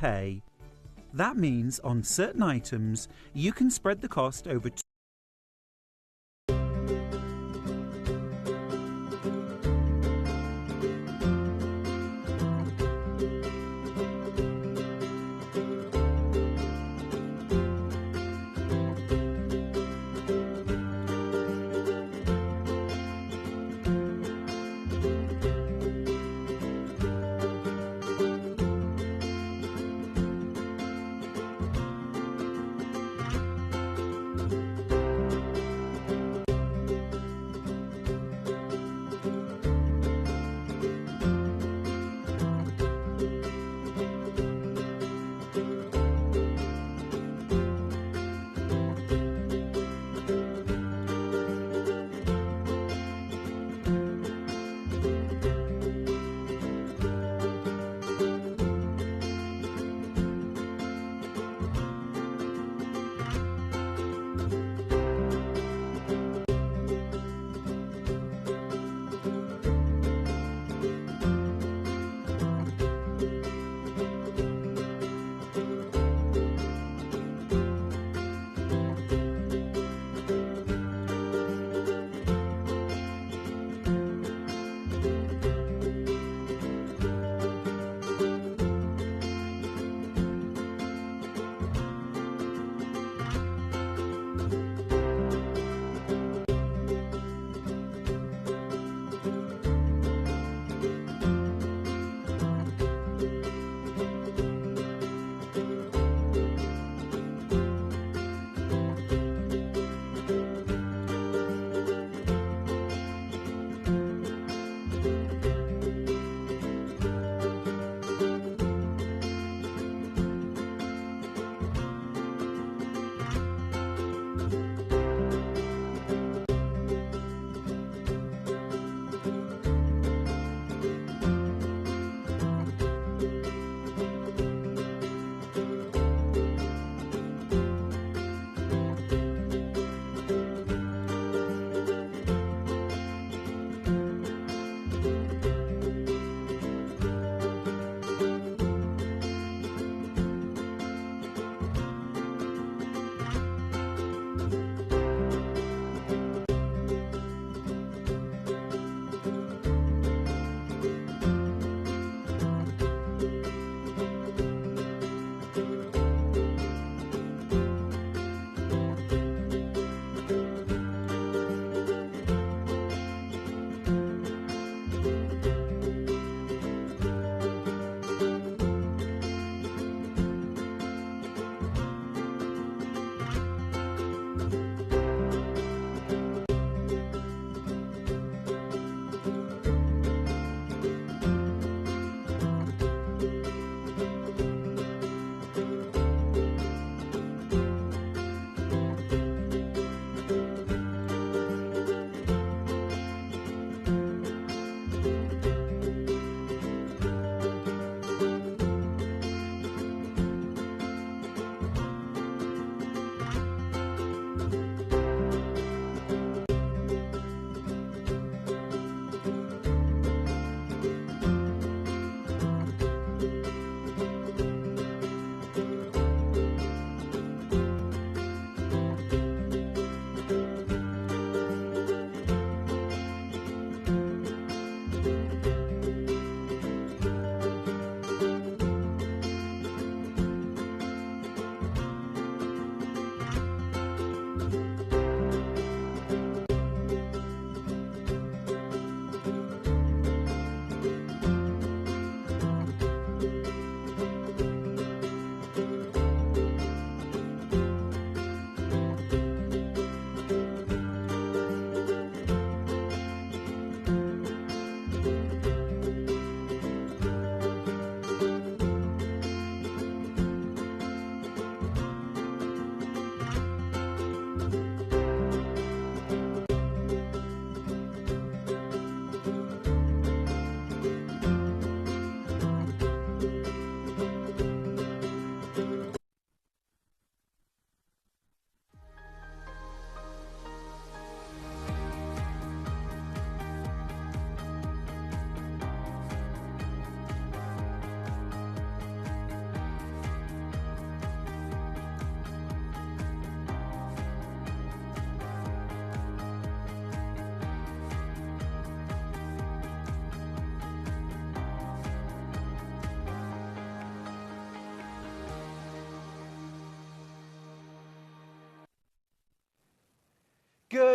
pay. That means on certain items, you can spread the cost over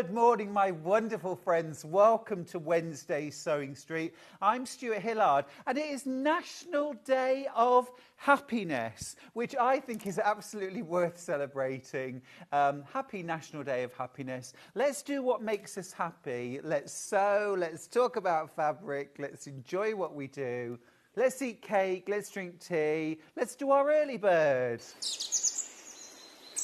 Good morning, my wonderful friends. Welcome to Wednesday Sewing Street. I'm Stuart Hillard, and it is National Day of Happiness, which I think is absolutely worth celebrating. Happy National Day of Happiness. Let's do what makes us happy. Let's sew, let's talk about fabric, let's enjoy what we do. Let's eat cake, let's drink tea, let's do our early bird.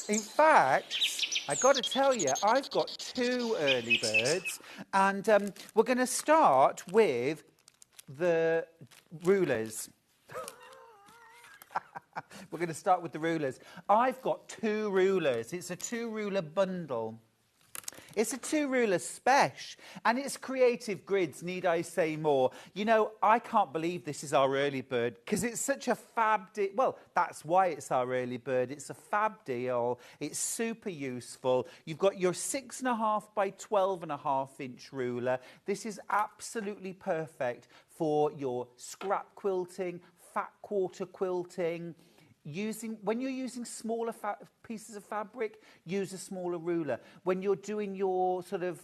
In fact, I got to tell you, I've got 2 early birds, and we're going to start with the rulers. We're going to start with the rulers. I've got 2 rulers. It's a 2-ruler bundle. It's a 2-ruler special, and it's creative grids, need I say more? You know, I can't believe this is our early bird, because it's such a fab deal. Well, that's why it's our early bird. It's a fab deal. It's super useful. You've got your 6.5 by 12.5 inch ruler. This is absolutely perfect for your scrap quilting, fat quarter quilting. When you're using smaller pieces of fabric, use a smaller ruler. When you're doing your sort of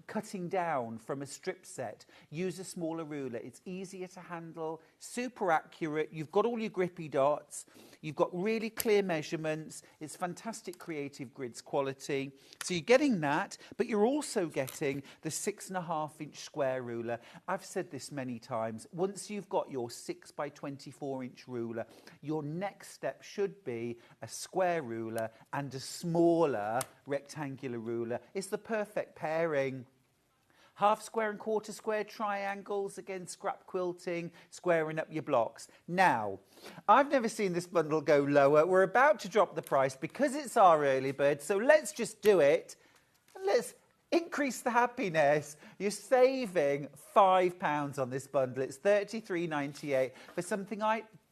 cutting down from a strip set, use a smaller ruler. It's easier to handle, super accurate. You've got all your grippy dots. You've got really clear measurements. It's fantastic creative grids quality. So you're getting that, but you're also getting the 6.5 inch square ruler. I've said this many times. Once you've got your 6 by 24 inch ruler, your next step should be a square ruler and a smaller rectangular ruler. It's the perfect pairing. Half square and quarter square triangles, again, scrap quilting, squaring up your blocks. Now, I've never seen this bundle go lower. We're about to drop the price because it's our early bird, so let's just do it. Let's increase the happiness. You're saving £5 on this bundle. It's $33.98 for something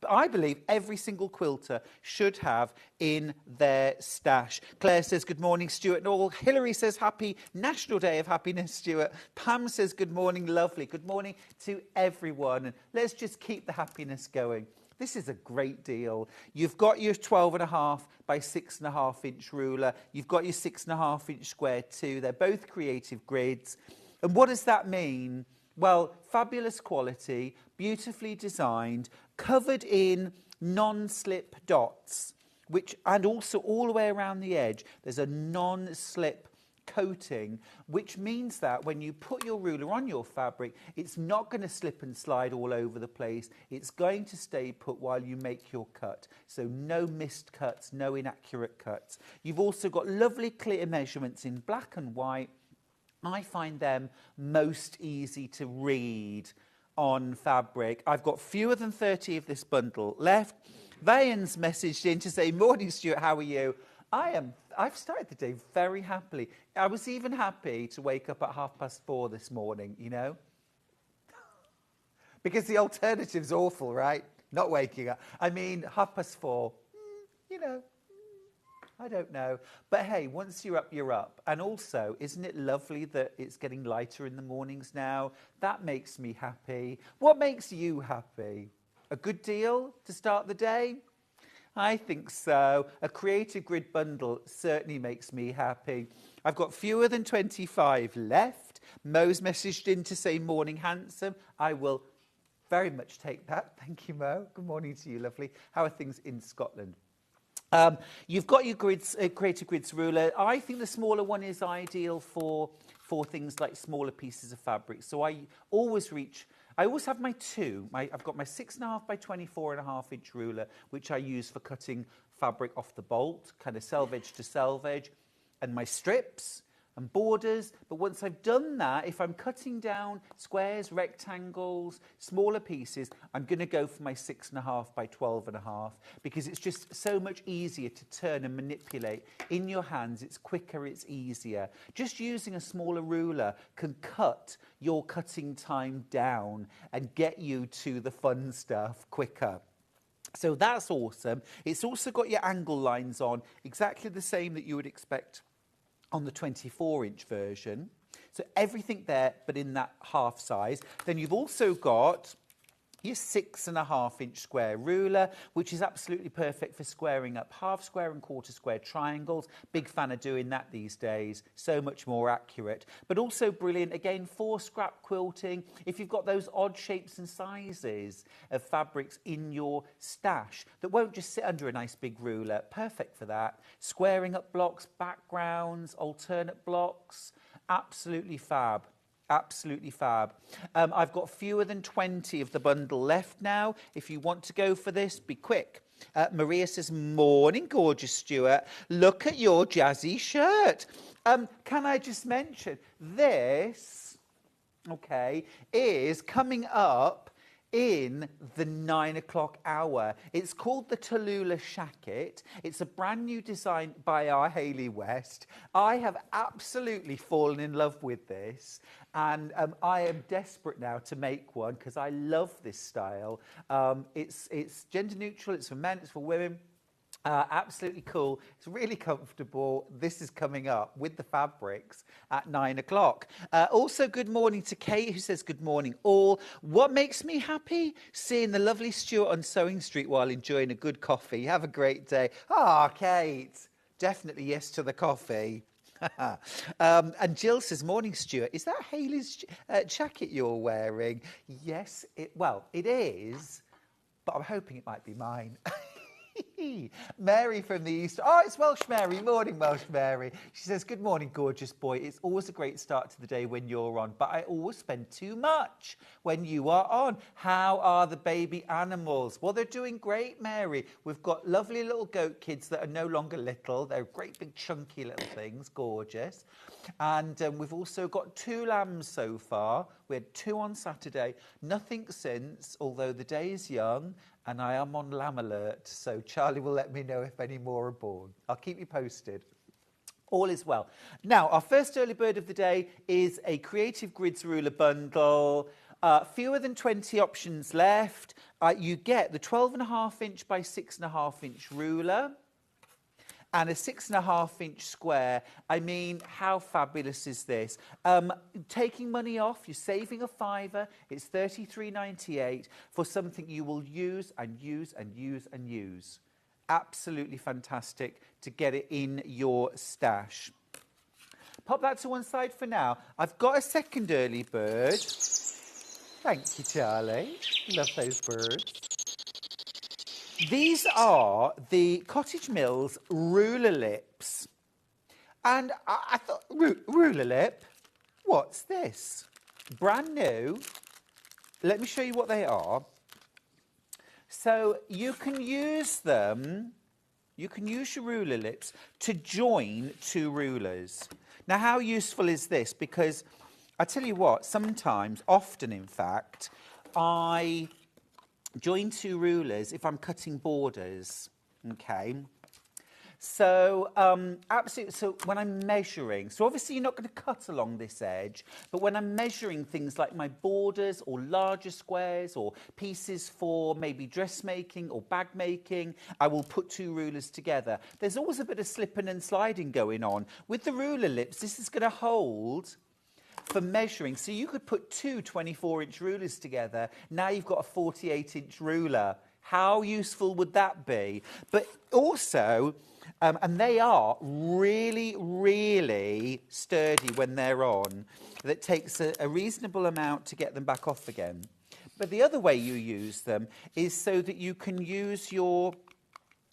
I believe every single quilter should have in their stash. Claire says, good morning, Stuart and all. Hilary says, happy National Day of Happiness, Stuart. Pam says, good morning, lovely. Good morning to everyone. And let's just keep the happiness going. This is a great deal. You've got your 12.5 by 6.5 inch ruler. You've got your 6.5 inch square too. They're both creative grids. And what does that mean? Well, fabulous quality, beautifully designed, covered in non-slip dots, and also all the way around the edge, there's a non-slip coating, which means that when you put your ruler on your fabric, it's not going to slip and slide all over the place. It's going to stay put while you make your cut. So no missed cuts, no inaccurate cuts. You've also got lovely clear measurements in black and white. I find them most easy to read on fabric. I've got fewer than 30 of this bundle left. Vayan's messaged in to say, morning, Stuart, how are you? I've started the day very happily. I was even happy to wake up at 4:30 this morning, you know? Because the alternative's awful, right? Not waking up. I mean, 4:30, you know, I don't know. But hey, once you're up, you're up. And also, isn't it lovely that it's getting lighter in the mornings now? That makes me happy. What makes you happy? A good deal to start the day? I think so. A creative grid bundle certainly makes me happy. I've got fewer than 25 left. Mo's messaged in to say, morning, handsome. I will very much take that. Thank you, Mo. Good morning to you, lovely. How are things in Scotland? You've got your grids, creative grids ruler. I think the smaller one is ideal for things like smaller pieces of fabric. So I always have my 2. I've got my 6.5 by 24.5 inch ruler, which I use for cutting fabric off the bolt, kind of selvage to selvage, and my strips and borders. But once I've done that, if I'm cutting down squares, rectangles, smaller pieces, I'm going to go for my 6.5 by 12.5 because it's just so much easier to turn and manipulate in your hands. It's quicker, it's easier. Just using a smaller ruler can cut your cutting time down and get you to the fun stuff quicker. So that's awesome. It's also got your angle lines on, exactly the same that you would expect on the 24-inch version. So everything there, but in that half size. Then you've also got your 6.5-inch square ruler, which is absolutely perfect for squaring up half square and quarter square triangles. Big fan of doing that these days. So much more accurate. But also brilliant, again, for scrap quilting. If you've got those odd shapes and sizes of fabrics in your stash that won't just sit under a nice big ruler, perfect for that. Squaring up blocks, backgrounds, alternate blocks, absolutely fab. Absolutely fab. I've got fewer than 20 of the bundle left now. If you want to go for this, be quick. Maria says, morning, gorgeous Stuart. Look at your jazzy shirt. Can I just mention, this, okay, is coming up in the 9 o'clock hour. It's called the Tula shacket. It's a brand new design by our Hayley West. I have absolutely fallen in love with this, and I am desperate now to make one because I love this style. It's gender neutral, it's for men, it's for women. Absolutely cool. It's really comfortable. This is coming up with the fabrics at 9 o'clock. Also, good morning to Kate, who says, good morning all. What makes me happy? Seeing the lovely Stuart on Sewing Street while enjoying a good coffee. Have a great day. Ah, Kate. Definitely yes to the coffee. And Jill says, morning, Stuart. Is that Hayley's jacket you're wearing? Yes, it is, but I'm hoping it might be mine. Mary from the East. Oh, it's Welsh Mary. Morning, Welsh Mary. She says, good morning, gorgeous boy. It's always a great start to the day when you're on, but I always spend too much when you are on. How are the baby animals? Well, they're doing great, Mary. We've got lovely little goat kids that are no longer little. They're great big chunky little things, gorgeous. And we've also got 2 lambs so far. We had 2 on Saturday. Nothing since, although the day is young. And I am on lamb alert, so Charlie will let me know if any more are born. I'll keep you posted. All is well. Now, our first early bird of the day is a Creative Grids ruler bundle. Fewer than 20 options left. You get the 12.5-inch by 6.5-inch ruler and a 6.5-inch square. I mean, how fabulous is this? Taking money off, you're saving a £5. It's $33.98 for something you will use and use and use and use. Absolutely fantastic to get it in your stash. Pop that to one side for now. I've got a second early bird. Thank you, Charlie. Love those birds. These are the Cottage Mills ruler lips. And I thought, ruler lip? What's this? Brand new. Let me show you what they are. So you can use them, you can use your ruler lips to join 2 rulers. Now, how useful is this? Because I tell you what, sometimes, often in fact, I join 2 rulers if I'm cutting borders, okay? So, absolutely, so when I'm measuring, so obviously you're not going to cut along this edge, but when I'm measuring things like my borders or larger squares or pieces for maybe dressmaking or bag making, I will put 2 rulers together. There's always a bit of slipping and sliding going on. With the ruler lips, this is going to hold for measuring. So you could put 2 24-inch rulers together. Now you've got a 48-inch ruler. How useful would that be? But also, and they are really, really sturdy when they're on. That takes a reasonable amount to get them back off again. But the other way you use them is so that you can use your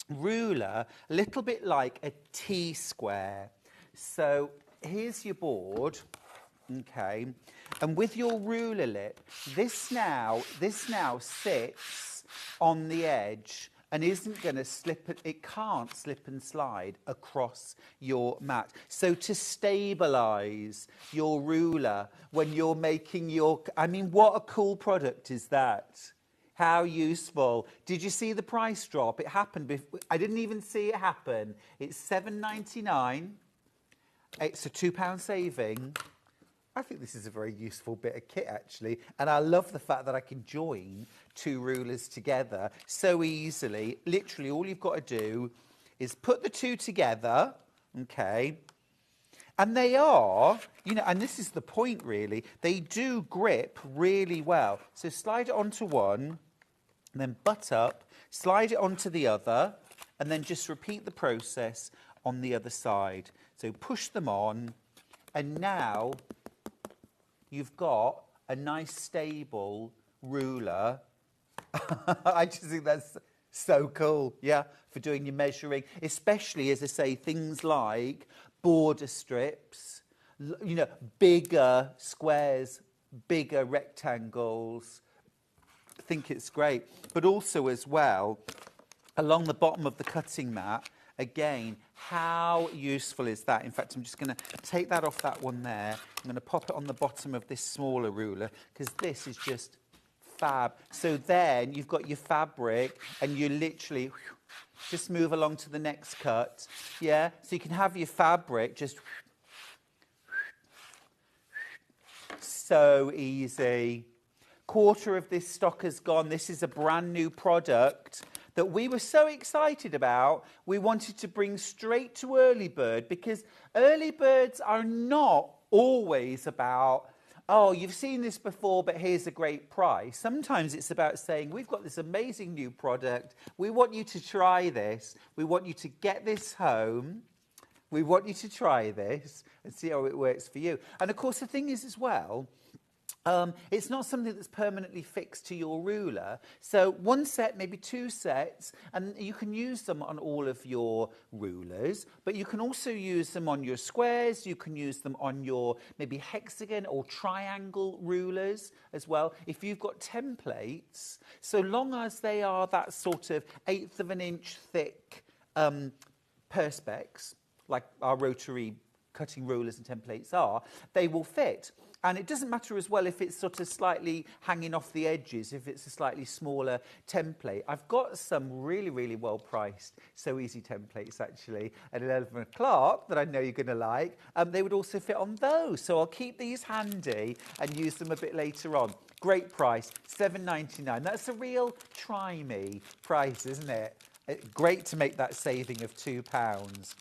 ruler a little bit like a T-square. So here's your board. Okay, and with your ruler lip, this now sits on the edge and isn't going to slip. It can't slip and slide across your mat. So to stabilise your ruler when you're making your, I mean, what a cool product is that? How useful. Did you see the price drop? It happened before. I didn't even see it happen. It's £7.99. It's a £2 saving. I think this is a very useful bit of kit, actually. And I love the fact that I can join 2 rulers together so easily. Literally, all you've got to do is put the 2 together, okay, And they are, you know, and this is the point really, they do grip really well. So slide it onto one, and then butt up, slide it onto the other, and then just repeat the process on the other side. So push them on, and now you've got a nice stable ruler. I just think that's so cool, yeah, for doing your measuring, especially, as I say, things like border strips, you know, bigger squares, bigger rectangles. I think it's great. But also as well, along the bottom of the cutting mat, again, how useful is that? In fact, I'm just going to take that off that one there. I'm going to pop it on the bottom of this smaller ruler, because this is just fab. So then you've got your fabric, and you literally just move along to the next cut. Yeah, so you can have your fabric just so easy. Quarter of this stock has gone. This is a brand new product that we were so excited about. We wanted to bring straight to early bird, because early birds are not always about, oh, you've seen this before, but here's a great price. Sometimes it's about saying, we've got this amazing new product. We want you to try this. We want you to get this home. We want you to try this and see how it works for you. And of course, the thing is as well, it's not something that's permanently fixed to your ruler. So one set, maybe two sets, and you can use them on all of your rulers, but you can also use them on your squares. You can use them on your maybe hexagon or triangle rulers as well. If you've got templates, so long as they are that sort of 1/8 of an inch thick perspex, like our rotary cutting rulers and templates are, they will fit. And it doesn't matter as well if it's sort of slightly hanging off the edges, if it's a slightly smaller template. I've got some really, really well priced So Easy templates actually at 11 o'clock that I know you're going to like. They would also fit on those. So I'll keep these handy and use them a bit later on. Great price, $7.99. That's a real try me price, isn't it? Great to make that saving of £2.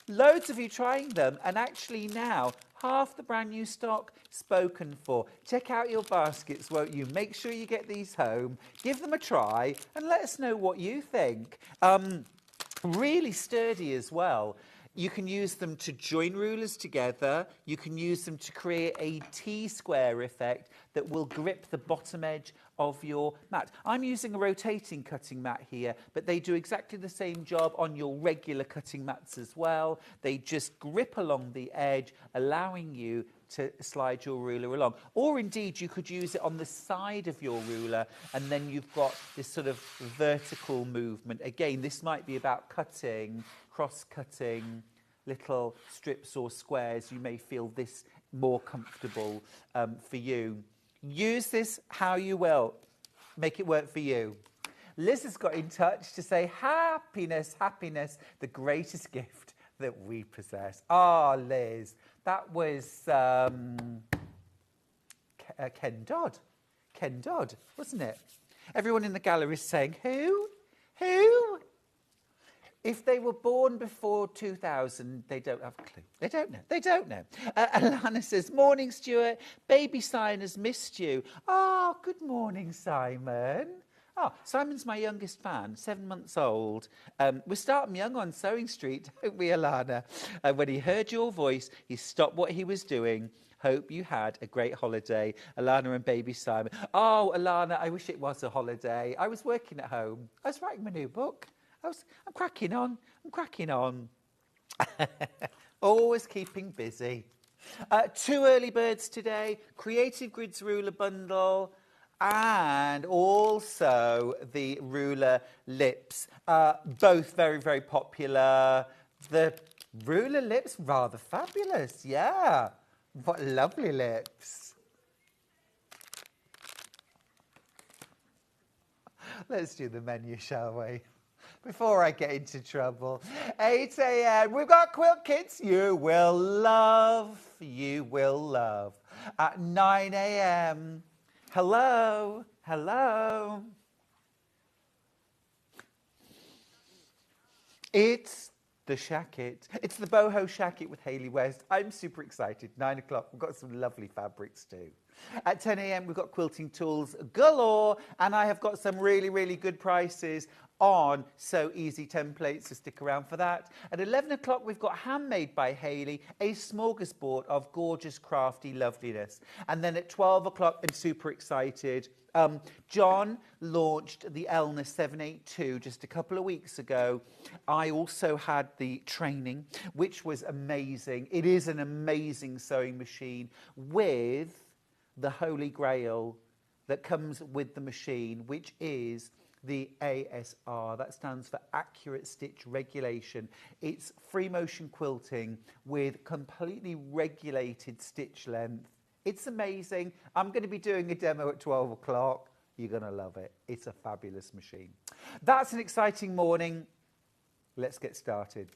Loads of you trying them, and actually now half the brand new stock spoken for. Check out your baskets, won't you? Make sure you get these home, give them a try, and let us know what you think. Really sturdy as well. You can use them to join rulers together. You can use them to create a T-square effect that will grip the bottom edge of your mat. I'm using a rotating cutting mat here, but they do exactly the same job on your regular cutting mats as well. They just grip along the edge, allowing you to slide your ruler along. Or indeed, you could use it on the side of your ruler, and then you've got this sort of vertical movement. Again, this might be about cutting, cross-cutting little strips or squares. You may feel this more comfortable for you. Use this how you will. Make it work for you. Liz has got in touch to say, happiness, happiness, the greatest gift that we possess. Ah, Liz, that was Ken Dodd. Ken Dodd, wasn't it? Everyone in the gallery is saying, who? Who? If they were born before 2000, they don't have a clue. They don't know. They don't know. Alana says, morning, Stuart. Baby Simon has missed you. Oh, good morning, Simon. Oh, Simon's my youngest fan, 7 months old. We're starting young on Sewing Street, don't we, Alana? When he heard your voice, he stopped what he was doing. Hope you had a great holiday, Alana and baby Simon. Oh, Alana, I wish it was a holiday. I was working at home. I was writing my new book. I'm cracking on. I'm cracking on. Always keeping busy. 2 early birds today. Creative Grids ruler bundle. And also the ruler lips. Both very, very popular. The ruler lips, rather fabulous. Yeah. What lovely lips. Let's do the menu, shall we? Before I get into trouble. 8 a.m. We've got quilt kits you will love. You will love. At 9 a.m. Hello. Hello. It's The shacket. It's the boho shacket with Hayley West. I'm super excited. 9 o'clock. We've got some lovely fabrics too. At 10 a.m. we've got quilting tools galore, and I have got some really, really good prices on So Easy templates, so stick around for that. At 11 o'clock we've got Handmade by Hayley, a smorgasbord of gorgeous, crafty loveliness. And then at 12 o'clock, I'm super excited. John launched the Elna 782 just a couple of weeks ago. I also had the training, which was amazing. It is an amazing sewing machine with the holy grail that comes with the machine, which is the ASR. That stands for Accurate Stitch Regulation. It's free motion quilting with completely regulated stitch length. It's amazing. I'm going to be doing a demo at 12 o'clock. You're going to love it. It's a fabulous machine. That's an exciting morning. Let's get started.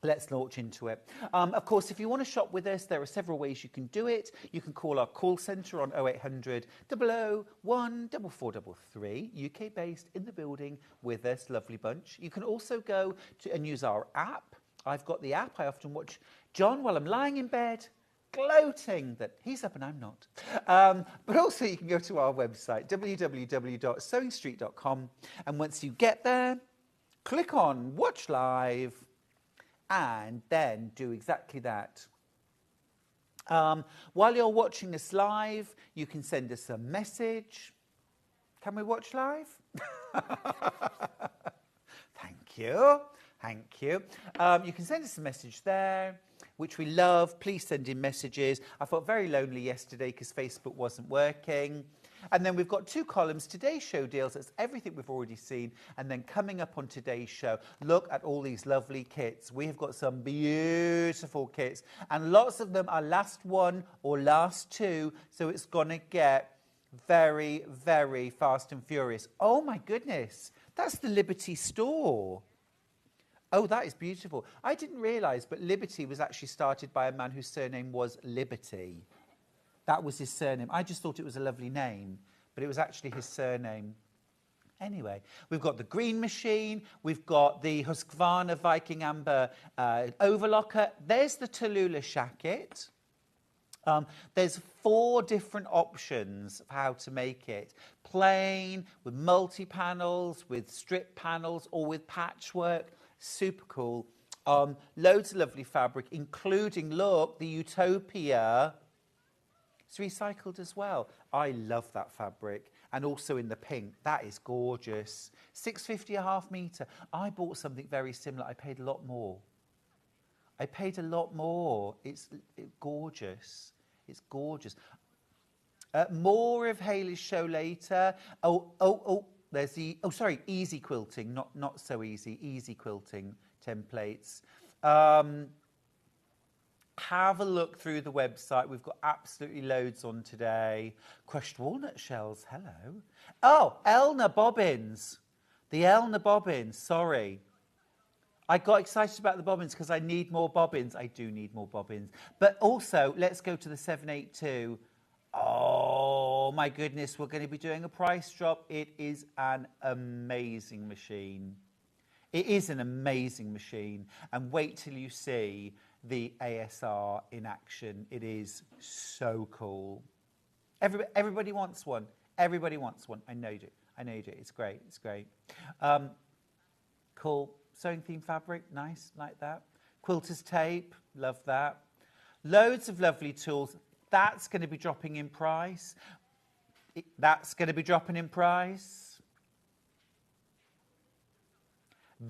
Let's launch into it. Of course, if you want to shop with us, there are several ways you can do it. You can call our call centre on 0800 001 4433, UK based in the building with us, lovely bunch. You can also go to and use our app. I've got the app. I often watch John while I'm lying in bed, gloating that he's up and I'm not. But also you can go to our website, www.sewingstreet.com, and once you get there, click on Watch Live, and then do exactly that. While you're watching us live, you can send us a message. Can we watch live? Thank you. Thank you. You can send us a message there, which we love. Please send in messages. I felt very lonely yesterday because Facebook wasn't working. And then we've got 2 columns, Today's Show deals, that's everything we've already seen. And then coming up on today's show, look at all these lovely kits. We have got some beautiful kits, and lots of them are last 1 or last 2, so it's going to get very, very fast and furious. Oh my goodness, that's the Liberty store. Oh, that is beautiful. I didn't realise, but Liberty was actually started by a man whose surname was Liberty. That was his surname. I just thought it was a lovely name, but it was actually his surname. Anyway, we've got the green machine. We've got the Husqvarna Viking Amber Overlocker. There's the Tula shacket. There's 4 different options of how to make it. Plain, with multi-panels, with strip panels, or with patchwork. Super cool. Loads of lovely fabric, including, look, the Utopia. It's recycled as well. I love that fabric. And also in the pink. That is gorgeous. $6.50 a half metre. I bought something very similar. I paid a lot more. I paid a lot more. It's gorgeous. It's gorgeous. More of Hayley's show later. There's the, sorry, easy quilting. Not so easy. Easy quilting templates. Have a look through the website. We've got absolutely loads on today. Crushed walnut shells, hello. Oh, Elna bobbins. The Elna bobbins, sorry. I got excited about the bobbins because I need more bobbins. I do need more bobbins. But also, let's go to the 782. Oh, my goodness, we're going to be doing a price drop. It is an amazing machine. It is an amazing machine. And wait till you see the ASR in action. It is so cool. Everybody wants one. Everybody wants one. I know you do. I know you do. It's great. It's great. Cool. Sewing theme fabric. Nice. Like that. Quilter's tape. Love that. Loads of lovely tools. That's going to be dropping in price. That's going to be dropping in price.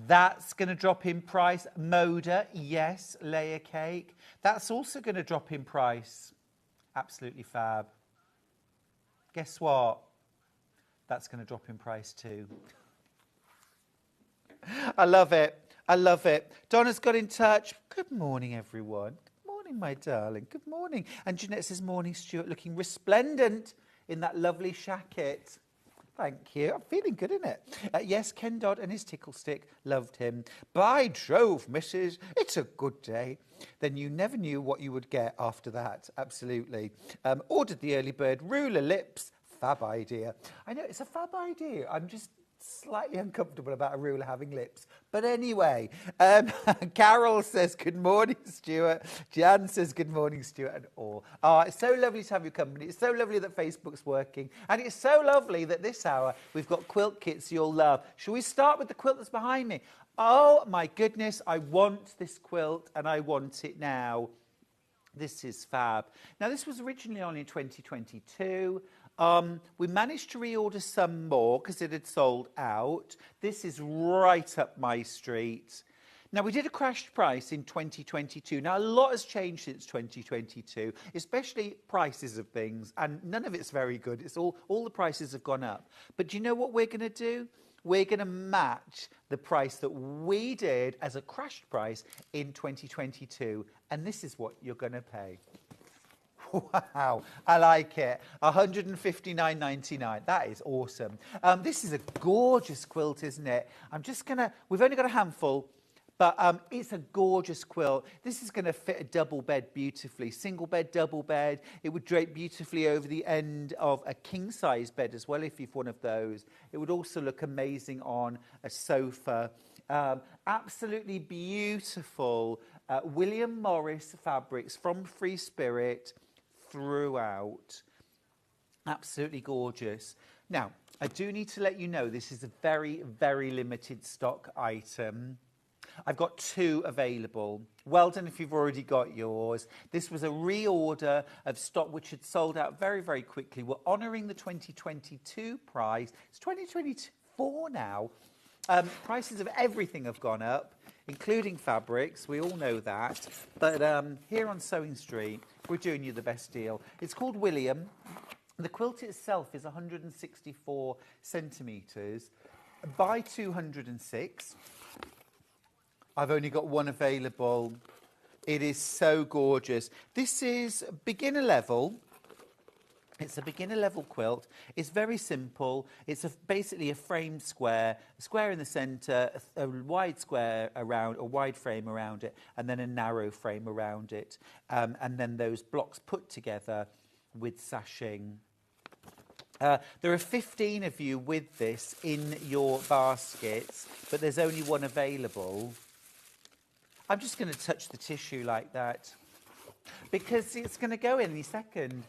That's going to drop in price. Moda, yes, layer cake. That's also going to drop in price. Absolutely fab. Guess what? That's going to drop in price too. I love it. I love it. Donna's got in touch. Good morning, everyone. Good morning, my darling. Good morning. And Jeanette says, morning, Stuart, looking resplendent in that lovely shacket. Thank you. I'm feeling good, isn't it? Yes, Ken Dodd and his tickle stick. Loved him. By Jove, Mrs. It's a good day. Then you never knew what you would get after that. Absolutely. Ordered the early bird ruler lips. Fab idea. I know, it's a fab idea. I'm just slightly uncomfortable about a ruler having lips. But anyway, Carol says, good morning, Stuart. Jan says, good morning, Stuart and all. Oh, it's so lovely to have your company. It's so lovely that Facebook's working. And it's so lovely that this hour we've got quilt kits you'll love. Shall we start with the quilt that's behind me? Oh, my goodness, I want this quilt and I want it now. This is fab. Now, this was originally on in 2022. We managed to reorder some more because it had sold out. This is right up my street. Now, we did a crashed price in 2022. Now, a lot has changed since 2022, especially prices of things, and none of it's very good. It's all the prices have gone up. But do you know what we're going to do? We're going to match the price that we did as a crashed price in 2022, and this is what you're going to pay. Wow, I like it. $159.99. That is awesome. This is a gorgeous quilt, isn't it? We've only got a handful, but it's a gorgeous quilt. This is going to fit a double bed beautifully. Single bed, double bed. It would drape beautifully over the end of a king-size bed as well, if you've one of those. It would also look amazing on a sofa. Absolutely beautiful William Morris fabrics from Free Spirit throughout. Absolutely gorgeous. Now, I do need to let you know this is a very, very limited stock item. I've got 2 available. Well done if you've already got yours. This was a reorder of stock which had sold out very, very quickly. We're honouring the 2022 price. It's 2024 now. Prices of everything have gone up, including fabrics. We all know that. But here on Sewing Street, we're doing you the best deal. It's called William. The quilt itself is 164 centimetres by 206. I've only got one available. It is so gorgeous. This is beginner level. It's a beginner level quilt. It's very simple. It's basically a framed square, a square in the centre, a wide square around, a wide frame around it, and then a narrow frame around it. And then those blocks put together with sashing. There are 15 of you with this in your baskets, but there's only one available. I'm just going to touch the tissue like that because it's going to go in any second.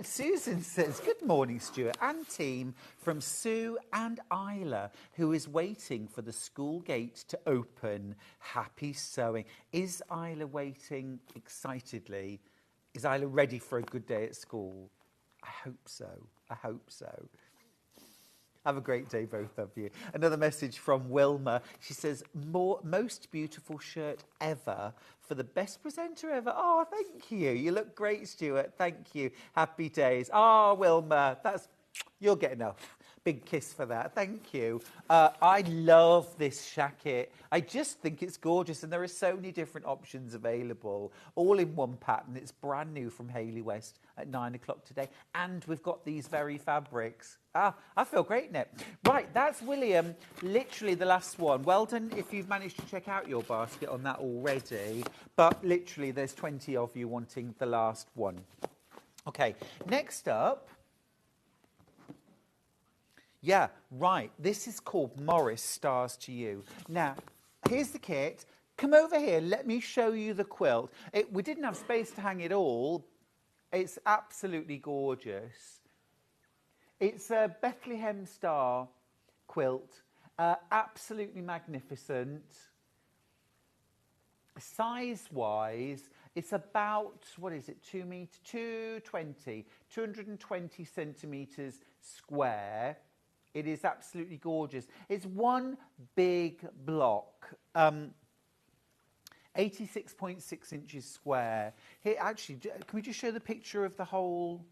Susan says, good morning, Stuart and team, from Sue and Isla, who is waiting for the school gate to open. Happy sewing. Is Isla waiting excitedly? Is Isla ready for a good day at school? I hope so. I hope so. Have a great day, both of you. Another message from Wilma. She says, most beautiful shirt ever for the best presenter ever. Oh, thank you. You look great, Stuart. Thank you. Happy days. Oh, Wilma, you'll get enough. Big kiss for that. Thank you. I love this shacket. I just think it's gorgeous, and there are so many different options available, all in one pattern. It's brand new from Hayley West at 9 o'clock today, and we've got these very fabrics. I feel great in it. Right, that's William, literally the last one. Well done if you've managed to check out your basket on that already, but literally there's 20 of you wanting the last one. Okay, next up. Yeah, right. This is called Morris Stars to You. Now, here's the kit. Come over here. Let me show you the quilt. We didn't have space to hang it all. It's absolutely gorgeous. It's a Bethlehem Star quilt. Absolutely magnificent. Size-wise, it's about, 220 centimetres square. It is absolutely gorgeous. It's one big block, 86.6 inches square. Here, actually, can we just show the picture of the whole?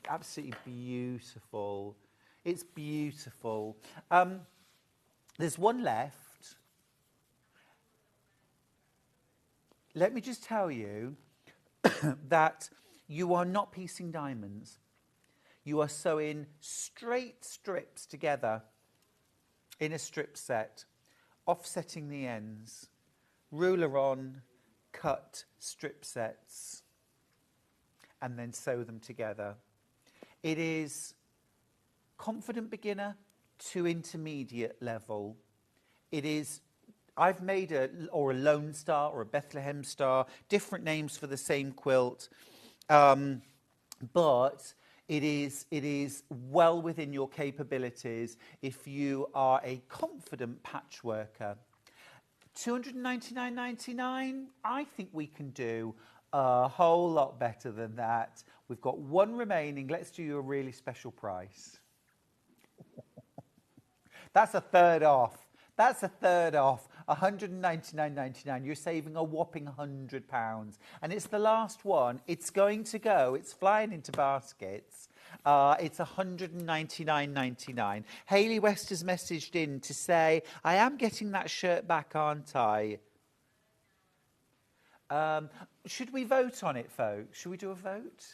Absolutely beautiful. It's beautiful. There's one left. Let me just tell you that you are not piecing diamonds. You are sewing straight strips together in a strip set, offsetting the ends, ruler on, cut strip sets, and then sew them together. It is confident beginner to intermediate level. It is, I've made a Lone Star or a Bethlehem Star, different names for the same quilt, but it is well within your capabilities if you are a confident patchworker. $299.99, I think we can do a whole lot better than that. We've got one remaining. Let's do you a really special price. That's a third off. That's a third off. $199.99. You're saving a whopping £100. And it's the last one. It's going to go. It's flying into baskets. It's $199.99. Hayley West has messaged in to say, I am getting that shirt back, aren't I? Should we vote on it, folks? Should we do a vote?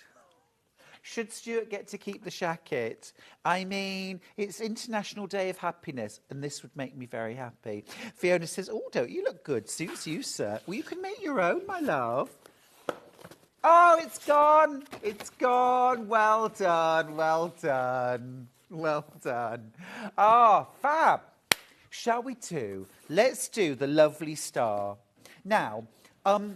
Should Stuart get to keep the shacket? I mean, it's International Day of Happiness, and this would make me very happy. Fiona says, oh, don't you look good? Suits you, sir. Well, you can make your own, my love. Oh, it's gone. It's gone. Well done. Well done. Well done. Ah, fab. Shall we do? Let's do the lovely star. Now, I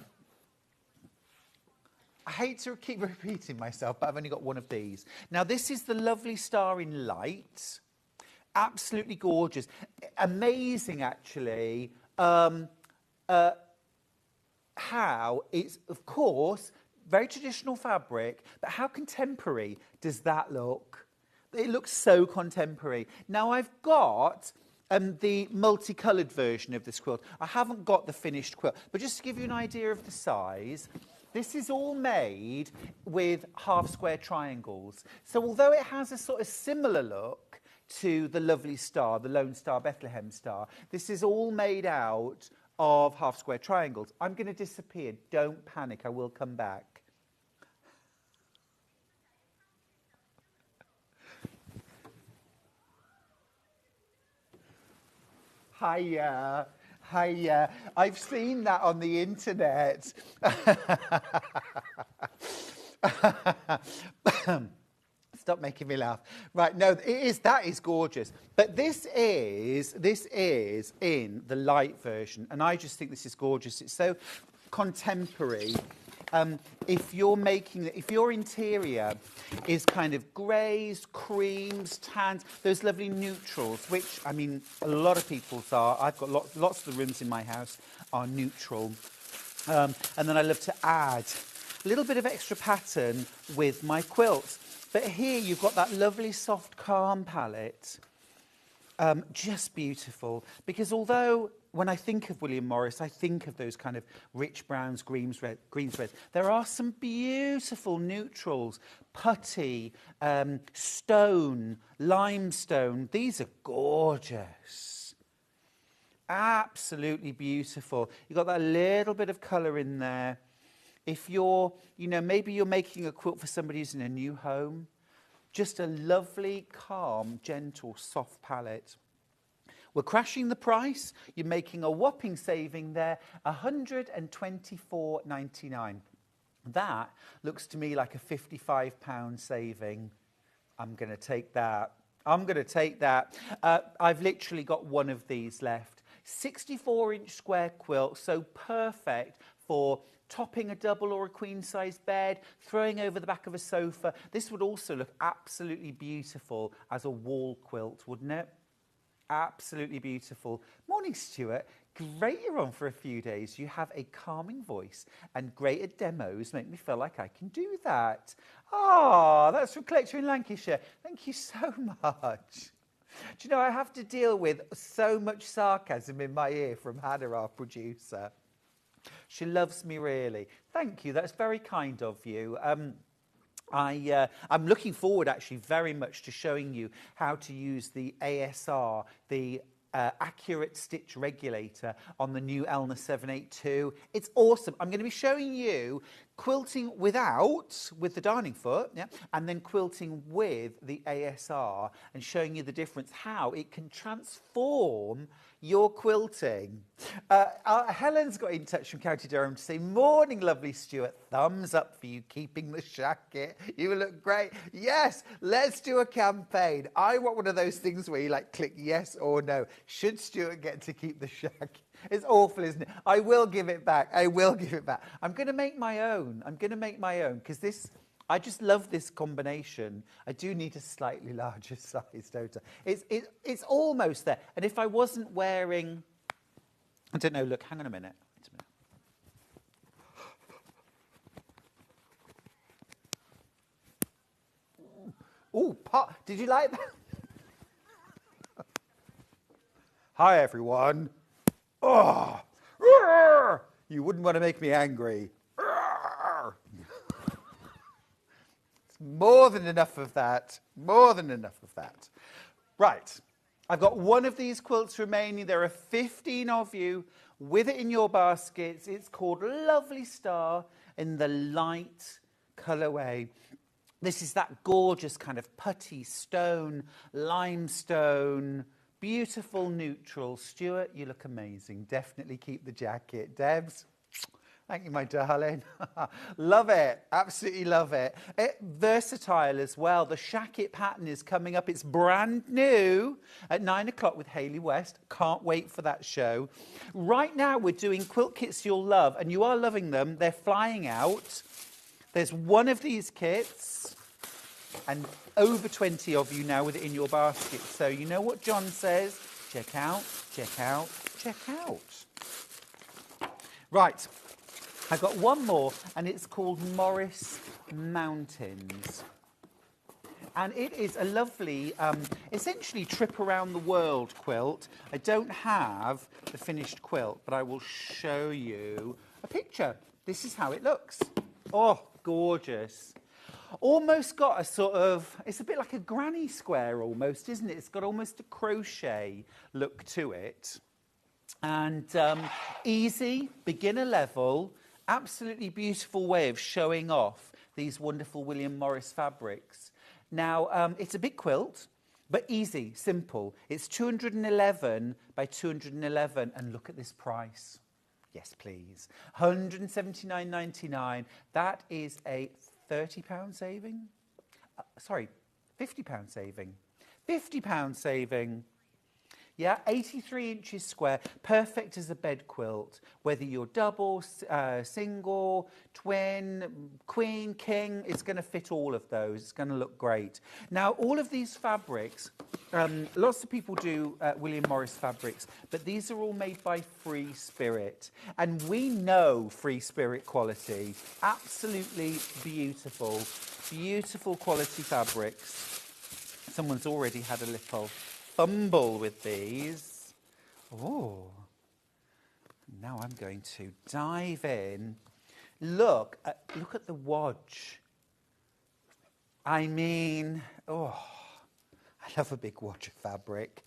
hate to keep repeating myself, but I've only got one of these. Now, this is the lovely star in light. Absolutely gorgeous. Amazing, actually, how it's, of course, very traditional fabric, but how contemporary does that look? It looks so contemporary. Now, I've got the multicoloured version of this quilt. I haven't got the finished quilt, but just to give you an idea of the size, this is all made with half-square triangles. So although it has a sort of similar look to the lovely star, the Lone Star, Bethlehem Star, this is all made out of half-square triangles. I'm going to disappear. Don't panic. I will come back. Hiya. Hiya. I've seen that on the internet. Stop making me laugh. Right, no, that is gorgeous. But this is in the light version, and I just think this is gorgeous. It's so contemporary. If your interior is kind of greys, creams, tans, those lovely neutrals, which, I mean, a lot of people's are. I've got lots of the rooms in my house are neutral. And then I love to add a little bit of extra pattern with my quilts. But here you've got that lovely soft calm palette. Just beautiful. Because although when I think of William Morris, I think of those kind of rich browns, greens, reds. There are some beautiful neutrals. Putty, stone, limestone. These are gorgeous. Absolutely beautiful. You've got that little bit of colour in there. If you're, maybe you're making a quilt for somebody who's in a new home, just a lovely, calm, gentle, soft palette. We're crashing the price. You're making a whopping saving there, $124.99. That looks to me like a £55 saving. I'm going to take that. I'm going to take that. I've literally got one of these left. 64-inch square quilt, so perfect for topping a double or a queen-size bed, throwing over the back of a sofa. This would also look absolutely beautiful as a wall quilt, wouldn't it? Absolutely beautiful. Morning, Stuart. Great you're on for a few days. You have a calming voice and great at demos. Make me feel like I can do that. Ah, that's from Collector in Lancashire. Thank you so much. Do you know, I have to deal with so much sarcasm in my ear from Hannah, our producer. She loves me, really. Thank you. That's very kind of you. I'm looking forward, actually, very much to showing you how to use the ASR, the accurate stitch regulator on the new Elna 782. It's awesome. I'm going to be showing you quilting with the darning foot, yeah, and then quilting with the ASR and showing you the difference, how it can transform you're quilting. Helen's got in touch from County Durham to say, morning, lovely Stuart. Thumbs up for you keeping the shacket. You look great. Yes, let's do a campaign. I want one of those things where you like click yes or no. Should Stuart get to keep the shacket? It's awful, isn't it? I will give it back. I will give it back. I'm going to make my own. I'm going to make my own because this... I just love this combination. I do need a slightly larger size, don't I? It's almost there. And if I wasn't wearing... I don't know, look, hang on a minute. Wait a minute. Oh, pot. Did you like that? Hi, everyone. Oh, you wouldn't want to make me angry. More than enough of that. More than enough of that. Right. I've got one of these quilts remaining. There are 15 of you with it in your baskets. It's called Lovely Star in the light colourway. This is that gorgeous kind of putty stone, limestone, beautiful neutral. Stuart, you look amazing. Definitely keep the jacket. Debs? Thank you, my darling. Love it. Absolutely love it. Versatile as well. The shacket pattern is coming up. It's brand new at 9 o'clock with Hayley West. Can't wait for that show. Right now, we're doing quilt kits you'll love, and you are loving them. They're flying out. There's one of these kits, and over 20 of you now with it in your basket. So you know what John says? Check out, check out, check out. Right. I've got one more, and it's called Morris Mountains. And it is a lovely, essentially, trip around the world quilt. I don't have the finished quilt, but I will show you a picture. This is how it looks. Oh, gorgeous. Almost got a sort of, it's a bit like a granny square almost, isn't it? It's got almost a crochet look to it. And easy, beginner level. Absolutely beautiful way of showing off these wonderful William Morris fabrics. Now, it's a big quilt, but easy, simple. It's 211 by 211, and look at this price. Yes, please. £179.99. That is a £30 saving. Sorry, £50 saving. £50 saving. Yeah, 83 inches square, perfect as a bed quilt, whether you're double, single, twin, queen, king, it's going to fit all of those. It's going to look great. Now, all of these fabrics, lots of people do William Morris fabrics, but these are all made by Free Spirit. And we know Free Spirit quality. Absolutely beautiful, beautiful quality fabrics. Someone's already had a little fumble with these. Oh, now I'm going to dive in. Look at the wodge. I mean, oh, I love a big wodge of fabric.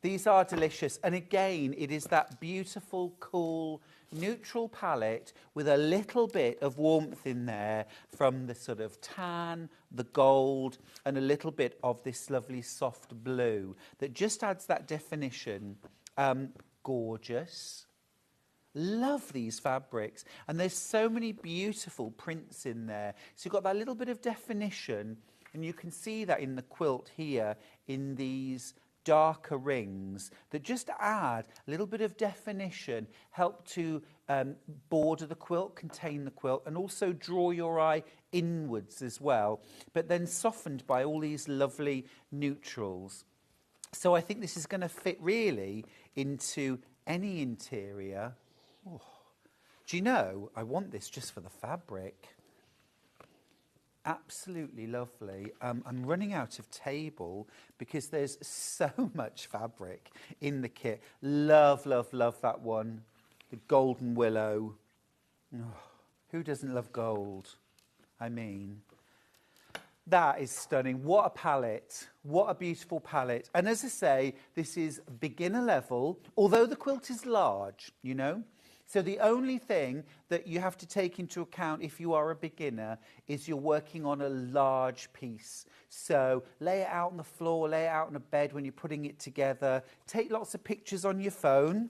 These are delicious. And again, it is that beautiful, cool, neutral palette with a little bit of warmth in there from the sort of tan, the gold, and a little bit of this lovely soft blue that just adds that definition. Gorgeous. Love these fabrics. And there's so many beautiful prints in there. So you've got that little bit of definition, and you can see that in the quilt here in these darker rings that just add a little bit of definition, help to border the quilt, contain the quilt, and also draw your eye inwards as well, but then softened by all these lovely neutrals. So I think this is going to fit really into any interior. Oh. Do you know, I want this just for the fabric. Absolutely lovely. I'm running out of table because there's so much fabric in the kit. Love, love, love that one. The golden willow. Oh, who doesn't love gold? I mean, that is stunning. What a palette. What a beautiful palette. And as I say, this is beginner level, although the quilt is large, you know. So the only thing that you have to take into account if you are a beginner is you're working on a large piece. So lay it out on the floor, lay it out on a bed when you're putting it together. Take lots of pictures on your phone,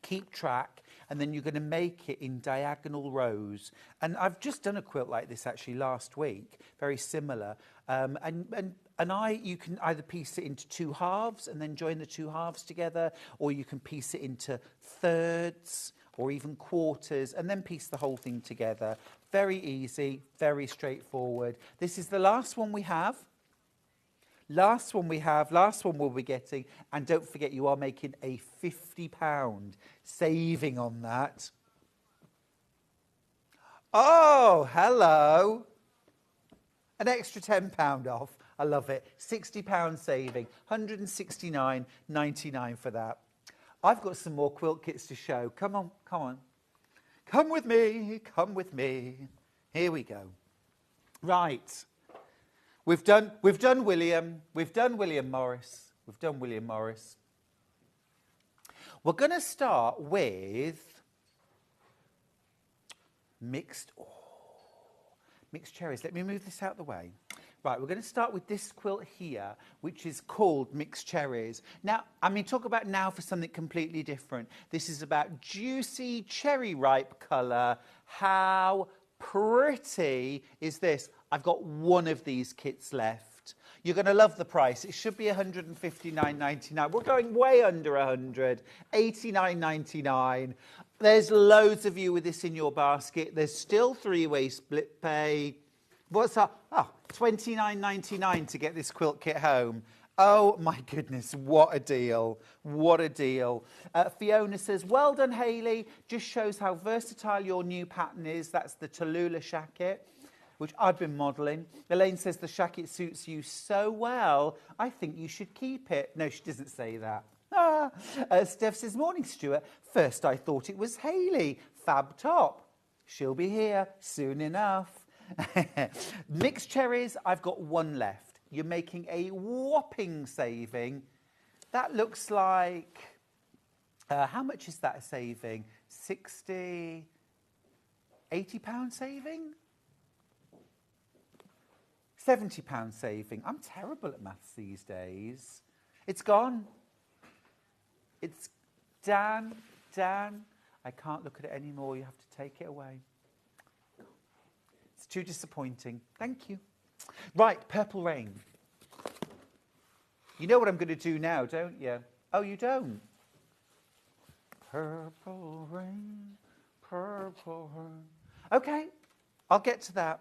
keep track, and then you're going to make it in diagonal rows. And I've just done a quilt like this actually last week, very similar. You can either piece it into two halves and then join the two halves together, or you can piece it into thirds or even quarters and then piece the whole thing together. Very easy, very straightforward. This is the last one we have. Last one we'll be getting, and don't forget you are making a £50 saving on that. Oh, hello. An extra £10 off. I love it. £60 saving, £169.99 for that. I've got some more quilt kits to show. Come on, come on. Come with me, come with me. Here we go. Right. We've done William. We've done William Morris. We've done William Morris. We're going to start with mixed cherries. Let me move this out of the way. Right, we're going to start with this quilt here, which is called Mixed Cherries. Now, talk about now for something completely different. This is about juicy cherry ripe colour. How pretty is this? I've got one of these kits left. You're going to love the price. It should be £159.99. We're going way under 100, £89.99. There's loads of you with this in your basket. There's still three-way split pay. What's up? Oh, £29.99 to get this quilt kit home. Oh, my goodness, what a deal. What a deal. Fiona says, well done, Hayley. Just shows how versatile your new pattern is. That's the Tula shacket, which I've been modelling. Elaine says the shacket suits you so well, I think you should keep it. No, she doesn't say that. Steph says, morning, Stuart. First I thought it was Hayley. Fab top. She'll be here soon enough. Mixed cherries, I've got one left. You're making a whopping saving. That looks like, how much is that a saving? 60, £80 saving? £70 saving. I'm terrible at maths these days. It's gone. It's Dan, I can't look at it anymore. You have to take it away. It's too disappointing. Thank you. Right, Purple Rain. You know what I'm going to do now, don't you? Oh, you don't? Purple rain, purple rain. Okay, I'll get to that.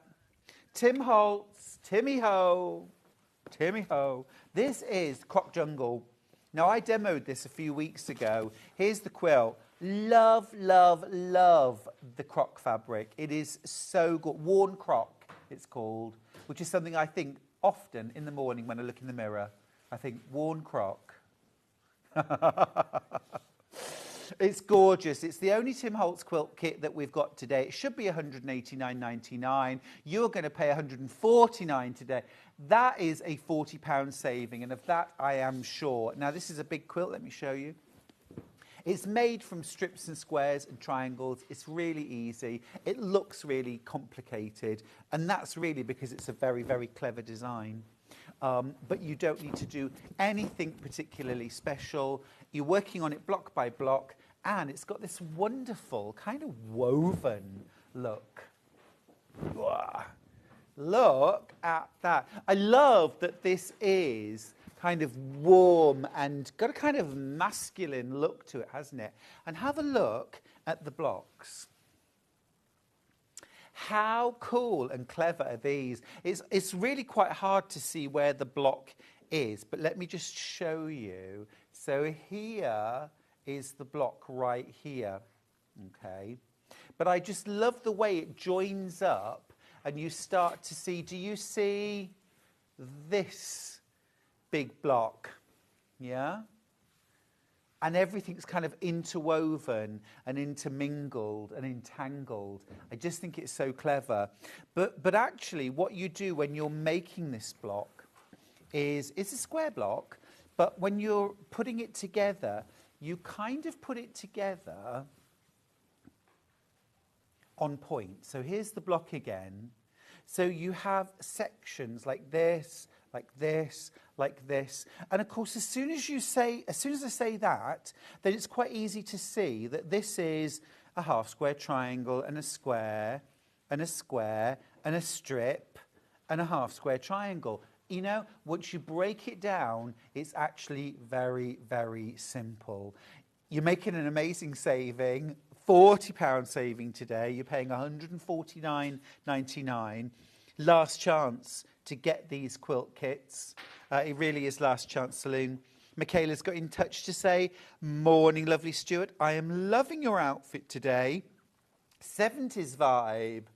Tim Holtz, Timmy Ho. This is Croc Jungle. Now, I demoed this a few weeks ago. Here's the quilt. Love, love, love the Croc fabric. It is so good. Worn Croc, it's called, which is something I think often in the morning when I look in the mirror. I think, worn Croc. It's gorgeous. It's the only Tim Holtz quilt kit that we've got today. It should be £189.99. You're going to pay £149 today. That is a £40 saving, and of that I am sure. Now, this is a big quilt. Let me show you. It's made from strips and squares and triangles. It's really easy. It looks really complicated, and that's really because it's a very, very clever design. But you don't need to do anything particularly special. You're working on it block by block, and it's got this wonderful kind of woven look. Wow. Look at that. I love that this is kind of warm and got a kind of masculine look to it, hasn't it? And have a look at the blocks. How cool and clever are these? It's really quite hard to see where the block is, but let me just show you. So here is the block right here, okay? But I just love the way it joins up and you start to see, do you see this big block? Yeah? And everything's kind of interwoven and intermingled and entangled. I just think it's so clever. But actually, what you do when you're making this block is, it's a square block, but when you're putting it together, you kind of put it together on point. So here's the block again. So you have sections like this, like this, like this. And of course, as soon as I say that, then it's quite easy to see that this is a half square triangle and a square and a square and a strip and a half square triangle. You know, once you break it down, it's actually very, very simple. You're making an amazing saving, £40 saving today. You're paying £149.99. Last chance to get these quilt kits. It really is last chance saloon. Michaela's got in touch to say, morning, lovely Stuart. I am loving your outfit today. 70s vibe.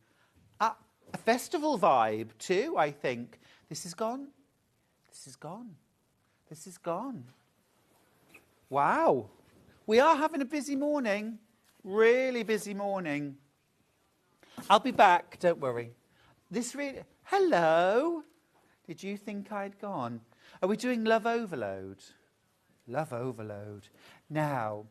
A festival vibe too, I think. This is gone. This is gone. This is gone. Wow. We are having a busy morning. Really busy morning. I'll be back, don't worry. Hello. Did you think I'd gone? Are we doing Love Overload? Love Overload. Now,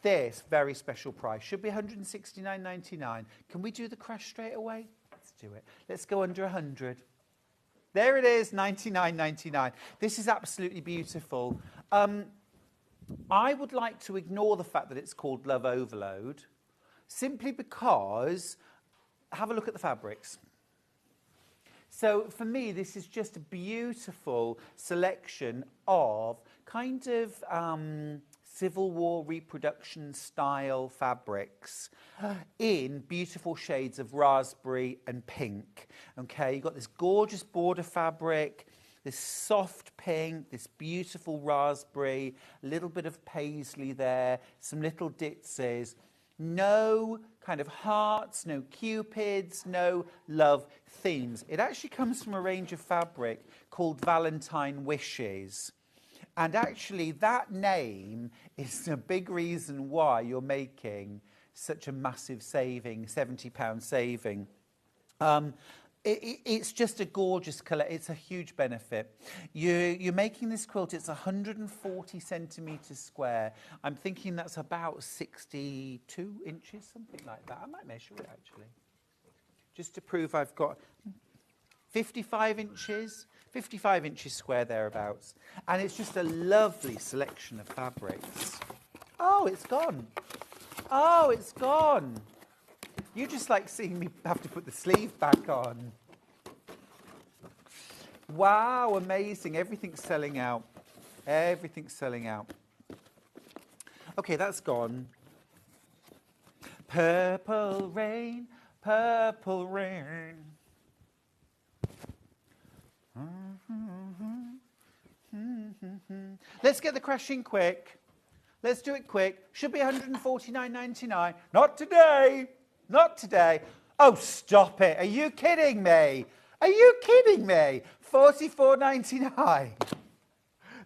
this very special price should be £169.99. Can we do the crash straight away? Let's do it. Let's go under 100. There it is, £99.99. This is absolutely beautiful. I would like to ignore the fact that it's called Love Overload, simply because, have a look at the fabrics. So for me, this is just a beautiful selection of kind of Civil War reproduction style fabrics in beautiful shades of raspberry and pink. Okay, you've got this gorgeous border fabric, this soft pink, this beautiful raspberry, a little bit of paisley there, some little ditzes. No kind of hearts, no cupids, no love themes. It actually comes from a range of fabric called Valentine Wishes. And actually that name is a big reason why you're making such a massive saving, £70 saving. It's just a gorgeous colour. It's a huge benefit. You're making this quilt. It's 140 centimetres square. I'm thinking that's about 62 inches, something like that. I might measure it, actually, just to prove I've got 55 inches square thereabouts. And it's just a lovely selection of fabrics. Oh, it's gone. Oh, it's gone. You just like seeing me have to put the sleeve back on. Wow, amazing. Everything's selling out. Everything's selling out. Okay, that's gone. Purple rain, purple rain. Let's get the crash in quick. Let's do it quick. Should be £149.99. Not today. Not today. Oh, stop it. Are you kidding me? Are you kidding me? £44.99.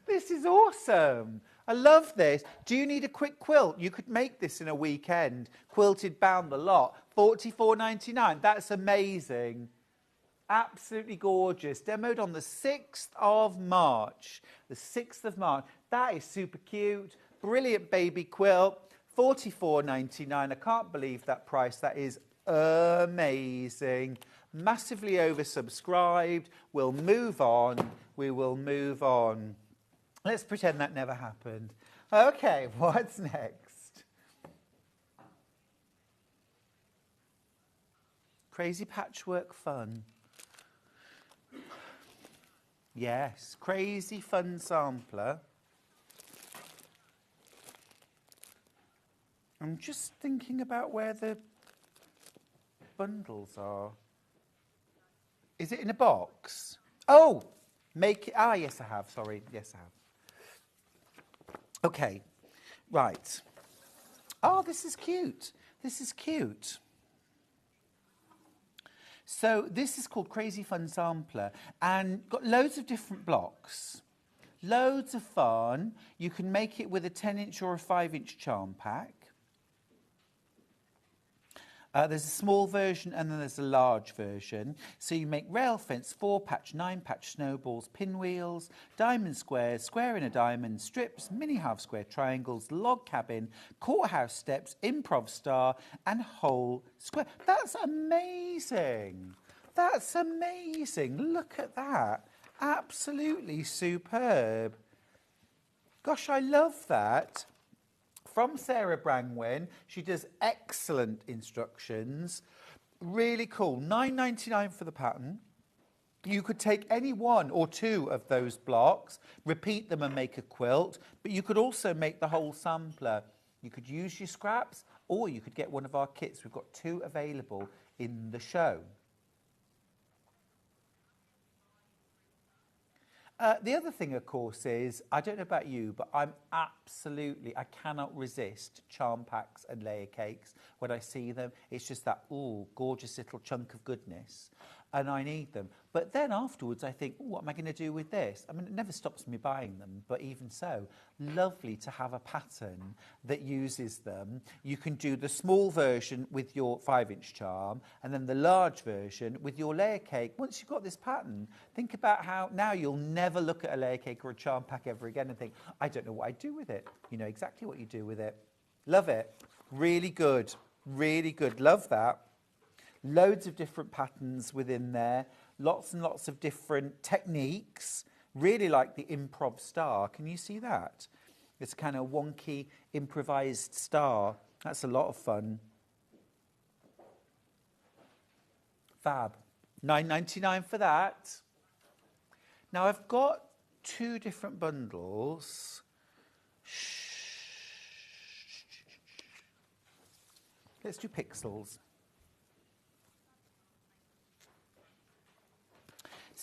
This is awesome. I love this. Do you need a quick quilt? You could make this in a weekend. Quilted bound the lot. £44.99. That's amazing. Absolutely gorgeous. Demoed on the 6th of March. The 6th of March. That is super cute. Brilliant baby quilt. £44.99. I can't believe that price. That is amazing. Massively oversubscribed. We'll move on. We will move on. Let's pretend that never happened. Okay, what's next? Crazy patchwork fun. Yes, crazy fun sampler. I'm just thinking about where the bundles are. Is it in a box? Oh, make it. Ah, yes, I have. Sorry. Yes, I have. Okay, right. Oh, this is cute. This is cute. So this is called Crazy Fun Sampler, and got loads of different blocks. Loads of fun. You can make it with a 10-inch or a 5-inch charm pack. There's a small version and then there's a large version. So you make rail fence, 4-patch, 9-patch snowballs, pinwheels, diamond squares, square in a diamond, strips, mini half-square triangles, log cabin, courthouse steps, improv star, and whole square. That's amazing. That's amazing. Look at that. Absolutely superb. Gosh, I love that. From Sarah Brangwyn. She does excellent instructions. Really cool. £9.99 for the pattern. You could take any one or two of those blocks, repeat them and make a quilt, but you could also make the whole sampler. You could use your scraps or you could get one of our kits. We've got 2 available in the show. The other thing, of course, is, I don't know about you, but I cannot resist charm packs and layer cakes when I see them. It's just that, ooh, gorgeous little chunk of goodness. And I need them. But then afterwards, I think, what am I going to do with this? I mean, it never stops me buying them, but even so, lovely to have a pattern that uses them. You can do the small version with your 5-inch charm, and then the large version with your layer cake. Once you've got this pattern, think about how now you'll never look at a layer cake or a charm pack ever again and think, I don't know what I do with it. You know exactly what you do with it. Love it. Really good. Really good. Love that. Loads of different patterns within there, lots and lots of different techniques, really like the improv star. Can you see that? It's kind of wonky improvised star. That's a lot of fun. Fab. £9.99 for that. Now I've got 2 different bundles. Let's do pixels.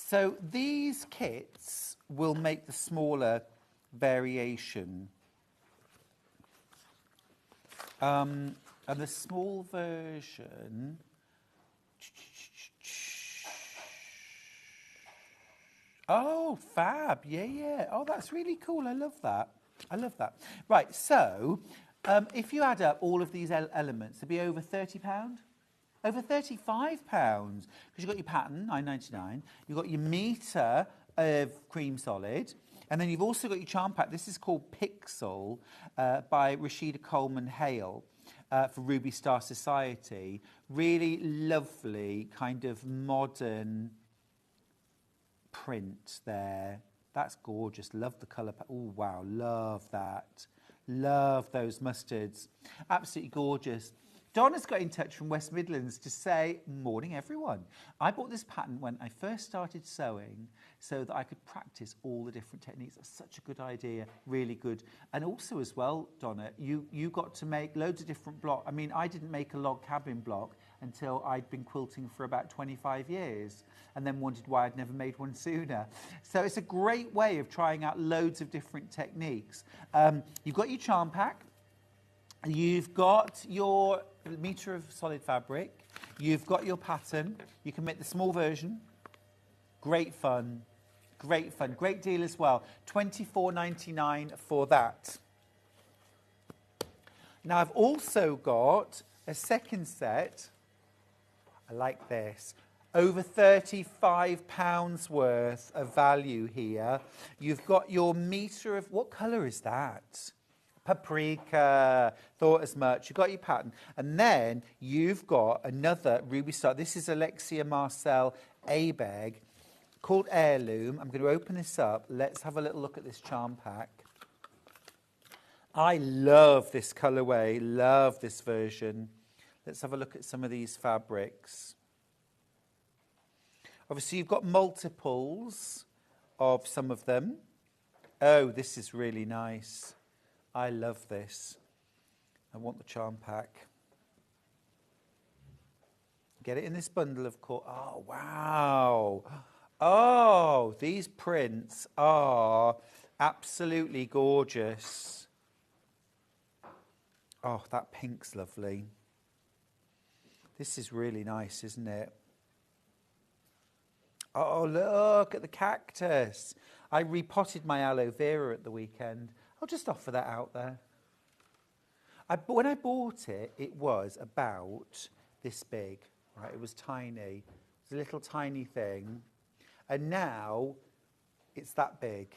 So these kits will make the smaller variation. And the small version... Oh, fab. Yeah. Oh, that's really cool. I love that. Right, so if you add up all of these elements, it'd be over £30. Over £35, because you've got your pattern, £9.99. You've got your metre of cream solid. And then you've also got your charm pack. This is called Pixel by Rashida Coleman Hale for Ruby Star Society. Really lovely kind of modern print there. That's gorgeous. Love the colour. Oh, wow. Love that. Love those mustards. Absolutely gorgeous. Donna's got in touch from West Midlands to say, morning everyone. I bought this pattern when I first started sewing so that I could practice all the different techniques. That's such a good idea, really good. And also as well, Donna, you got to make loads of different blocks. I mean, I didn't make a log cabin block until I'd been quilting for about 25 years and then wondered why I'd never made one sooner. So it's a great way of trying out loads of different techniques. You've got your charm pack. You've got your metre of solid fabric. You've got your pattern. You can make the small version. Great fun. Great deal as well. £24.99 for that. Now, I've also got a second set. I like this. Over £35 worth of value here. You've got your metre of... What colour is that? Paprika, thought as much. You've got your pattern. And then you've got another Ruby Star. This is Alexia Marcel Abeg called Heirloom. I'm going to open this up. Let's have a little look at this charm pack. I love this colourway, love this version. Let's have a look at some of these fabrics. Obviously, you've got multiples of some of them. Oh, this is really nice. I love this. I want the charm pack. Get it in this bundle, of course. Oh, wow. Oh, these prints are absolutely gorgeous. Oh, that pink's lovely. This is really nice, isn't it? Oh, look at the cactus. I repotted my aloe vera at the weekend. I'll just offer that out there. When I bought it, it was about this big, right? It was tiny. It was a little tiny thing. And now it's that big.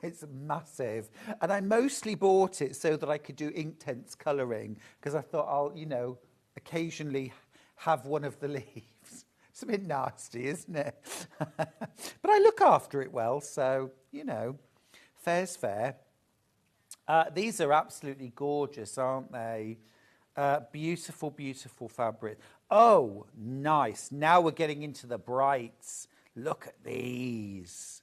It's massive. And I mostly bought it so that I could do Inktense colouring, because I thought I'll, you know, occasionally have one of the leaves. It's a bit nasty, isn't it? But I look after it well, so, you know, fair's fair. These are absolutely gorgeous, aren't they? Beautiful, beautiful fabric. Oh, nice. Now we're getting into the brights. Look at these.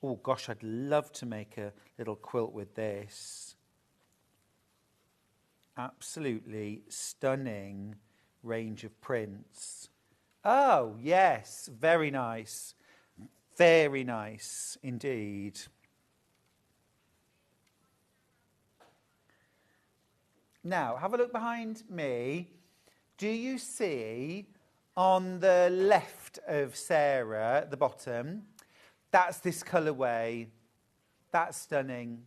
Oh, gosh, I'd love to make a little quilt with this. Absolutely stunning range of prints. Oh, yes, very nice. Very nice indeed. Now, have a look behind me. Do you see on the left of Sarah, at the bottom, that's this colourway. That's stunning.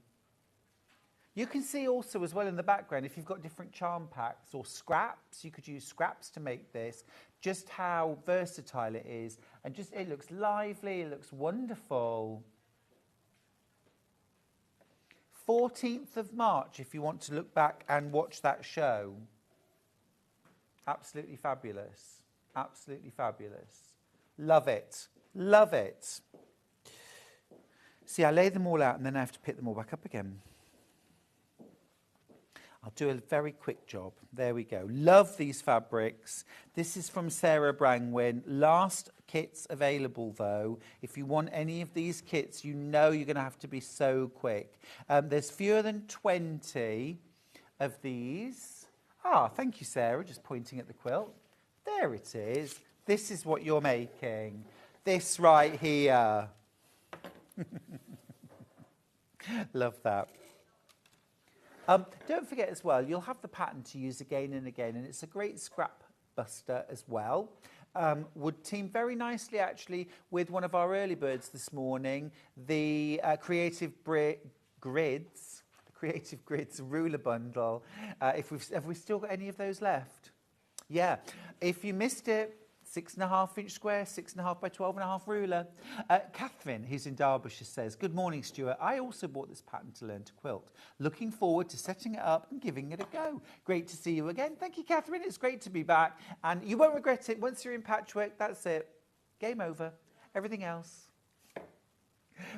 You can see also as well in the background, if you've got different charm packs or scraps, you could use scraps to make this, just how versatile it is. And just, it looks lively, it looks wonderful. 14th of March, if you want to look back and watch that show. Absolutely fabulous. Absolutely fabulous. Love it. Love it. See, I lay them all out and then I have to pick them all back up again. I'll do a very quick job. There we go. Love these fabrics. This is from Sarah Brangwyn. Last kits available, though. If you want any of these kits, you know you're going to have to be so quick. There's fewer than 20 of these. Ah, thank you, Sarah, just pointing at the quilt. There it is. This is what you're making. This right here. Love that. Don't forget as well, you'll have the pattern to use again and again, and it's a great scrap buster as well. Would team very nicely actually with one of our early birds this morning, the Creative Grids ruler bundle. Have we still got any of those left? Yeah. If you missed it, 6.5-inch square, 6.5 by 12.5 ruler. Catherine, who's in Derbyshire, says, "Good morning, Stuart. I also bought this pattern to learn to quilt. Looking forward to setting it up and giving it a go. Great to see you again." Thank you, Catherine. It's great to be back. And you won't regret it. Once you're in patchwork, that's it. Game over. Everything else.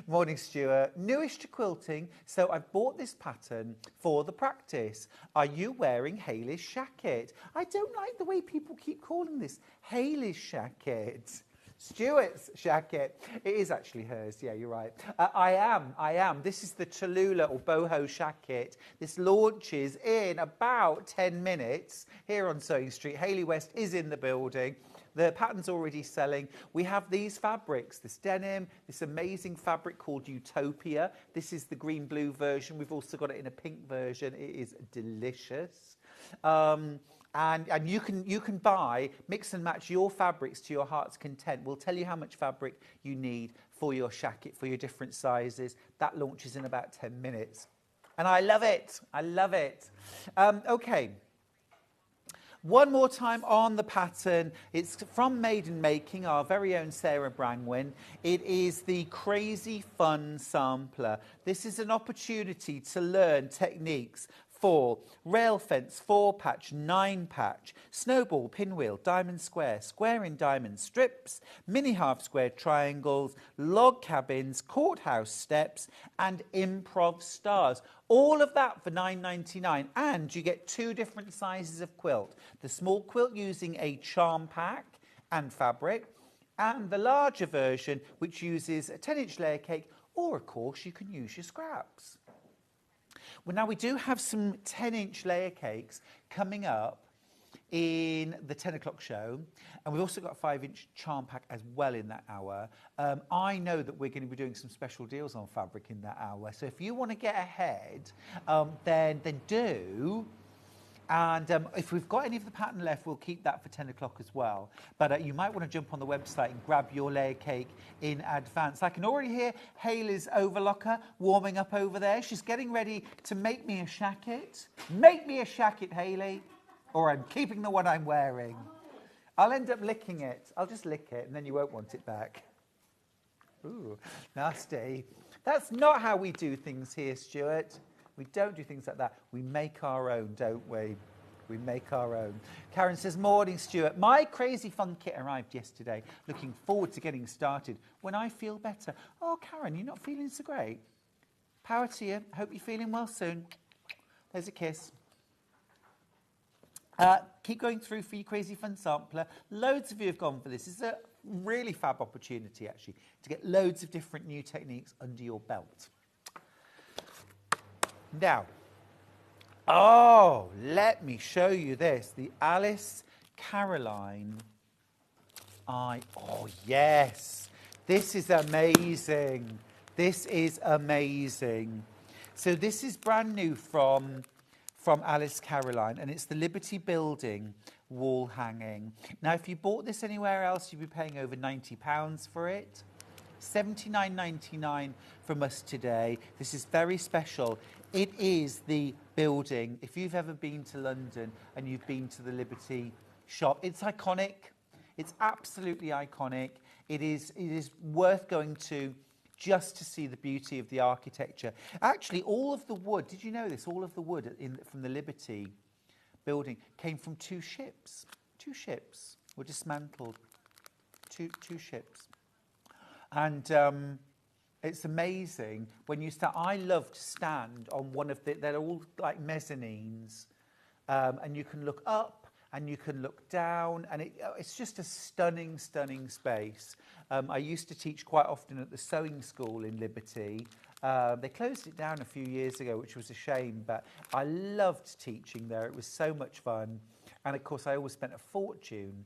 Morning, Stuart. Newish to quilting, so I've bought this pattern for the practice. Are you wearing Hayley's shacket? I don't like the way people keep calling this Hayley's shacket. Stuart's shacket. It is actually hers. Yeah, you're right. I am. This is the Tula or boho shacket. This launches in about 10 minutes here on Sewing Street. Hayley West is in the building. The pattern's already selling. We have these fabrics, this denim, this amazing fabric called Utopia. This is the green-blue version. We've also got it in a pink version. It is delicious. And you can buy, mix and match your fabrics to your heart's content. We'll tell you how much fabric you need for your shacket, for your different sizes. That launches in about 10 minutes. And I love it. I love it. Okay. One more time on the pattern. It's from Maiden Making, our very own Sarah Brangwyn. It is the Crazy Fun Sampler. This is an opportunity to learn techniques for rail fence, 4-patch, 9-patch, snowball, pinwheel, diamond square, square in diamond strips, mini half square triangles, log cabins, courthouse steps, and improv stars. All of that for $9.99, and you get 2 different sizes of quilt. The small quilt using a charm pack and fabric, and the larger version which uses a 10-inch layer cake, or of course you can use your scraps. Well, now we do have some 10-inch layer cakes coming up in the 10 o'clock show, and we've also got a 5-inch charm pack as well in that hour. I know that we're going to be doing some special deals on fabric in that hour, so if you want to get ahead, then do. And if we've got any of the pattern left, we'll keep that for 10 o'clock as well. But you might want to jump on the website and grab your layer cake in advance. I can already hear Hayley's Overlocker warming up over there. She's getting ready to make me a shacket. Make me a shacket, Hayley. or I'm keeping the one I'm wearing. I'll end up licking it. I'll just lick it and then you won't want it back. Ooh, nasty. That's not how we do things here, Stuart. We don't do things like that. We make our own, don't we? We make our own. Karen says, morning, Stuart. My crazy fun kit arrived yesterday. Looking forward to getting started when I feel better. Oh, Karen, you're not feeling so great. Power to you. Hope you're feeling well soon. There's a kiss. Keep going through for your crazy fun sampler. Loads of you have gone for this. It's a really fab opportunity, actually, to get loads of different new techniques under your belt. Now, oh, let me show you this. The Alice Caroline. Oh, yes. This is amazing. This is amazing. So this is brand new from Alice Caroline, and it's the Liberty Building wall hanging. Now, if you bought this anywhere else, you'd be paying over £90 for it. $79.99 from us today. This is very special. It is the building. If you've ever been to London and you've been to the Liberty shop, it's iconic. It's absolutely iconic. It is worth going to just to see the beauty of the architecture. Actually, all of the wood, did you know this? All of the wood from the Liberty building came from two ships. Two ships were dismantled. Two ships. And it's amazing when you start. I love to stand on one of they're all like mezzanines, and you can look up and you can look down, and it's just a stunning, stunning space. I used to teach quite often at the sewing school in Liberty. They closed it down a few years ago, which was a shame, but I loved teaching there. It was so much fun. And of course, I always spent a fortune.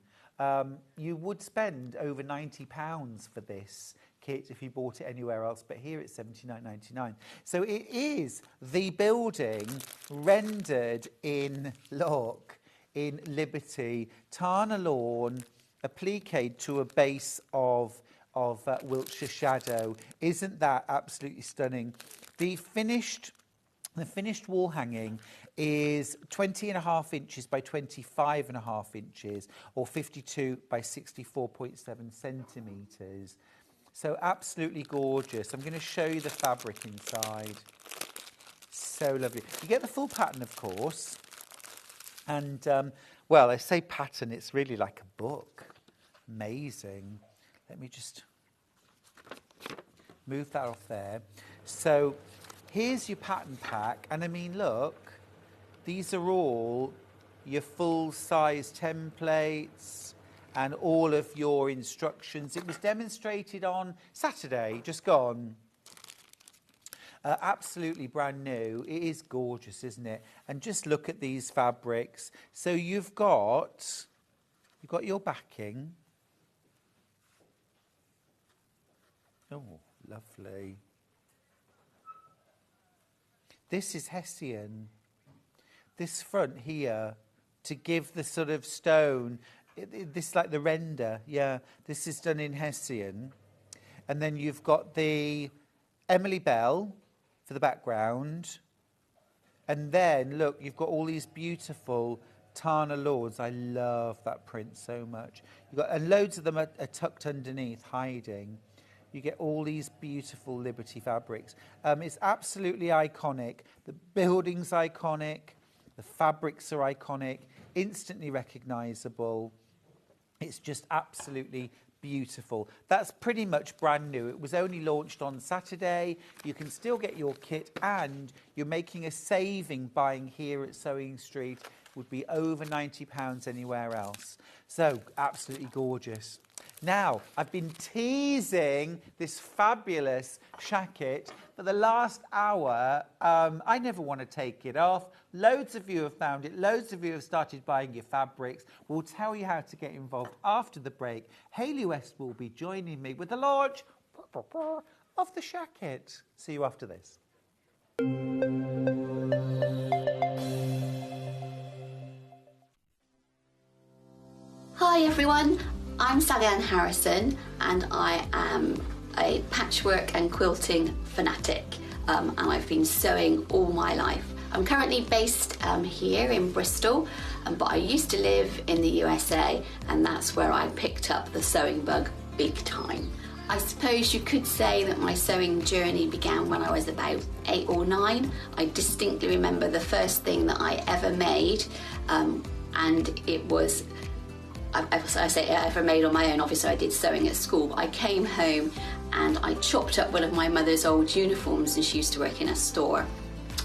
You would spend over £90 for this kit if you bought it anywhere else, but here it's $79.99. So it is the building rendered in Liberty, Tarn lawn, appliqued to a base of Wiltshire shadow. Isn't that absolutely stunning? The finished wall hanging is 20.5 inches by 25.5 inches, or 52 by 64.7 centimetres. So absolutely gorgeous. I'm going to show you the fabric inside. So lovely. You get the full pattern, of course. And, well, I say pattern, it's really like a book. Amazing. Let me just move that off there. So here's your pattern pack. And I mean, look, these are all your full-size templates and all of your instructions. It was demonstrated on Saturday, just gone. Absolutely brand new. It is gorgeous, isn't it? And just look at these fabrics. So you've got your backing. Oh, lovely. This is Hessian. This front here, to give the sort of stone, this like the render, yeah. This is done in Hessian. And then you've got the Emily Bell for the background. And then, look, you've got all these beautiful Tana Lords. I love that print so much. And loads of them are tucked underneath, hiding. You get all these beautiful Liberty fabrics. It's absolutely iconic. The building's iconic. The fabrics are iconic. Instantly recognisable. It's just absolutely beautiful. That's pretty much brand new. It was only launched on Saturday. You can still get your kit, and you're making a saving buying here at Sewing Street. Would be over £90 anywhere else. So absolutely gorgeous. Now, I've been teasing this fabulous shacket for the last hour. I never want to take it off. Loads of you have found it. Loads of you have started buying your fabrics. We'll tell you how to get involved after the break. Hayley West will be joining me with the launch of the shacket. See you after this. Hi everyone, I'm Sally Ann Harrison and I am a patchwork and quilting fanatic, and I've been sewing all my life. I'm currently based here in Bristol, but I used to live in the USA, and that's where I picked up the sewing bug big time. I suppose you could say that my sewing journey began when I was about 8 or 9. I distinctly remember the first thing that I ever made, and it was, I say I ever made on my own. Obviously I did sewing at school, but I came home and I chopped up one of my mother's old uniforms, and she used to work in a store.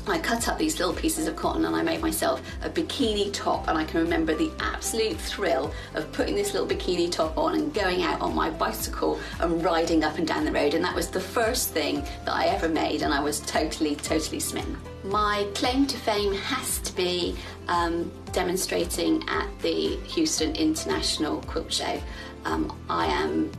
I cut up these little pieces of cotton and I made myself a bikini top, and I can remember the absolute thrill of putting this little bikini top on and going out on my bicycle and riding up and down the road, and that was the first thing that I ever made, and I was totally smitten. My claim to fame has to be demonstrating at the Houston International Quilt Show. I am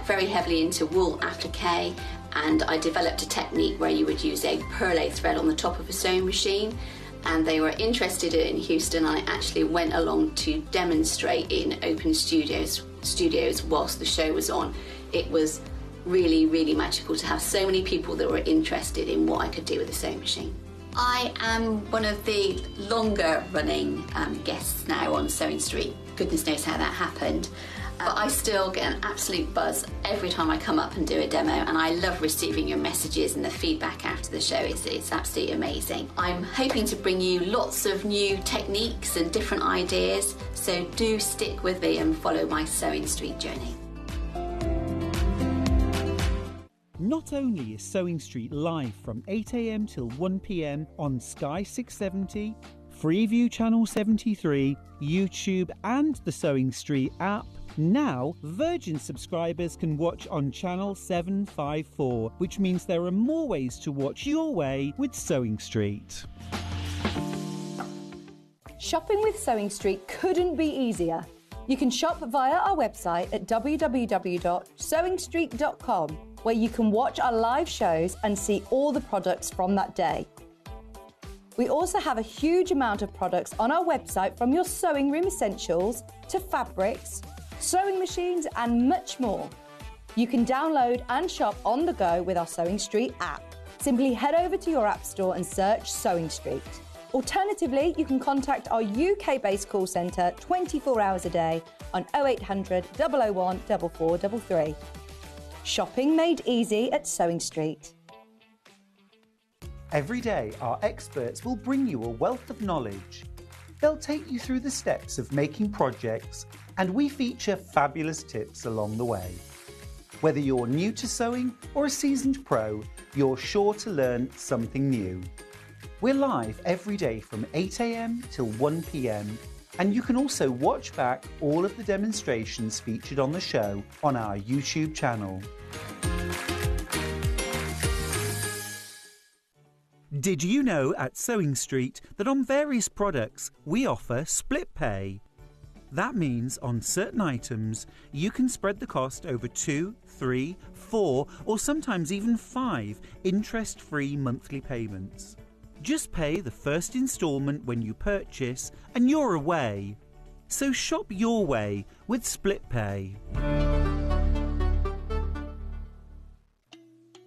very heavily into wool applique, and I developed a technique where you would use a perlé thread on the top of a sewing machine, and they were interested in Houston. I actually went along to demonstrate in open studios whilst the show was on. It was really magical to have so many people that were interested in what I could do with a sewing machine. I am one of the longer running guests now on Sewing Street. Goodness knows how that happened. But I still get an absolute buzz every time I come up and do a demo, and I love receiving your messages and the feedback after the show. It's absolutely amazing. I'm hoping to bring you lots of new techniques and different ideas, so do stick with me and follow my Sewing Street journey. Not only is Sewing Street live from 8 AM till 1 PM on Sky 670, Freeview Channel 73, YouTube and the Sewing Street app, now Virgin subscribers can watch on Channel 754, which means there are more ways to watch your way with Sewing Street. Shopping with Sewing Street couldn't be easier. You can shop via our website at www.sewingstreet.com, where you can watch our live shows and see all the products from that day. We also have a huge amount of products on our website, from your sewing room essentials to fabrics, sewing machines and much more. You can download and shop on the go with our Sewing Street app. Simply head over to your app store and search Sewing Street. Alternatively, you can contact our UK-based call centre 24 hours a day on 0800 001 4433. Shopping made easy at Sewing Street. Every day, our experts will bring you a wealth of knowledge. They'll take you through the steps of making projects, and we feature fabulous tips along the way. Whether you're new to sewing or a seasoned pro, you're sure to learn something new. We're live every day from 8 AM till 1 PM, and you can also watch back all of the demonstrations featured on the show on our YouTube channel. Did you know at Sewing Street that on various products we offer split pay? That means on certain items you can spread the cost over 2, 3, 4 or sometimes even 5 interest-free monthly payments. Just pay the first instalment when you purchase and you're away. So shop your way with split pay.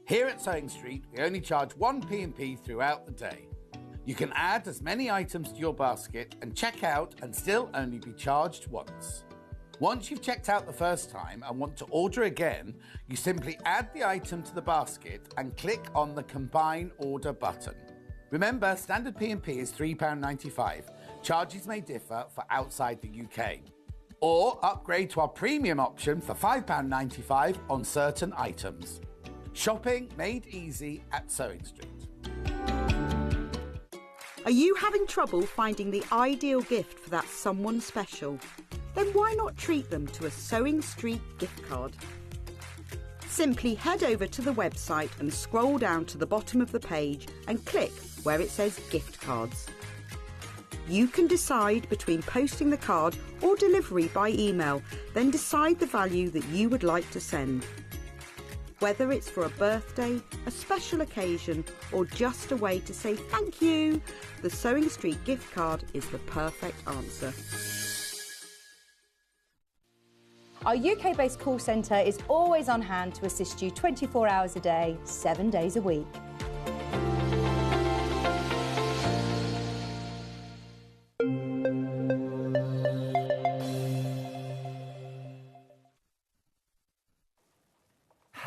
Here at Sewing Street, we only charge 1 P&P throughout the day. You can add as many items to your basket and check out and still only be charged once. Once you've checked out the first time and want to order again, you simply add the item to the basket and click on the Combine Order button. Remember, standard P&P is £3.95. Charges may differ for outside the UK. Or upgrade to our premium option for £5.95 on certain items. Shopping made easy at Sewing Street. Are you having trouble finding the ideal gift for that someone special? Then why not treat them to a Sewing Street gift card? Simply head over to the website and scroll down to the bottom of the page and click where it says gift cards. You can decide between posting the card or delivery by email, then decide the value that you would like to send. Whether it's for a birthday, a special occasion, or just a way to say thank you, the Sewing Street gift card is the perfect answer. Our UK-based call centre is always on hand to assist you 24 hours a day, 7 days a week.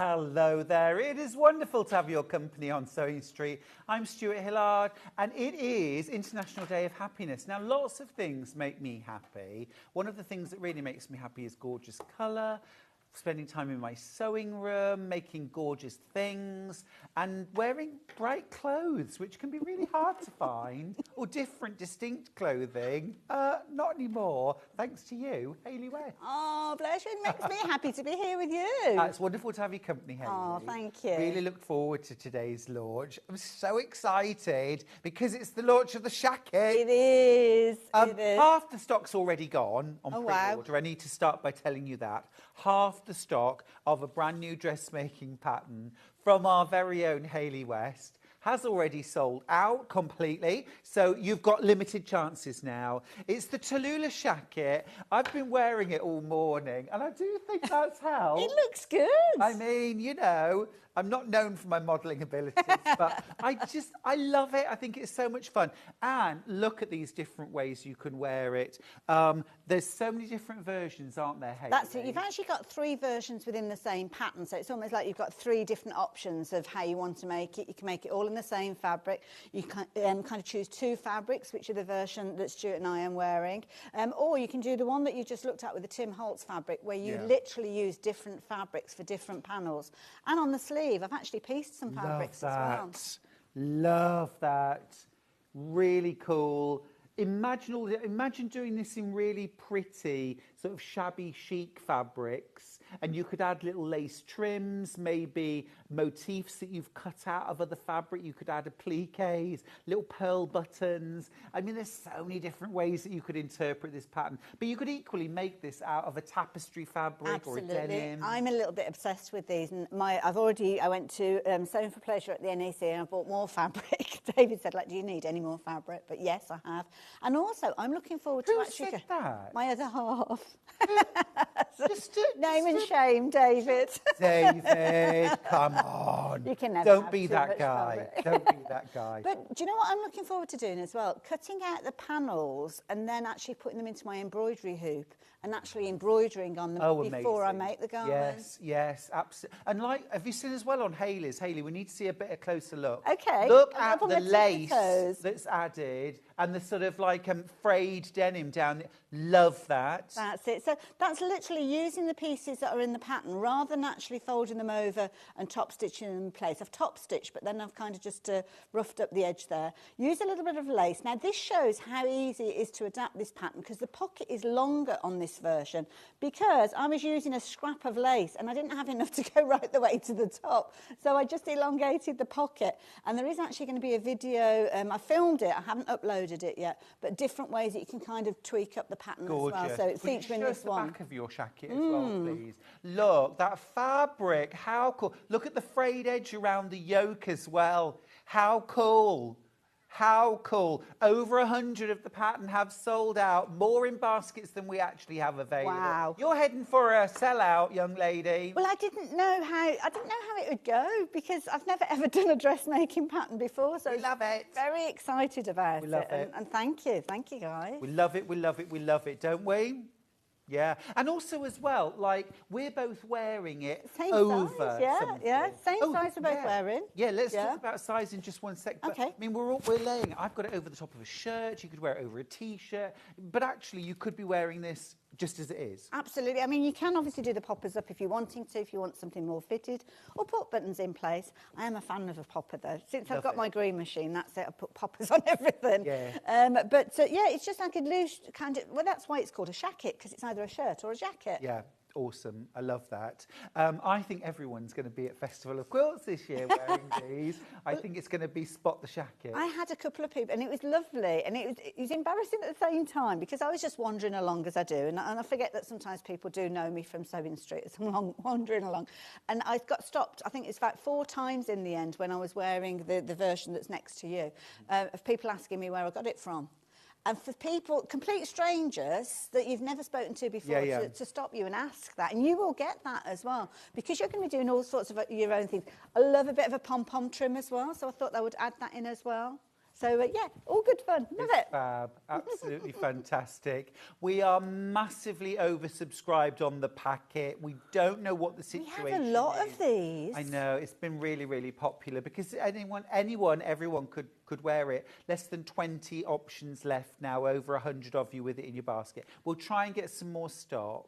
Hello there. It is wonderful to have your company on Sewing Street. I'm Stuart Hillard, and it is International Day of Happiness. Now, lots of things make me happy. One of the things that really makes me happy is gorgeous colour, spending time in my sewing room, making gorgeous things, and wearing bright clothes, which can be really hard to find, or different, distinct clothing. Not anymore, thanks to you, Hayley West. Oh, bless you. It makes me happy to be here with you. It's wonderful to have your company, Hayley. Oh, thank you. Really look forward to today's launch. I'm so excited because it's the launch of the shacket. It is. Half the stock's already gone on pre-order. Wow. I need to start by telling you that. Half the stock of a brand new dressmaking pattern from our very own Hayley West has already sold out completely, so you've got limited chances now. It's the Tula shacket. I've been wearing it all morning, and I do think that's helped. It looks good. I mean, you know, I'm not known for my modelling abilities, but I love it. I think it's so much fun. And look at these different ways you can wear it. There's so many different versions, aren't there, Hayley? That's it. You've actually got 3 versions within the same pattern, so it's almost like you've got 3 different options of how you want to make it. You can make it all in the same fabric. You can kind of choose 2 fabrics, which are the version that Stuart and I am wearing. Or you can do the one that you just looked at with the Tim Holtz fabric, where you literally use different fabrics for different panels. And on the sleeve, I've actually pieced some fabrics as well. Love that. Really cool. Imagine doing this in really pretty, sort of shabby chic fabrics, and you could add little lace trims, maybe motifs that you've cut out of other fabric. You could add appliques, little pearl buttons. I mean, there's so many different ways that you could interpret this pattern. But you could equally make this out of a tapestry fabric or a denim. I'm a little bit obsessed with these. And I went to Sewing for Pleasure at the NEC and I bought more fabric. David said, like, do you need any more fabric? But yes, I have. And also, I'm looking forward to actually... Who said that? My other half. Name and shame, David. David, come on. You can never Don't have be too that much guy. fabric. Don't be that guy. But do you know what I'm looking forward to doing as well? Cutting out the panels and then actually putting them into my embroidery hoop and actually embroidering on them before I make the garment. Yes, absolutely. And like, have you seen as well on Hayley's? Hayley, we need to see a bit of closer look. Okay. Look at the lace that's added and the sort of like frayed denim down there. Love that. That's it. So that's literally using the pieces that are in the pattern rather than actually folding them over and top stitching them in place. I've top stitched, but then I've kind of just roughed up the edge there. Use a little bit of lace. Now this shows how easy it is to adapt this pattern because the pocket is longer on this version because I was using a scrap of lace and I didn't have enough to go right the way to the top. So I just elongated the pocket, and there is actually going to be a video. I filmed it. I haven't uploaded it yet, but different ways that you can kind of tweak up the pattern Gorgeous. as well. So it's featuring this one. Show us the back of your shacket as well, please. Look, that fabric, how cool. Look at the frayed edge around the yoke as well. How cool. How cool. Over 100 of the pattern have sold out, more in baskets than we actually have available. Wow. You're heading for a sellout, young lady. Well, I didn't know how it would go because I've never ever done a dressmaking pattern before. So we love it. Very excited about we love it. And thank you guys. We love it, we love it, we love it, don't we? Yeah, and also as well, like, we're both wearing it same over size, yeah, something. yeah, same size we're both wearing. Yeah, let's talk about size in just one sec. But, okay. I mean, we're laying it. I've got it over the top of a shirt. You could wear it over a T-shirt. But actually, you could be wearing this just as it is. Absolutely. I mean, you can obviously do the poppers up if you're wanting to, if you want something more fitted, or put buttons in place. I am a fan of a popper, though. Since I've got my green machine, that's it. I put poppers on everything. Yeah. Yeah, it's just like a loose kind of... Well, that's why it's called a shacket, because it's either a shirt or a jacket. Yeah. Awesome. I love that. I think everyone's going to be at Festival of Quilts this year wearing these. I think it's going to be Spot the Shacket. I had a couple of people, and it was lovely, and it was embarrassing at the same time because I was just wandering along as I do, and I forget that sometimes people do know me from Sewing Street as I'm wandering along. And I got stopped, I think it's about 4 times in the end when I was wearing the version that's next to you, of people asking me where I got it from. And for people, complete strangers that you've never spoken to before, to stop you and ask that. And you will get that as well, because you're going to be doing all sorts of your own things. I love a bit of a pom-pom trim as well, so I thought I would add that in as well. So, yeah, all good fun. Love It's it. fab. Absolutely fantastic. We are massively oversubscribed on the packet. We don't know what the We situation have a lot is. of these. I know, it's been really, really popular because everyone could wear it. Less than 20 options left now, over 100 of you with it in your basket. We'll try and get some more stock.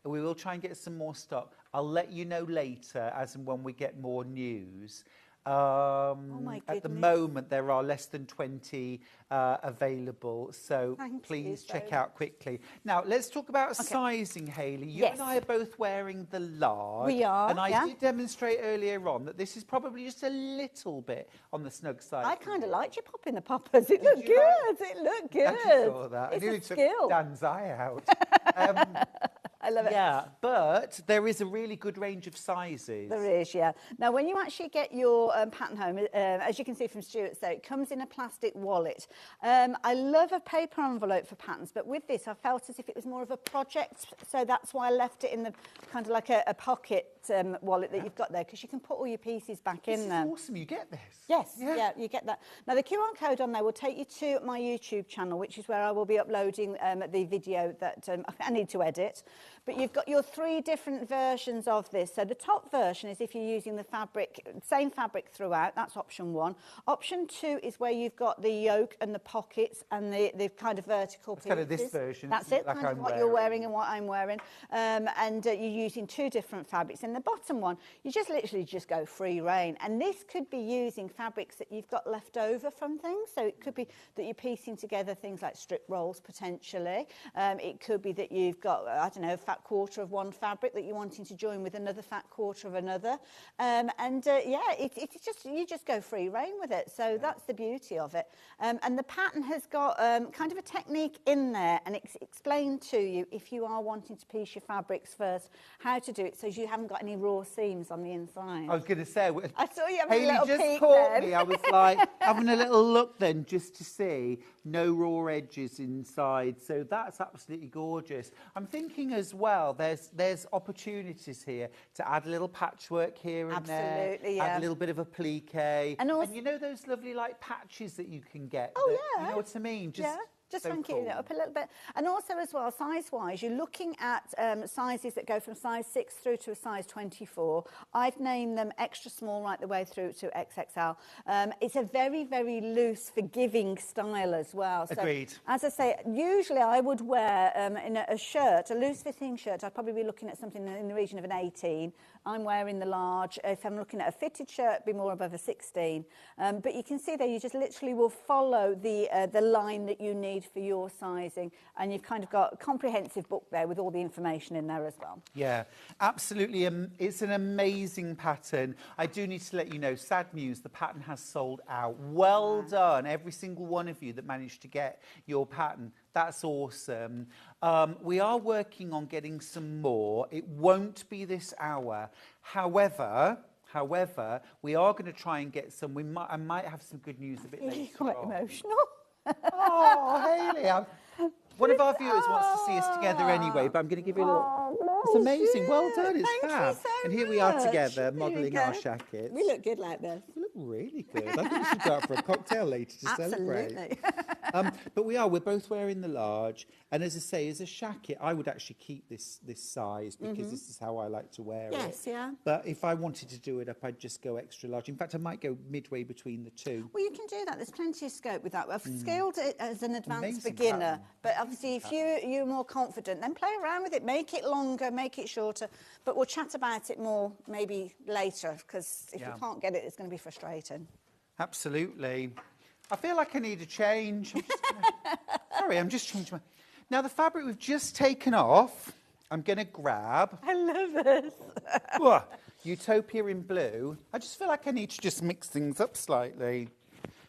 We will try and get some more stock. I'll let you know later as and when we get more news. Oh my At the goodness. moment, there are less than 20 available, so Thank please you, check so out quickly. Now, let's talk about sizing, Hayley. You Yes. and I are both wearing the large. We are, And I yeah. did demonstrate earlier on that this is probably just a little bit on the snug side. I kind of liked you popping the poppers. It Did looked you like- good. It looked good. I just saw that. It's I nearly a took skill. Dan's eye out. I love it. Yeah, but there is a really good range of sizes. There is, yeah. Now, when you actually get your pattern home, as you can see from Stuart's there, it comes in a plastic wallet. I love a paper envelope for patterns, but with this, I felt as if it was more of a project, so that's why I left it in the kind of like a pocket wallet that you've got there, because you can put all your pieces back in there. This is awesome. You get this. Yes, yeah, you get that. Now, the QR code on there will take you to my YouTube channel, which is where I will be uploading the video that I need to edit. But you've got your 3 different versions of this. So the top version is if you're using the fabric, same fabric throughout, that's option 1. Option 2 is where you've got the yoke and the pockets and the kind of vertical pieces. Kind of this version. That's it, like kind of I'm what you're wearing and what I'm wearing. And you're using 2 different fabrics. In the bottom one, you just literally just go free rein. And this could be using fabrics that you've got left over from things. So it could be that you're piecing together things like strip rolls, potentially. It could be that you've got, I don't know, a fat quarter of one fabric that you're wanting to join with another fat quarter of another. Yeah, it's just, you just go free rein with it. So that's the beauty of it. And the pattern has got kind of a technique in there, and it's explained to you, if you are wanting to piece your fabrics first, how to do it so you haven't got any raw seams on the inside. I was going to say, I saw you having Hayley a little just peek caught then. me. I was like having a little look then just to see no raw edges inside. So that's absolutely gorgeous. I'm thinking as well, there's opportunities here to add a little patchwork here and there. Absolutely, yeah. Add a little bit of a plique. And also- you know those lovely like patches that you can get? Oh, that- yeah. You know what I mean? Just so funky it cool. up a little bit. And also as well, size-wise, you're looking at sizes that go from size 6 through to a size 24. I've named them extra small right the way through to XXL. It's a very, very loose, forgiving style as well. So, Agreed. as I say, usually I would wear in a shirt, a loose-fitting shirt, I'd probably be looking at something in the region of an 18. I'm wearing the large. If I'm looking at a fitted shirt, it'd be more above a 16. But you can see there, you just literally will follow the line that you need for your sizing, and you've kind of got a comprehensive book there with all the information in there as well. Yeah, absolutely. It's an amazing pattern. I do need to let you know, sad news, the pattern has sold out. Well done, every single one of you that managed to get your pattern. That's awesome. We are working on getting some more. It won't be this hour. However, we are going to try and get some. I might have some good news a bit later. You're quite on. emotional. Oh, Hayley, one of our viewers wants to see us together anyway, but I'm going to give you a little... It's amazing. Well done. It's Thank you fab. so And here we are much. together, Here we modelling go. our shackets. We look good like this. We look really good. I think we should go out for a cocktail later to celebrate. Absolutely. But we're both wearing the large. And as I say, as a shacket, I would actually keep this size because this is how I like to wear it. Yes, yeah. But if I wanted to do it up, I'd just go extra large. In fact, I might go midway between the two. Well, you can do that. There's plenty of scope with that. I've scaled it as an advanced Amazing beginner, pattern. but obviously if you're more confident, then play around with it. Make it longer, make it shorter. But we'll chat about it more maybe later, because if you can't get it, it's going to be frustrating. Absolutely. I feel like I need a change. I'm just changing my... Now, the fabric we've just taken off, I'm going to grab... I love this. Utopia in blue. I just feel like I need to just mix things up slightly.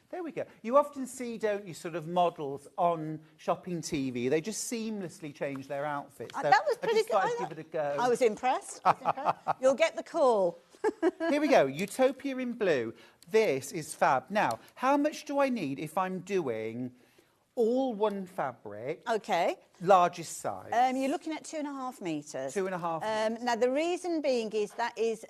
There we go. You often see, don't you, sort of models on shopping TV. They just seamlessly change their outfits. So That was pretty I just good. thought I'd give it a go. I was impressed. You'll get the call. Here we go. Utopia in blue. This is fab. Now, how much do I need if I'm doing all one fabric? Okay. largest size? You're looking at 2.5 metres. 2.5 Now, the reason being is that is,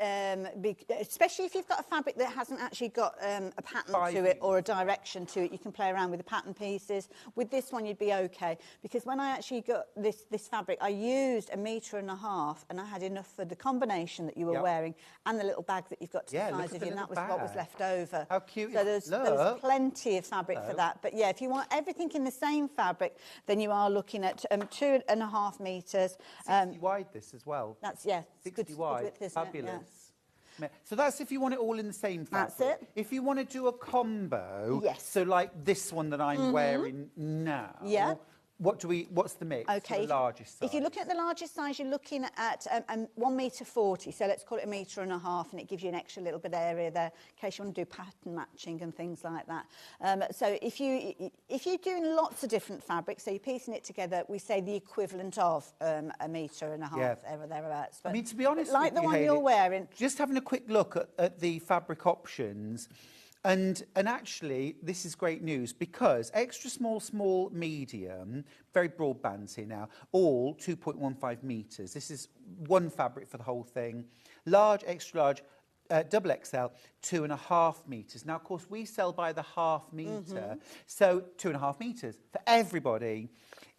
especially if you've got a fabric that hasn't actually got a pattern to it or a direction to it, you can play around with the pattern pieces. With this one, you'd be okay. Because when I actually got this fabric, I used 1.5 metres, and I had enough for the combination that you were wearing and the little bag that you've got to the size of you, and that was what was left over. How cute. So there was plenty of fabric for that. But yeah, if you want everything in the same fabric, then you are looking at 2.5 metres. 60 wide this as well. That's, yeah. 60 good wide. width, isn't it? Fabulous. Yeah. So that's if you want it all in the same fabric. That's it. If you want to do a combo, yes. So like this one that I'm wearing now. Yeah. What's the mix? Okay. For the largest size? If you're looking at the largest size, you're looking at 1.40 metres. So let's call it 1.5 metres, and it gives you an extra little bit of area there in case you want to do pattern matching and things like that. So if you're doing lots of different fabrics, so you're piecing it together, we say the equivalent of 1.5 metres, there or thereabouts. But, I mean, to be honest, like the one you're wearing, just having a quick look at the fabric options. And actually, this is great news because extra small, medium, very broad bands here now, all 2.15 metres. This is one fabric for the whole thing. Large, extra large, double XL, 2.5 metres. Now, of course, we sell by the half metre, so 2.5 metres for everybody.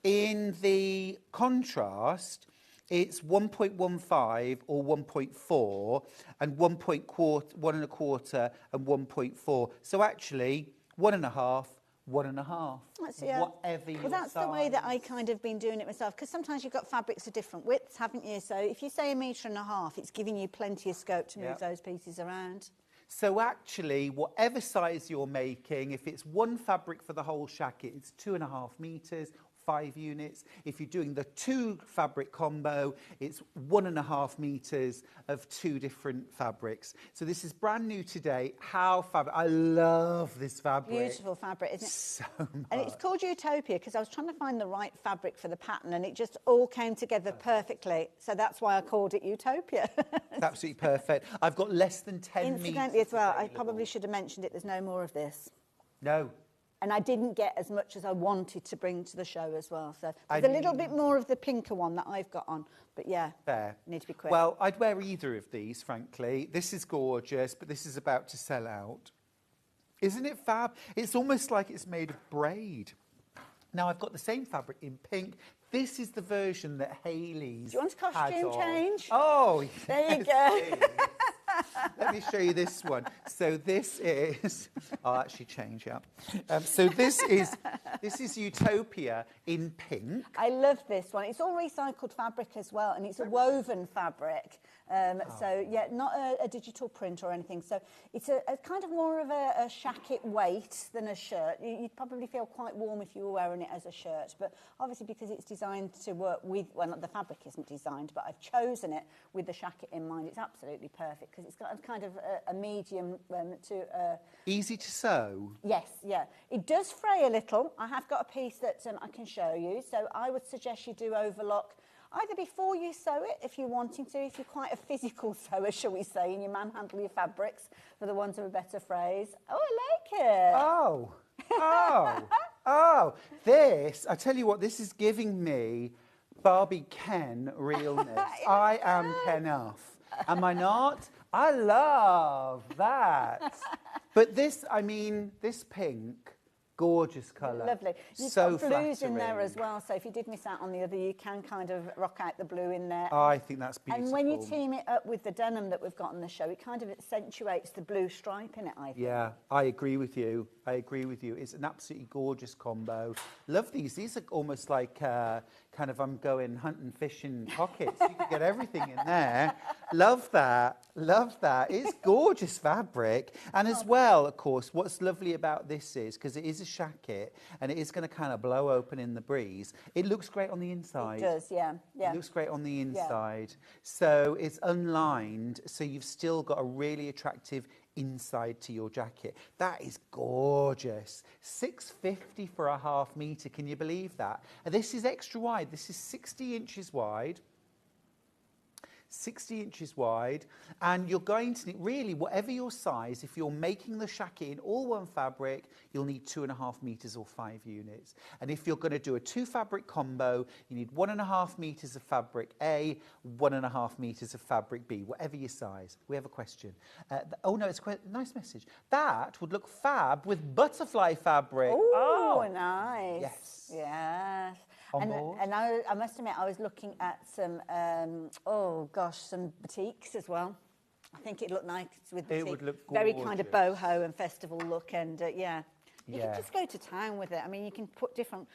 In the contrast, it's 1.15 or 1.4 and 1.25 and 1.4. So actually, 1.5, 1.5. Whatever your that's size. the way that I kind of been doing it myself, because sometimes you've got fabrics of different widths, haven't you? So if you say 1.5 metres, it's giving you plenty of scope to move those pieces around. So actually, whatever size you're making, if it's one fabric for the whole shacket, it's 2.5 metres, 5 units. If you're doing the 2 fabric combo, it's 1.5 metres of 2 different fabrics. So this is brand new today. How fabric. I love this fabric. Beautiful fabric, isn't it? So much. And it's called Utopia because I was trying to find the right fabric for the pattern, and it just all came together perfectly. So that's why I called it Utopia. It's absolutely perfect. I've got less than 10 meters. Incidentally as well, I probably should have mentioned it. There's no more of this. No. And I didn't get as much as I wanted to bring to the show as well. So there's a little bit more of the pinker one that I've got on. But yeah, fair. Need to be quick. Well, I'd wear either of these, frankly. This is gorgeous, but this is about to sell out. Isn't it fab? It's almost like it's made of braid. Now, I've got the same fabric in pink. This is the version that Hayley's Do you want a costume change? Oh, there you go. Let me show you this one. So this is, I'll actually change up. So this is Utopia in pink. I love this one. It's all recycled fabric as well, and it's a woven fabric. So yeah, not a digital print or anything. So it's a kind of more of a shacket weight than a shirt. You'd probably feel quite warm if you were wearing it as a shirt, but obviously because it's designed to work with, well, not the fabric isn't designed, but I've chosen it with the shacket in mind. It's absolutely perfect because it's got a kind of a medium to... Easy to sew? Yes, yeah. It does fray a little. I have got a piece that I can show you, so I would suggest you do overlock either before you sew it, if you're wanting to, if you're quite a physical sewer, shall we say, and you manhandle your fabrics for the want of a better phrase. Oh, I like it. Oh, this, I tell you what, this is giving me Barbie Ken realness. I am Ken-off. Am I not? I love that. But this, I mean, this pink, gorgeous colour. Lovely. You've so got blues in there flattering. as well, so if you did miss out on the other, you can kind of rock out the blue in there. I think that's beautiful. And when you team it up with the denim that we've got on the show, it kind of accentuates the blue stripe in it, I think. Yeah, I agree with you. It's an absolutely gorgeous combo. Love these. These are almost like kind of I'm going hunting, fishing pockets. You could get everything in there. Love that. It's gorgeous fabric. And as well, of course, what's lovely about this is, because it is a shacket and it is going to kind of blow open in the breeze, it looks great on the inside. It does, yeah. It looks great on the inside. Yeah. So it's unlined, so you've still got a really attractive inside to your jacket. That is gorgeous. $6.50 for a half metre. Can you believe that? And this is extra wide. This is 60 inches wide. 60 inches wide, and you're going to need, really, whatever your size, if you're making the shacket in all one fabric, you'll need 2.5 metres or 5 units. And if you're going to do a 2 fabric combo, you need 1.5 metres of fabric A, 1.5 metres of fabric B, whatever your size. We have a question. Oh no, it's quite a nice message. That would look fab with butterfly fabric. Ooh, oh, nice. Yes. Yes. On board? And I must admit, I was looking at some, some boutiques as well. I think it looked nice with boutique. It would look very kind of gorgeous. boho and festival look, and you can just go to town with it. I mean, you can put different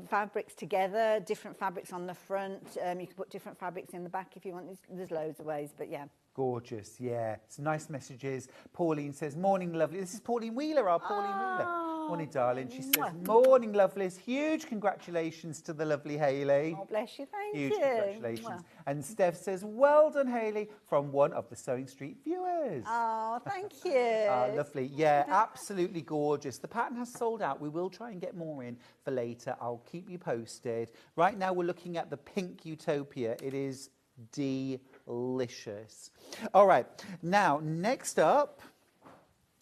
fabrics together, different fabrics on the front. You can put different fabrics in the back if you want. There's loads of ways, but yeah. Gorgeous, yeah. Some nice messages. Pauline says, morning, lovely. This is Pauline Wheeler, our Pauline Wheeler. Morning, darling. She says, morning, lovelies. Huge congratulations to the lovely Hayley. Oh, bless you. Thank you. Huge congratulations. And Steph says, well done, Hayley, from one of the Sewing Street viewers. Oh, thank you. Lovely. Yeah, absolutely gorgeous. The pattern has sold out. We will try and get more in for later. I'll keep you posted. Right now, we're looking at the pink Utopia. It is delicious. All right, now next up,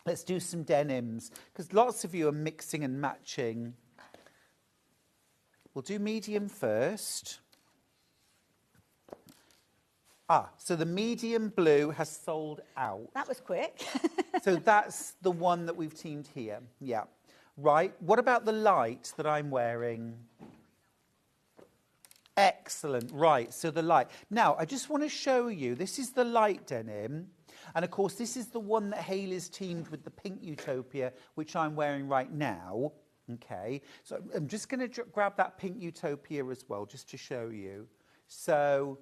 let's do some denims, because lots of you are mixing and matching. We'll do medium first. So the medium blue has sold out. That was quick. So that's the one that we've teamed here. Yeah. Right. What about the light that I'm wearing? Excellent. Right, so the light. Now, I just want to show you, this is the light denim. And, of course, this is the one that Hayley's teamed with the pink Utopia, which I'm wearing right now. Okay, so I'm just going to grab that pink Utopia as well, just to show you. So,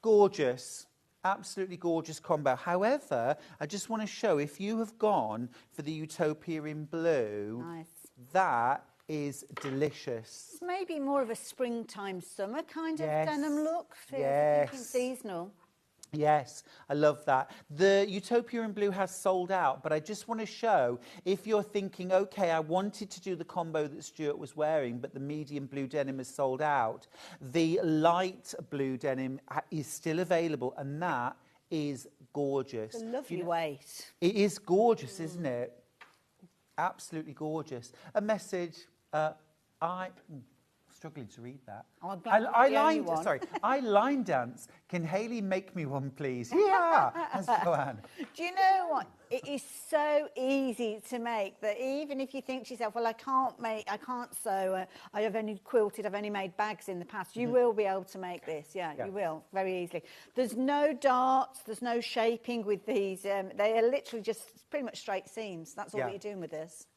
gorgeous. Absolutely gorgeous combo. However, I just want to show, if you have gone for the Utopia in blue, Nice. that is delicious. It's maybe more of a springtime, summer kind of Yes. denim look. Yes. Thinking seasonal. Yes, I love that. The Utopia in blue has sold out, but I just want to show, if you're thinking, okay, I wanted to do the combo that Stuart was wearing, but the medium blue denim is sold out, the light blue denim is still available, and that is gorgeous. It's a lovely weight. It is gorgeous, isn't it? Absolutely gorgeous. A message, struggling to read that. Oh, I'm glad you're the only one. Sorry, I line dance. Can Hayley make me one, please? Yeah, that's Joanne. Do you know what? It is so easy to make that even if you think to yourself, well, I can't sew, I've only quilted, I've only made bags in the past, you will be able to make this. Yeah, you will, very easily. There's no darts, there's no shaping with these. They are literally just pretty much straight seams. That's all that you're doing with this.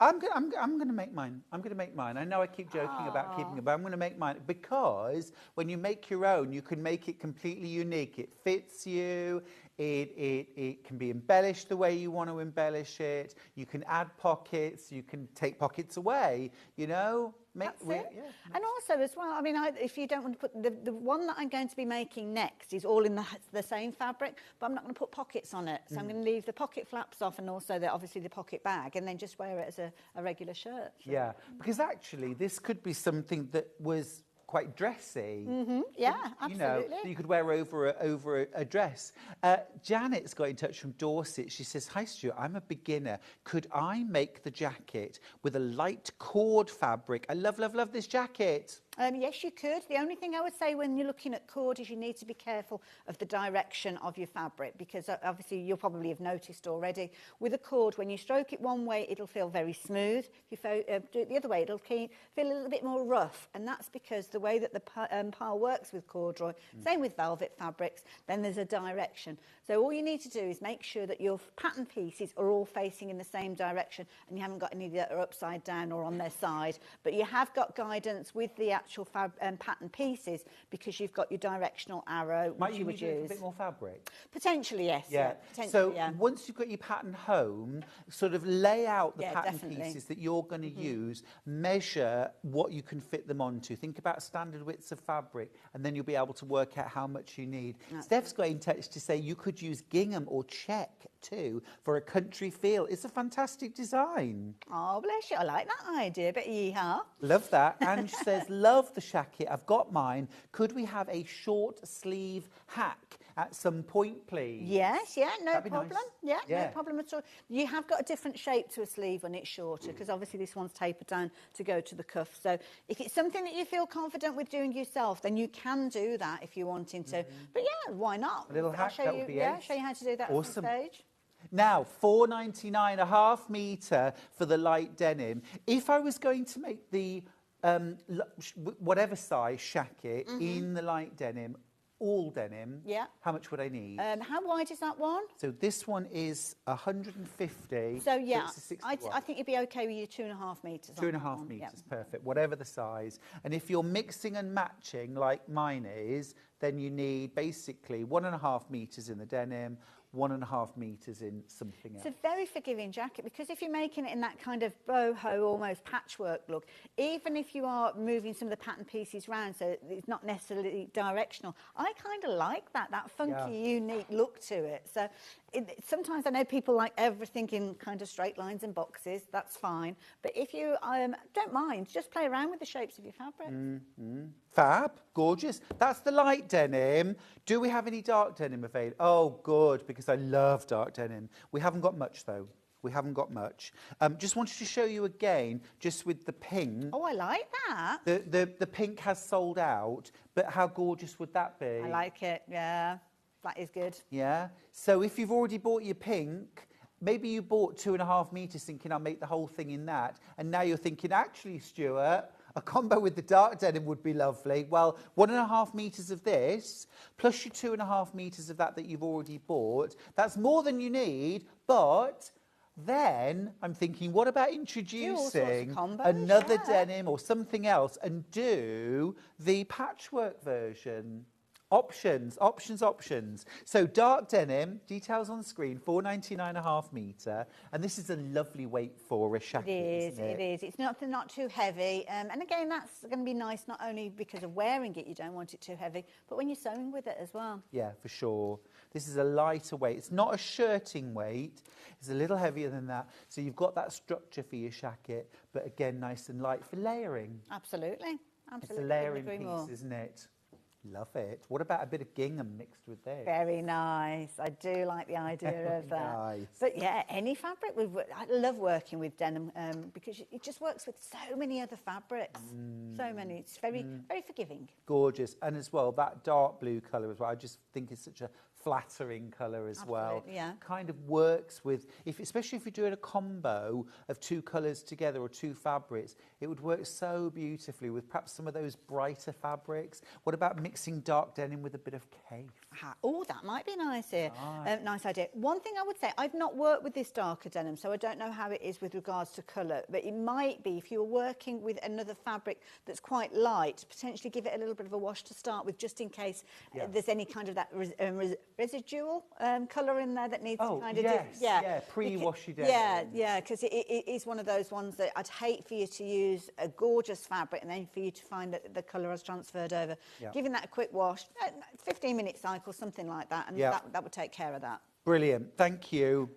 I'm going to make mine. I'm going to make mine. I know I keep joking about keeping it, but I'm going to make mine because when you make your own, you can make it completely unique. It fits you. It can be embellished the way you want to embellish it. You can add pockets. You can take pockets away. You know. That's it. Yeah. And also as well, I mean, if you don't want to put the one that I'm going to be making next is all in the same fabric, but I'm not going to put pockets on it. So I'm going to leave the pocket flaps off and also obviously the pocket bag, and then just wear it as a regular shirt. So. Yeah, because actually this could be something that was quite dressy. Yeah, absolutely. You know, that you could wear over a dress. Janet's got in touch from Dorset. She says, hi, Stuart, I'm a beginner. Could I make the jacket with a light cord fabric? I love, love, love this jacket. Yes, you could. The only thing I would say when you're looking at cord is you need to be careful of the direction of your fabric, because obviously you'll probably have noticed already. With a cord, when you stroke it one way, it'll feel very smooth. If you do it the other way, it'll feel a little bit more rough. And that's because the way that the pile works with corduroy, same with velvet fabrics, then there's a direction. So all you need to do is make sure that your pattern pieces are all facing in the same direction and you haven't got any that are upside down or on their side. But you have got guidance with the actual pattern pieces because you've got your directional arrow, which you would use. A bit more fabric? Potentially, yes. Yeah. Potentially, so once you've got your pattern home, sort of lay out the pattern definitely. pieces that you're going to use, measure what you can fit them onto. Think about standard widths of fabric, and then you'll be able to work out how much you need. Steph's got in touch to say you could use gingham or check too for a country feel. It's a fantastic design. Oh, bless you. I like that idea. But yeehaw. Love that. And she says, love love the shacket. I've got mine. Could we have a short sleeve hack at some point, please? Yes, yeah, no That'd be problem. nice. Yeah, no problem at all. You have got a different shape to a sleeve when it's shorter, because obviously this one's tapered down to go to the cuff. So if it's something that you feel confident with doing yourself, then you can do that if you're wanting to. But yeah, why not? A little hack, that would be ace. Show you how to do that Awesome. on stage. Now, $4.99, a half metre for the light denim. If I was going to make the whatever size shacket in the light denim, all denim, how much would I need? How wide is that one? So this one is 150. So yeah, it's a 60 I think you'd be okay with your 2.5 metres. 2.5 metres, perfect, whatever the size. And if you're mixing and matching like mine is, then you need basically 1.5 metres in the denim, 1.5 metres in something else. It's a very forgiving jacket, because if you're making it in that kind of boho, almost patchwork look, even if you are moving some of the pattern pieces round so it's not necessarily directional, I kind of like that funky, unique look to it. So sometimes I know people like everything in kind of straight lines and boxes, that's fine. But if you don't mind, just play around with the shapes of your fabric. Fab, gorgeous. That's the light denim. Do we have any dark denim available? Oh, good, because I love dark denim. We haven't got much, though. We haven't got much. Just wanted to show you again, just with the pink. Oh, I like that. The pink has sold out, but how gorgeous would that be? I like it, yeah. That is good. Yeah. So if you've already bought your pink, maybe you bought 2.5 metres thinking I'll make the whole thing in that, and now you're thinking, actually, Stuart, a combo with the dark denim would be lovely. Well, 1.5 metres of this, plus your 2.5 metres of that you've already bought. That's more than you need, but then I'm thinking, what about introducing another denim or something else and do the patchwork version? Options, options, options. So dark denim, details on the screen, $4.99 a half metre, and this is a lovely weight for a shacket. It is. It's not too heavy, and again, that's going to be nice not only because of wearing it, you don't want it too heavy, but when you're sewing with it as well. Yeah, for sure. This is a lighter weight. It's not a shirting weight. It's a little heavier than that. So you've got that structure for your shacket, but again, nice and light for layering. Absolutely. It's a layering piece, isn't it? Love it. What about a bit of gingham mixed with this? Very nice. I do like the idea of that. Nice. But yeah, any fabric. I love working with denim because it just works with so many other fabrics. So many. It's very, very forgiving. Gorgeous. And as well, that dark blue colour as well. I just think it's such a flattering colour as well. Yeah. Kind of works with, especially if you're doing a combo of two colours together or two fabrics, it would work so beautifully with perhaps some of those brighter fabrics. What about mixing dark denim with a bit of cafe? Oh, that might be nice here. Nice idea. One thing I would say, I've not worked with this darker denim, so I don't know how it is with regards to colour, but it might be if you're working with another fabric that's quite light, potentially give it a little bit of a wash to start with, just in case there's any kind of that residual colour in there that needs to kind of pre-wash your denim. Because it is one of those ones that I'd hate for you to use a gorgeous fabric and then for you to find that the colour has transferred over. Giving that a quick wash, 15-minute cycle, something like that, and that would take care of that. Brilliant, thank you.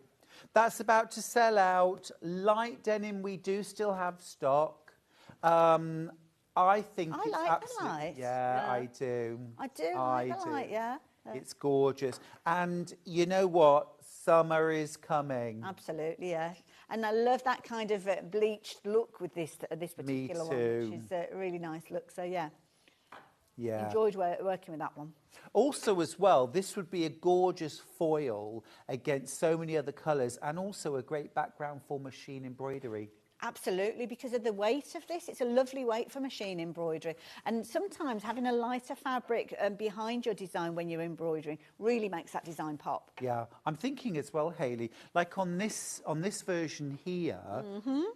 That's about to sell out. Light denim, we do still have stock. I think it's like absolutely... the light. Yeah, I do. I do like the light, yeah. It's gorgeous. And you know what? Summer is coming. Absolutely, yeah. And I love that kind of bleached look with this particular one, which is a really nice look. So, yeah. Enjoyed working with that one. Also, as well, this would be a gorgeous foil against so many other colours, and also a great background for machine embroidery. Absolutely, because of the weight of this. It's a lovely weight for machine embroidery. And sometimes having a lighter fabric behind your design when you're embroidering really makes that design pop. Yeah, I'm thinking as well, Hayley, like on this version here,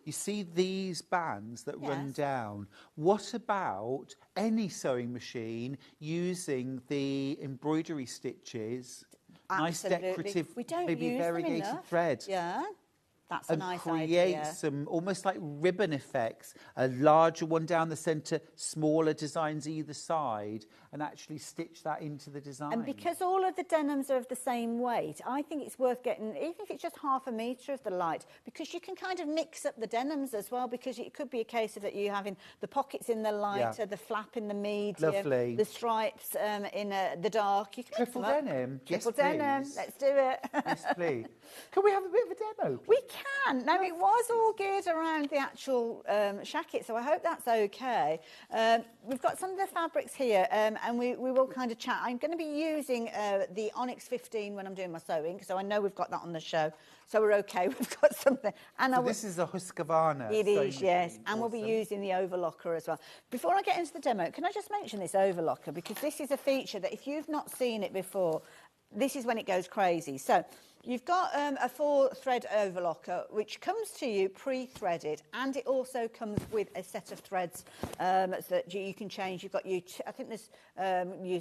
you see these bands that run down. What about any sewing machine using the embroidery stitches? Absolutely. Nice decorative, we don't maybe use variegated them enough. thread. Yeah. That's a and nice create idea. some almost like ribbon effects, a larger one down the centre, smaller designs either side, and actually stitch that into the design. And because all of the denims are of the same weight, I think it's worth getting, even if it's just half a metre of the light, because you can kind of mix up the denims as well, because it could be a case of that you having the pockets in the lighter, the flap in the medium, Lovely. the stripes in the dark. You can mix Triple them up. denim. Triple Yes, denim. please. Let's do it. Yes, please. Can we have a bit of a demo, please? We can. Now, it was all geared around the actual shacket, so I hope that's okay. We've got some of the fabrics here, and we will kind of chat. I'm going to be using the Onyx 15 when I'm doing my sewing, so I know we've got that on the show. So we're okay. We've got something. And So this is a Husqvarna. It sewing is, yes. machine. And we'll be Awesome. using the Overlocker as well. Before I get into the demo, can I just mention this Overlocker? Because this is a feature that if you've not seen it before, this is when it goes crazy. So you've got a 4-thread overlocker, which comes to you pre-threaded, and it also comes with a set of threads that you can change. You've got I think there's your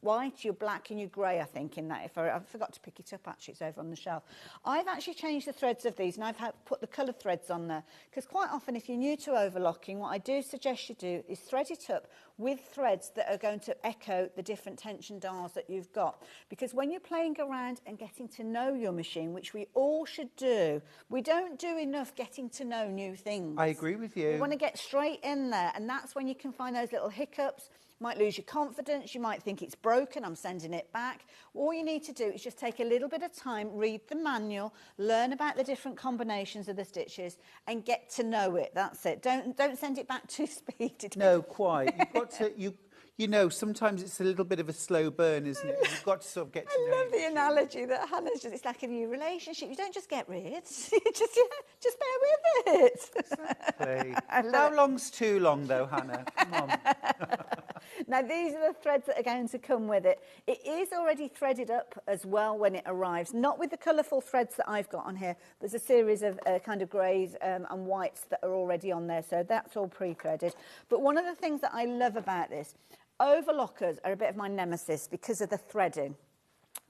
white, your black and your grey, I think, in that. I forgot to pick it up, actually. It's over on the shelf. I've actually changed the threads of these, and I've put the coloured threads on there, because quite often, if you're new to overlocking, what I do suggest you do is thread it up with threads that are going to echo the different tension dials that you've got. Because when you're playing around and getting to know your machine, which we all should do, we don't do enough getting to know new things. I agree with you. You want to get straight in there, and that's when you can find those little hiccups. You might lose your confidence, you might think it's broken, I'm sending it back. All you need to do is just take a little bit of time, read the manual, learn about the different combinations of the stitches, and get to know it. That's it. Don't send it back too speedy. No, quite. You've got to, you know, sometimes it's a little bit of a slow burn, isn't it? You've got to sort of get to know I love your the analogy that Hannah's just, it's like a new relationship. You don't just get rid, just bear with it. Exactly. I love How it. long's too long, though, Hannah? Come on. Now, these are the threads that are going to come with it. It is already threaded up as well when it arrives, not with the colourful threads that I've got on here. There's a series of kind of greys and whites that are already on there, so that's all pre-threaded. But one of the things that I love about this, overlockers are a bit of my nemesis because of the threading.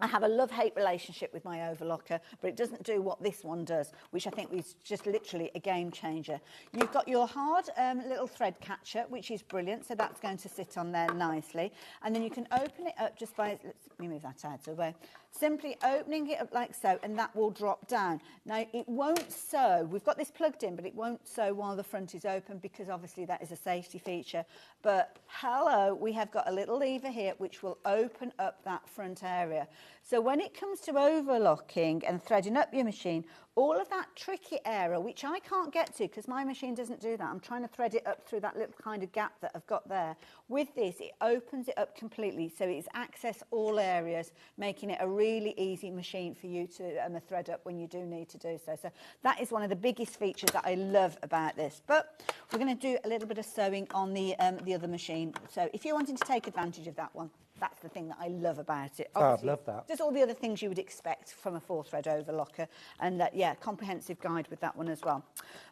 I have a love-hate relationship with my overlocker, but it doesn't do what this one does, which I think is just literally a game changer. You've got your hard little thread catcher, which is brilliant, so that's going to sit on there nicely. And then you can open it up just by, let me move that out of the way, simply opening it up like so, and that will drop down. Now, it won't sew. We've got this plugged in, but it won't sew while the front is open, because obviously that is a safety feature. But hello, we have got a little lever here which will open up that front area. So when it comes to overlocking and threading up your machine, all of that tricky area, which I can't get to because my machine doesn't do that. I'm trying to thread it up through that little kind of gap that I've got there. With this, it opens it up completely, so it's access all areas, making it a really easy machine for you to thread up when you do need to do so. So that is one of the biggest features that I love about this. But we're going to do a little bit of sewing on the other machine. So if you're wanting to take advantage of that one, that's the thing that I love about it. I love that. Just all the other things you would expect from a 4-thread overlocker, and yeah, comprehensive guide with that one as well.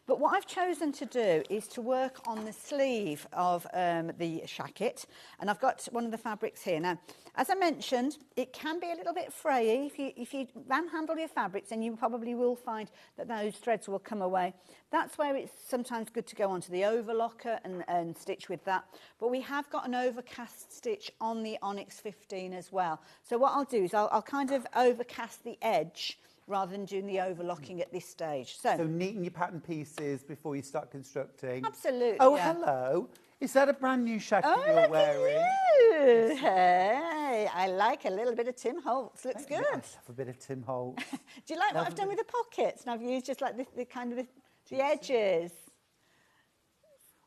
But what I've chosen to do is to work on the sleeve of the shacket, and I've got one of the fabrics here. Now, as I mentioned, it can be a little bit frayy. If you manhandle your fabrics, then you probably will find that those threads will come away. That's where it's sometimes good to go onto the overlocker and stitch with that. But we have got an overcast stitch on the Onyx 15 as well. So what I'll do is I'll kind of overcast the edge rather than doing the overlocking at this stage. So neaten your pattern pieces before you start constructing. Absolutely. Oh, yeah. Hello. Is that a brand new shacket Oh, you're look wearing? at you. Hey, I like a little bit of Tim Holtz. Looks good. I just have a bit of Tim Holtz. Do you like what I've done with the pockets? And I've used just like the kind of the edges.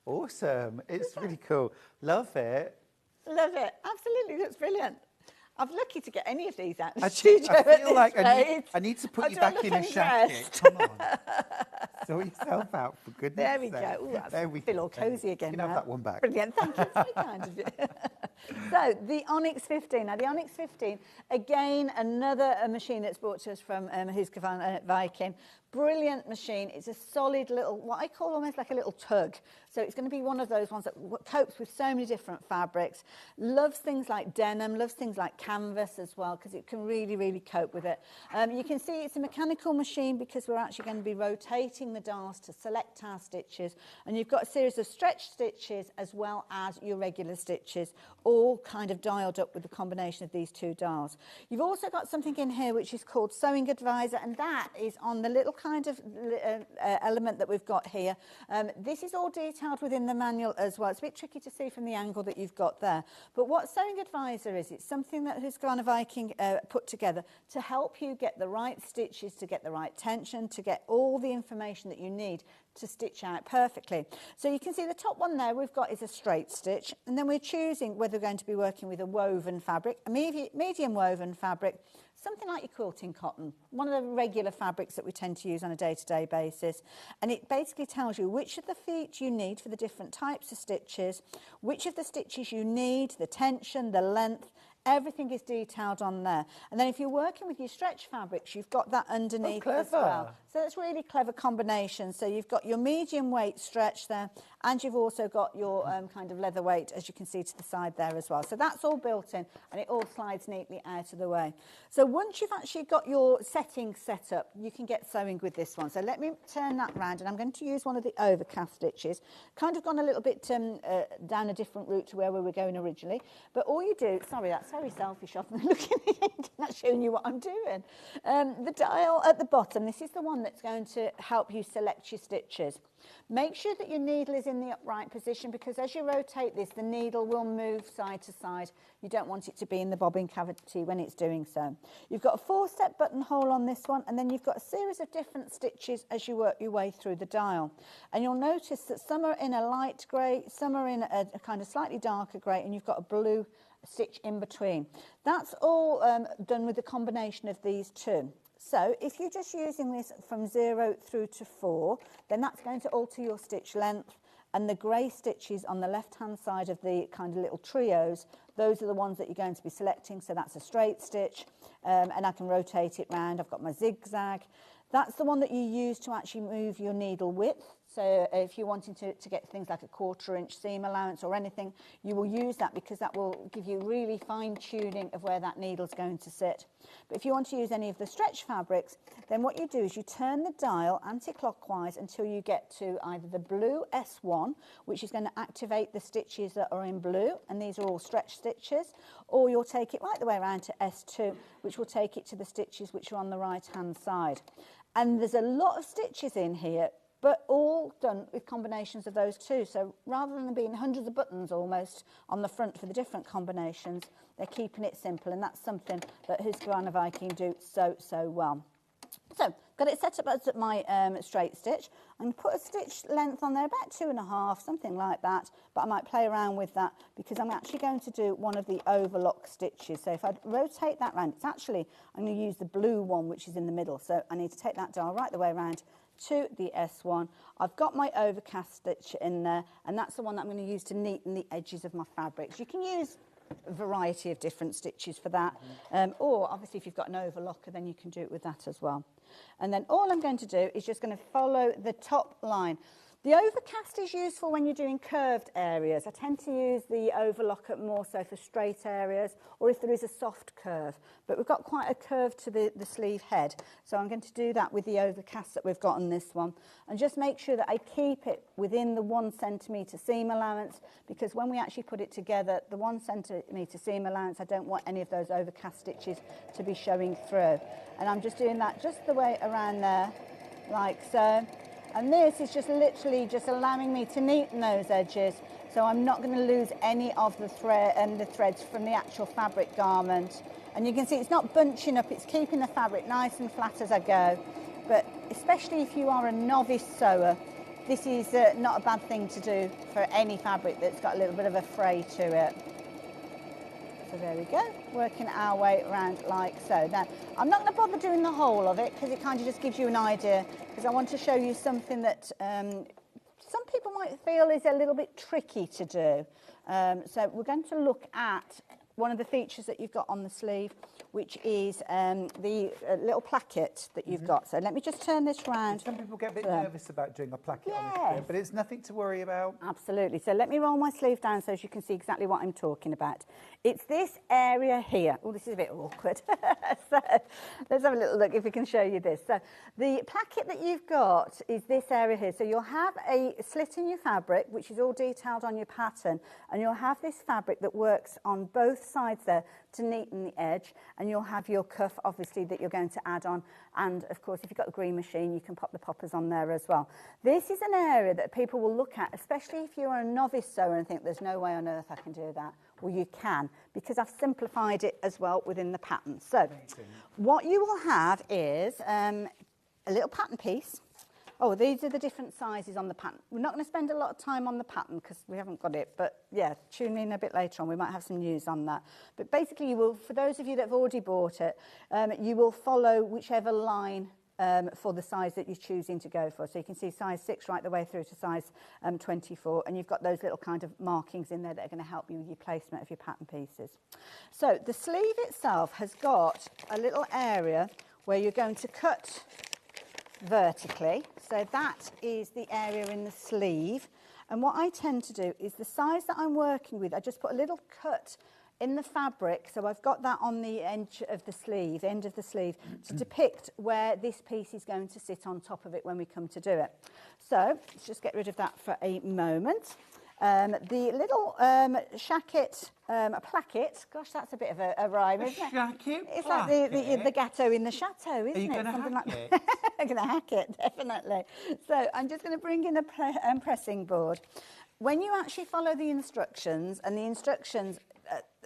Awesome. It's really cool. Love it. Love it. Absolutely. Looks brilliant. I'm lucky to get any of these out. I feel like I need to put you back in a shacket. Come on. Sort yourself out, for goodness There we sake. go. Ooh, I There we feel go. all cosy again You now. can have that one back. Brilliant. Thank you. It's very kind of you. So, the Onyx 15. Now, the Onyx 15, again, another machine that's brought to us from Husqvarna Viking. Brilliant machine. It's a solid little, what I call almost like a little tug. So it's going to be one of those ones that copes with so many different fabrics, loves things like denim, loves things like canvas as well, because it can really, really cope with it. You can see it's a mechanical machine because we're actually going to be rotating the dials to select our stitches, and you've got a series of stretch stitches as well as your regular stitches, all kind of dialed up with the combination of these two dials. You've also got something in here which is called Sewing Advisor, and that is on the little kind of element that we've got here. This is all detailed within the manual as well. It's a bit tricky to see from the angle that you've got there. But what Sewing Advisor is, it's something that Husqvarna Viking put together to help you get the right stitches, to get the right tension, to get all the information that you need to stitch out perfectly. So you can see the top one there we've got is a straight stitch, and then we're choosing whether we're going to be working with a woven fabric, a medium woven fabric, something like your quilting cotton, one of the regular fabrics that we tend to use on a day-to-day basis. And it basically tells you which of the feet you need for the different types of stitches, which of the stitches you need, the tension, the length, everything is detailed on there. And then if you're working with your stretch fabrics, you've got that underneath as well. So that's really clever combination. So you've got your medium weight stretch there, and you've also got your kind of leather weight, as you can see to the side there as well. So that's all built in, and it all slides neatly out of the way. So once you've actually got your settings set up, you can get sewing with this one. So let me turn that round, and I'm going to use one of the overcast stitches. Kind of gone a little bit down a different route to where we were going originally. But all you do, sorry, that's very selfish of me looking at it, not showing you what I'm doing. The dial at the bottom, this is the one that's going to help you select your stitches. Make sure that your needle is in the upright position, because as you rotate this, the needle will move side to side. You don't want it to be in the bobbin cavity when it's doing so. You've got a 4-step buttonhole on this one, and then you've got a series of different stitches as you work your way through the dial. And you'll notice that some are in a light grey, some are in a kind of slightly darker grey, and you've got a blue stitch in between. That's all done with the combination of these two. So if you're just using this from 0 through to 4, then that's going to alter your stitch length, and the grey stitches on the left-hand side of the kind of little trios, those are the ones that you're going to be selecting. So that's a straight stitch, and I can rotate it round. I've got my zigzag. That's the one that you use to actually move your needle width. So if you're wanting to get things like a 1/4 inch seam allowance or anything, you will use that, because that will give you really fine tuning of where that needle's going to sit. But if you want to use any of the stretch fabrics, then what you do is you turn the dial anti-clockwise until you get to either the blue S1, which is going to activate the stitches that are in blue, and these are all stretch stitches, or you'll take it right the way around to S2, which will take it to the stitches which are on the right-hand side. And there's a lot of stitches in here, but all done with combinations of those two. So rather than being hundreds of buttons almost on the front for the different combinations, they're keeping it simple, and that's something that Husqvarna Viking do so well. So got it set up as my straight stitch. I'm going to put a stitch length on there, about 2.5, something like that, but I might play around with that because I'm actually going to do one of the overlock stitches. So if I rotate that round, it's actually, I'm going to use the blue one, which is in the middle. So I need to take that dial right the way around to the S1. I've got my overcast stitch in there, and that's the one that I'm going to use to neaten the edges of my fabrics. You can use a variety of different stitches for that, or obviously if you've got an overlocker, then you can do it with that as well. And then all I'm going to do is just going to follow the top line. The overcast is useful when you're doing curved areas. I tend to use the overlocker more so for straight areas, or if there is a soft curve. But we've got quite a curve to the sleeve head, so I'm going to do that with the overcast that we've got on this one. And just make sure that I keep it within the 1 centimetre seam allowance, because when we actually put it together, the 1 centimetre seam allowance, I don't want any of those overcast stitches to be showing through. And I'm just doing that just the way around there, like so. And this is just literally just allowing me to neaten those edges, so I'm not going to lose any of the threads from the actual fabric garment. And you can see it's not bunching up, it's keeping the fabric nice and flat as I go. But especially if you are a novice sewer, this is not a bad thing to do for any fabric that's got a little bit of a fray to it. So there we go, working our way around like so. Now, I'm not going to bother doing the whole of it because it kind of just gives you an idea, because I want to show you something that some people might feel is a little bit tricky to do. So we're going to look at one of the features that you've got on the sleeve, which is the little placket that you've got. So let me just turn this round. Some people get a bit nervous about doing a placket on a strip, but it's nothing to worry about. Absolutely. So let me roll my sleeve down so you can see exactly what I'm talking about. It's this area here. Oh, this is a bit awkward. So let's have a little look if we can show you this. So the placket that you've got is this area here. So you'll have a slit in your fabric, which is all detailed on your pattern, and you'll have this fabric that works on both sides there to neaten the edge, and you'll have your cuff, obviously, that you're going to add on. And, of course, if you've got the green machine, you can pop the poppers on there as well. This is an area that people will look at, especially if you're a novice sewer and think, there's no way on earth I can do that. Well, you can, because I've simplified it as well within the pattern. So what you will have is a little pattern piece. Oh, these are the different sizes on the pattern. We're not going to spend a lot of time on the pattern because we haven't got it, but yeah, tune in a bit later on. We might have some news on that. But basically, you will, for those of you that have already bought it, you will follow whichever line for the size that you're choosing to go for. So you can see size 6 right the way through to size 24, and you've got those little kind of markings in there that are going to help you with your placement of your pattern pieces. So the sleeve itself has got a little area where you're going to cut vertically. So that is the area in the sleeve. And what I tend to do is the size that I'm working with, I just put a little cut in the fabric, so I've got that on the edge of the sleeve, end of the sleeve, to depict where this piece is going to sit on top of it when we come to do it. So let's just get rid of that for a moment. The little shacket, a placket, gosh, that's a bit of a rhyme, isn't it? Shacket, it's like the gâteau in the chateau, isn't it? Are you going to hack it? I'm going to hack it, definitely. So I'm just going to bring in a pressing board. When you actually follow the instructions, and the instructions,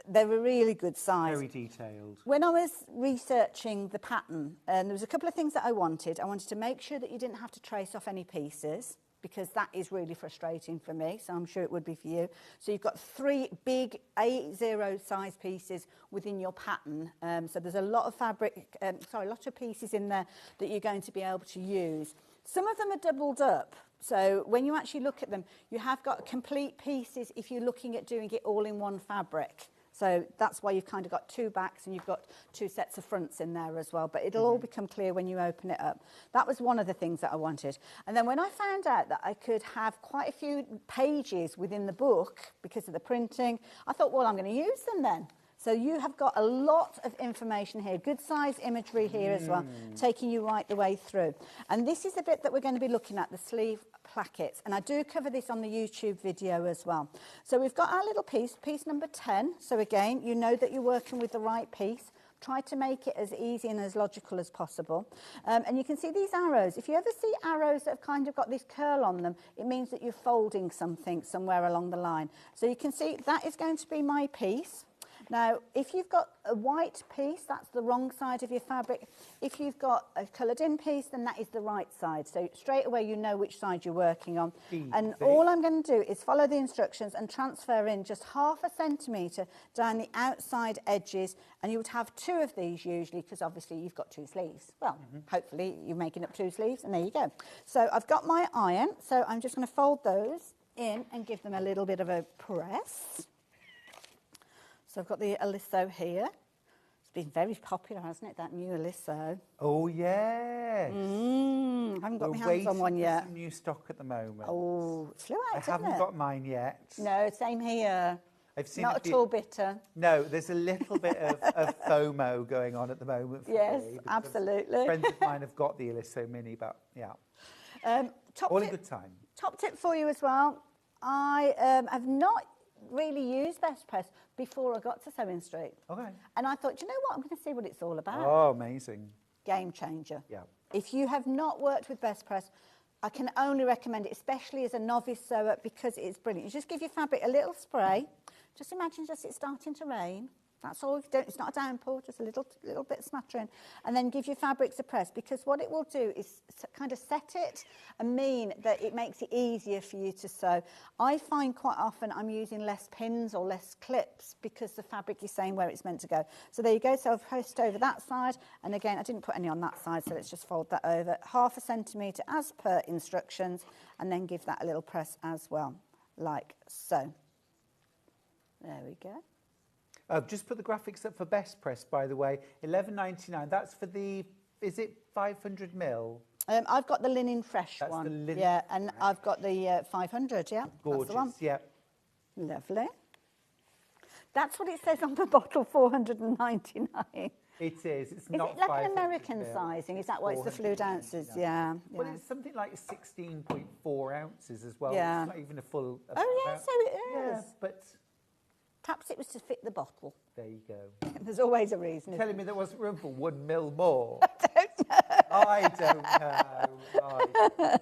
they're a really good size. Very detailed. When I was researching the pattern, there was a couple of things that I wanted. I wanted to make sure that you didn't have to trace off any pieces, because that is really frustrating for me, so I'm sure it would be for you. So you've got 3 big A0 size pieces within your pattern. So there's a lot of fabric, a lot of pieces in there that you're going to be able to use. Some of them are doubled up. So when you actually look at them, you have got complete pieces if you're looking at doing it all in one fabric. So that's why you've kind of got 2 backs and you've got 2 sets of fronts in there as well. But it'll all become clear when you open it up. That was one of the things that I wanted. And then when I found out that I could have quite a few pages within the book because of the printing, I thought, well, I'm going to use them then. So you have got a lot of information here, good size imagery here as well, taking you right the way through. And this is the bit that we're going to be looking at, the sleeve plackets. And I do cover this on the YouTube video as well. So we've got our little piece number 10. So again, you know that you're working with the right piece. Try to make it as easy and as logical as possible. And you can see these arrows. If you ever see arrows that have kind of got this curl on them, it means that you're folding something somewhere along the line. So you can see that is going to be my piece. Now, if you've got a white piece, that's the wrong side of your fabric. If you've got a coloured in piece, then that is the right side. So straight away you know which side you're working on. And all I'm going to do is follow the instructions and transfer in just 1/2 centimetre down the outside edges. And you would have 2 of these usually, because obviously you've got 2 sleeves. Well, hopefully you're making up 2 sleeves, and there you go. So I've got my iron, so I'm just going to fold those in and give them a little bit of a press. So I've got the Aliso here. It's been very popular, hasn't it, that new Aliso? Oh, yes. I haven't got my hands on one yet. For some new stock at the moment. Oh, it flew out, I haven't got mine yet. No, same here. I've seen Not at all bitter. No, there's a little bit of FOMO going on at the moment for yes, me. Absolutely. Friends of mine have got the Aliso Mini, but yeah. All in good time. Top tip for you as well. I have not really used Best Press before I got to Sewing Street. Okay. And I thought, you know what, I'm going to see what it's all about. Oh, amazing. Game changer. Yeah. If you have not worked with Best Press, I can only recommend it, especially as a novice sewer, because it's brilliant. You just give your fabric a little spray. Just imagine just it starting to rain. That's all. It's not a downpour, just a little bit smattering. And then give your fabrics a press, because what it will do is kind of set it and mean that it makes it easier for you to sew. I find quite often I'm using less pins or less clips because the fabric is saying where it's meant to go. So there you go. So I've pressed over that side. And again, I didn't put any on that side, so let's just fold that over 1/2 centimetre as per instructions, and then give that a little press as well, like so. There we go. I've just put the graphics up for Best Press, by the way. £11.99. That's for the, is it 500 mil? I've got the linen fresh That's one. the linen yeah, and I've got the 500, yeah. Gorgeous, That's the one. yeah. Lovely. That's what it says on the bottle, 499. It is. It's Is not it like 500 an American mil. sizing? Is that why it's the fluid ounces? 499. Yeah. Well, yeah. it's something like 16.4 ounces as well. Yeah. It's not even a full... Oh, yeah, so it Yeah, is. but Perhaps it was to fit the bottle. there you go. There's always a reason. isn't Telling me there wasn't room for 1 mil more. I don't know.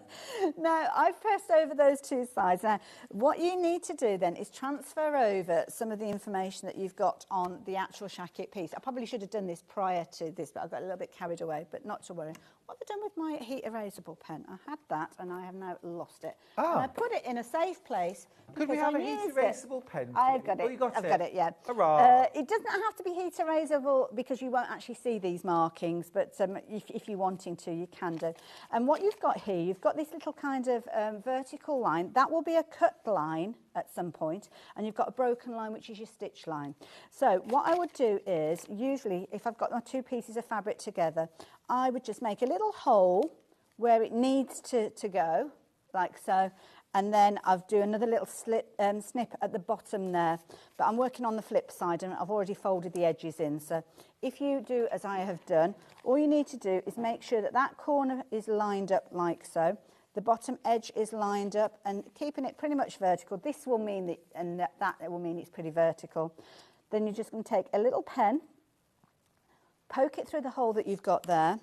Now, I've pressed over those two sides. Now, what you need to do then is transfer over some of the information that you've got on the actual shacket piece. I probably should have done this prior to this, but I got a little bit carried away, but not to worry. What have I done with my heat erasable pen? I had that and I have now lost it. Ah. And I put it in a safe place. Could we because have I a heat used erasable pen? I've please? got it. Oh, you got I've it? got it, yeah. Hurrah. It doesn't have to be heat erasable because you won't actually see these markings, but if you're wanting to, you can do. And what you've got here, you've got this little kind of vertical line. That will be a cut line at some point, and you've got a broken line, which is your stitch line. So what I would do is, usually, if I've got my two pieces of fabric together, I would just make a little hole where it needs to go, like so, and then I'll do another little snip at the bottom there. But I'm working on the flip side, and I've already folded the edges in. So if you do as I have done, all you need to do is make sure that that corner is lined up like so. The bottom edge is lined up, and keeping it pretty much vertical. This will mean that, and that will mean it's pretty vertical. Then you're just going to take a little pen, poke it through the hole that you've got there.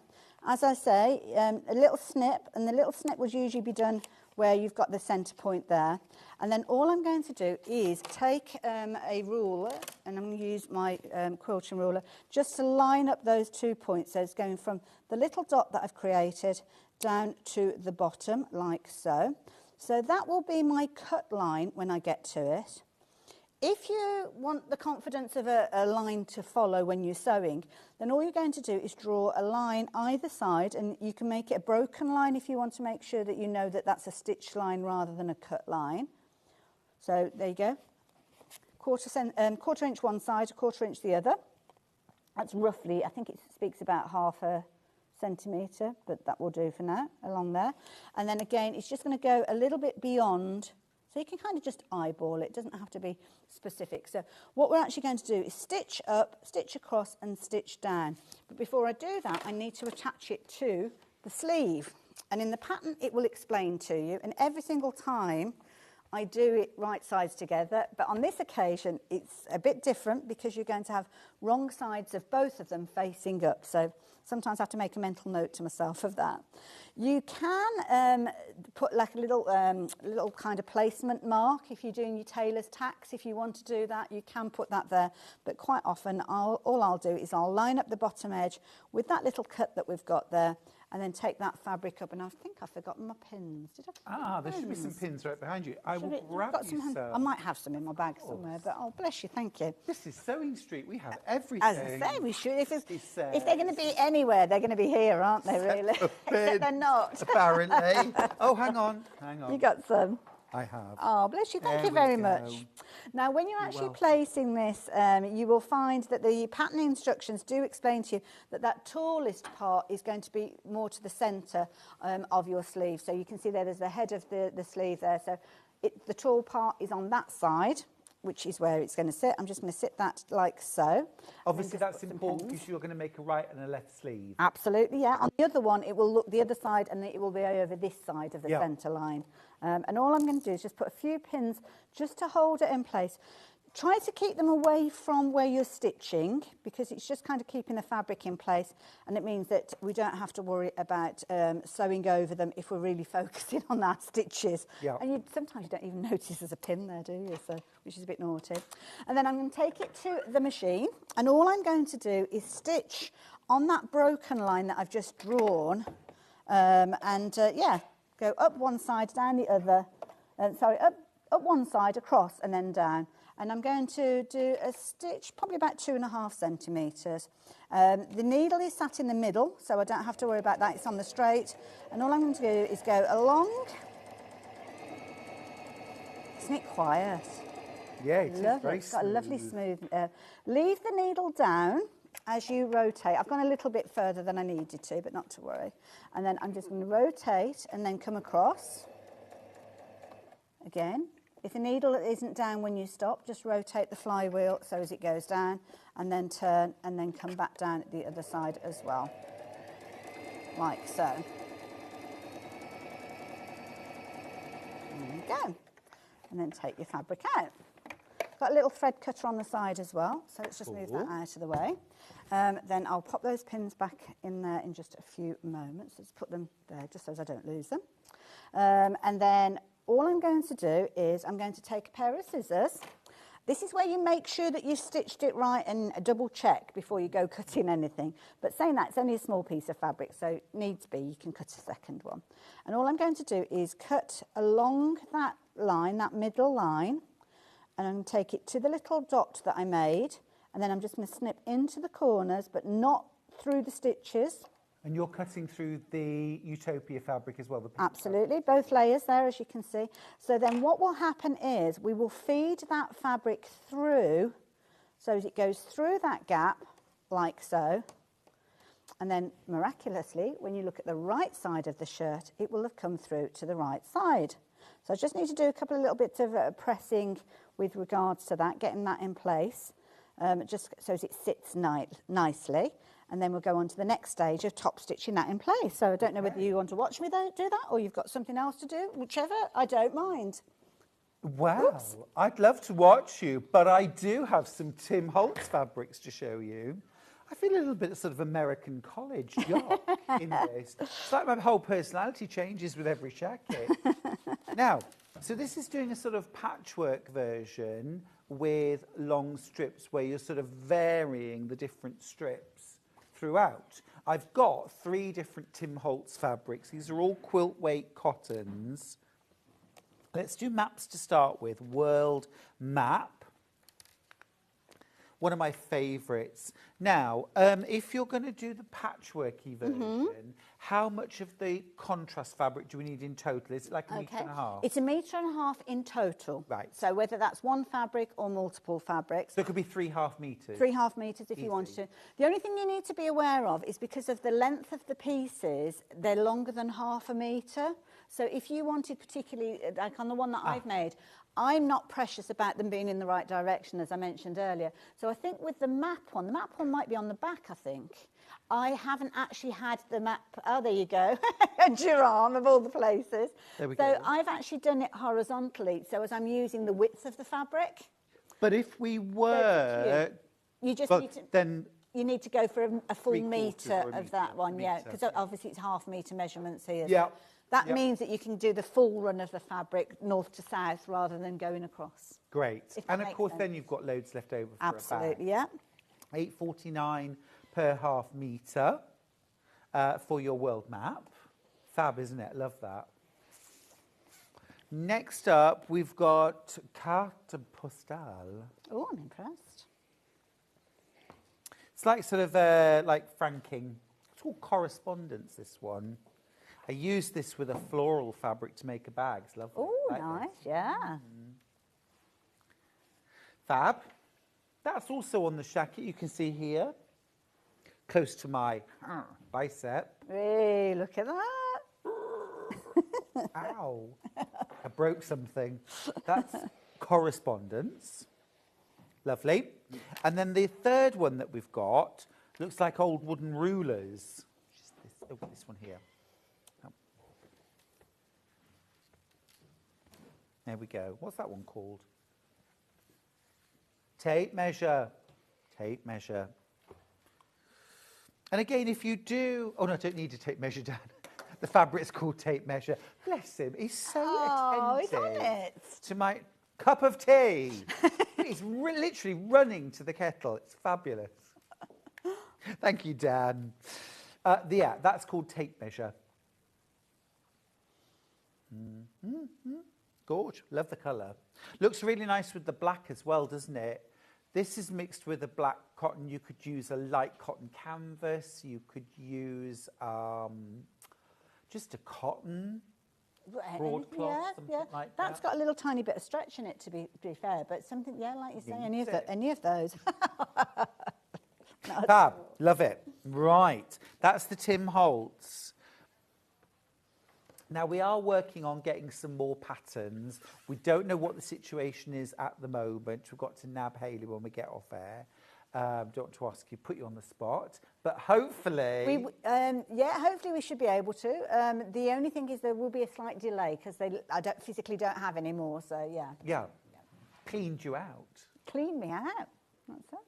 As I say, a little snip, and the little snip would usually be done where you've got the centre point there. And then all I'm going to do is take a ruler, and I'm going to use my quilting ruler, just to line up those 2 points. So it's going from the little dot that I've created down to the bottom, like so. So that will be my cut line when I get to it. If you want the confidence of a line to follow when you're sewing, then all you're going to do is draw a line either side, and you can make it a broken line if you want to make sure that you know that that's a stitch line rather than a cut line. So there you go. Quarter inch one side, a quarter inch the other. That's roughly, I think it speaks about half a centimetre, but that will do for now, along there. And then again, it's just going to go a little bit beyond. So you can kind of just eyeball it. It doesn't have to be specific. So what we're actually going to do is stitch up, stitch across and stitch down. But before I do that, I need to attach it to the sleeve. And in the pattern, it will explain to you. And every single time I do it right sides together. But on this occasion, it's a bit different because you're going to have wrong sides of both of them facing up. So sometimes I have to make a mental note to myself of that. You can put like a little kind of placement mark if you're doing your tailor's tacks. If you want to do that, you can put that there. But quite often, all I'll do is I'll line up the bottom edge with that little cut that we've got there, and then take that fabric up. And I think I've forgotten my pins. Did I forget my There should be some pins right behind you. I will Should it- grab got you some some. I might have some in my bag somewhere, but oh, bless you, thank you. This is Sewing Street. We have everything. As I say, we should. If says. they're going to be anywhere, they're going to be here, aren't they, really? Except they're not. Apparently. Oh, hang on. You got some? I have. Oh, bless you. Thank There you we very go. much. Now, when you're actually welcome. placing this, you will find that the pattern instructions do explain to you that that tallest part is going to be more to the centre of your sleeve. So you can see there's the head of the sleeve there. So the tall part is on that side, which is where it's going to sit. I'm just going to sit that like so. Obviously, just that's put some important pins. because you're going to make a right and a left sleeve. Absolutely, yeah. On the other one, it will look the other side, and it will be over this side of the Yeah. centre line. And all I'm going to do is just put a few pins just to hold it in place. Try to keep them away from where you're stitching, because it's just kind of keeping the fabric in place, and it means that we don't have to worry about sewing over them if we're really focusing on our stitches. Yeah. And sometimes you don't even notice there's a pin there, do you? So, which is a bit naughty. And then I'm going to take it to the machine, and all I'm going to do is stitch on that broken line that I've just drawn, yeah, go up one side, down the other, up one side, across, and then down. And I'm going to do a stitch, probably about 2.5 centimetres. The needle is sat in the middle, so I don't have to worry about that. It's on the straight. And all I'm going to do is go along. Isn't it quiet? Yeah, it is Lovely. very It's got a lovely smooth. smooth. Leave the needle down as you rotate. I've gone a little bit further than I needed to, but not to worry. And then I'm just going to rotate and then come across. Again, if the needle isn't down when you stop, just rotate the flywheel so as it goes down, and then turn and then come back down at the other side as well, like so. There you go. And then take your fabric out. Got a little thread cutter on the side as well, so let's just move that out of the way. Then I'll pop those pins back in there in just a few moments. Let's put them there just so as I don't lose them. And then all I'm going to do is I'm going to take a pair of scissors. This is where you make sure that you've stitched it right and double check before you go cutting anything. But saying that, it's only a small piece of fabric, so needs be, you can cut a second one. And all I'm going to do is cut along that line, that middle line, and I'm going to take it to the little dot that I made, and then I'm just going to snip into the corners, but not through the stitches. And you're cutting through the Utopia fabric as well? Absolutely, both layers there, as you can see. So then what will happen is we will feed that fabric through, so as it goes through that gap, like so. And then miraculously, when you look at the right side of the shirt, it will have come through to the right side. So I just need to do a couple of little bits of pressing with regards to that, getting that in place, just so as it sits nicely. And then we'll go on to the next stage of top stitching that in place. So I don't know whether you want to watch me do that, or you've got something else to do, whichever, I don't mind. Wow, oops. I'd love to watch you, but I do have some Tim Holtz fabrics to show you. I feel a little bit sort of American college jock in this. It's like my whole personality changes with every shacket. Now, so this is doing a sort of patchwork version with long strips where you're sort of varying the different strips throughout. I've got 3 different Tim Holtz fabrics. These are all quilt weight cottons. Let's do maps to start with. World map. One of my favourites. Now, if you're going to do the patchworky version, how much of the contrast fabric do we need in total? Is it like a metre and a half? It's a metre and a half in total. Right. So whether that's one fabric or multiple fabrics. So it could be 3.5 metres. 3.5 metres if you wanted to. The only thing you need to be aware of is because of the length of the pieces, they're longer than half a metre. So if you wanted particularly, like on the one that I've made, I'm not precious about them being in the right direction, as I mentioned earlier. So I think with the map one might be on the back, I think. I haven't actually had the map. Oh, there you go. A giraffe of all the places. There we go. So I've actually done it horizontally, so as I'm using the width of the fabric. But if we were... You just need to... Then you need to go for a full metre or a of that one, yeah, because obviously it's half metre measurements here. So that means that you can do the full run of the fabric north to south rather than going across. Great. And of course, then you've got loads left over for a bag. Absolutely, yeah. £8.49 per half metre for your world map. Fab, isn't it? Love that. Next up, we've got carte postale. Oh, I'm impressed. It's like sort of like franking. It's all correspondence, this one. I used this with a floral fabric to make a bag. It's lovely. Oh, like nice, this. yeah. Fab. That's also on the shacket. You can see here, close to my bicep. Hey, look at that. Ow. I broke something. That's correspondence. Lovely. And then the third one that we've got looks like old wooden rulers. This one here. Oh. There we go. What's that one called? Tape measure. Tape measure. And again, if you do... Oh, no, I don't need a tape measure, Dan. The fabric's called tape measure. Bless him. He's so attentive he's on it. to my cup of tea. He's literally running to the kettle. It's fabulous. Thank you, Dan. Yeah, that's called tape measure. Gorge. Love the colour. Looks really nice with the black as well, doesn't it? This is mixed with a black cotton. You could use a light cotton canvas. You could use just a cotton. broadcloth, something like That's that. got a little tiny bit of stretch in it, to be fair, but something, like you say, any of those. Fab, love it. Right, that's the Tim Holtz. Now, we are working on getting some more patterns. We don't know what the situation is at the moment. We've got to nab Hayley when we get off air. Don't want to ask you, put you on the spot, but hopefully... hopefully we should be able to. The only thing is there will be a slight delay because I physically don't have any more, so yeah. Yeah, cleaned you out. Clean me out, that's it.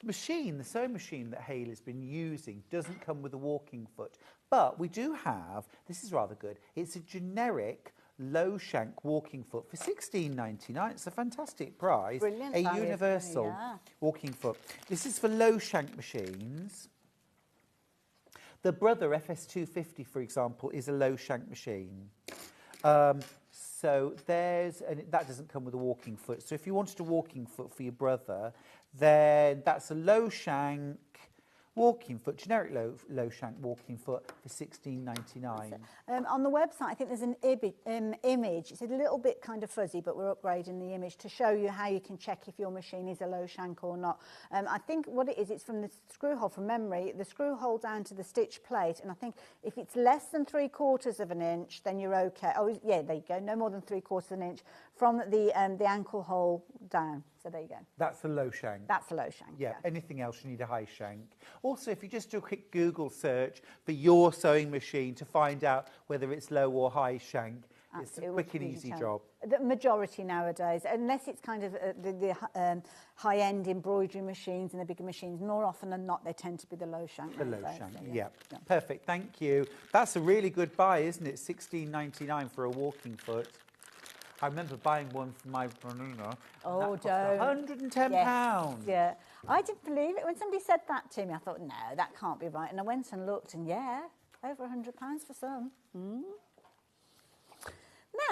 The sewing machine that Hayley's been using doesn't come with a walking foot, but we do have, this is rather good, it's a generic low shank walking foot for $16.99. It's a fantastic price. Brilliant a value, universal walking foot. This is for low shank machines. The Brother FS250, for example, is a low shank machine. So that doesn't come with a walking foot. So if you wanted a walking foot for your brother, then that's a low shank walking foot, generic low shank walking foot for $16.99. On the website, I think there's an image. It's a little bit kind of fuzzy, but we're upgrading the image to show you how you can check if your machine is a low shank or not. I think what it is, it's from the screw hole, from memory, the screw hole down to the stitch plate, and I think if it's less than 3/4 of an inch, then you're okay. Oh, yeah, there you go, no more than 3/4 of an inch from the ankle hole down. So there you go. That's a low shank. That's a low shank. Yeah, anything else you need a high shank. Also, if you just do a quick Google search for your sewing machine to find out whether it's low or high shank, it's a quick and easy job. The majority nowadays, unless it's kind of the high-end embroidery machines and the bigger machines, more often than not, they tend to be the low shank. The low shank, yeah. Perfect, thank you. That's a really good buy, isn't it? $16.99 for a walking foot. I remember buying one for my Bernina. Oh, don't. £110. Yes, yeah. I didn't believe it. When somebody said that to me, I thought, no, that can't be right. And I went and looked, and yeah, over £100 for some.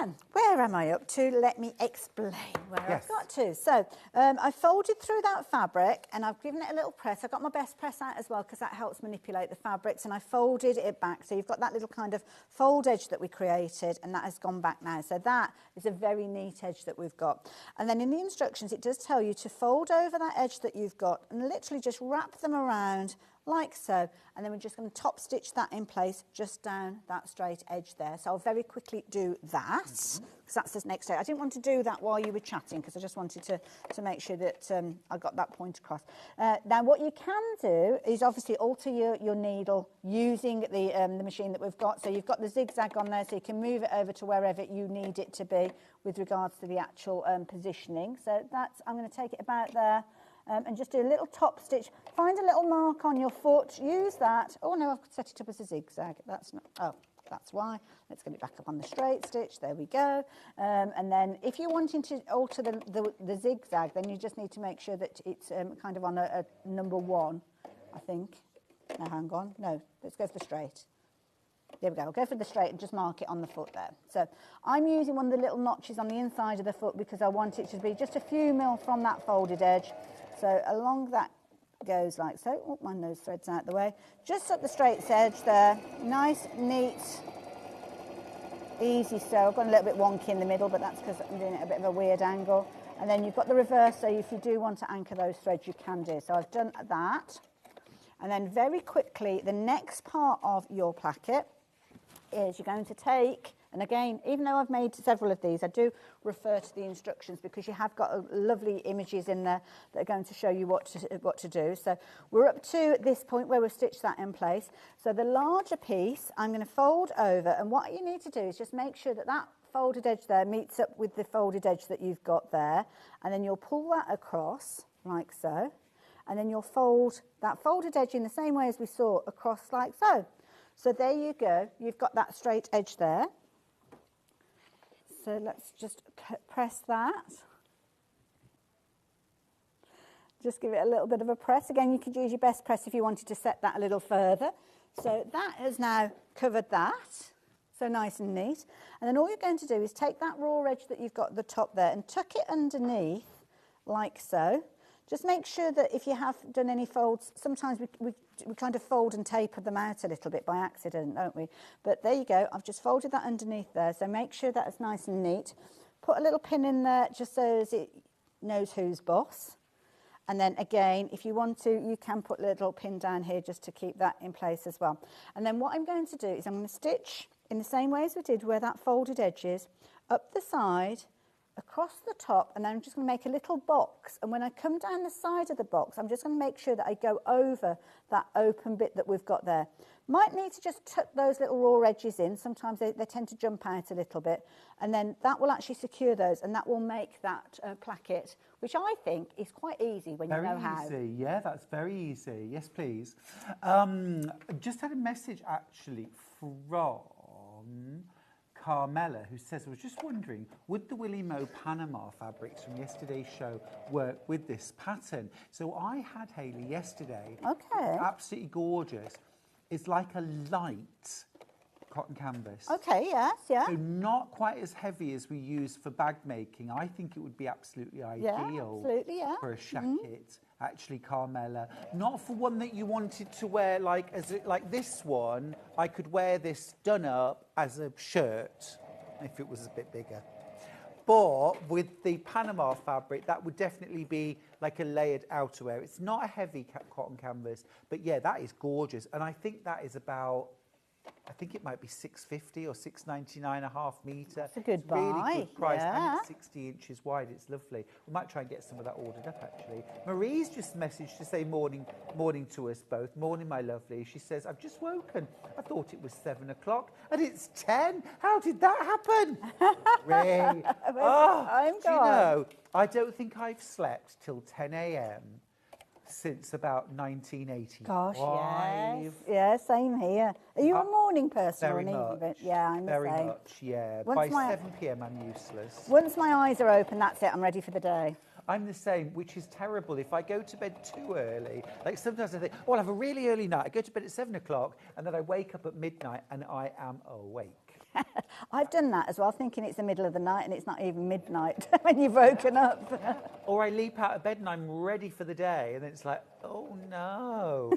Now, where am I up to? Let me explain where I've got to. So, I folded through that fabric and I've given it a little press. I've got my best press out as well because that helps manipulate the fabrics, and I folded it back. So you've got that little kind of fold edge that we created, and that has gone back now. So that is a very neat edge that we've got. And then in the instructions, it does tell you to fold over that edge that you've got and literally just wrap them around like so, and then we're just going to top stitch that in place just down that straight edge there. So I'll very quickly do that because that's the next day. I didn't want to do that while you were chatting because I just wanted to make sure that I got that point across. Now what you can do is obviously alter your needle using the machine that we've got. So you've got the zigzag on there, so you can move it over to wherever you need it to be with regards to the actual positioning. So that's, I'm going to take it about there. And just do a little top stitch. Find a little mark on your foot. Use that. Oh, no, I've set it up as a zigzag. That's not... Oh, that's why. Let's get it back up on the straight stitch. There we go. And then if you're wanting to alter the zigzag, then you just need to make sure that it's kind of on a number 1, I think. No, hang on. No, let's go for the straight. There we go. I'll go for the straight and just mark it on the foot there. So I'm using one of the little notches on the inside of the foot because I want it to be just a few mil from that folded edge. So along that goes like so. Oh, my nose thread's out the way. Just up the straight edge there. Nice, neat, easy sew. I've got a little bit wonky in the middle, but that's because I'm doing it at a bit of a weird angle. And then you've got the reverse, so if you do want to anchor those threads, you can do. So I've done that. And then very quickly, the next part of your placket is you're going to take, and again, even though I've made several of these, I do refer to the instructions because you have got lovely images in there that are going to show you what to do. So we're up to this point where we've stitched that in place. So the larger piece, I'm going to fold over, and what you need to do is just make sure that that folded edge there meets up with the folded edge that you've got there, and then you'll pull that across like so, and then you'll fold that folded edge in the same way as we saw across like so. So there you go, you've got that straight edge there. So let's just press that. Just give it a little bit of a press. Again, you could use your best press if you wanted to set that a little further. So that has now covered that. So nice and neat. And then all you're going to do is take that raw edge that you've got at the top there and tuck it underneath like so. Just make sure that if you have done any folds, sometimes we kind of fold and taper them out a little bit by accident, don't we? But there you go, I've just folded that underneath there, so make sure that's nice and neat. Put a little pin in there just so as it knows who's boss. And then again, if you want to, you can put a little pin down here just to keep that in place as well. And then what I'm going to do is I'm going to stitch in the same way as we did where that folded edge is, up the side, across the top, and then I'm just going to make a little box. And when I come down the side of the box, I'm just going to make sure that I go over that open bit that we've got there. Might need to just tuck those little raw edges in. Sometimes they tend to jump out a little bit. And then that will actually secure those, and that will make that placket, which I think is quite easy when you know how. Very easy, yeah, that's very easy. Yes, please. Just had a message actually from Carmela, who says, I was just wondering, would the Willie Mo Panama fabrics from yesterday's show work with this pattern? So I had Hayley yesterday. Okay. Absolutely gorgeous. It's like a light cotton canvas. Okay, yes, yeah. So not quite as heavy as we use for bag making. I think it would be absolutely ideal for a shacket. Actually, Carmela, not for one that you wanted to wear like this one. I could wear this done up as a shirt if it was a bit bigger. But with the Panama fabric, that would definitely be like a layered outerwear. It's not a heavy cotton canvas, but yeah, that is gorgeous. And I think that is about, I think it might be $6.50 or $6.99 a half metre. That's a good buy. Really good price, yeah. and it's 60 inches wide. It's lovely. We might try and get some of that ordered up, actually. Marie's just messaged to say morning to us both. Morning, my lovely. She says, I've just woken. I thought it was 7 o'clock, and it's 10. How did that happen? Ray. I'm do you know, I don't think I've slept till 10 a.m. since about 1985. Gosh, yes. Yeah, same here. Are you a morning person or an Very evening? much. Yeah, I'm the Very same. much, yeah. Once By 7 p.m. I'm useless. Once my eyes are open, that's it. I'm ready for the day. I'm the same, which is terrible. If I go to bed too early, like sometimes I think, oh, I'll have a really early night. I go to bed at 7 o'clock and then I wake up at midnight and I am awake. I've done that as well, thinking it's the middle of the night and it's not even midnight when you've woken up. Or I leap out of bed and I'm ready for the day and then it's like, oh no.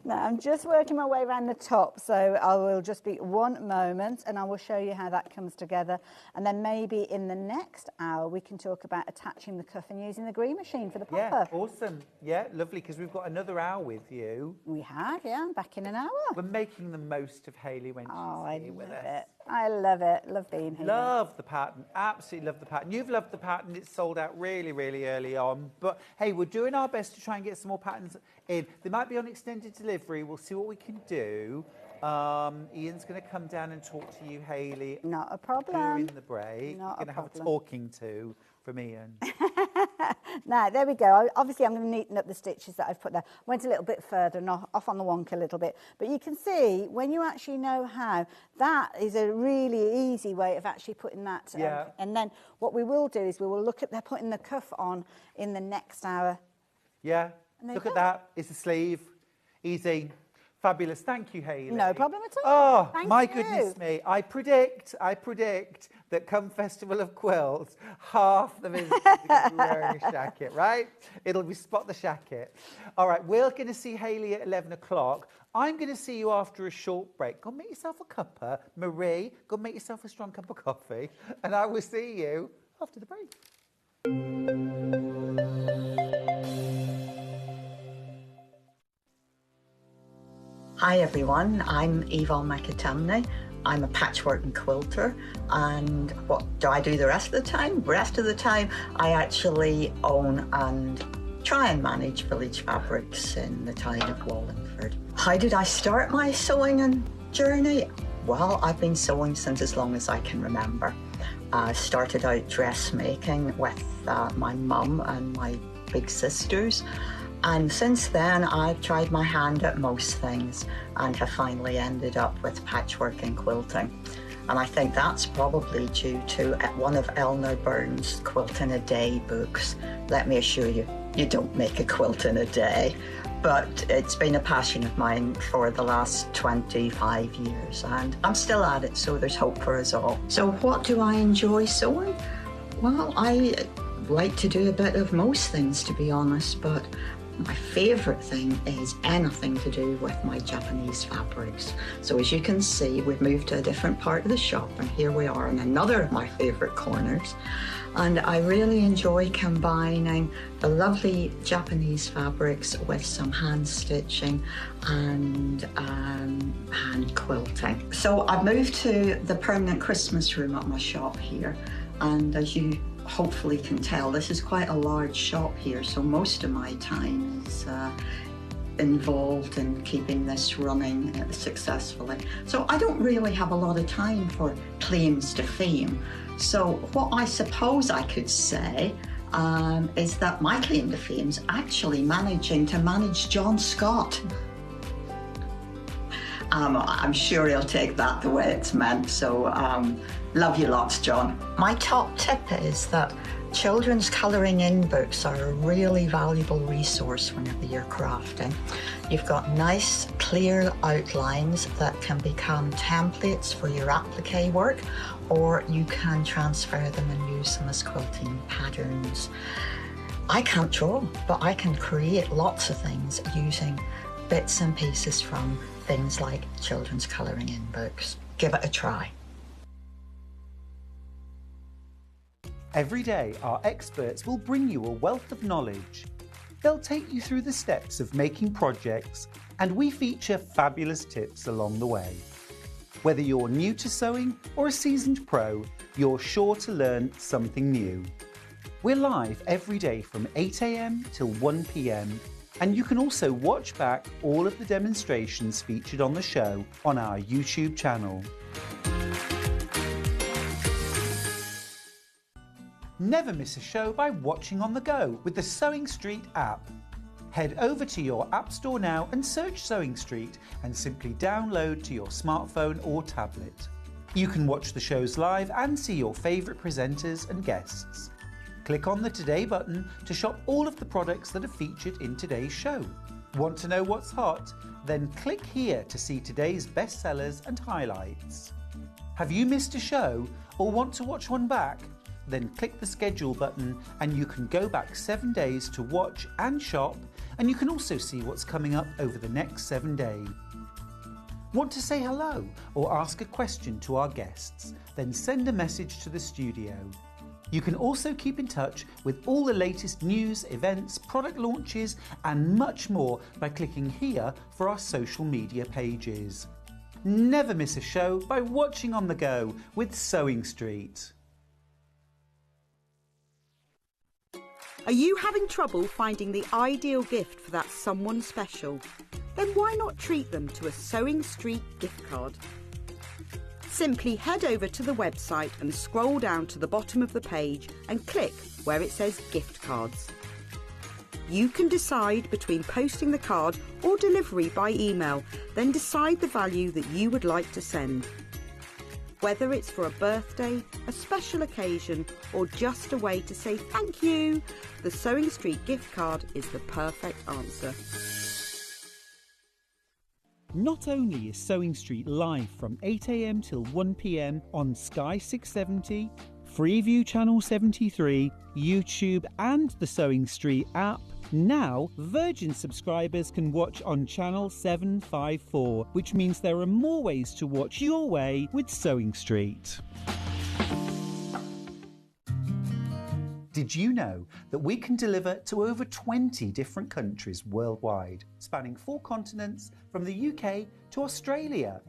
No, I'm just working my way around the top, so I will just be one moment and I will show you how that comes together. And then maybe in the next hour we can talk about attaching the cuff and using the green machine for the popper. Yeah, awesome. Yeah, lovely, because we've got another hour with you. We have, yeah, I'm back in an hour. We're making the most of Hayley when she's here with us. I love it. Love being here. Love the pattern. Absolutely love the pattern. You've loved the pattern. It's sold out really, really early on. But, hey, we're doing our best to try and get some more patterns in. They might be on extended delivery. We'll see what we can do. Ian's going to come down and talk to you, Hayley. Not a problem. During the break. Not You're going to have a talking to from Ian. Now, there we go. Obviously, I'm going to neaten up the stitches that I've put there. Went a little bit further and off on the wonk a little bit. But you can see, when you actually know how, that is a really easy way of actually putting that. Yeah. And then what we will do is we will look at putting the cuff on in the next hour. Yeah. Look at that. It's a sleeve. Easy. Fabulous. Thank you, Hayley. No problem at all. Oh, Thank my you. goodness me. I predict that come Festival of Quilts, half the visitors are going to be wearing a shacket, right? It'll be Spot the Shacket. All right, we're going to see Hayley at 11 o'clock. I'm going to see you after a short break. Go make yourself a cuppa. Marie, go make yourself a strong cup of coffee. And I will see you after the break. Hi everyone, I'm Yvonne McAtamney. I'm a patchwork and quilter, and what do I do the rest of the time? The rest of the time I actually own and try and manage Village Fabrics in the town of Wallingford. How did I start my sewing and journey? Well, I've been sewing since as long as I can remember. I started out dressmaking with my mum and my big sisters. And since then, I've tried my hand at most things and have finally ended up with patchwork and quilting. And I think that's probably due to one of Elna Burns' Quilt in a Day books. Let me assure you, you don't make a quilt in a day. But it's been a passion of mine for the last 25 years, and I'm still at it, so there's hope for us all. So what do I enjoy sewing? Well, I like to do a bit of most things, to be honest, but my favourite thing is anything to do with my Japanese fabrics. So as you can see, we've moved to a different part of the shop, and here we are in another of my favourite corners. And I really enjoy combining the lovely Japanese fabrics with some hand stitching and hand quilting. So I've moved to the permanent Christmas room at my shop here, and as you hopefully can tell, this is quite a large shop here, so most of my time is involved in keeping this running successfully. So I don't really have a lot of time for claims to fame. So what I suppose I could say is that my claim to fame is actually managing to manage John Scott. I'm sure he'll take that the way it's meant, so love you lots, John. My top tip is that children's colouring in books are a really valuable resource whenever you're crafting. You've got nice, clear outlines that can become templates for your applique work, or you can transfer them and use them as quilting patterns. I can't draw, but I can create lots of things using bits and pieces from things like children's colouring in books. Give it a try. Every day, our experts will bring you a wealth of knowledge. They'll take you through the steps of making projects, and we feature fabulous tips along the way. Whether you're new to sewing or a seasoned pro, you're sure to learn something new. We're live every day from 8 AM till 1 PM, and you can also watch back all of the demonstrations featured on the show on our YouTube channel. Never miss a show by watching on the go with the Sewing Street app. Head over to your app store now and search Sewing Street and simply download to your smartphone or tablet. You can watch the shows live and see your favourite presenters and guests. Click on the Today button to shop all of the products that are featured in today's show. Want to know what's hot? Then click here to see today's bestsellers and highlights. Have you missed a show or want to watch one back? Then click the schedule button and you can go back 7 days to watch and shop, and you can also see what's coming up over the next 7 days. Want to say hello or ask a question to our guests? Then send a message to the studio. You can also keep in touch with all the latest news, events, product launches and much more by clicking here for our social media pages. Never miss a show by watching on the go with Sewing Street. Are you having trouble finding the ideal gift for that someone special? Then why not treat them to a Sewing Street gift card? Simply head over to the website and scroll down to the bottom of the page and click where it says gift cards. You can decide between posting the card or delivery by email, then decide the value that you would like to send. Whether it's for a birthday, a special occasion, or just a way to say thank you, the Sewing Street gift card is the perfect answer. Not only is Sewing Street live from 8 AM till 1 PM on Sky 670, Freeview Channel 73, YouTube and the Sewing Street app, now Virgin subscribers can watch on Channel 754, which means there are more ways to watch your way with Sewing Street. Did you know that we can deliver to over 20 different countries worldwide, spanning 4 continents from the UK to Australia?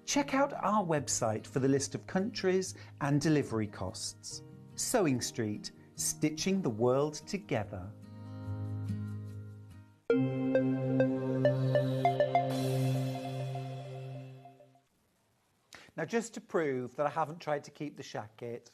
Check out our website for the list of countries and delivery costs. Sewing Street, stitching the world together. Now, just to prove that I haven't tried to keep the shacket,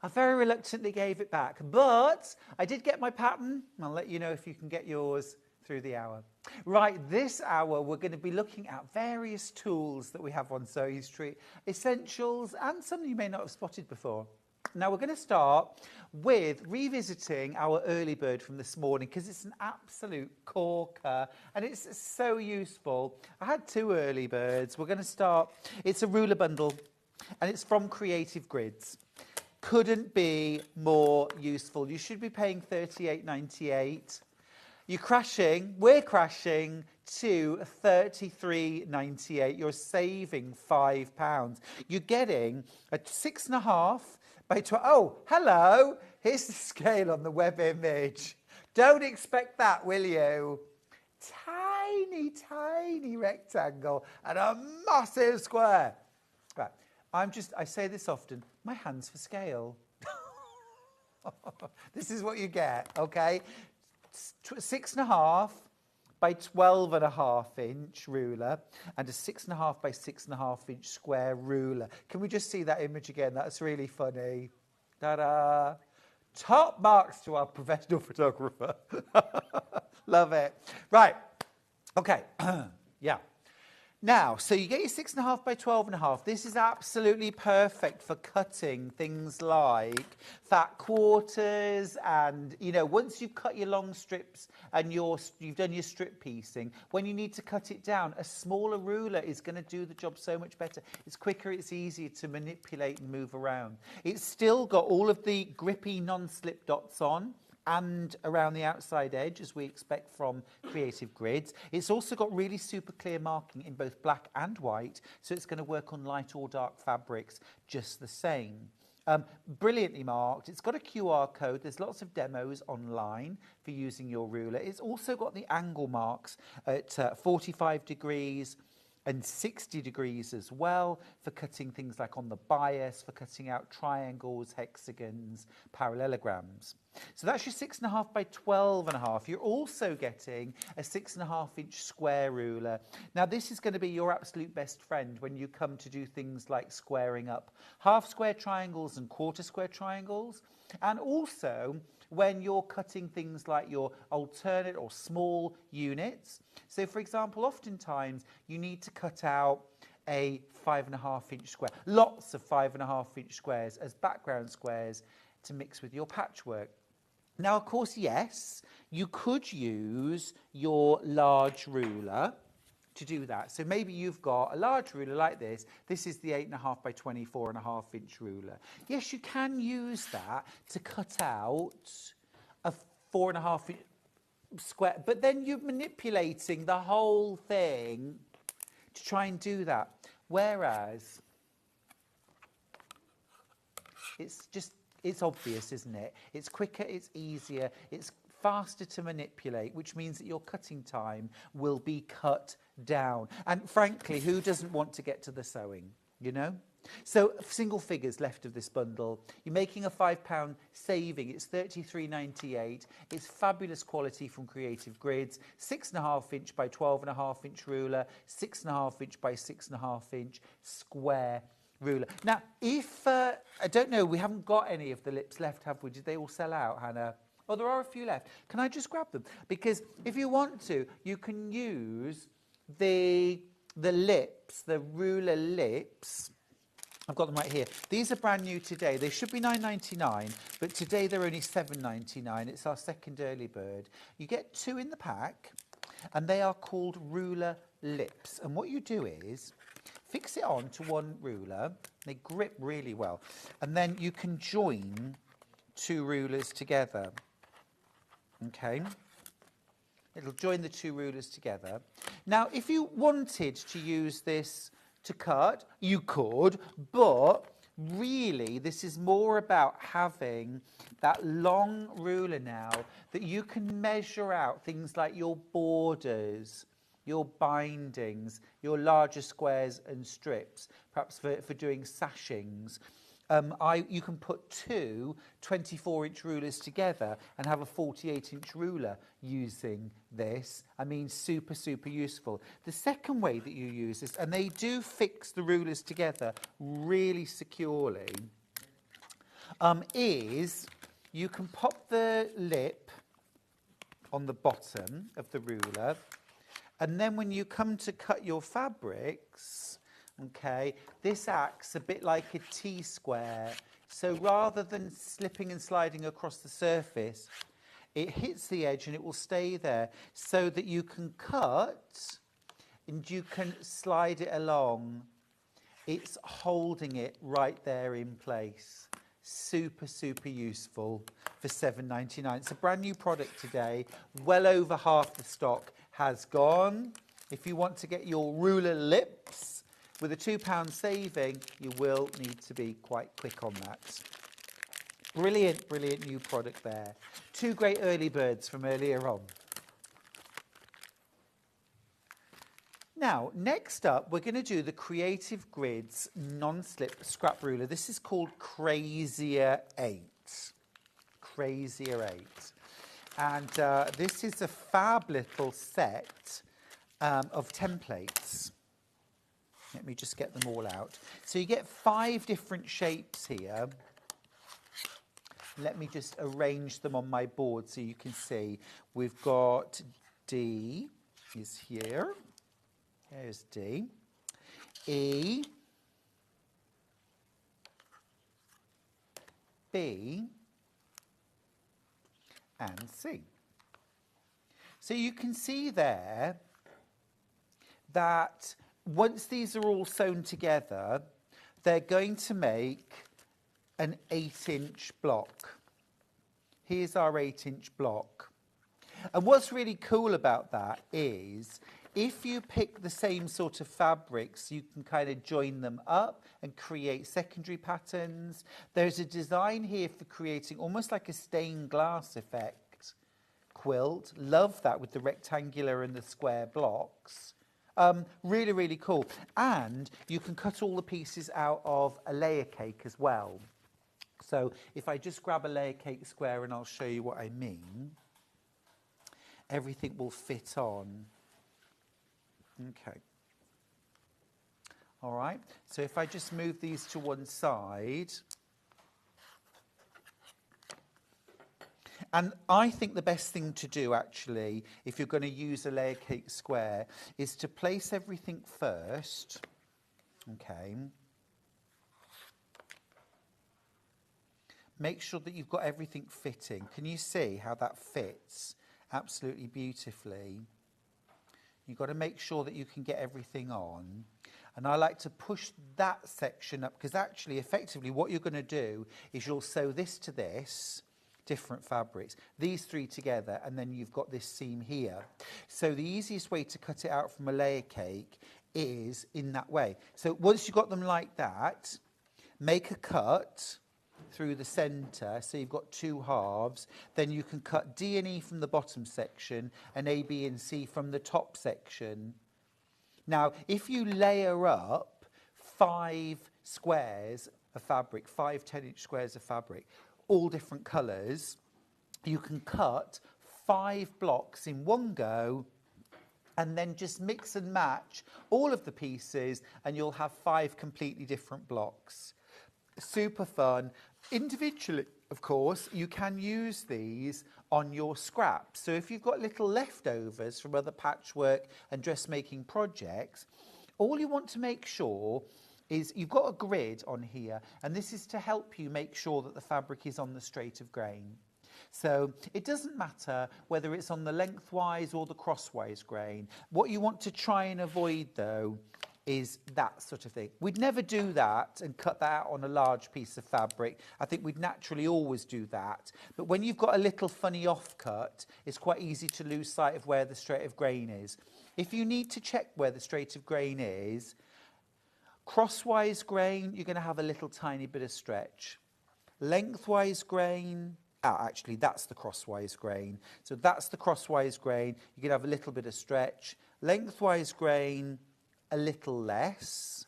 I very reluctantly gave it back, but I did get my pattern. I'll let you know if you can get yours through the hour. Right, this hour we're going to be looking at various tools that we have on Sewing Street, essentials and some you may not have spotted before. Now we're going to start with revisiting our early bird from this morning because it's an absolute corker and it's so useful. I had 2 early birds. We're going to start, it's a ruler bundle and it's from Creative Grids. Couldn't be more useful. You should be paying $38.98. You're crashing, we're crashing to $33.98. You're saving £5. You're getting a 6.5 by 12. Oh, hello. Here's the scale on the web image. Don't expect that, will you? Tiny, tiny rectangle and a massive square. Right. I say this often, my hand's for scale. This is what you get, okay? 6.5 by 12.5 inch ruler and a 6.5 by 6.5 inch square ruler. Can we just see that image again? That's really funny. Ta-da! Top marks to our professional photographer. Love it. Right. Okay. Yeah. Now, so you get your 6.5 by 12.5. This is absolutely perfect for cutting things like fat quarters and, you know, once you've cut your long strips and you've done your strip piecing, when you need to cut it down, a smaller ruler is going to do the job so much better. It's quicker, it's easier to manipulate and move around. It's still got all of the grippy non-slip dots on and around the outside edge, as we expect from Creative Grids. It's also got really super clear marking in both black and white, so it's going to work on light or dark fabrics just the same. Brilliantly marked. It's got a QR code. There's lots of demos online for using your ruler. It's also got the angle marks at 45 degrees and 60 degrees as well for cutting things like on the bias, for cutting out triangles, hexagons, parallelograms. So that's your 6.5 by 12.5. You're also getting a 6.5 inch square ruler. Now this is going to be your absolute best friend when you come to do things like squaring up half square triangles and quarter square triangles, and also when you're cutting things like your alternate or small units. So for example, oftentimes you need to cut out a 5.5 inch square, lots of 5.5 inch squares as background squares to mix with your patchwork. Now, of course, yes, you could use your large ruler to do that. So maybe you've got a large ruler like this. This is the 8.5 by 24.5 inch ruler. Yes, you can use that to cut out a 4.5 inch square, but then you're manipulating the whole thing to try and do that. Whereas it's obvious, isn't it? It's quicker, it's easier, it's faster to manipulate, which means that your cutting time will be cut down. And frankly, who doesn't want to get to the sewing, you know? So single figures left of this bundle. You're making a £5 saving. It's $33.98. It's fabulous quality from Creative Grids. 6.5 inch by 12.5 inch ruler, 6.5 inch by 6.5 inch square ruler. Now, if, I don't know, we haven't got any of the lips left, have we? Did they all sell out, Hannah? Oh, there are a few left. Can I just grab them? Because if you want to, you can use the lips, the ruler lips. I've got them right here. These are brand new today. They should be $9.99, but today they're only $7.99. It's our second early bird. You get 2 in the pack, and they are called ruler lips. And what you do is fix it on to one ruler. They grip really well. And then you can join 2 rulers together. Okay? It'll join the 2 rulers together. Now, if you wanted to use this to cut, you could, but really this is more about having that long ruler now that you can measure out things like your borders, your bindings, your larger squares and strips, perhaps for doing sashings. You can put 2 24-inch rulers together and have a 48-inch ruler using this. I mean, super, super useful. The second way that you use this, and they do fix the rulers together really securely, is you can pop the lip on the bottom of the ruler, and then when you come to cut your fabrics, okay, this acts a bit like a T-square. So rather than slipping and sliding across the surface, it hits the edge and it will stay there so that you can cut and you can slide it along. It's holding it right there in place. Super, super useful for £7.99. It's a brand new product today. Well over half the stock has gone. If you want to get your ruler lips with a £2 saving, you will need to be quite quick on that. Brilliant, brilliant new product there. 2 great early birds from earlier on. Now, next up, we're going to do the Creative Grids non-slip scrap ruler. This is called Crazier 8. Crazier 8. And this is a fab little set of templates. Let me just get them all out. So you get 5 different shapes here. Let me just arrange them on my board so you can see. We've got D is here. There's D. E. B. And C. So you can see there that once these are all sewn together, they're going to make an 8-inch block. Here's our 8-inch block. And what's really cool about that is if you pick the same sort of fabrics, you can kind of join them up and create secondary patterns. There's a design here for creating almost like a stained glass effect quilt. Love that with the rectangular and the square blocks. Really, really cool. And you can cut all the pieces out of a layer cake as well. So if I just grab a layer cake square and I'll show you what I mean, everything will fit on. Okay. All right. So if I just move these to one side. And I think the best thing to do, actually, if you're going to use a layer cake square, is to place everything first. Okay. Make sure that you've got everything fitting. Can you see how that fits absolutely beautifully? You've got to make sure that you can get everything on. And I like to push that section up because actually, effectively, what you're going to do is you'll sew this to this, different fabrics, these 3 together, and then you've got this seam here. So the easiest way to cut it out from a layer cake is in that way. So once you've got them like that, make a cut through the centre, so you've got 2 halves. Then you can cut D and E from the bottom section and A, B and C from the top section. Now, if you layer up 5 squares of fabric, 5 10-inch squares of fabric, all different colours, you can cut 5 blocks in one go and then just mix and match all of the pieces and you'll have 5 completely different blocks. Super fun. Individually, of course, you can use these on your scraps. So if you've got little leftovers from other patchwork and dressmaking projects, all you want to make sure is you've got a grid on here, and this is to help you make sure that the fabric is on the straight of grain. So it doesn't matter whether it's on the lengthwise or the crosswise grain. What you want to try and avoid, though, is that sort of thing. We'd never do that and cut that out on a large piece of fabric. I think we'd naturally always do that. But when you've got a little funny offcut, it's quite easy to lose sight of where the straight of grain is. If you need to check where the straight of grain is, crosswise grain, you're going to have a little tiny bit of stretch. Lengthwise grain, actually that's the crosswise grain. So that's the crosswise grain. You can have a little bit of stretch. Lengthwise grain, a little less.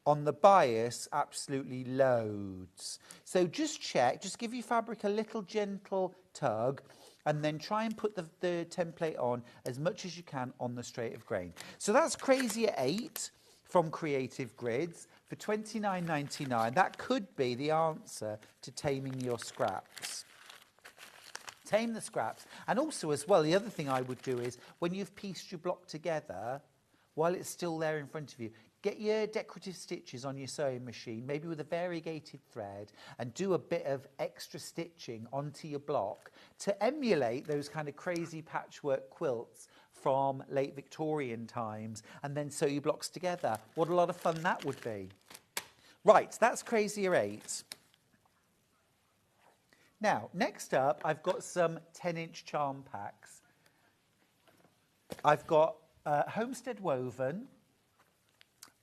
On the bias, absolutely loads. So just check, just give your fabric a little gentle tug and then try and put the template on as much as you can on the straight of grain. So that's Crazier 8 from Creative Grids for £29.99. That could be the answer to taming your scraps. Tame the scraps. And also as well, the other thing I would do is when you've pieced your block together, while it's still there in front of you, get your decorative stitches on your sewing machine, maybe with a variegated thread, and do a bit of extra stitching onto your block to emulate those kind of crazy patchwork quilts from late Victorian times, and then sew your blocks together. What a lot of fun that would be. Right, that's Crazier 8. Now, next up, I've got some 10-inch charm packs. I've got Homestead Woven.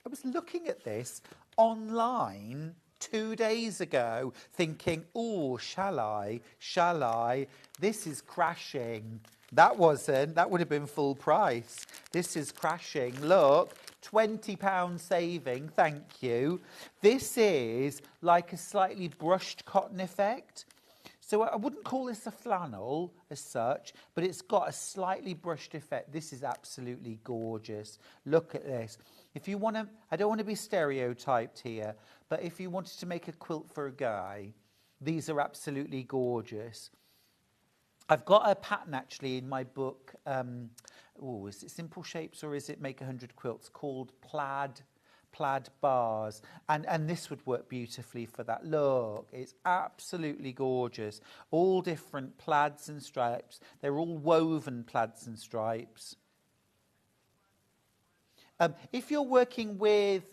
I was looking at this online 2 days ago, thinking, oh, shall I? Shall I? This is crashing. That wasn't. That would have been full price. This is crashing. Look, £20 saving. Thank you. This is like a slightly brushed cotton effect. So I wouldn't call this a flannel as such, but it's got a slightly brushed effect. This is absolutely gorgeous. Look at this. If you want to, I don't want to be stereotyped here, but if you wanted to make a quilt for a guy, these are absolutely gorgeous. I've got a pattern actually in my book. Is it Simple Shapes or is it Make 100 Quilts, called Plaid Bars, and this would work beautifully for that. Look, it's absolutely gorgeous. All different plaids and stripes. They're all woven plaids and stripes. If you're working with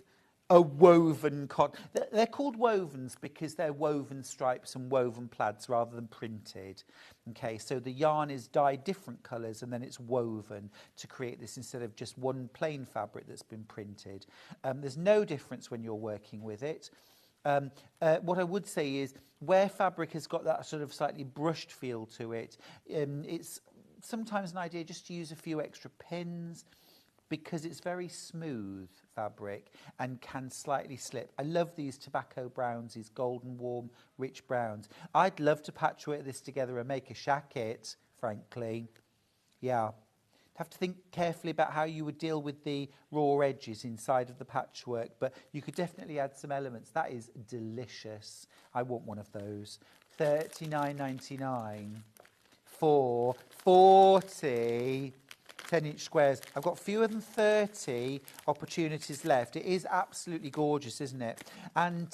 a woven cotton, they're called wovens because they're woven stripes and woven plaids rather than printed. Okay, so the yarn is dyed different colours and then it's woven to create this instead of just one plain fabric that's been printed. There's no difference when you're working with it. What I would say is where fabric has got that sort of slightly brushed feel to it, it's sometimes an idea just to use a few extra pins, because it's very smooth fabric and can slightly slip. I love these tobacco browns, these golden, warm, rich browns. I'd love to patchwork this together and make a shacket, frankly. Yeah. Have to think carefully about how you would deal with the raw edges inside of the patchwork, but you could definitely add some elements. That is delicious. I want one of those. $39.99 for 40 10-inch squares. I've got fewer than 30 opportunities left. It is absolutely gorgeous, isn't it? And,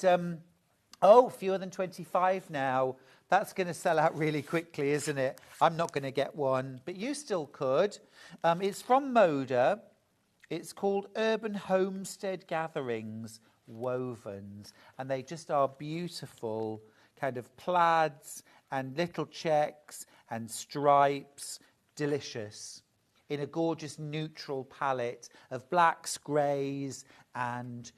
fewer than 25 now. That's going to sell out really quickly, isn't it? I'm not going to get one, but you still could. It's from Moda. It's called Urban Homestead Gatherings Wovens, and they just are beautiful kind of plaids and little checks and stripes. Delicious. In a gorgeous neutral palette of blacks, greys, and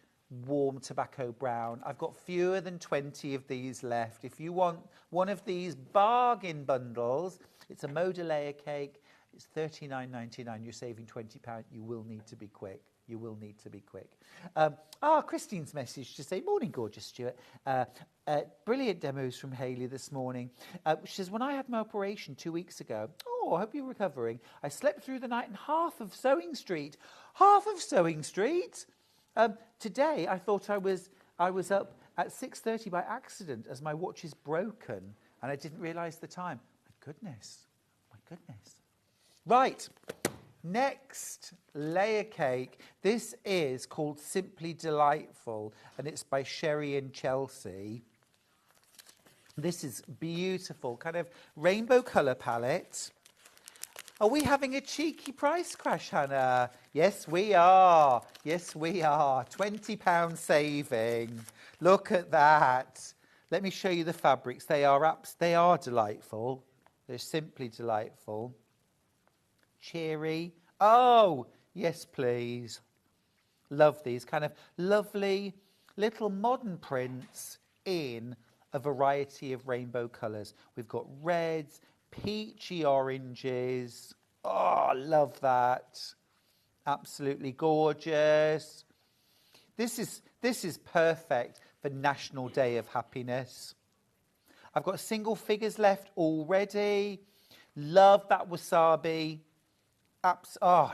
warm tobacco brown. I've got fewer than 20 of these left. If you want one of these bargain bundles, it's a Moda layer cake. It's $39.99. You're saving £20. You will need to be quick. You will need to be quick. Christine's message to say, morning, gorgeous Stuart. Brilliant demos from Hayley this morning. She says, when I had my operation 2 weeks ago, I hope you're recovering. I slept through the night in half of Sewing Street. Half of Sewing Street? Today, I thought I was up at 6:30 by accident as my watch is broken and I didn't realise the time. My goodness. Right. Next layer cake. This is called Simply Delightful, and it's by Sherry and Chelsea. This is beautiful, kind of rainbow colour palette. Are we having a cheeky price crash, Hannah? Yes, we are. Yes, we are. £20 saving. Look at that. Let me show you the fabrics. They are delightful. They're simply delightful. Cheery. Oh, yes, please. Love these kind of lovely little modern prints in a variety of rainbow colours. We've got reds, peachy oranges. Oh, love that. Absolutely gorgeous. This is perfect for National Day of Happiness. I've got single figures left already. Love that wasabi.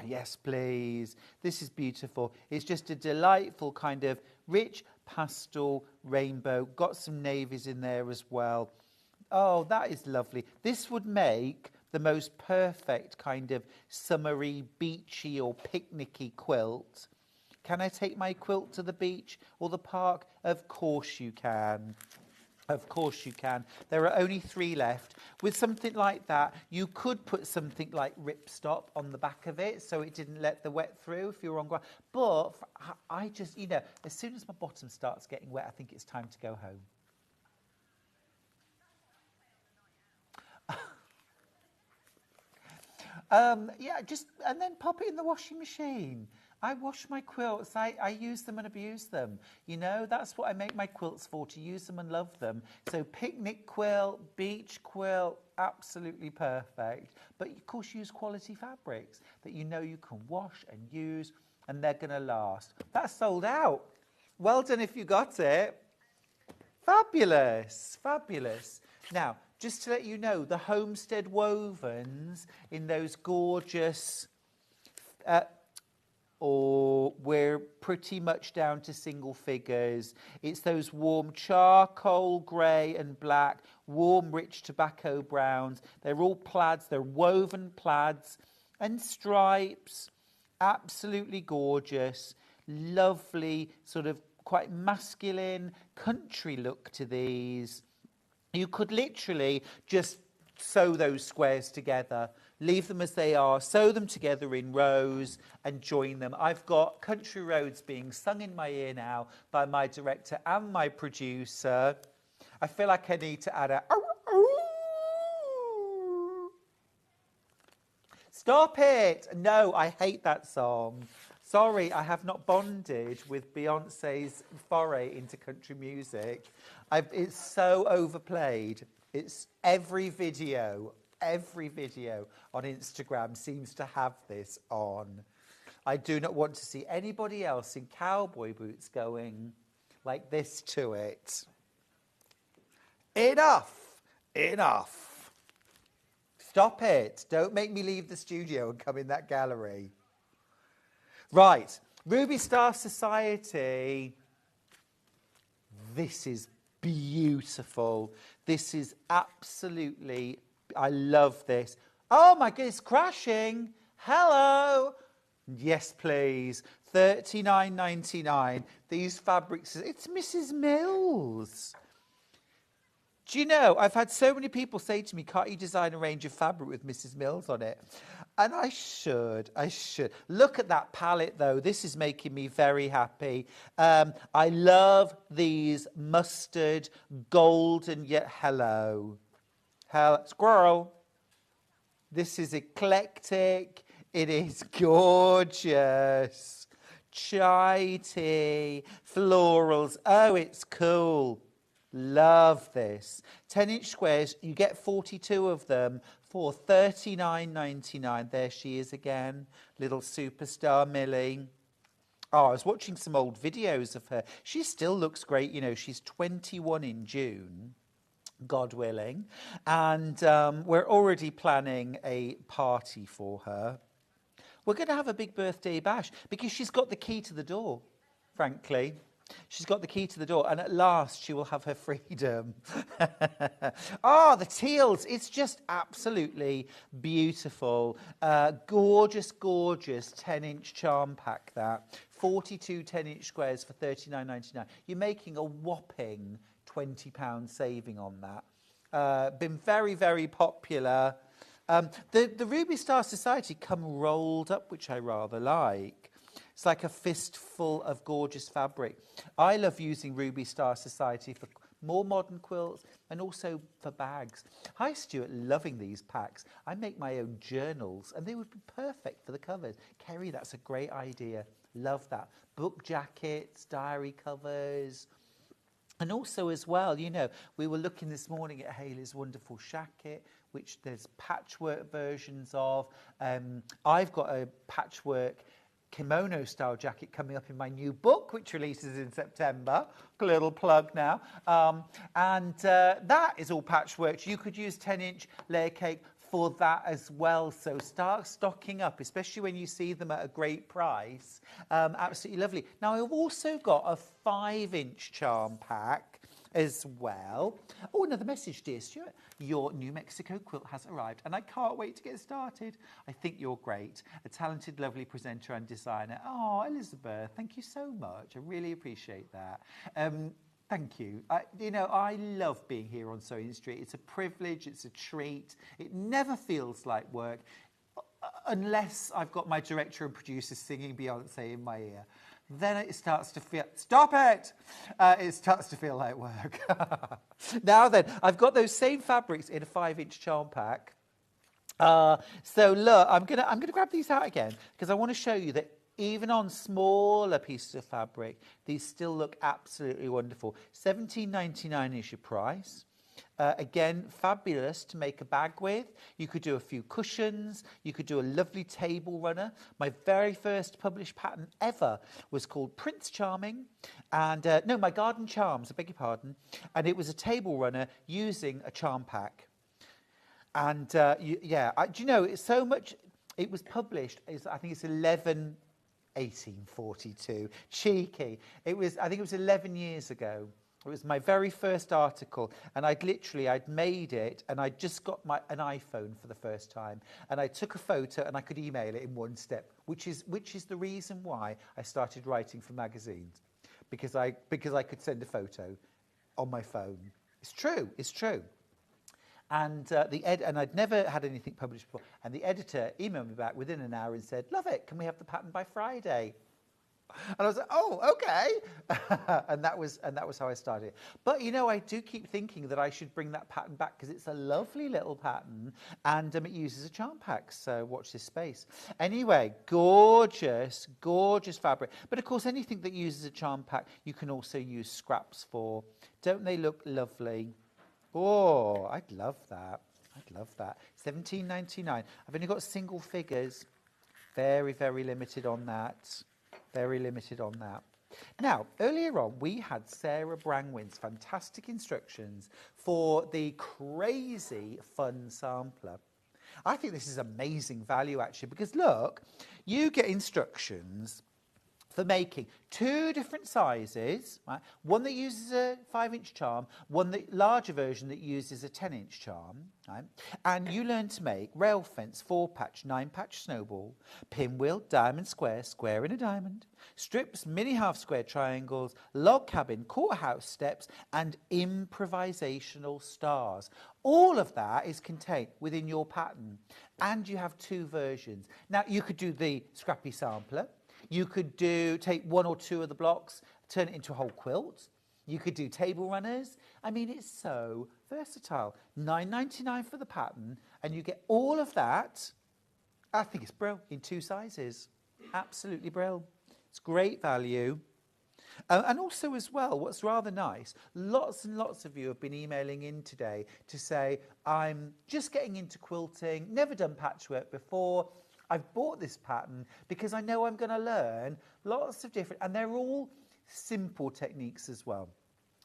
Yes, please. This is beautiful. It's just a delightful kind of rich pastel rainbow. Got some navies in there as well. Oh, that is lovely. This would make the most perfect kind of summery, beachy or picnicky quilt. Can I take my quilt to the beach or the park? Of course you can. Of course you can. There are only 3 left. With something like that, you could put something like ripstop on the back of it so it didn't let the wet through if you're on ground. But I just, as soon as my bottom starts getting wet, I think it's time to go home. Yeah, and then pop it in the washing machine. I wash my quilts. I use them and abuse them. You know, that's what I make my quilts for, to use them and love them. So picnic quilt, beach quilt, absolutely perfect. But of course, use quality fabrics that you know you can wash and use, and they're going to last. That's sold out. Well done if you got it. Fabulous, fabulous. Now, just to let you know, the homestead wovens in those gorgeous, we're pretty much down to single figures. It's those warm charcoal, grey and black, warm, rich tobacco browns. They're all plaids, they're woven plaids and stripes. Absolutely gorgeous, lovely, sort of quite masculine country look to these. You could literally just sew those squares together, leave them as they are, sew them together in rows and join them. I've got Country Roads being sung in my ear now by my director and my producer. I feel like I need to add a... Stop it! No, I hate that song. Sorry, I have not bonded with Beyonce's foray into country music. It's so overplayed. It's every video on Instagram seems to have this on. I do not want to see anybody else in cowboy boots going like this to it. Enough! Enough! Stop it. Don't make me leave the studio and come in that gallery. Right, Ruby Star Society. This is beautiful. This is absolutely, I love this. Oh my goodness, crashing. Hello. Yes, please. $39.99. These fabrics, it's Mrs. Mills. Do you know, I've had so many people say to me, can't you design a range of fabric with Mrs. Mills on it? And I should. Look at that palette, though. This is making me very happy. I love these mustard, golden, yet hello. Squirrel. This is eclectic. It is gorgeous. Chai tea, florals. Oh, it's cool. Love this. 10-inch squares, you get 42 of them for $39.99. There she is again, little superstar Millie. Oh, I was watching some old videos of her. She still looks great. You know, she's 21 in June, God willing. And we're already planning a party for her. We're going to have a big birthday bash because she's got the key to the door, frankly. She's got the key to the door, and at last she will have her freedom. Oh, the teals. It's just absolutely beautiful. Gorgeous, gorgeous 10-inch charm pack, that. 42 10-inch squares for $39.99. You're making a whopping £20 saving on that. Been very, very popular. The Ruby Star Society come rolled up, which I rather like. It's like a fistful of gorgeous fabric. I love using Ruby Star Society for more modern quilts and also for bags. Hi, Stuart, loving these packs. I make my own journals and they would be perfect for the covers. Kerry, that's a great idea. Love that. Book jackets, diary covers. And also as well, you know, we were looking this morning at Hayley's wonderful shacket, which there's patchwork versions of. I've got a patchwork kimono style jacket coming up in my new book, which releases in September. A little plug now. That is all patchwork. You could use 10-inch layer cake for that as well. So start stocking up, especially when you see them at a great price. Absolutely lovely. Now, I've also got a 5-inch charm pack as well. Oh, another message, dear Stuart. Your New Mexico quilt has arrived, and I can't wait to get started. I think you're great. A talented, lovely presenter and designer. Oh, Elizabeth, thank you so much. I really appreciate that. Thank you. You know, I love being here on Sewing Street. It's a privilege. It's a treat. It never feels like work unless I've got my director and producer singing Beyonce in my ear. Then it starts to feel, stop it! It starts to feel like work. Now then, I've got those same fabrics in a 5-inch charm pack. So look, I'm gonna grab these out again because I want to show you that even on smaller pieces of fabric, these still look absolutely wonderful. £17.99 is your price. Again, fabulous to make a bag with. You could do a few cushions. You could do a lovely table runner. My very first published pattern ever was called Prince Charming. And no, my Garden Charms, I beg your pardon. And it was a table runner using a charm pack. And do you know, it's so much, it was published, I think it's 1842. Cheeky. I think it was 11 years ago. It was my very first article, and I'd made it, and I'd just got an iPhone for the first time, and I took a photo, and I could email it in one step, which is the reason why I started writing for magazines, because I could send a photo on my phone. It's true. And I'd never had anything published before, and the editor emailed me back within an hour and said, "Love it. Can we have the pattern by Friday?" And I was like, "Oh, okay." and that was how I started. But you know, I do keep thinking that I should bring that pattern back because it's a lovely little pattern, and it uses a charm pack. So watch this space. Anyway, gorgeous fabric. But of course, anything that uses a charm pack, you can also use scraps for. Don't they look lovely? Oh, I'd love that. £17.99. I've only got single figures. Very, very limited on that. Now, earlier on, we had Sarah Brangwyn's fantastic instructions for the Crazy Fun Sampler. I think this is amazing value, actually, because look, you get instructions for making 2 different sizes, right? One that uses a 5-inch charm, one larger version that uses a 10-inch charm, right? And you learn to make rail fence, 4-patch, 9-patch snowball, pinwheel, diamond square, square in a diamond, strips, mini half-square triangles, log cabin, courthouse steps, and improvisational stars. All of that is contained within your pattern, and you have 2 versions. Now, you could do the scrappy sampler. You could take 1 or 2 of the blocks, turn it into a whole quilt. You could do table runners. I mean, it's so versatile. £9.99 for the pattern, and you get all of that. I think it's brilliant in 2 sizes. Absolutely brilliant. It's great value. And also as well, what's rather nice, lots and lots of you have been emailing in today to say, I'm just getting into quilting, never done patchwork before. I've bought this pattern because I know I'm going to learn lots of different, and they're all simple techniques as well.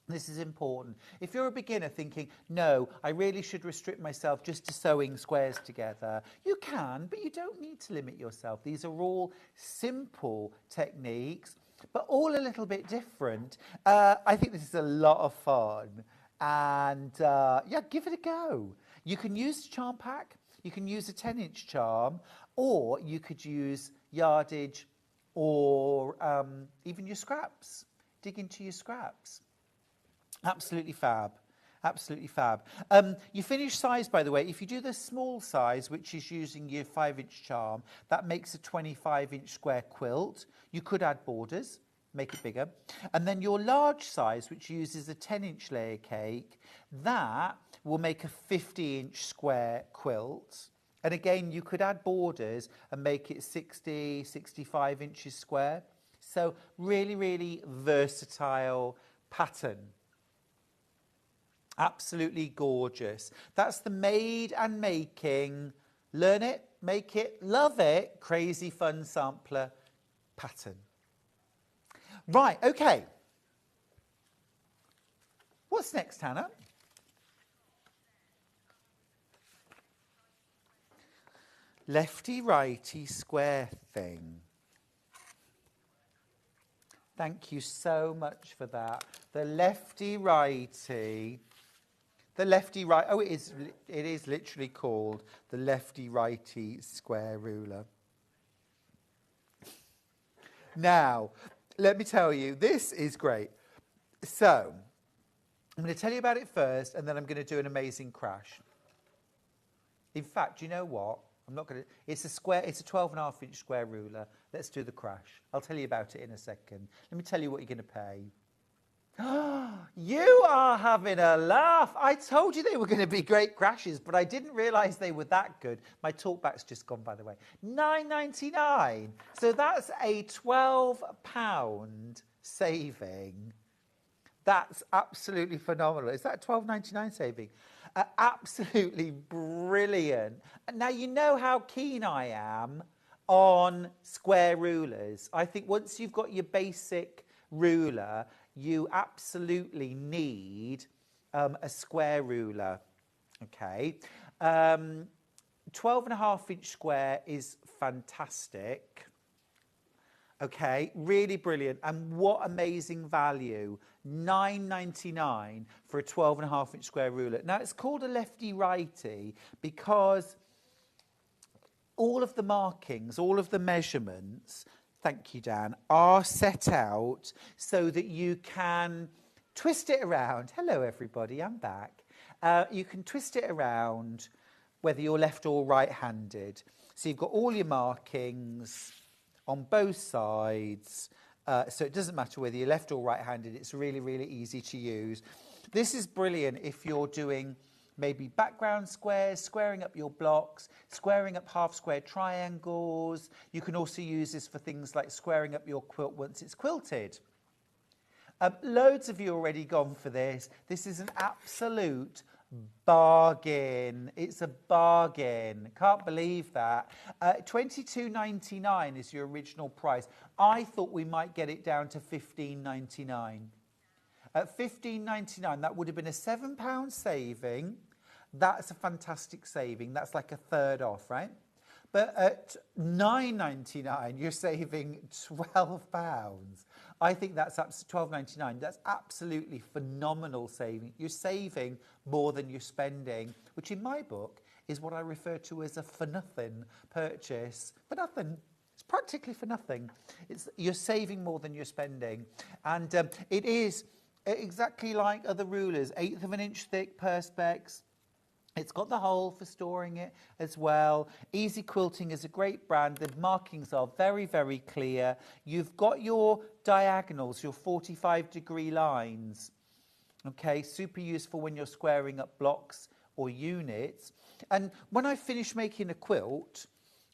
This is important. If you're a beginner thinking, no, I really should restrict myself just to sewing squares together, you can, but you don't need to limit yourself. These are all simple techniques, but all a little bit different. I think this is a lot of fun. And give it a go. You can use a charm pack. You can use a 10-inch charm, or you could use yardage or even your scraps. Dig into your scraps. Absolutely fab. Your finished size, by the way, if you do the small size, which is using your 5-inch charm, that makes a 25-inch square quilt. You could add borders, make it bigger. And then your large size, which uses a 10-inch layer cake, that will make a 50-inch square quilt. And again, you could add borders and make it 60, 65 inches square. So really, really versatile pattern. Absolutely gorgeous. That's the made and making, learn it, make it, love it, Crazy Fun Sampler pattern. Right, okay. What's next, Hannah? Lefty-righty square thing. Thank you so much for that. The lefty-righty. The lefty-right. Oh, it is literally called the lefty-righty square ruler. Now, let me tell you, this is great. So, I'm going to tell you about it first, and then I'm going to do an amazing crash. In fact, you know what? I'm not going to. It's a 12.5-inch square ruler. Let's do the crash. I'll tell you about it in a second. Let me tell you what you're going to pay. You are having a laugh. I told you they were going to be great crashes, but I didn't realise they were that good. My talkback's just gone, by the way. £9.99. So that's a £12 saving. That's absolutely phenomenal. Is that £12.99 saving? Absolutely brilliant. Now, you know how keen I am on square rulers. I think once you've got your basic ruler, you absolutely need a square ruler. Okay. 12.5-inch square is fantastic. Okay, really brilliant. And what amazing value. £9.99 for a 12.5-inch square ruler. Now, it's called a lefty-righty because all of the markings, all of the measurements, thank you, Dan, are set out so that you can twist it around. Hello, everybody, I'm back. You can twist it around whether you're left or right-handed. So you've got all your markings on both sides, so it doesn't matter whether you're left or right-handed. It's really, really easy to use. This is brilliant if you're doing maybe background squares, squaring up your blocks, squaring up half-square triangles. You can also use this for things like squaring up your quilt once it's quilted. Loads of you already gone for this. This is an absolute bargain. It's a bargain. Can't believe that. $22.99 is your original price. I thought we might get it down to $15.99. At $15.99, that would have been a £7 saving. That's a fantastic saving. That's like a third off, right? But at $9.99, you're saving £12. I think that's $12.99. That's absolutely phenomenal saving. You're saving more than you're spending, which in my book is what I refer to as a for-nothing purchase. For nothing. It's practically for nothing. You're saving more than you're spending. And it is exactly like other rulers, 1/8 of an inch thick perspex. It's got the hole for storing it as well. Easy Quilting is a great brand. The markings are very, very clear. You've got your diagonals, your 45-degree lines. Okay, super useful when you're squaring up blocks or units. And when I finish making a quilt,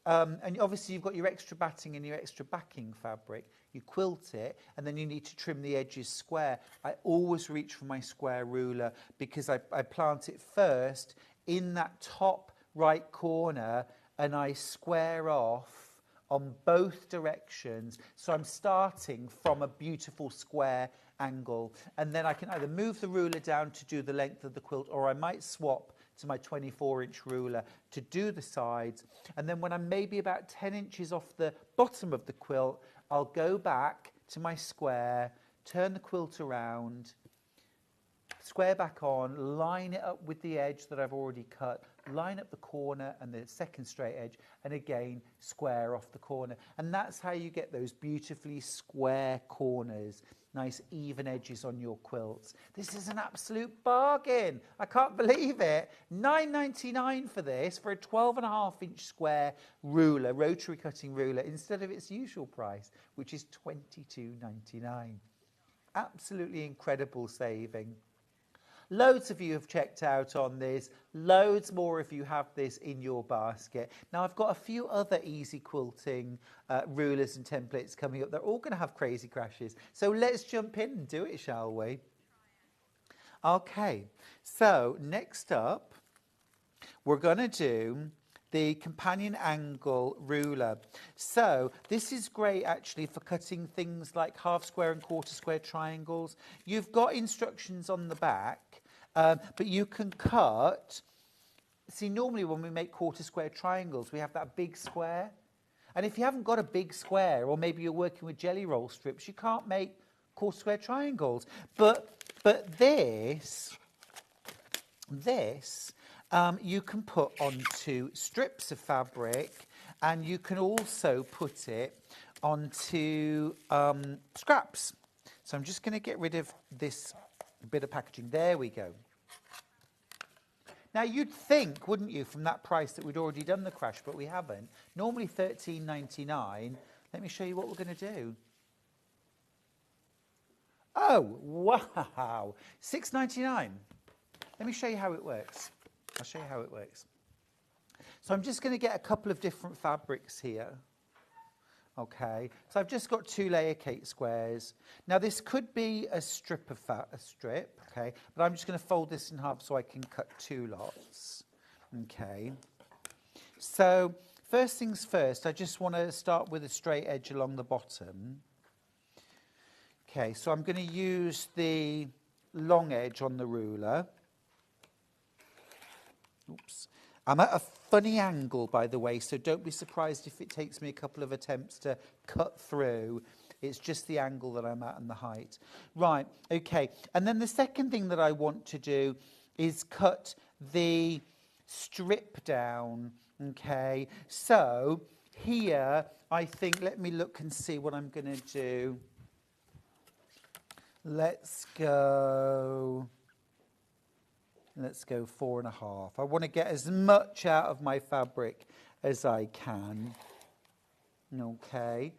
and obviously you've got your extra batting and your extra backing fabric, you quilt it, and then you need to trim the edges square. I always reach for my square ruler because I plant it first in that top right corner and I square off on both directions. So I'm starting from a beautiful square angle, and then I can either move the ruler down to do the length of the quilt, or I might swap to my 24-inch ruler to do the sides. And then when I'm maybe about 10 inches off the bottom of the quilt, I'll go back to my square, turn the quilt around, square back on, line it up with the edge that I've already cut, line up the corner and the second straight edge, and again square off the corner. And that's how you get those beautifully square corners, nice even edges on your quilts. This is an absolute bargain. I can't believe it. $9.99 for this, for a 12.5-inch square ruler, rotary cutting ruler, instead of its usual price, which is $22.99. Absolutely incredible saving. Loads of you have checked out on this. Loads more of you have this in your basket. Now, I've got a few other easy quilting rulers and templates coming up. They're all going to have crazy crashes. So let's jump in and do it, shall we? Okay, so next up, we're going to do the companion angle ruler. So this is great actually for cutting things like half square and quarter square triangles. You've got instructions on the back, but you can cut. See, normally when we make quarter square triangles, we have that big square. And if you haven't got a big square, or maybe you're working with jelly roll strips, you can't make quarter square triangles. But this you can put onto strips of fabric, and you can also put it onto scraps. So I'm just going to get rid of this bit of packaging. There we go. Now, you'd think, wouldn't you, from that price that we'd already done the crash, but we haven't. Normally $13.99. Let me show you what we're going to do. Oh, wow. £6.99. Let me show you how it works. I'll show you how it works. So I'm just going to get a couple of different fabrics here. Okay, so I've just got 2 layer cake squares. Now this could be a strip of okay, but I'm just going to fold this in half so I can cut 2 lots. Okay, so first things first, I just want to start with a straight edge along the bottom. Okay, so I'm going to use the long edge on the ruler. Oops. I'm at a funny angle, by the way, so don't be surprised if it takes me a couple of attempts to cut through. It's just the angle that I'm at and the height. Right, okay. And then the second thing that I want to do is cut the strip down, okay? So here, I think, let me look and see what I'm going to do. Let's go 4.5. I want to get as much out of my fabric as I can. Okay.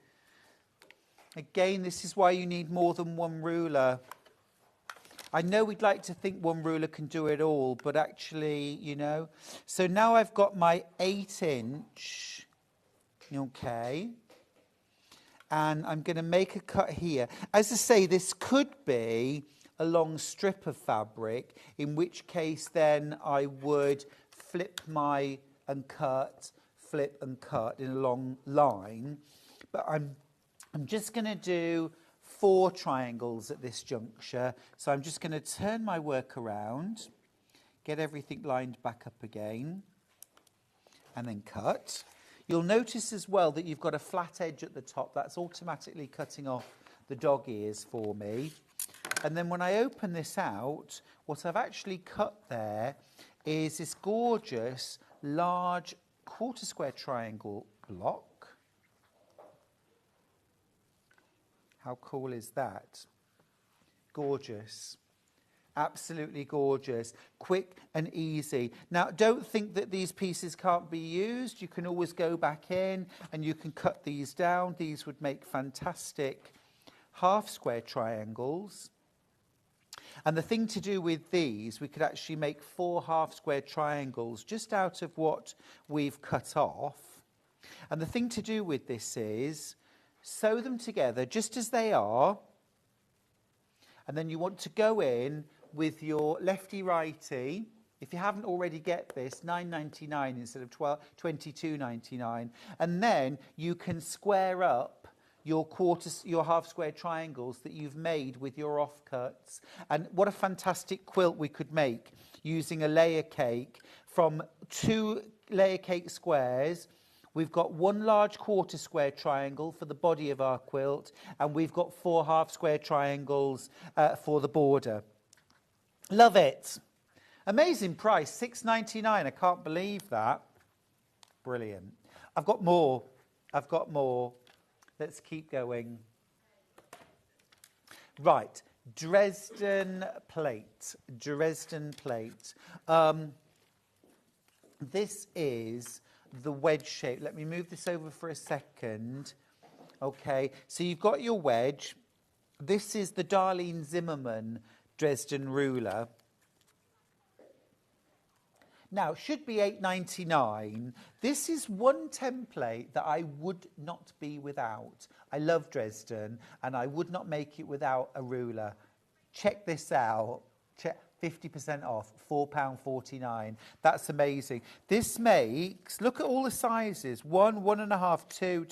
Again, this is why you need more than one ruler. I know we'd like to think one ruler can do it all, but actually, you know. So now I've got my 8-inch. Okay. And I'm going to make a cut here. As I say, this could be a long strip of fabric, in which case then I would flip and cut, flip and cut in a long line. But I'm just going to do 4 triangles at this juncture. So I'm just going to turn my work around, get everything lined back up again, and then cut. You'll notice as well that you've got a flat edge at the top. That's automatically cutting off the dog ears for me. And then when I open this out, what I've actually cut there is this gorgeous large quarter square triangle block. How cool is that? Gorgeous. Absolutely gorgeous. Quick and easy. Now, don't think that these pieces can't be used. You can always go back in and you can cut these down. These would make fantastic half square triangles. And the thing to do with these, we could actually make 4 half square triangles just out of what we've cut off. And the thing to do with this is sew them together just as they are. And then you want to go in with your lefty-righty. If you haven't already get this, $9.99 instead of $22.99. And then you can square up your half square triangles that you've made with your offcuts. And what a fantastic quilt we could make using a layer cake from 2 layer cake squares. We've got 1 large quarter square triangle for the body of our quilt, and we've got 4 half square triangles for the border. Love it. Amazing price, $6.99. I can't believe that. Brilliant. I've got more. Let's keep going. Right, Dresden plate. This is the wedge shape. Let me move this over for a second. Okay, so you've got your wedge. This is the Darlene Zimmerman Dresden ruler. Now, it should be $8.99. This is one template that I would not be without. I love Dresden, and I would not make it without a ruler. Check this out. 50% off, £4.49. That's amazing. This makes, look at all the sizes, 1, 1.5, 2,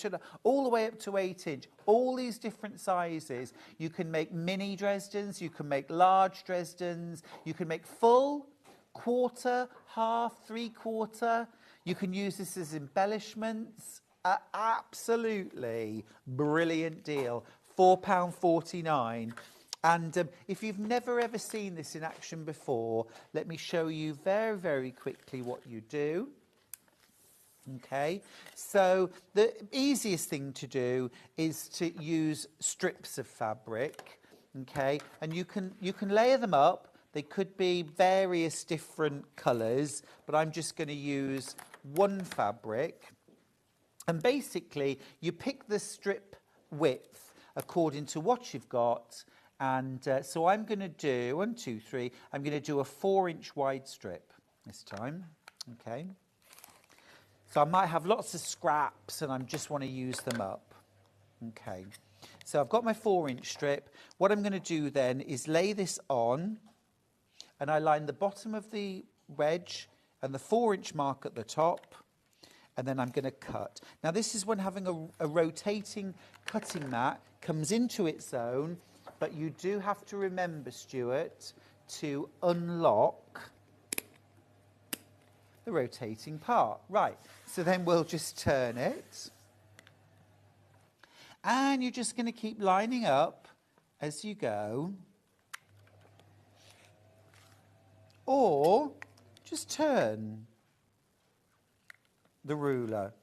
all the way up to 8-inch. All these different sizes. You can make mini Dresdens, you can make large Dresdens, you can make full, quarter, half, 3/4. You can use this as embellishments. Absolutely brilliant deal. £4.49. And if you've never ever seen this in action before, let me show you very, very quickly what you do. Okay, so the easiest thing to do is to use strips of fabric. Okay, and you can layer them up. They could be various different colours, but I'm just going to use one fabric. And basically, you pick the strip width according to what you've got, And so I'm going to do 1, 2, 3. I'm going to do a 4-inch wide strip this time. Okay. So I might have lots of scraps and I just want to use them up. Okay. So I've got my 4-inch strip. What I'm going to do then is lay this on, and I line the bottom of the wedge and the 4-inch mark at the top, and then I'm going to cut. Now this is when having a rotating cutting mat comes into its own, but you do have to remember, Stuart, to unlock the rotating part. Right, so then we'll just turn it. And you're just going to keep lining up as you go. Or just turn the ruler.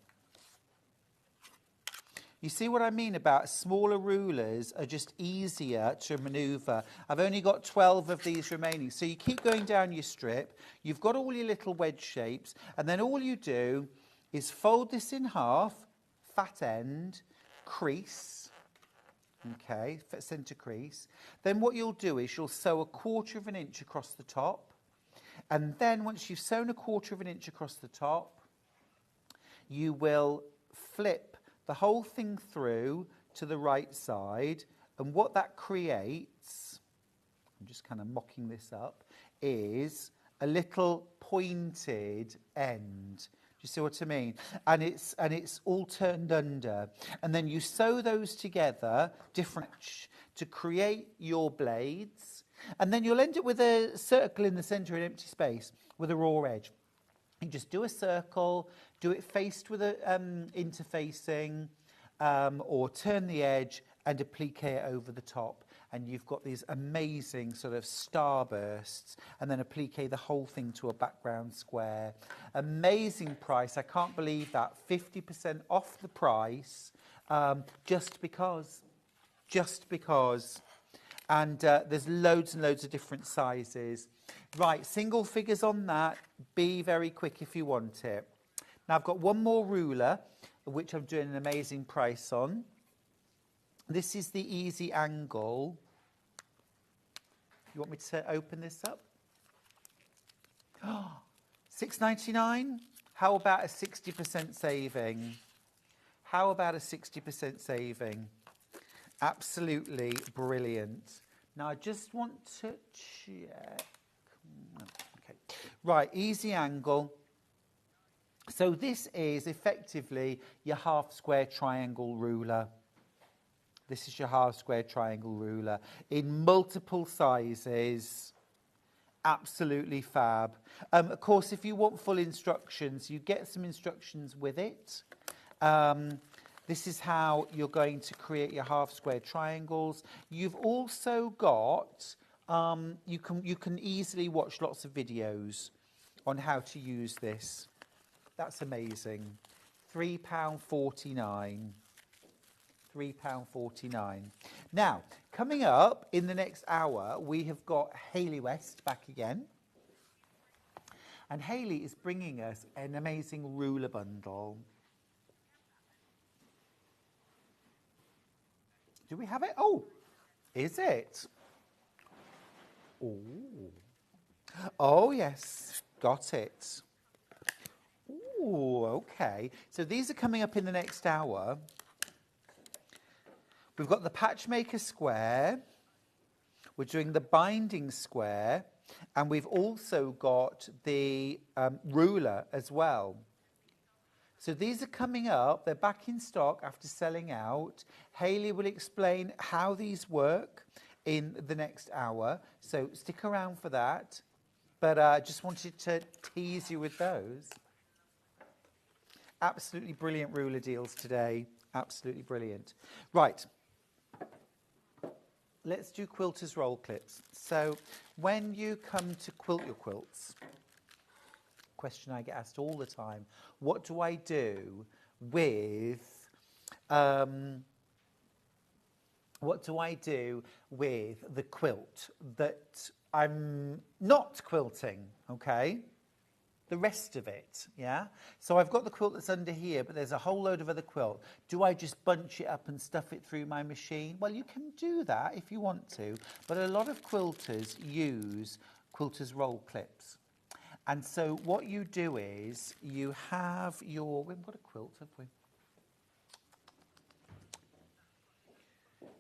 You see what I mean about smaller rulers are just easier to manoeuvre. I've only got 12 of these remaining. So you keep going down your strip. You've got all your little wedge shapes. And then all you do is fold this in half, fat end, crease. Okay, centre crease. Then what you'll do is you'll sew 1/4 inch across the top. And then once you've sewn 1/4 inch across the top, you will flip the whole thing through to the right side, and what that creates, I'm just kind of mocking this up, is a little pointed end. Do you see what I mean? And it's all turned under, and then you sew those together different to create your blades, and then you'll end up with a circle in the centre, an empty space with a raw edge. You just do a circle, do it faced with a interfacing, or turn the edge and applique it over the top. And you've got these amazing sort of starbursts, and then applique the whole thing to a background square. Amazing price. I can't believe that. 50% off the price, just because. And there's loads and loads of different sizes. Right, single figures on that. Be very quick if you want it. Now I've got one more ruler, which I'm doing an amazing price on. This is the easy angle. You want me to open this up? Oh, $6.99? How about a 60% saving? How about a 60% saving? Absolutely brilliant. Now I just want to check. Okay. Right, easy angle. So this is effectively your half square triangle ruler. This is your half square triangle ruler in multiple sizes. Absolutely fab. Of course, if you want full instructions, you get some instructions with it. This is how you're going to create your half square triangles. You've also got, you can easily watch lots of videos on how to use this. That's amazing. £3.49. £3.49. Now, coming up in the next hour, we have got Hayley West back again. And Hayley is bringing us an amazing ruler bundle. Do we have it? Oh, is it? Oh, yes, got it. Oh, okay. So these are coming up in the next hour. We've got the patchmaker square. We're doing the binding square. And we've also got the ruler as well. So these are coming up. They're back in stock after selling out. Hayley will explain how these work in the next hour. So stick around for that. But I just wanted to tease you with those. Absolutely brilliant ruler deals today. Absolutely brilliant. Right. Let's do quilters roll clips. So when you come to quilt your quilts, question I get asked all the time, what do I do with the quilt that I'm not quilting, okay? the rest of it, yeah? So I've got the quilt that's under here, but there's a whole load of other quilt. Do I just bunch it up and stuff it through my machine? Well, you can do that if you want to, but a lot of quilters use quilters roll clips. And so what you do is you have your, we've got a quilt, have we?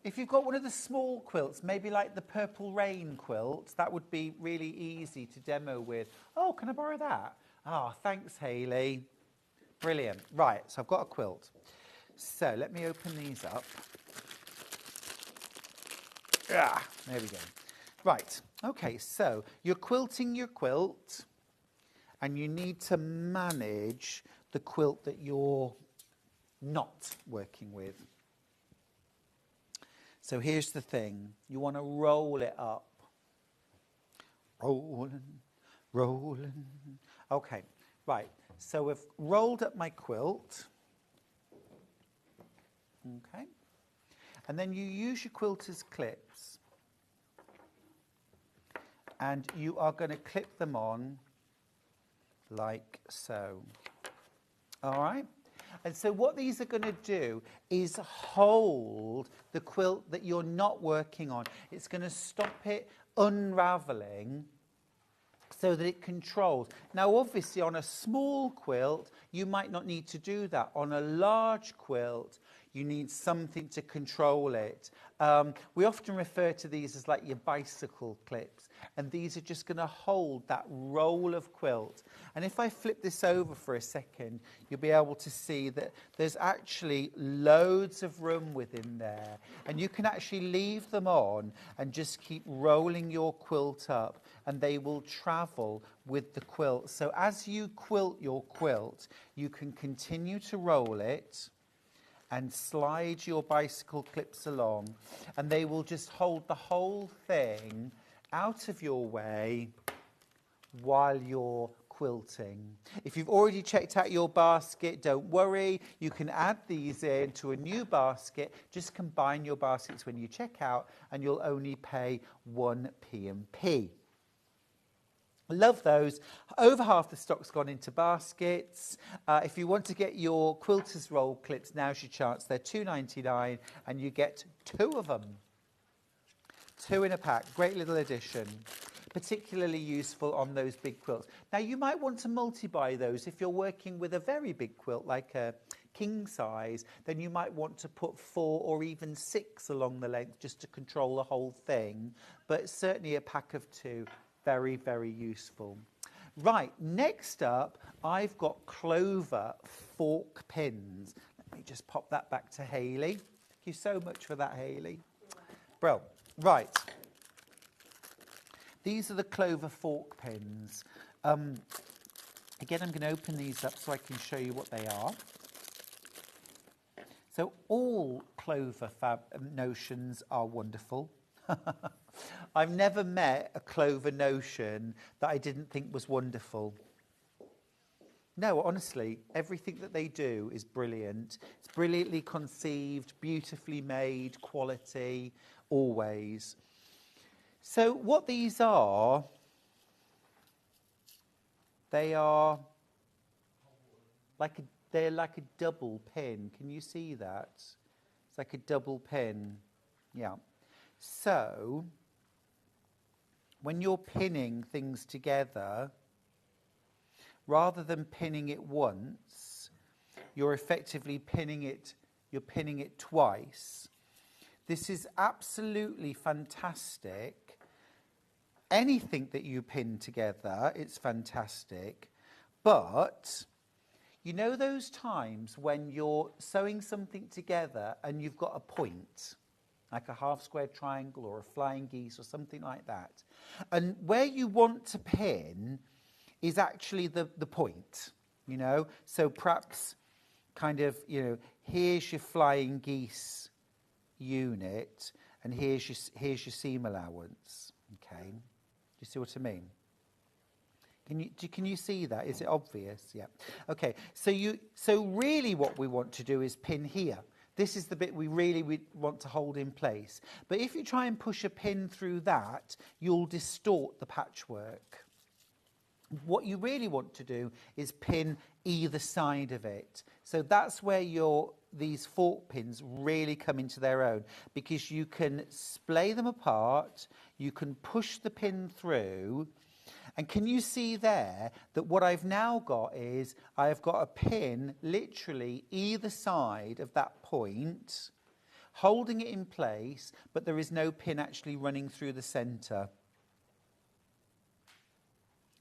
If you've got one of the small quilts, maybe like the Purple Rain quilt, that would be really easy to demo with. Oh, can I borrow that? Ah, thanks, Hayley. Brilliant. Right, so I've got a quilt. So let me open these up. Ah, there we go. Right, okay, so you're quilting your quilt, and you need to manage the quilt that you're not working with. So here's the thing, you want to roll it up. Rolling, rolling. Okay, right, so I've rolled up my quilt. Okay, and then you use your quilter's clips. And you are going to clip them on like so. All right? And so what these are going to do is hold the quilt that you're not working on. It's going to stop it unraveling so that it controls. Now, obviously, on a small quilt, you might not need to do that. On a large quilt, you need something to control it. We often refer to these as like your bicycle clips, and these are just going to hold that roll of quilt. And if I flip this over for a second, you'll be able to see that there's actually loads of room within there, and you can actually leave them on and just keep rolling your quilt up, and they will travel with the quilt. So as you quilt your quilt, you can continue to roll it and slide your bicycle clips along, and they will just hold the whole thing out of your way while you're quilting. If you've already checked out your basket, don't worry, you can add these into a new basket. Just combine your baskets when you check out, and you'll only pay 1 P&P. Love those. Over half the stock's gone into baskets. If you want to get your quilter's roll clips, now's your chance. They're $2.99 and you get 2 of them. 2 in a pack. Great little addition. Particularly useful on those big quilts. Now, you might want to multi-buy those. If you're working with a very big quilt, like a king size, then you might want to put 4 or even 6 along the length just to control the whole thing. But certainly a pack of 2. Very, very useful. Right, next up, I've got clover fork pins. Let me just pop that back to Hayley. Thank you so much for that, Hayley. Bro, right. These are the clover fork pins. Again, I'm going to open these up so I can show you what they are. So all clover notions are wonderful. I've never met a clover notion that I didn't think was wonderful. No, honestly, everything that they do is brilliant. It's brilliantly conceived, beautifully made, quality, always. So what these are, they're like a double pin. Can you see that? It's like a double pin. Yeah. So when you're pinning things together, rather than pinning it once, you're effectively pinning it twice. This is absolutely fantastic. Anything that you pin together, it's fantastic. But you know those times when you're sewing something together and you've got a point, like a half-square triangle or a flying geese or something like that, and where you want to pin is actually the point, you know? So perhaps kind of, you know, here's your flying geese unit, and here's your seam allowance, okay? Do you see what I mean? Can you see that? Is it obvious? Yeah. Okay, so really what we want to do is pin here. This is the bit we really want to hold in place. But if you try and push a pin through that, you'll distort the patchwork. What you really want to do is pin either side of it. So that's where these fork pins really come into their own, because you can splay them apart, you can push the pin through, and can you see there that what I've now got is I've got a pin literally either side of that point, holding it in place, but there is no pin actually running through the centre.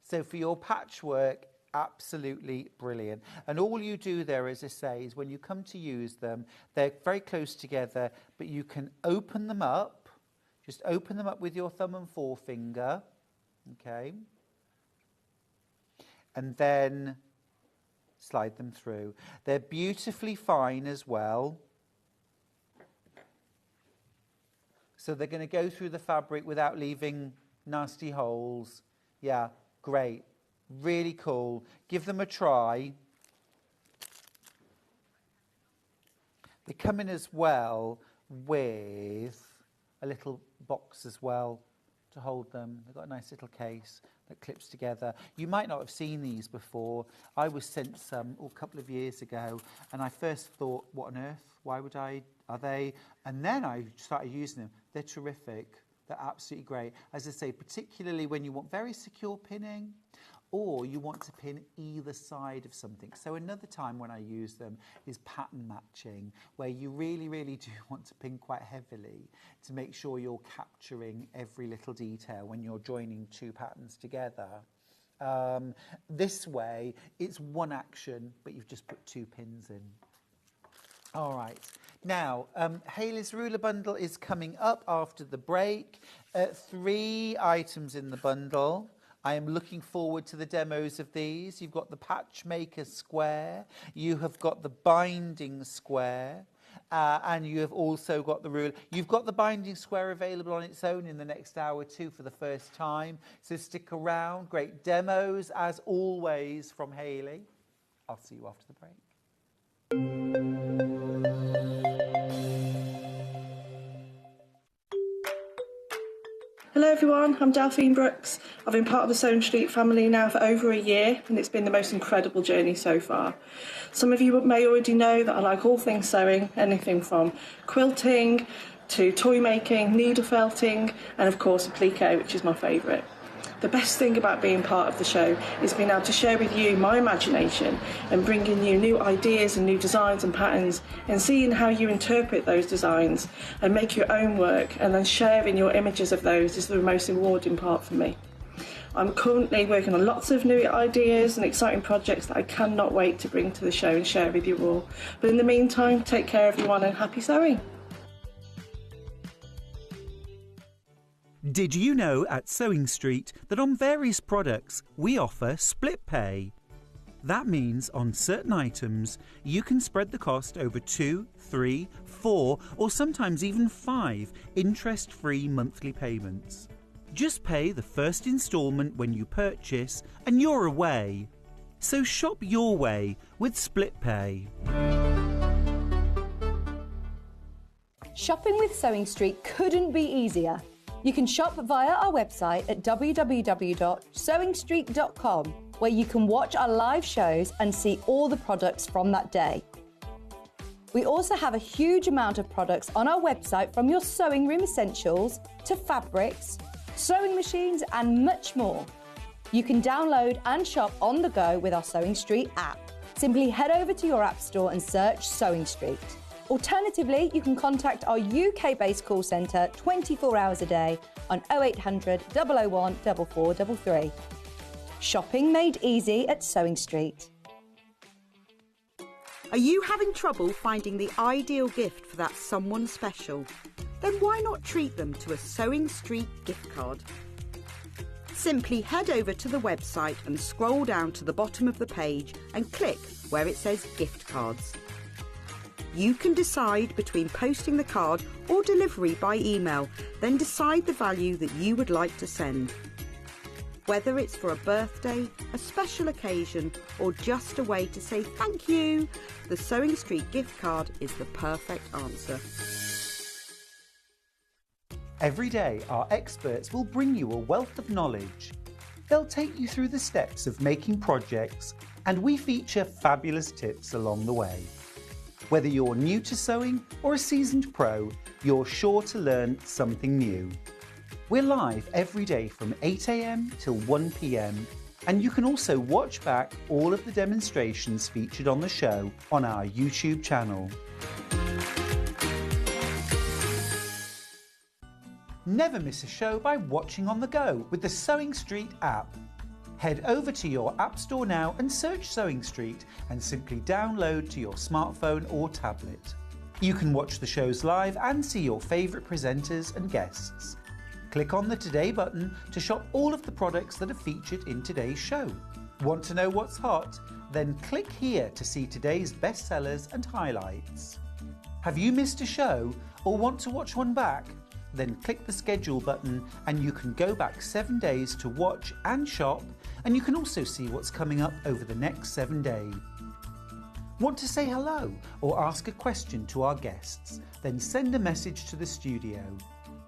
So for your patchwork, absolutely brilliant. And all you do there, as I say, is when you come to use them, they're very close together, but you can open them up. Just open them up with your thumb and forefinger, okay? And then slide them through. They're beautifully fine as well. So they're going to go through the fabric without leaving nasty holes. Yeah. Great, really cool. Give them a try. They come in as well with a little box as well to hold them. They've got a nice little case that clips together. You might not have seen these before. I was sent some a couple of years ago, and I first thought, what on earth? Why would are they? And then I started using them. They're terrific. They're absolutely great. As I say, particularly when you want very secure pinning or you want to pin either side of something. So another time when I use them is pattern matching, where you really, really do want to pin quite heavily to make sure you're capturing every little detail when you're joining two patterns together. This way, it's one action, but you've just put two pins in. All right. Now, Hayley's ruler bundle is coming up after the break. 3 items in the bundle. I am looking forward to the demos of these. You've got the patchmaker square. You have got the binding square. And you have also got the ruler. You've got the binding square available on its own in the next hour too for the first time. So stick around. Great demos, as always, from Hayley. I'll see you after the break. Hello everyone, I'm Delphine Brooks. I've been part of the Sewing Street family now for over a year, and it's been the most incredible journey so far. Some of you may already know that I like all things sewing, anything from quilting to toy making, needle felting, and of course applique, which is my favourite. The best thing about being part of the show is being able to share with you my imagination and bringing you new ideas and new designs and patterns, and seeing how you interpret those designs and make your own work, and then sharing your images of those is the most rewarding part for me. I'm currently working on lots of new ideas and exciting projects that I cannot wait to bring to the show and share with you all. But in the meantime, take care everyone and happy sewing. Did you know at Sewing Street that on various products we offer split pay? That means on certain items you can spread the cost over 2, 3, 4 or sometimes even 5 interest-free monthly payments. Just pay the first instalment when you purchase and you're away. So shop your way with split pay. Shopping with Sewing Street couldn't be easier. You can shop via our website at www.sewingstreet.com, where you can watch our live shows and see all the products from that day. We also have a huge amount of products on our website, from your sewing room essentials to fabrics, sewing machines and much more. You can download and shop on the go with our Sewing Street app. Simply head over to your app store and search Sewing Street. Alternatively, you can contact our UK-based call centre 24 hours a day on 0800 001 4433. Shopping made easy at Sewing Street. Are you having trouble finding the ideal gift for that someone special? Then why not treat them to a Sewing Street gift card? Simply head over to the website and scroll down to the bottom of the page and click where it says gift cards. You can decide between posting the card or delivery by email, then decide the value that you would like to send. Whether it's for a birthday, a special occasion, or just a way to say thank you, the Sewing Street gift card is the perfect answer. Every day, our experts will bring you a wealth of knowledge. They'll take you through the steps of making projects, and we feature fabulous tips along the way. Whether you're new to sewing or a seasoned pro, you're sure to learn something new. We're live every day from 8 a.m. till 1 p.m. and you can also watch back all of the demonstrations featured on the show on our YouTube channel. Never miss a show by watching on the go with the Sewing Street app. Head over to your App Store now and search Sewing Street and simply download to your smartphone or tablet. You can watch the shows live and see your favourite presenters and guests. Click on the Today button to shop all of the products that are featured in today's show. Want to know what's hot? Then click here to see today's bestsellers and highlights. Have you missed a show or want to watch one back? Then click the schedule button and you can go back 7 days to watch and shop, and you can also see what's coming up over the next 7 days. Want to say hello or ask a question to our guests? Then send a message to the studio.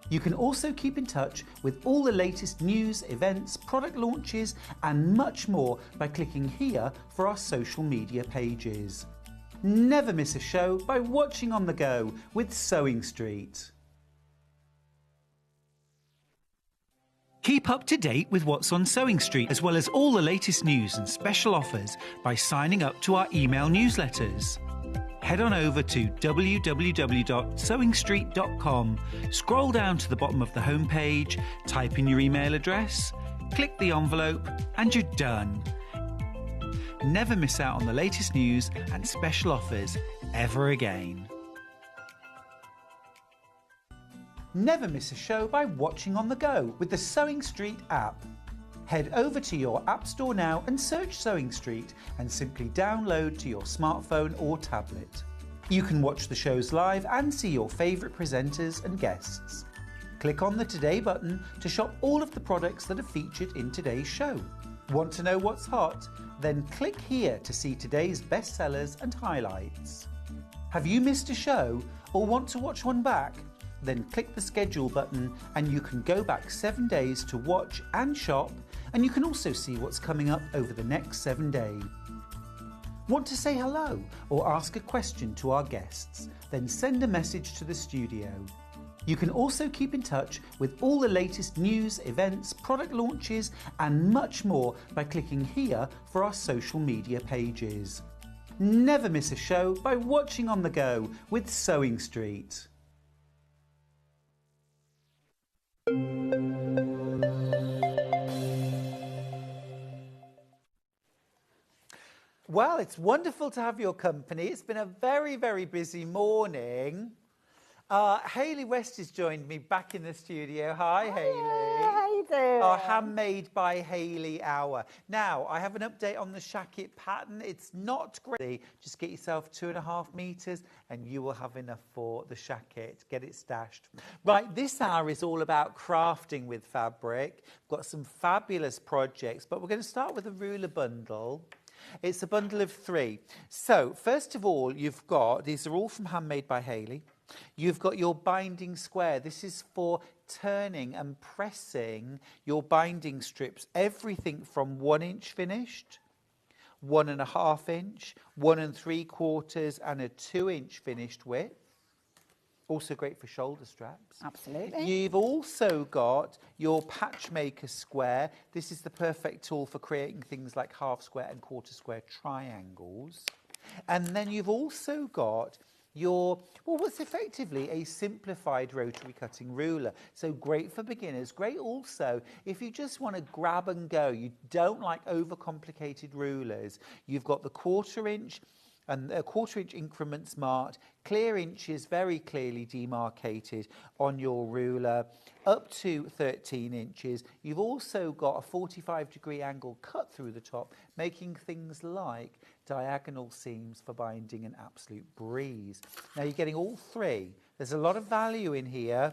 You can also keep in touch with all the latest news, events, product launches and much more by clicking here for our social media pages. Never miss a show by watching on the go with Sewing Street. Keep up to date with what's on Sewing Street, as well as all the latest news and special offers by signing up to our email newsletters. Head on over to www.sewingstreet.com, scroll down to the bottom of the homepage, type in your email address, click the envelope, and you're done. Never miss out on the latest news and special offers ever again. Never miss a show by watching on the go with the Sewing Street app. Head over to your App Store now and search Sewing Street and simply download to your smartphone or tablet. You can watch the shows live and see your favourite presenters and guests. Click on the Today button to shop all of the products that are featured in today's show. Want to know what's hot? Then click here to see today's bestsellers and highlights. Have you missed a show or want to watch one back? Then click the schedule button and you can go back 7 days to watch and shop, and you can also see what's coming up over the next 7 days. Want to say hello or ask a question to our guests? Then send a message to the studio. You can also keep in touch with all the latest news, events, product launches and much more by clicking here for our social media pages. Never miss a show by watching on the go with Sewing Street. Well, it's wonderful to have your company. It's been a very, very busy morning. Hayley West has joined me back in the studio. Hi, Hayley. How you doing? Our Handmade by Hayley hour. Now, I have an update on the shacket pattern. It's not great. Just get yourself 2.5 meters and you will have enough for the shacket. Get it stashed. Right, this hour is all about crafting with fabric. We've got some fabulous projects, but we're going to start with a ruler bundle. It's a bundle of 3. So, first of all, you've got, these are all from Handmade by Hayley. You've got your binding square. This is for turning and pressing your binding strips. Everything from 1 inch finished, 1.5 inch, 1 3/4, and a 2 inch finished width. Also great for shoulder straps. Absolutely. You've also got your patchmaker square. This is the perfect tool for creating things like half square and quarter square triangles. And then you've also got your, well, what's effectively a simplified rotary cutting ruler. So great for beginners. Great also if you just want to grab and go. You don't like overcomplicated rulers. You've got the 1/4 inch and a 1/4 inch increments marked, clear inches very clearly demarcated on your ruler, up to 13 inches. You've also got a 45-degree angle cut through the top, making things like diagonal seams for binding an absolute breeze. Now you're getting all 3. There's a lot of value in here.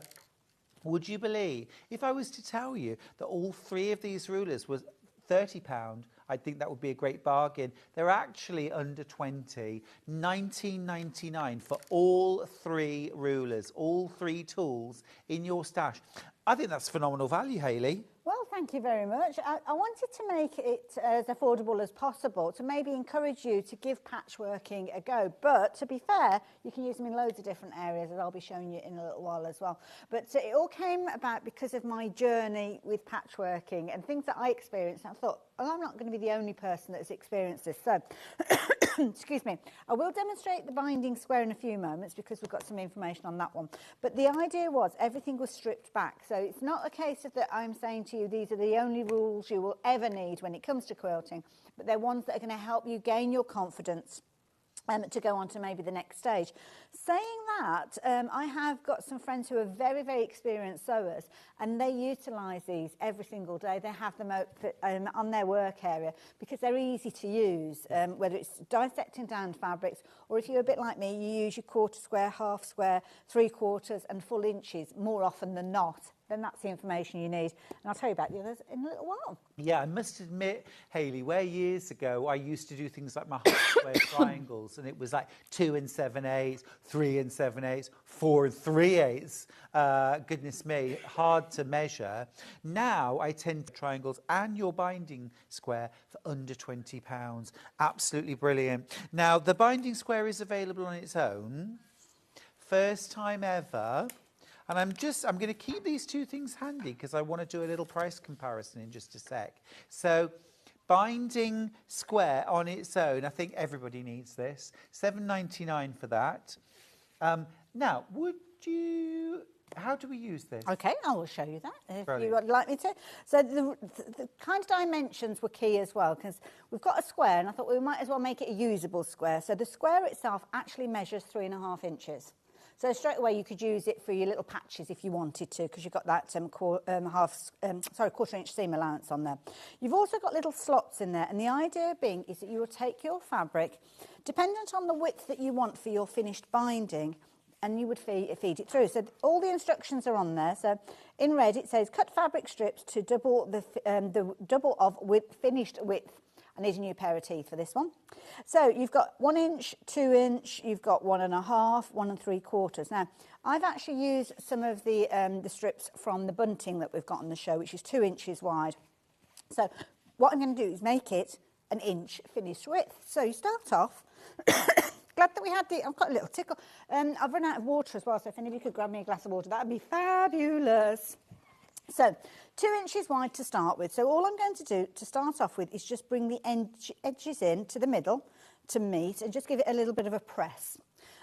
Would you believe if I was to tell you that all 3 of these rulers was £30, I think that would be a great bargain. They're actually under 20, $19.99 for all 3 rulers, all 3 tools in your stash. I think that's phenomenal value, Hayley. Well, thank you very much. I wanted to make it as affordable as possible to maybe encourage you to give patchworking a go. But to be fair, you can use them in loads of different areas, as I'll be showing you in a little while as well. But it all came about because of my journey with patchworking and things that I experienced. And I thought, well, I'm not going to be the only person that has experienced this. So, excuse me, I will demonstrate the binding square in a few moments because we've got some information on that one. But the idea was everything was stripped back. So it's not a case of that I'm saying to you these are the only rules you will ever need when it comes to quilting, but they're ones that are going to help you gain your confidence to go on to maybe the next stage. Saying that, I have got some friends who are very, very experienced sewers, and they utilise these every single day. They have them out on their work area because they're easy to use, whether it's dissecting down fabrics, or if you're a bit like me, you use your quarter square, half square, 3/4 and full inches more often than not. Then that's the information you need. And I'll tell you about the others in a little while. Yeah, I must admit, Hayley, where years ago I used to do things like my half square triangles, and it was like 2 7/8, 3 7/8, 4 3/8. Goodness me, hard to measure. Now I tend to triangles and your binding square for under £20. Absolutely brilliant. Now the binding square is available on its own. First time ever. And I'm going to keep these two things handy because I want to do a little price comparison in just a sec. So binding square on its own, I think everybody needs this. £7.99 for that. Now, how do we use this? Okay, I will show you that if Brilliant. you would like me to. So the kind of dimensions were key as well because we've got a square and I thought we might as well make it a usable square. So the square itself actually measures 3.5 inches. So straight away you could use it for your little patches if you wanted to because you've got that quarter-inch seam allowance on there. You've also got little slots in there, and the idea being is that you will take your fabric, dependent on the width that you want for your finished binding, and you would feed it through. So all the instructions are on there. So in red it says cut fabric strips to double the double of finished width. I need a new pair of teeth for this one. So you've got 1 inch, 2 inch, you've got 1.5, 1 3/4. Now, I've actually used some of the strips from the Bunting that we've got on the show, which is 2 inches wide. So what I'm going to do is make it 1 inch finished width. So you start off, glad that we had I've got a little tickle. I've run out of water as well, so if any of you could grab me a glass of water, that would be fabulous. So 2 inches wide to start with. So all I'm going to do to start off with is just bring the edges in to the middle to meet and just give it a little bit of a press.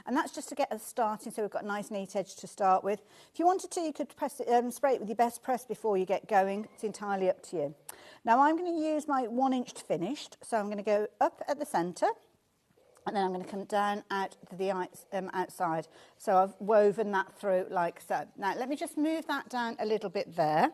And that's just to get us starting so we've got a nice neat edge to start with. If you wanted to, you could press it, spray it with your best press before you get going. It's entirely up to you. Now I'm going to use my 1 inch finished. So I'm going to go up at the centre. And then I'm going to come down out to the outside. So I've woven that through like so. Now, let me just move that down a little bit there.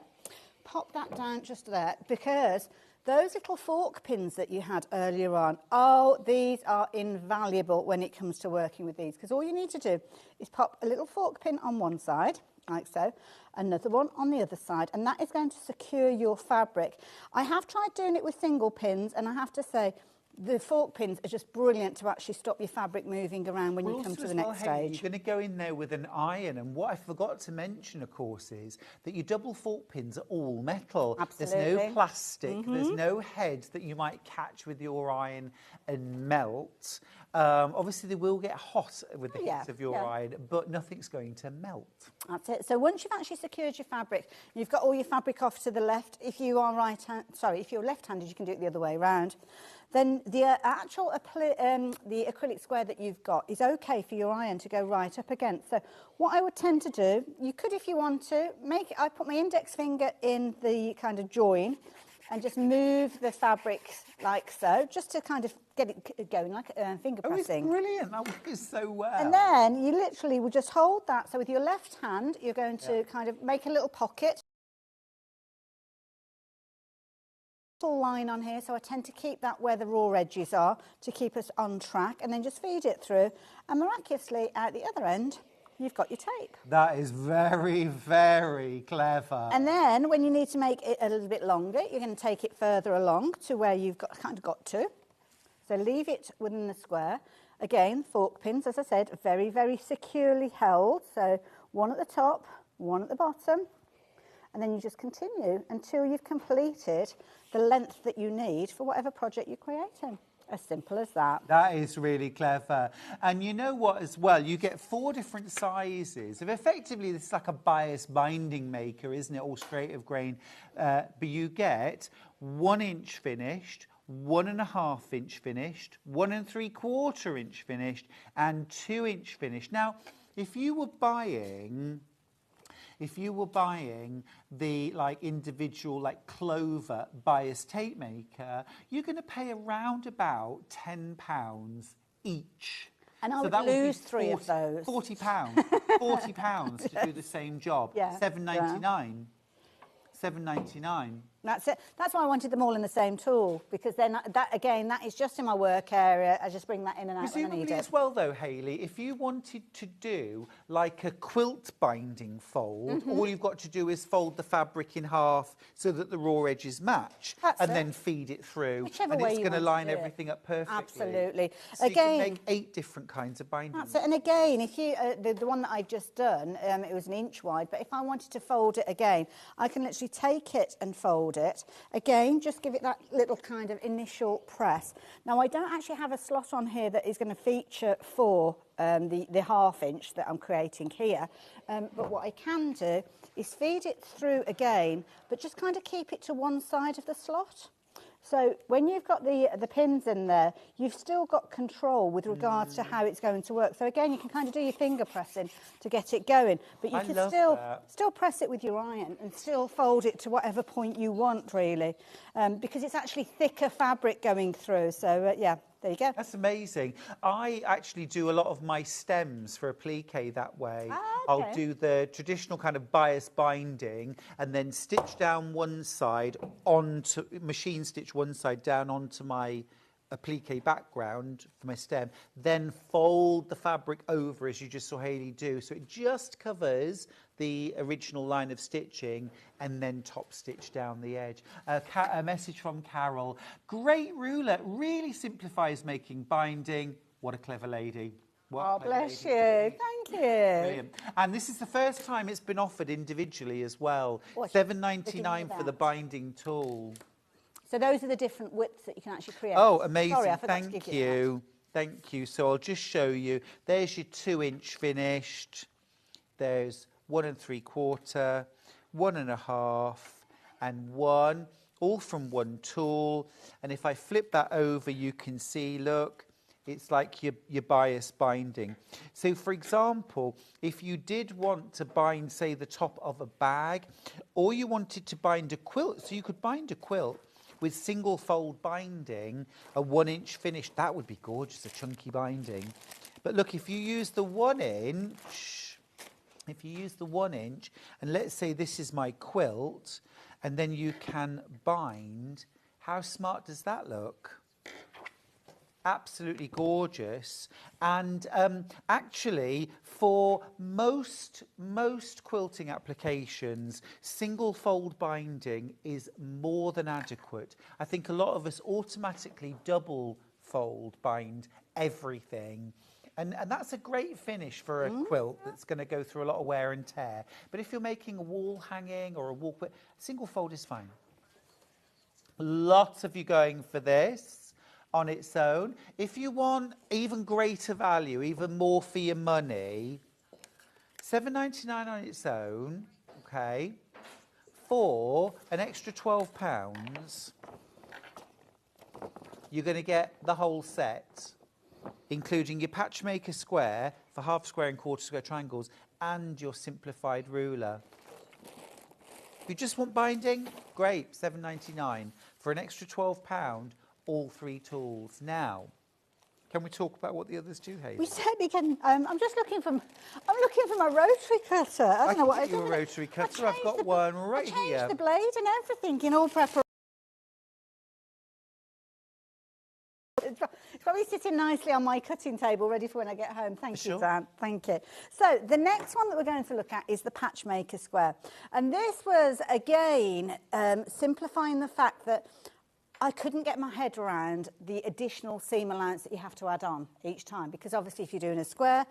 Pop that down just there, because those little fork pins that you had earlier on, oh, these are invaluable when it comes to working with these, because all you need to do is pop a little fork pin on one side, like so, another one on the other side, and that is going to secure your fabric. I have tried doing it with single pins, and I have to say, the fork pins are just brilliant to actually stop your fabric moving around when you come to the next stage. You're going to go in there with an iron, and what I forgot to mention, of course, is that your double fork pins are all metal. Absolutely. There's no plastic. There's no head that you might catch with your iron and melt. Obviously, they will get hot with the heat of your iron, but nothing's going to melt. That's it. So once you've actually secured your fabric, you've got all your fabric off to the left. If you are if you're left-handed, you can do it the other way around. Then the actual the acrylic square that you've got is okay for your iron to go right up against. So what I would tend to do, you could, if you want to, I put my index finger in the kind of join and just move the fabric like so, just to kind of get it going, like finger pressing. Oh, it's brilliant. That works so well. And then you literally will just hold that. So with your left hand, you're going to kind of make a little pocket. Line on here, so I tend to keep that where the raw edges are to keep us on track, and then just feed it through, and miraculously at the other end you've got your tape. That is very, very clever. And then when you need to make it a little bit longer, you're going to take it further along to where you've kind of got to. So leave it within the square. Again, fork pins, as I said, very, very securely held. So one at the top, one at the bottom. and then you just continue until you've completed the length that you need for whatever project you're creating. As simple as that. That is really clever. And you know what as well? You get 4 different sizes. Effectively, this is like a bias binding maker, isn't it? All straight of grain. But you get 1 inch finished, 1.5 inch finished, 1 3/4 inch finished, and 2 inch finished. Now, if you were buying the like individual like Clover bias tape maker, you're going to pay around about £10 each. And I so would that lose would be 3 of those. £40. £40 to do the same job. Yeah. £7.99. £7.99. That's it. That's why I wanted them all in the same tool, because then that again, that is just in my work area. I just bring that in and out when I Presumably need it. as well, though, Hayley, if you wanted to do like a quilt binding fold, all you've got to do is fold the fabric in half so that the raw edges match, and then feed it through, Whichever and way it's you going to want to line do it. everything up perfectly. Absolutely. So Again, you can make 8 different kinds of bindings. that's it. And again, if you the one that I've just done, it was 1 inch wide, but if I wanted to fold it again, I can literally take it and fold it. Again, just give it that little kind of initial press. Now, I don't actually have a slot on here that is going to feature for the 1/2 inch that I'm creating here, but what I can do is feed it through again, but just kind of keep it to one side of the slot. So when you've got the pins in there, you've still got control with regards to how it's going to work. So again, you can kind of do your finger pressing to get it going, but you can still press it with your iron and still fold it to whatever point you want, really, because it's actually thicker fabric going through. So yeah, there you go. That's amazing. I actually do a lot of my stems for applique that way. I'll do the traditional kind of bias binding and then stitch down one side onto, machine stitch one side down onto my applique background for my stem, then fold the fabric over as you just saw Hayley do. So it just covers the original line of stitching and then top stitch down the edge. A message from Carol. Great ruler, really simplifies making binding. What a clever lady. Oh, bless you. Thank you. Brilliant. And this is the first time it's been offered individually as well. £7.99 for the binding tool. So those are the different widths that you can actually create. Oh, amazing. Sorry, I forgot to Thank give you. Thank you. So I'll just show you. There's your 2 inch finished. There's 1 3/4, 1.5, and 1, all from one tool. And if I flip that over, you can see, look, it's like your bias binding. So, for example, if you did want to bind, say, the top of a bag, or you wanted to bind a quilt, so you could bind a quilt with single fold binding, a 1 inch finish, that would be gorgeous, a chunky binding. But look, if you use the 1 inch, and let's say this is my quilt, and then you can bind, how smart does that look? Absolutely gorgeous. And actually, for most quilting applications, single fold binding is more than adequate. I think a lot of us automatically double fold bind everything. And that's a great finish for a quilt that's going to go through a lot of wear and tear. But if you're making a wall hanging or a wall quilt, single fold is fine. Lots of you going for this on its own. If you want even greater value, even more for your money, £7.99 on its own, okay, for an extra £12, you're going to get the whole set, including your patchmaker square for half square and quarter square triangles and your simplified ruler. If you just want binding, great, £7.99. For an extra £12, all 3 tools. Now, can we talk about what the others do, Hayley? We certainly can. I'm looking for my rotary cutter. I don't know what I can get you a rotary cutter. I've got one right here. I changed the blade and everything in all preparation. It's probably sitting nicely on my cutting table, ready for when I get home. Thank you, Dan. Thank you. So the next one that we're going to look at is the patchmaker square. And this was, again, simplifying the fact that I couldn't get my head around the additional seam allowance that you have to add on each time, because obviously if you're doing a square,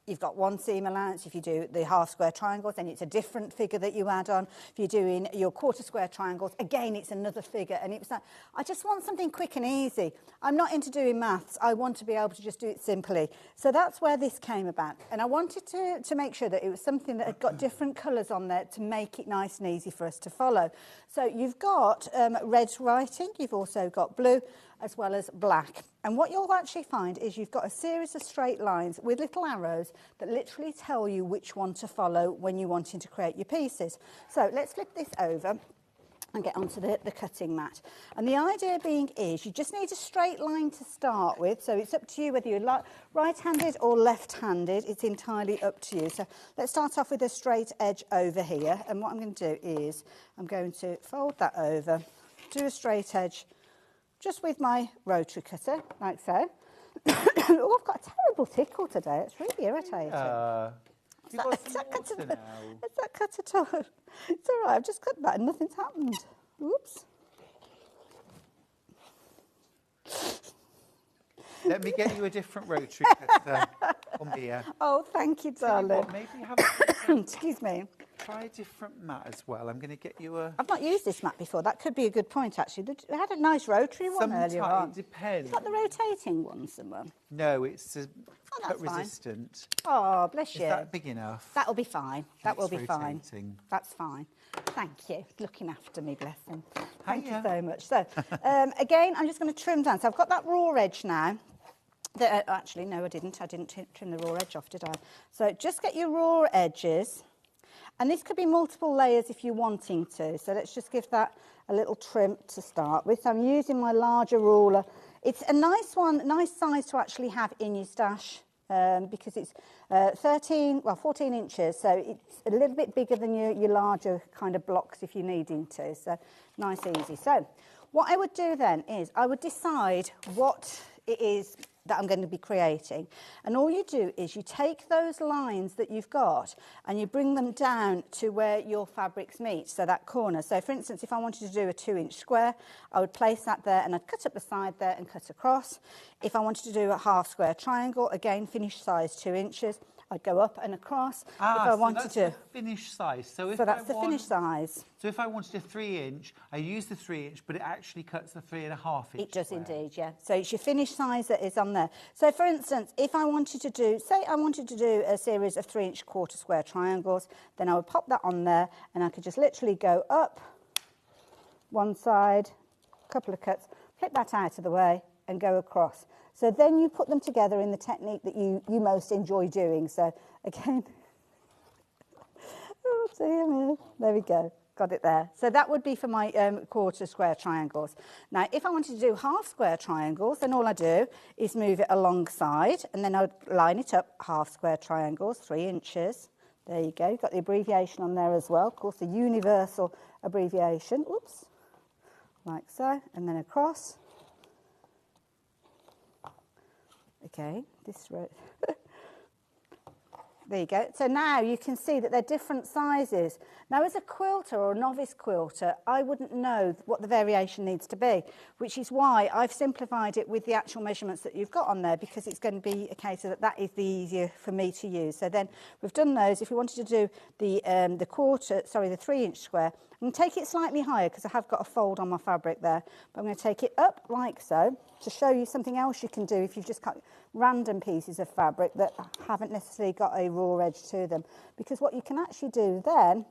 you've got one seam allowance. If you do the half square triangles, then it's a different figure that you add on. If you're doing your quarter square triangles, again, it's another figure. And it was like, I just want something quick and easy. I'm not into doing maths. I want to be able to just do it simply. So that's where this came about. And I wanted to make sure that it was something that had got different colours on there to make it nice and easy for us to follow. So you've got red writing. You've also got blue, as well as black. And what you'll actually find is you've got a series of straight lines with little arrows that literally tell you which one to follow when you're wanting to create your pieces. So let's flip this over and get onto the cutting mat. And the idea being is you just need a straight line to start with. So it's up to you whether you're right-handed or left-handed. It's entirely up to you. So let's start off with a straight edge over here. And what I'm going to do is I'm going to fold that over, do a straight edge just with my rotary cutter, like so. Oh, I've got a terrible tickle today. It's really irritating. Is that cut at all? It's all right. I've just cut that and nothing's happened. Oops. Let me get you a different rotary cutter. Come here. Oh, thank you, darling. What, maybe have a excuse me. Try a different mat as well. I'm going to get you a... I've not used this mat before. That could be a good point, actually. We had a nice rotary one earlier on. It depends. Is that the rotating one somewhere? No, it's cut fine. resistant. Oh, bless you. Is that big enough? That'll be fine. That will be fine. Rotating. That's fine. Thank you. Looking after me, bless him. Thank Hiya. you so much. So, again, I'm just going to trim down. So I've got that raw edge now. Actually, no, I didn't. I didn't trim the raw edge off, did I? So just get your raw edges. And this could be multiple layers if you're wanting to. So let's just give that a little trim to start with. So I'm using my larger ruler. It's a nice one, nice size to actually have in your stash because it's 14 inches. So it's a little bit bigger than your larger kind of blocks if you're needing to. So nice, easy. So what I would do then is I would decide what it is that I'm going to be creating. And all you do is you take those lines that you've got and you bring them down to where your fabrics meet, so that corner. So for instance, if I wanted to do a 2-inch square, I would place that there and I'd cut up the side there and cut across. If I wanted to do a half square triangle, again, finished size 2 inches, I'd go up and across. If I wanted that's to. the finished size. So That's the finished size. So if I wanted a 3-inch, I use the 3-inch, but it actually cuts the 3.5-inch. It does indeed, yeah. So it's your finished size that is on there. So for instance, if I wanted to do, say I wanted to do a series of 3-inch quarter square triangles, then I would pop that on there and I could just literally go up one side, a couple of cuts, flip that out of the way and go across. So then you put them together in the technique that you most enjoy doing. So again, oh dear, there we go. Got it there. So that would be for my quarter square triangles. Now, if I wanted to do half square triangles, then all I do is move it alongside and then I would line it up, half square triangles, 3 inches. There you go. You've got the abbreviation on there as well. Of course, the universal abbreviation. Oops. Like so. And then across. Okay, this row. There you go. So now you can see that they're different sizes. Now, as a quilter or a novice quilter, I wouldn't know what the variation needs to be, which is why I've simplified it with the actual measurements that you've got on there, because it's going to be a case of that is the easier for me to use. So then we've done those. If we wanted to do the 3-inch square, I'm going to take it slightly higher because I have got a fold on my fabric there. But I'm going to take it up like so to show you something else you can do if you've just cut random pieces of fabric that haven't necessarily got a raw edge to them. Because what you can actually do then,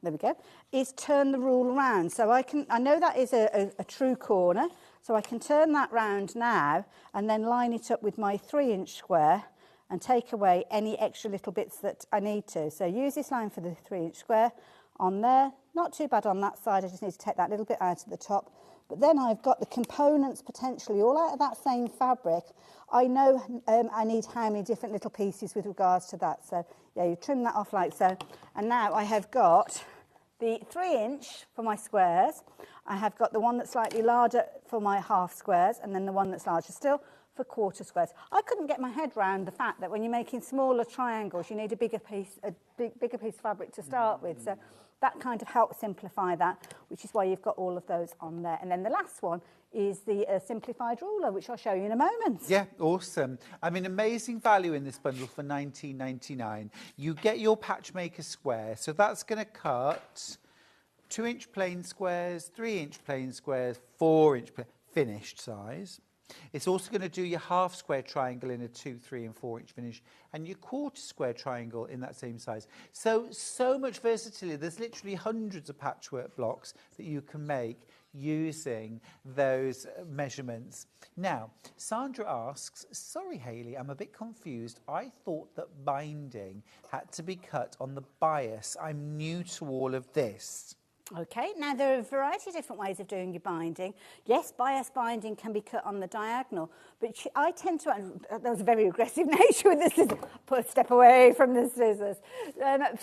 there we go, is turn the rule around. So I know that is a true corner, so I can turn that round now and then line it up with my 3-inch square and take away any extra little bits that I need to. So use this line for the 3-inch square on there. Not too bad on that side, I just need to take that little bit out of the top. But then I've got the components potentially all out of that same fabric. I know I need how many different little pieces with regards to that. So yeah, you trim that off like so. And now I have got the 3-inch for my squares. I have got the one that's slightly larger for my half squares, and then the one that's larger still for quarter squares. I couldn't get my head around the fact that when you're making smaller triangles, you need a bigger piece of fabric to start with. So that kind of helps simplify that, which is why you've got all of those on there. And then the last one is the simplified ruler, which I'll show you in a moment. Yeah, awesome. I mean, amazing value in this bundle for $19.99. You get your Patchmaker square, so that's going to cut 2-inch plain squares, 3-inch plain squares, 4-inch finished size. It's also going to do your half square triangle in a 2, 3 and 4-inch finish, and your quarter square triangle in that same size. So much versatility. There's literally hundreds of patchwork blocks that you can make using those measurements. Now, Sandra asks, sorry Hayley, I'm a bit confused. I thought that binding had to be cut on the bias. I'm new to all of this. Okay, now there are a variety of different ways of doing your binding. Yes, bias binding can be cut on the diagonal, but I tend to, that was a very aggressive nature with the scissors, put a step away from the scissors.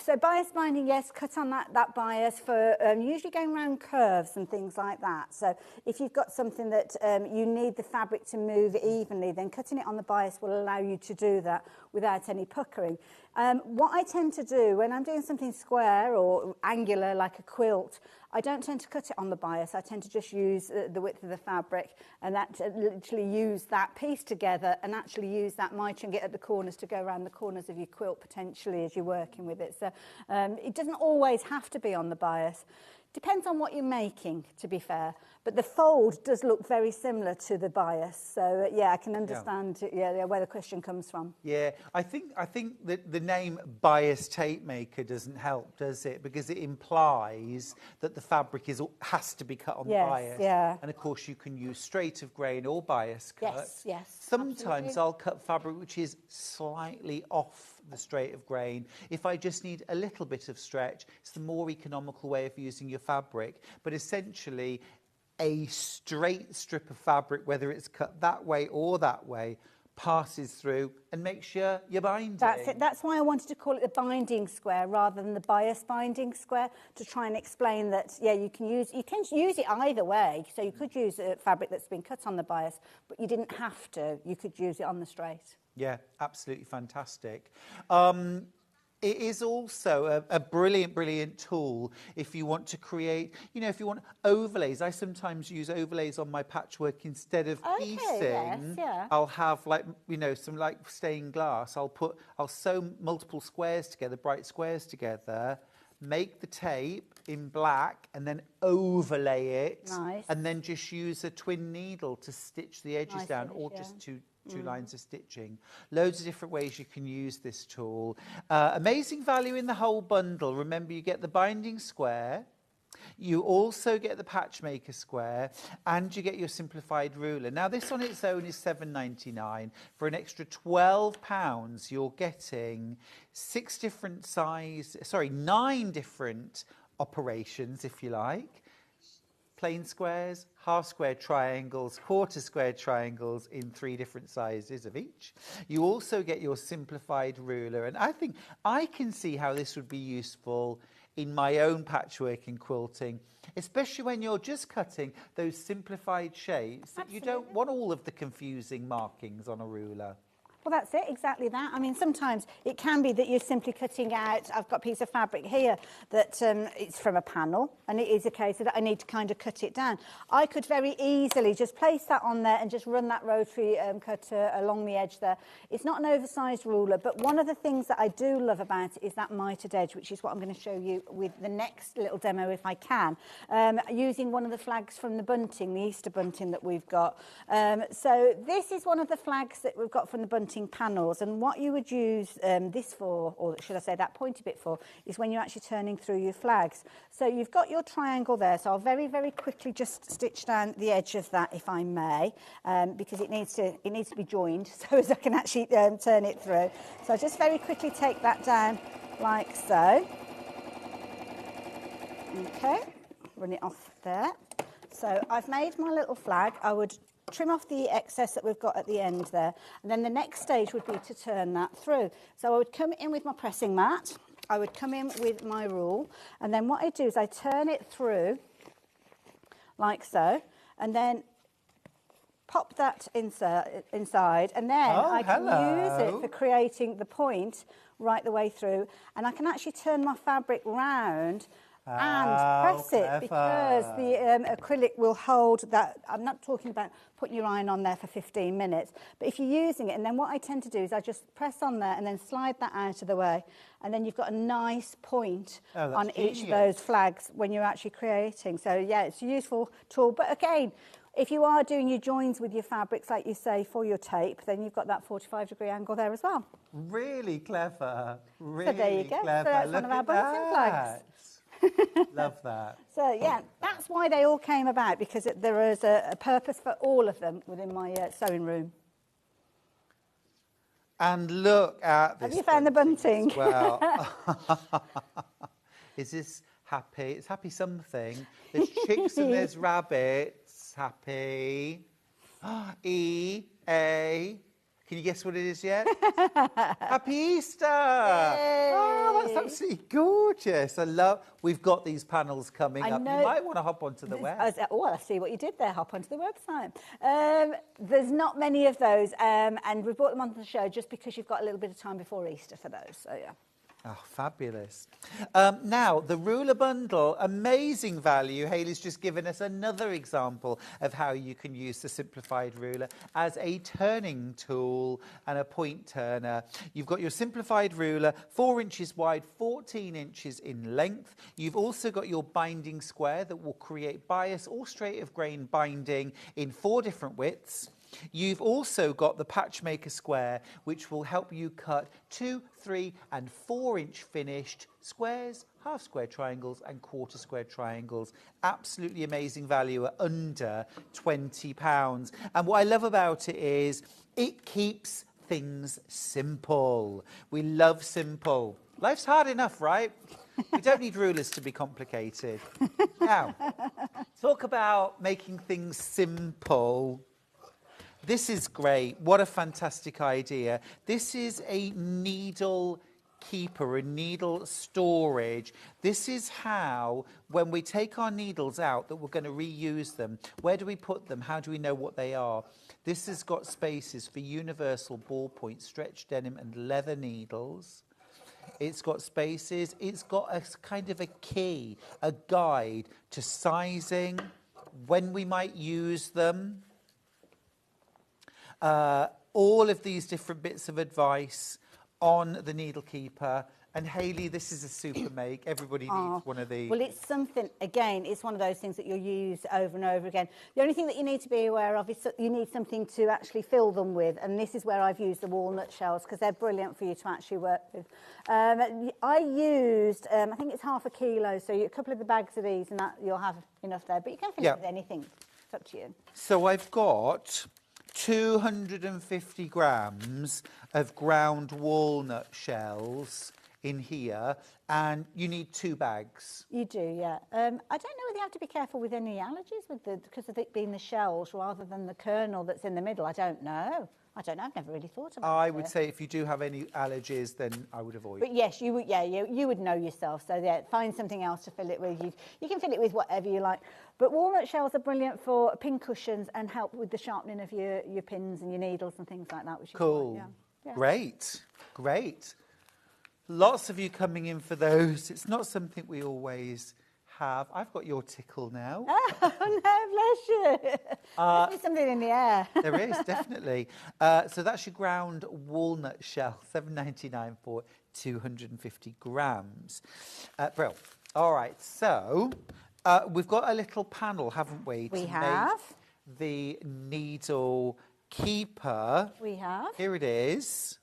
So bias binding, yes, cut on that bias for usually going around curves and things like that. So if you've got something that you need the fabric to move evenly, then cutting it on the bias will allow you to do that without any puckering. What I tend to do when I'm doing something square or angular like a quilt, I don't tend to cut it on the bias. I tend to just use the width of the fabric and literally use that piece together and actually use that mitring it at the corners to go around the corners of your quilt potentially as you're working with it. So it doesn't always have to be on the bias. Depends on what you're making, to be fair. But the fold does look very similar to the bias. So, yeah, I can understand where the question comes from. Yeah, I think that the name bias tape maker doesn't help, does it? Because it implies that the fabric has to be cut on the bias. Yeah. And, of course, you can use straight of grain or bias cut. Yes, Sometimes absolutely. I'll cut fabric which is slightly off the straight of grain. If I just need a little bit of stretch, it's the more economical way of using your fabric. But essentially, a straight strip of fabric, whether it's cut that way or that way, passes through and makes sure you're binding. That's it. That's why I wanted to call it the binding square rather than the bias binding square, to try and explain that, yeah, you can use it either way. So you could use a fabric that's been cut on the bias, but you didn't have to. You could use it on the straight. Yeah, absolutely fantastic. It is also a brilliant, brilliant tool if you want to create, if you want overlays. I sometimes use overlays on my patchwork instead of piecing. Yes, yeah. I'll have some stained glass. I'll sew multiple squares together, bright squares together, make the tape in black and then overlay it. Nice. And then just use a twin needle to stitch the edges down, finish, or yeah. just two lines of stitching. Loads of different ways you can use this tool. Amazing value in the whole bundle. Remember, you get the binding square, you also get the Patchmaker square, and you get your simplified ruler. Now, this on its own is $7.99. For an extra £12, you're getting 9 different operations, if you like. Plain squares, half square triangles, quarter square triangles in 3 different sizes of each. You also get your simplified ruler, and I think I can see how this would be useful in my own patchwork and quilting, especially when you're just cutting those simplified shapes that you don't want all of the confusing markings on a ruler. Well, that's it, exactly that. I mean, sometimes it can be that you're simply cutting out, I've got a piece of fabric here that it's from a panel, and it is a case that I need to kind of cut it down. I could very easily just place that on there and just run that rotary cutter along the edge there. It's not an oversized ruler, but one of the things that I do love about it is that mitered edge, which is what I'm going to show you with the next little demo if I can, using one of the flags from the bunting, the Easter bunting that we've got. So this is one of the flags that we've got from the bunting panels, and what you would use this for, or should I say that pointy bit for, is when you're actually turning through your flags. So you've got your triangle there, so I'll very, very quickly just stitch down the edge of that, if I may, because it needs to be joined so as I can actually turn it through. So I'll just very quickly take that down like so. Okay, run it off there. So I've made my little flag. I would trim off the excess that we've got at the end there, and then the next stage would be to turn that through. So I would come in with my pressing mat, I would come in with my rule, and then what I do is I turn it through like so, and then pop that inside, and then I can use it for creating the point right the way through, and I can actually turn my fabric round and press it, because the acrylic will hold that. I'm not talking about putting your iron on there for 15 minutes, but if you're using it, and then what I tend to do is I just press on there and then slide that out of the way, and then you've got a nice point on each of those flags when you're actually creating. So yeah, it's a useful tool. But again, if you are doing your joins with your fabrics, like you say, for your tape, then you've got that 45-degree angle there as well. Really clever. Really so there you go. clever. So that's Look one of our Bunting flags. Love that. So yeah, that's why they all came about, because there is a purpose for all of them within my sewing room. And look at this. Have you found the bunting? Well, is this happy? It's happy something. There's chicks and there's rabbits. Happy. E-A. Can you guess what it is yet? Happy Easter! Yay. Oh, that's absolutely gorgeous. I love. We've got these panels coming up. You might want to hop onto the web. Oh, I see what you did there. Hop onto the website. There's not many of those, and we brought them onto the show just because you've got a little bit of time before Easter for those. So yeah. Oh, fabulous. Now, the ruler bundle, amazing value. Hayley's just given us another example of how you can use the simplified ruler as a turning tool and a point turner. You've got your simplified ruler, 4 inches wide, 14 inches in length. You've also got your binding square that will create bias or straight of grain binding in 4 different widths. You've also got the patchmaker square, which will help you cut 2, 3 and 4 inch finished squares, half square triangles and quarter square triangles. Absolutely amazing value at under £20. And what I love about it is it keeps things simple. We love simple. Life's hard enough, right? We don't need rulers to be complicated. Now, talk about making things simple. This is great. What a fantastic idea. This is a needle keeper, a needle storage. This is how, when we take our needles out, that we're going to reuse them. Where do we put them? How do we know what they are? This has got spaces for universal ballpoint, stretch denim and leather needles. It's got spaces. It's got a kind of a key, a guide to sizing, when we might use them. All of these different bits of advice on the Needle Keeper. And Hayley, this is a super make. Everybody needs one of these. Well, it's something, again, it's one of those things that you'll use over and over again. The only thing that you need to be aware of is that you need something to actually fill them with. And this is where I've used the walnut shells, because they're brilliant for you to actually work with. I used, I think it's ½ kilo, so a couple of the bags of these, and that you'll have enough there. But you can fill it with anything. It's up to you. So I've got 250 grams of ground walnut shells in here, and you need 2 bags. You do, yeah. I don't know whether you have to be careful with any allergies because of it being the shells rather than the kernel that's in the middle. I don't know. I've never really thought about it. I would say if you do have any allergies, then I would avoid it. But yes, you would. Yeah, you would know yourself. So yeah, find something else to fill it with. You can fill it with whatever you like. But walnut shells are brilliant for pin cushions and help with the sharpening of your pins and your needles and things like that. Which is cool. Quite, yeah. Great, great. Lots of you coming in for those. It's not something we always have. I've got your tickle now. Oh, no, bless you. There's something in the air. There is, definitely. So that's your ground walnut shell, $7.99 for 250 grams. Brill. All right, so we've got a little panel, haven't we? We have. The Needle Keeper. We have. Here it is.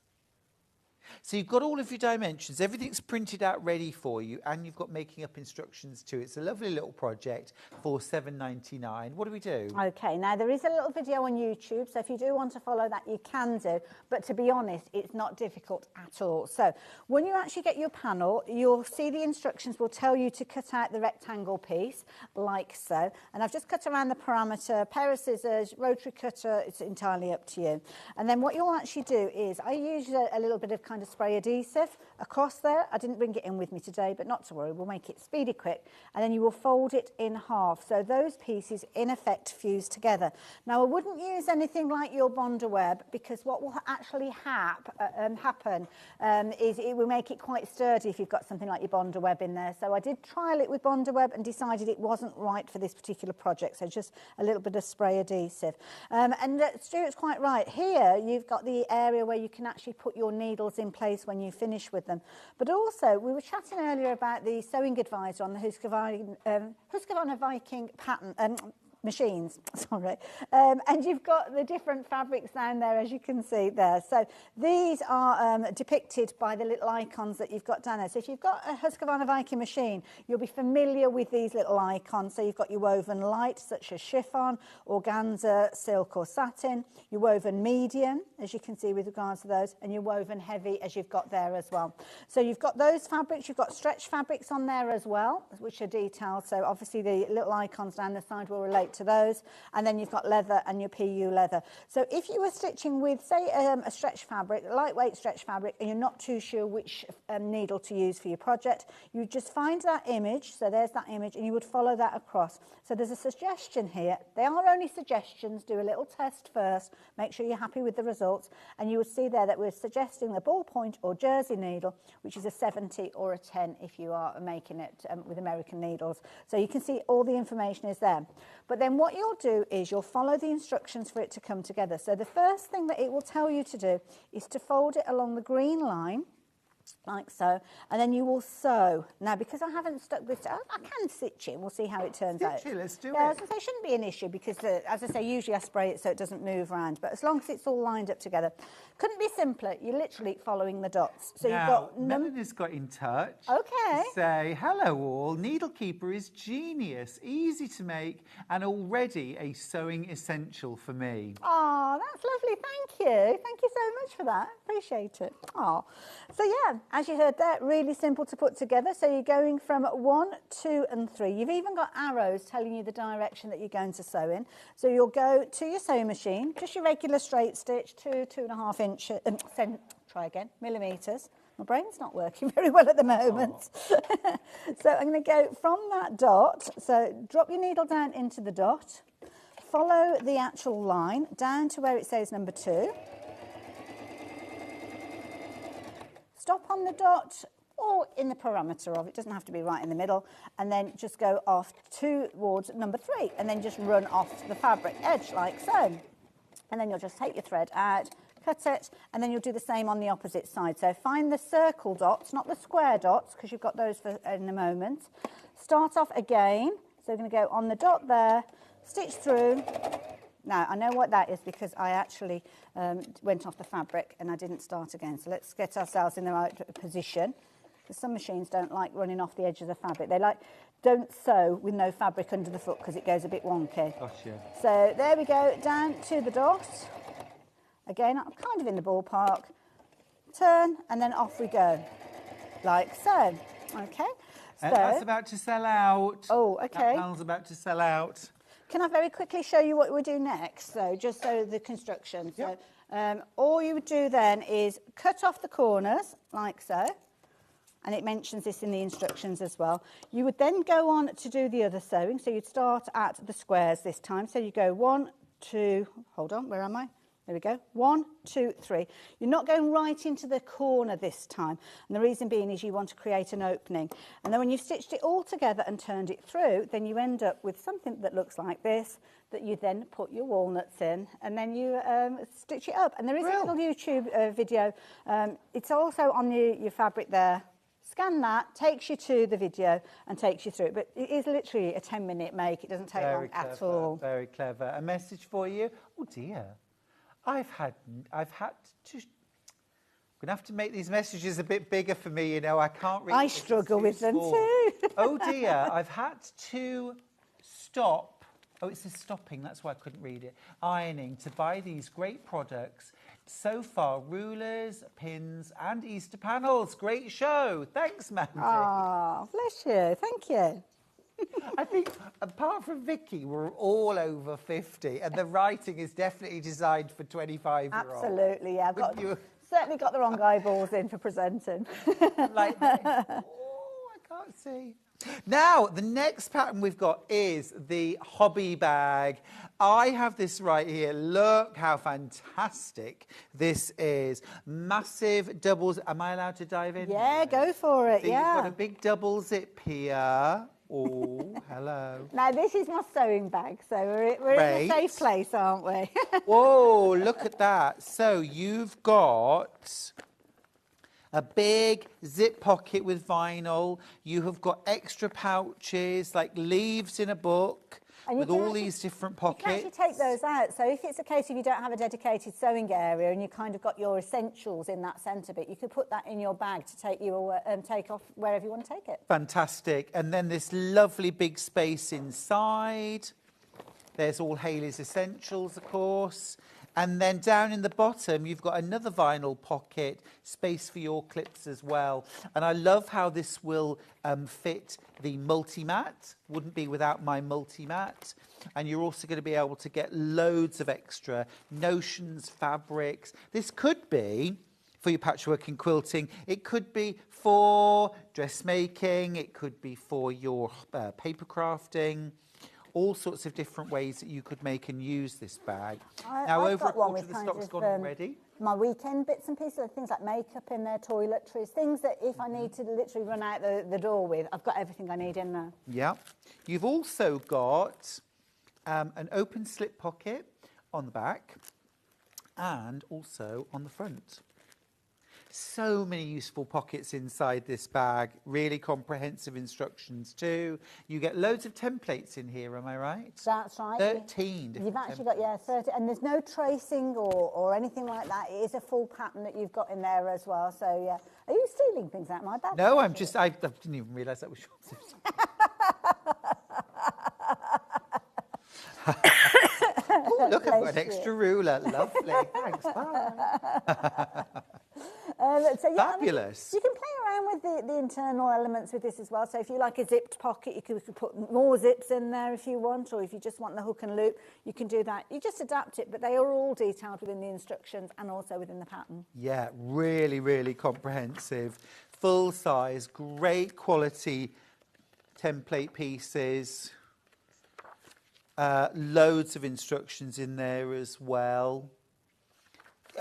So you've got all of your dimensions, everything's printed out ready for you, and you've got making up instructions too. It's a lovely little project for $7.99. What do we do? Okay, now there is a little video on YouTube, so if you do want to follow that, you can do. But to be honest, it's not difficult at all. So when you actually get your panel, you'll see the instructions will tell you to cut out the rectangle piece, like so. And I've just cut around the parameter, pair of scissors, rotary cutter, it's entirely up to you. And then what you'll actually do is, I use a little bit of kind of spray adhesive across there. I didn't bring it in with me today, but not to worry, we'll make it speedy quick. And then you will fold it in half. So those pieces, in effect, fuse together. Now, I wouldn't use anything like your Bonder web, because what will actually happen is it will make it quite sturdy if you've got something like your Bonder web in there. So I did trial it with Bonder web and decided it wasn't right for this particular project. So just a little bit of spray adhesive. And Stuart's quite right. Here, you've got the area where you can actually put your needles in place when you finish with them. But also, we were chatting earlier about the sewing advisor on the Husqvarna Viking pattern machines, sorry. And you've got the different fabrics down there, as you can see there. So these are depicted by the little icons that you've got down there. So if you've got a Husqvarna Viking machine, you'll be familiar with these little icons. So you've got your woven light, such as chiffon, organza, silk or satin, your woven medium, as you can see with regards to those, and your woven heavy, as you've got there as well. So you've got those fabrics, you've got stretch fabrics on there as well, which are detailed. So obviously the little icons down the side will relate to those, and then you've got leather and your PU leather. So if you were stitching with, say, a stretch fabric, a lightweight stretch fabric, and you're not too sure which needle to use for your project, you would just find that image, so there's that image, and you would follow that across. So there's a suggestion here. They are only suggestions. Do a little test first, make sure you're happy with the results, and you would see there that we're suggesting the ballpoint or jersey needle, which is a 70 or a 10 if you are making it with American needles. So you can see all the information is there. But then what you'll do is you'll follow the instructions for it to come together. So the first thing that it will tell you to do is to fold it along the green line, like so, and then you will sew. Now, because I haven't stuck this, I can stitch it. We'll see how it turns out. Stitch it, let's do it. As I say, shouldn't be an issue because, as I say, usually I spray it so it doesn't move around. But as long as it's all lined up together, couldn't be simpler. You're literally following the dots. So now, you've got Melanie's got in touch. Okay. To say, hello all, Needlekeeper is genius, easy to make, and already a sewing essential for me. Oh, that's lovely. Thank you. Thank you so much for that. Appreciate it. Oh, so yeah, as you heard there, really simple to put together. So you're going from 1, 2 and 3. You've even got arrows telling you the direction that you're going to sew in. So you'll go to your sewing machine, just your regular straight stitch, 2.5 inches, millimetres. My brain's not working very well at the moment. So I'm going to go from that dot. So drop your needle down into the dot. Follow the actual line down to where it says number 2. Stop on the dot or in the parameter of it. Doesn't have to be right in the middle. And then just go off towards number 3 and then just run off the fabric edge like so. And then you'll just take your thread out, cut it, and then you'll do the same on the opposite side. So find the circle dots, not the square dots, because you've got those for in a moment. Start off again. So we're going to go on the dot there, stitch through. Now, I know what that is because I actually went off the fabric and I didn't start again. So let's get ourselves in the right position. Because some machines don't like running off the edge of the fabric. They like, don't sew with no fabric under the foot because it goes a bit wonky. Gotcha. So there we go, down to the dot. Again, I'm kind of in the ballpark. Turn, and then off we go, like so. Okay. So that's about to sell out. Oh, okay. That panel's about to sell out. Can I very quickly show you what we do next? So just so the construction. Yep. So all you would do then is cut off the corners, like so. And it mentions this in the instructions as well. You would then go on to do the other sewing. So you'd start at the squares this time. So you go 1, 2, hold on, where am I? There we go. 1, 2, 3. You're not going right into the corner this time. And the reason being is you want to create an opening. And then when you've stitched it all together and turned it through, then you end up with something that looks like this, that you then put your walnuts in, and then you stitch it up. And there is a little YouTube video. It's also on your fabric there. Scan that, takes you to the video and takes you through it. But it is literally a 10-minute make. It doesn't take long at all. Very clever. A message for you. Oh, dear. I've had to... I'm going to have to make these messages a bit bigger for me, you know. I can't read. I struggle with them too. Oh, dear. I've had to stop. Oh, it says stopping. That's why I couldn't read it. Ironing to buy these great products. So far, rulers, pins and Easter panels. Great show. Thanks, Mandy. Oh, bless you. Thank you. I think, apart from Vicky, we're all over 50, and the writing is definitely designed for 25-year-olds. Absolutely, yeah. I've got Certainly got the wrong eyeballs in for presenting. Like that. Oh, I can't see. Now, the next pattern we've got is the hobby bag. I have this right here. Look how fantastic this is. Massive doubles. Am I allowed to dive in? Yeah, go for it, So yeah. You've got a big double zip here. Oh, hello. Now, this is my sewing bag, so we're in a Great. safe place, aren't we? Whoa, look at that. So you've got a big zip pocket with vinyl. You have got extra pouches, like leaves in a book, And you with can all actually- these different You pockets. can actually take those out. So if it's a case of you don't have a dedicated sewing area and you kind of got your essentials in that centre bit, you could put that in your bag to take take off wherever you want to take it. Fantastic. And then this lovely big space inside. There's all Hayley's essentials, of course. And then down in the bottom, you've got another vinyl pocket, space for your clips as well. And I love how this will fit the multi-mat. Wouldn't be without my multi-mat. And you're also going to be able to get loads of extra notions, fabrics. This could be for your patchwork and quilting. It could be for dressmaking. It could be for your paper crafting. All sorts of different ways that you could make and use this bag. Now, I've over got a one quarter with of the kind stock's of, gone already. My weekend bits and pieces, things like makeup in there, toiletries, things that if I need to literally run out the door with, I've got everything I need in there. Yeah. You've also got an open slip pocket on the back and also on the front. So many useful pockets inside this bag. Really comprehensive instructions too. You get loads of templates in here, am I right? That's right. 13 different You've actually got, yeah, 30, and there's no tracing or anything like that. It is a full pattern that you've got in there as well. So, yeah. Are you stealing things out of my bag? No, I didn't even realise that was yours. Oh, look, I've got an extra ruler. Lovely. Thanks. Bye. So, yeah, Fabulous. I mean, you can play around with the internal elements with this as well. So if you like a zipped pocket, you could put more zips in there if you want, or if you just want the hook and loop, you can do that. You just adapt it, but they are all detailed within the instructions and also within the pattern. Yeah, really, really comprehensive. Full size, great quality template pieces. Loads of instructions in there as well.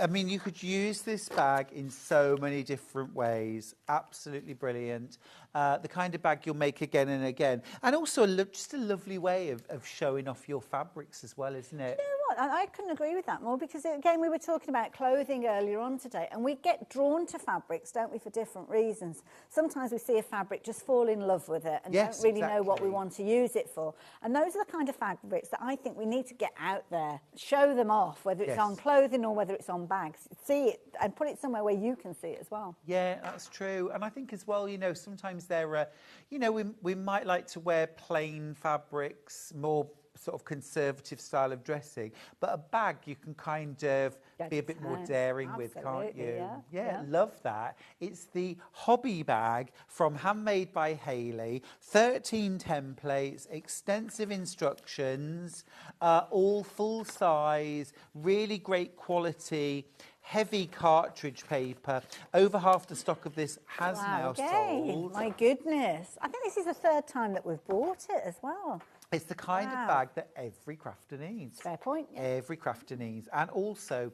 I mean, you could use this bag in so many different ways. Absolutely brilliant. The kind of bag you'll make again and again. And also just a lovely way of showing off your fabrics as well, isn't it? You know what? I couldn't agree with that more because, again, we were talking about clothing earlier on today, and we get drawn to fabrics, don't we, for different reasons. Sometimes we see a fabric, just fall in love with it and don't really know what we want to use it for. And those are the kind of fabrics that I think we need to get out there, show them off, whether it's on clothing or whether it's on bags. See it and put it somewhere where you can see it as well. Yeah, that's true. And I think as well, you know, sometimes there, you know, we might like to wear plain fabrics, more sort of conservative style of dressing, but a bag you can kind of be a bit more daring with, can't you? Yeah, love that. It's the hobby bag from Handmade by Hayley. 13 templates, extensive instructions, all full size, really great quality. Heavy cartridge paper. Over half the stock of this has now sold. My goodness. I think this is the third time that we've bought it as well. It's the kind of bag that every crafter needs. Fair point. Yeah. Every crafter needs. And also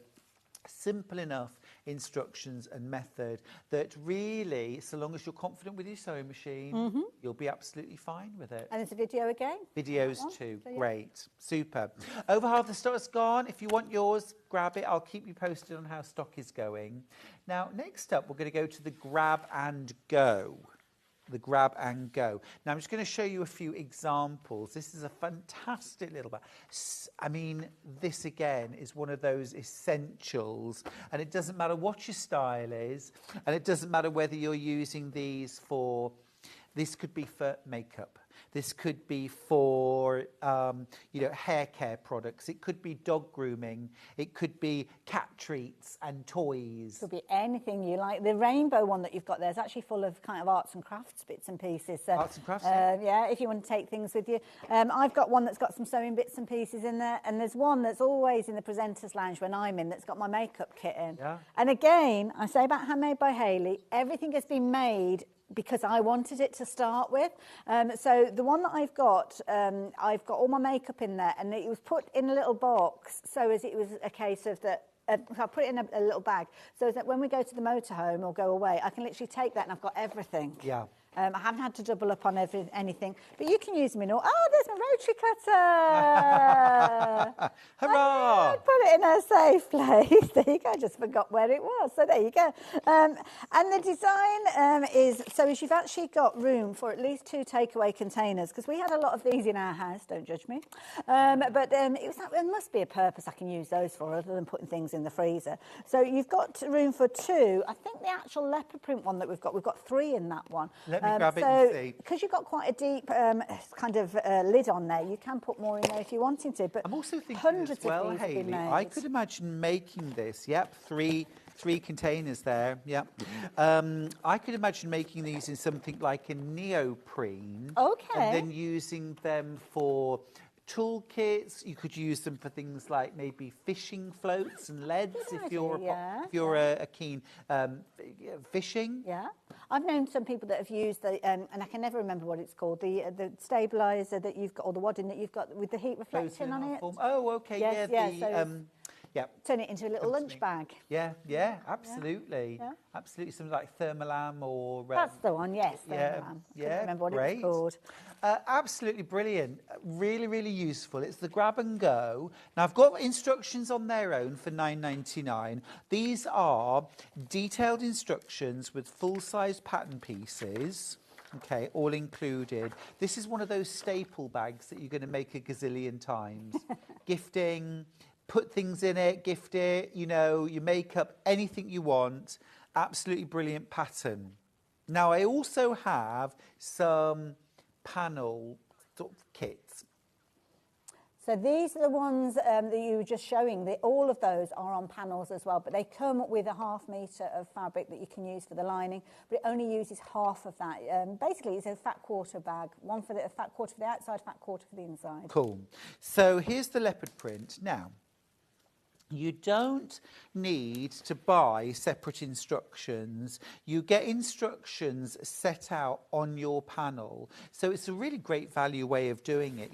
simple enough instructions and method that really, so long as you're confident with your sewing machine, you'll be absolutely fine with it. And there's a video again. Videos too. So, great. Super. Over half the stock's gone. If you want yours, grab it. I'll keep you posted on how stock is going. Now, next up, we're going to go to the grab and go. The grab and go. Now, I'm just going to show you a few examples. This is a fantastic little bag. I mean, this again is one of those essentials, and it doesn't matter what your style is, and it doesn't matter whether you're using these for This could be for makeup. This could be for, hair care products. It could be dog grooming. It could be cat treats and toys. Could be anything you like. The rainbow one that you've got there is actually full of kind of arts and crafts bits and pieces. So, arts and crafts? Yeah, if you want to take things with you. I've got one that's got some sewing bits and pieces in there, and there's one that's always in the presenter's lounge when I'm in that's got my makeup kit in. Yeah. And again, I say about Handmade by Hayley, everything has been made because I wanted it to start with. So the one that I've got all my makeup in there, and it was put in a little box so as it was a case of that. So I put it in a little bag so that when we go to the motorhome or go away, I can literally take that and I've got everything. Yeah. I haven't had to double up on anything, but you can use them in all. Oh, there's my rotary cutter. Hurrah! I put it in a safe place. There you go. I just forgot where it was. So there you go. And the design is, so as you've actually got room for at least 2 takeaway containers, because we had a lot of these in our house, don't judge me. But there must be a purpose I can use those for other than putting things in the freezer. So you've got room for 2. I think the actual leopard print one that we've got 3 in that one. Let me grab it and see. Because you've got quite a deep kind of lid on there, you can put more in there if you're wanting to. But I'm also thinking hundreds as well, of these have been Hayley, made. I could imagine making this. Yep, three containers there. Yep. I could imagine making these in something like a neoprene. Okay. And then using them for toolkits. You could use them for things like maybe fishing floats and leads if you're a keen fishing. Yeah, I've known some people that have used the and I can never remember what it's called, the stabilizer that you've got, or the wadding that you've got with the heat reflection on it. Oh, okay, Yes, yeah. Turn it into a little lunch bag. Yeah, absolutely. Yeah. Absolutely, something like Thermalam or... That's the one, yes, Thermalam. Yeah, Couldn't remember what great. it was called. Absolutely brilliant. Really, really useful. It's the grab and go. Now, I've got instructions on their own for $9.99. These are detailed instructions with full-size pattern pieces. Okay, all included. This is one of those staple bags that you're going to make a gazillion times. Gifting... Put things in it, gift it, your makeup, anything you want. Absolutely brilliant pattern. Now, I also have some panel sort of kits. So these are the ones that you were just showing. All of those are on panels as well, but they come with a 1/2 metre of fabric that you can use for the lining, but it only uses half of that. Basically, it's a fat quarter bag, one for a fat quarter for the outside, fat quarter for the inside. Cool. So here's the leopard print. Now, you don't need to buy separate instructions. You get instructions set out on your panel. So it's a really great value way of doing it,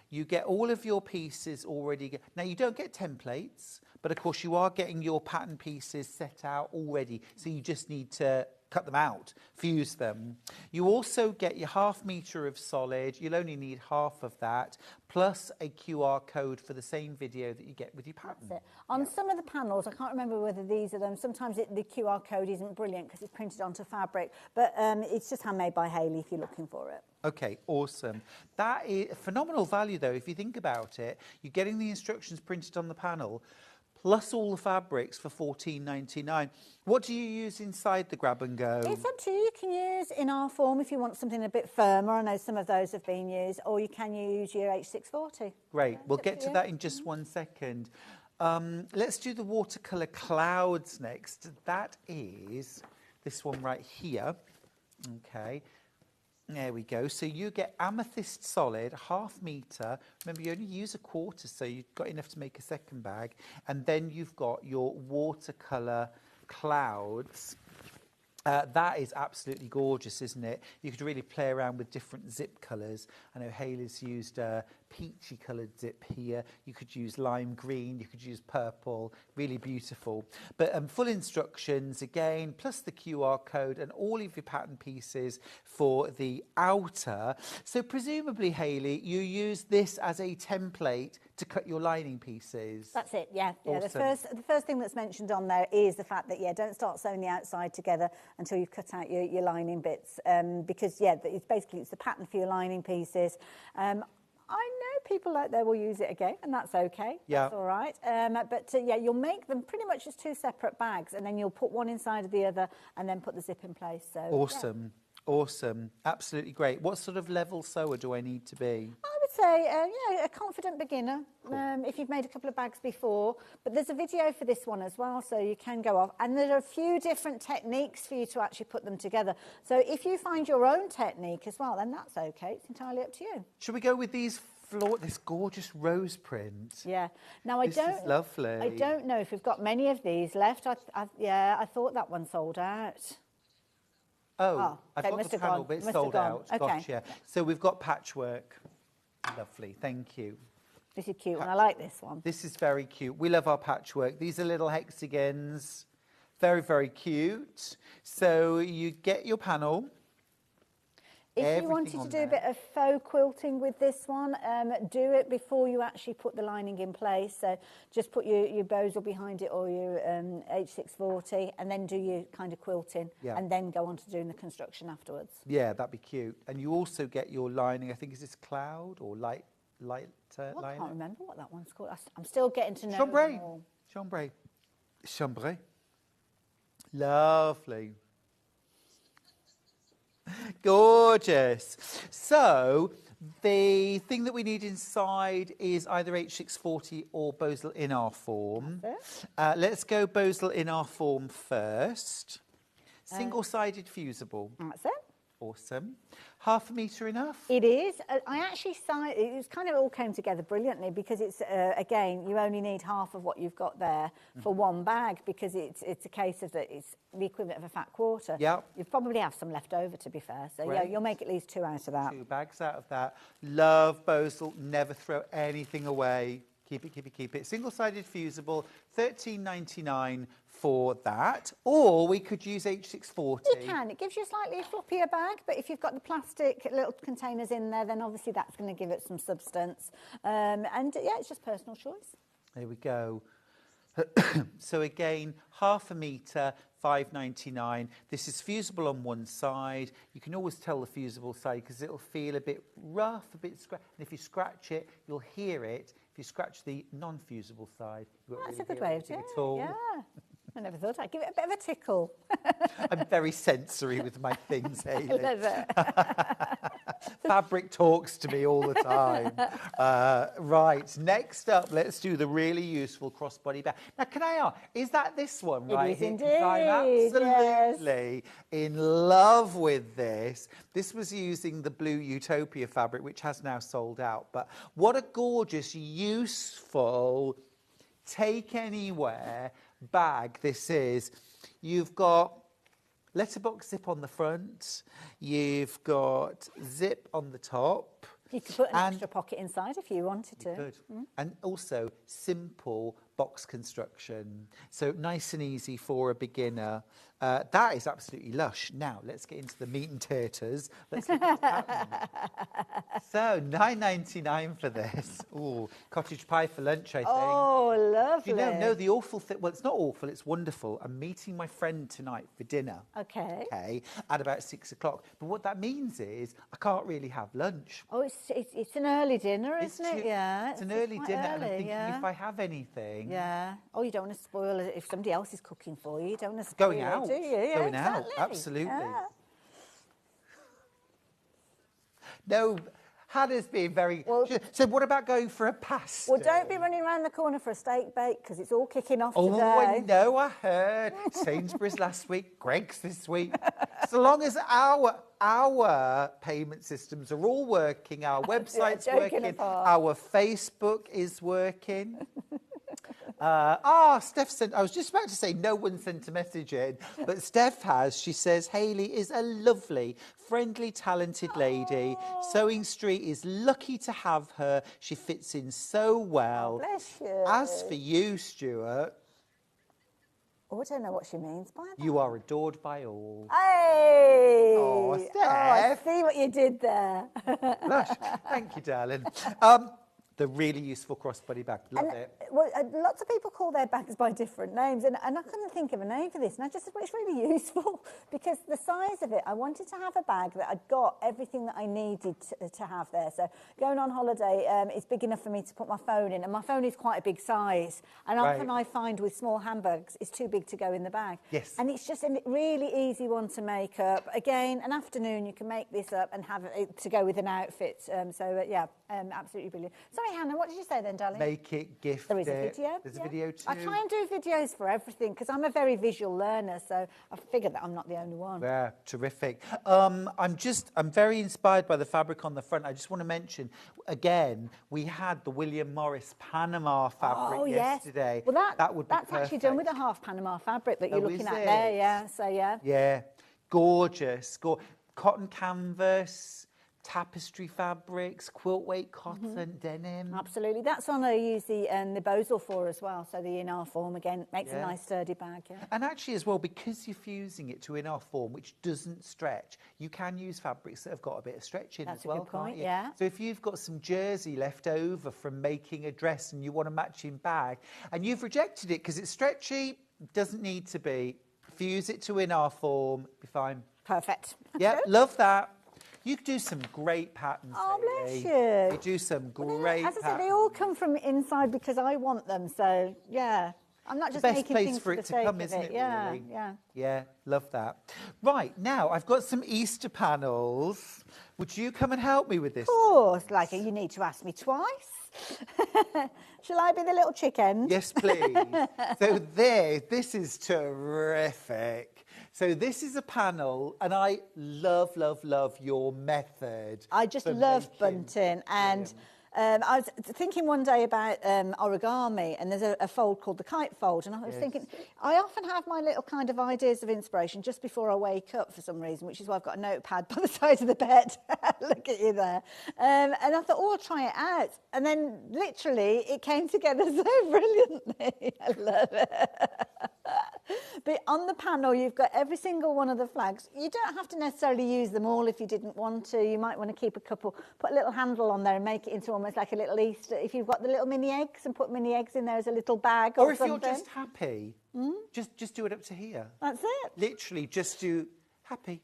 You get all of your pieces already. Now, you don't get templates, but of course you are getting your pattern pieces set out already. So you just need to cut them out, fuse them. You also get your 1/2 metre of solid. You'll only need half of that, plus a QR code for the same video that you get with your pattern. That's it. On some of the panels, I can't remember whether these are them. Sometimes the QR code isn't brilliant because it's printed onto fabric, but it's just Handmade by Hayley if you're looking for it. Okay, awesome. That is phenomenal value, though, if you think about it. You're getting the instructions printed on the panel, plus all the fabrics for $14.99. What do you use inside the grab and go? It's up to you. You can use in our form if you want something a bit firmer. I know some of those have been used, or you can use your H640. Great. We'll get to that in just 1 second. Let's do the watercolour clouds next. That is this one right here. Okay. There we go. So you get amethyst solid, 1/2 metre. Remember, you only use a quarter, so you've got enough to make a second bag. And then you've got your watercolour clouds. That is absolutely gorgeous, isn't it? You could really play around with different zip colours. I know Hayley's used a peachy coloured zip here. You could use lime green, you could use purple, really beautiful. But full instructions again, plus the QR code and all of your pattern pieces for the outer. So presumably, Hayley, you use this as a template to cut your lining pieces. That's it, yeah. Awesome. The first thing that's mentioned on there is the fact that, don't start sewing the outside together until you've cut out your lining bits, because, it's the pattern for your lining pieces. I know people out there will use it again, and that's okay. Yeah. That's all right. You'll make them pretty much as 2 separate bags, and then you'll put one inside of the other and then put the zip in place. So, awesome. Awesome. Absolutely great. What sort of level sewer do I need to be? I would say, a confident beginner, if you've made a couple of bags before. But there's a video for this one as well, so you can go off. And there are a few different techniques for you to actually put them together. So if you find your own technique as well, then that's okay. It's entirely up to you. Should we go with this gorgeous rose print? Yeah. Now, This is lovely. I don't know if we've got many of these left. I thought that one sold out. Oh, okay, I've got must the have panel, gone. but it's Must have sold gone. out. Okay. Gotcha. So we've got patchwork. Lovely. Thank you. This is cute, and I like this one. This is very cute. We love our patchwork. These are little hexagons. Very, very cute. So you get your panel. If you wanted to do a bit of faux quilting with this one, do it before you actually put the lining in place. So just put your bows behind it or your H640 and then do your kind of quilting and then go on to doing the construction afterwards. Yeah, that'd be cute. And you also get your lining, I think, is this cloud or light lining? I can't remember what that one's called. I'm still getting to know Chambray. them all. Chambray. Lovely. Gorgeous. So the thing that we need inside is either H640 or Bosel in our form. Let's go Bosel in our form first. Single-sided fusible. That's it. Awesome. Half a metre enough? It is. I actually it was kind of all came together brilliantly because it's again you only need half of what you've got there for one bag because it's a case of that it's the equivalent of a fat quarter. Yeah. You probably have some left over to be fair. So yeah, you'll make at least 2 out of that. 2 bags out of that. Love Bosel. Never throw anything away. Keep it. Single-sided fusible, $13.99 for that. Or we could use H640. You can. It gives you a slightly floppier bag, but if you've got the plastic little containers in there, then obviously that's going to give it some substance. And yeah, it's just personal choice. There we go. So again, half a metre, $5.99. This is fusible on one side. You can always tell the fusible side because it'll feel a bit rough, a bit scratchy. And if you scratch it, you'll hear it. If you scratch the non-fusible side, you won't That's really a good hear way of anything doing at all. it. Yeah. I never thought I'd give it a bit of a tickle. I'm very sensory with my things, Hayley. I love it. Fabric talks to me all the time. Right, next up, let's do the really useful crossbody bag. Now, can I ask, is that this one right is here? 'Cause indeed, I'm absolutely in love with this. This was using the blue Utopia fabric, which has now sold out. But what a gorgeous, useful, take anywhere bag this is. You've got letterbox zip on the front, you've got zip on the top. You could put an extra pocket inside if you wanted to. You could. And also simple box construction. So nice and easy for a beginner. That is absolutely lush. Now, let's get into the meat and taters. Let's look at the pattern. So, $9.99 for this. Ooh, cottage pie for lunch, I think. Oh, lovely. Do you know, the awful thing, well, it's not awful, it's wonderful. I'm meeting my friend tonight for dinner. Okay. Okay, at about 6 o'clock. But what that means is I can't really have lunch. Oh, it's an early dinner, isn't it? Yeah. It's an early quite dinner, and I'm early, thinking yeah. if I have anything. Yeah. Oh, you don't want to spoil it if somebody else is cooking for you. You don't want to spoil Going out. it, do you? Yeah, Going out, exactly. absolutely. Yeah. No, Hannah's being very... so what about going for a pasta? Well, don't be running around the corner for a steak bake because it's all kicking off Oh, today. I know, I heard. Sainsbury's last week, Greg's this week. So long as our payment systems are all working, our website's working, our Facebook is working. Steph sent, I was just about to say no one sent a message in, but Steph has. She says, Hayley is a lovely, friendly, talented lady. Sewing Street is lucky to have her. She fits in so well. Oh, bless you. As for you, Stuart... Oh, I don't know what she means by that. You are adored by all. Hey! Oh, Steph! Oh, I see what you did there. Lush. Thank you, darling. the really useful crossbody bag. Love it. Well, lots of people call their bags by different names, and I couldn't think of a name for this, and I just thought it's really useful because the size of it, I wanted to have a bag that I'd got everything that I needed to have there. So going on holiday, it's big enough for me to put my phone in, and my phone is quite a big size, and often I find with small handbags, it's too big to go in the bag. Yes. And it's just a really easy one to make up. Again, an afternoon, you can make this up and have it to go with an outfit. Absolutely brilliant. Sorry, Hannah, what did you say then, darling? Make it, gift There is a it. video. There's a video too. I try and do videos for everything because I'm a very visual learner, so I figured that I'm not the only one. Yeah, terrific. I'm very inspired by the fabric on the front. I just want to mention, again, we had the William Morris Panama fabric yesterday. Well, that would be that's actually done with a half Panama fabric that you're looking at there, yeah. So, yeah. Yeah, gorgeous. Cotton canvas, tapestry fabrics, quilt weight cotton, denim. Absolutely. That's one I use the Bosal for as well. So the in-R form, again, makes a nice sturdy bag. Yeah. And actually as well, because you're fusing it to in-R form, which doesn't stretch, you can use fabrics that have got a bit of stretch in as well, good point, can't you? yeah. So if you've got some jersey left over from making a dress and you want a matching bag, and you've rejected it because it's stretchy, doesn't need to be, fuse it to in-R form, be fine. Perfect. Yeah, love that. You do some great patterns. Oh, bless Hayley. you. You do some great As I said, patterns. they all come from inside because I want them. So, yeah. I'm not just the best making place things for the it to sake come, of isn't it? Yeah, Really? yeah. Yeah, love that. Right, now I've got some Easter panels. Would you come and help me with this? Of course, like you need to ask me twice. Shall I be the little chicken? Yes, please. So this is terrific. So this is a panel, and I love your method. I just love bunting, and I was thinking one day about origami, and there's a fold called the kite fold, and I was thinking, I often have my little kind of ideas of inspiration just before I wake up for some reason, which is why I've got a notepad by the side of the bed. Look at you there. And I thought, I'll try it out. And then literally it came together so brilliantly. I love it. But on the panel, you've got every single one of the flags. You don't have to necessarily use them all if you didn't want to. You might want to keep a couple, put a little handle on there and make it into almost like a little Easter. If you've got the little mini eggs and put mini eggs in there as a little bag or if something. you're just happy, just do it up to here. That's it. Literally, just do happy.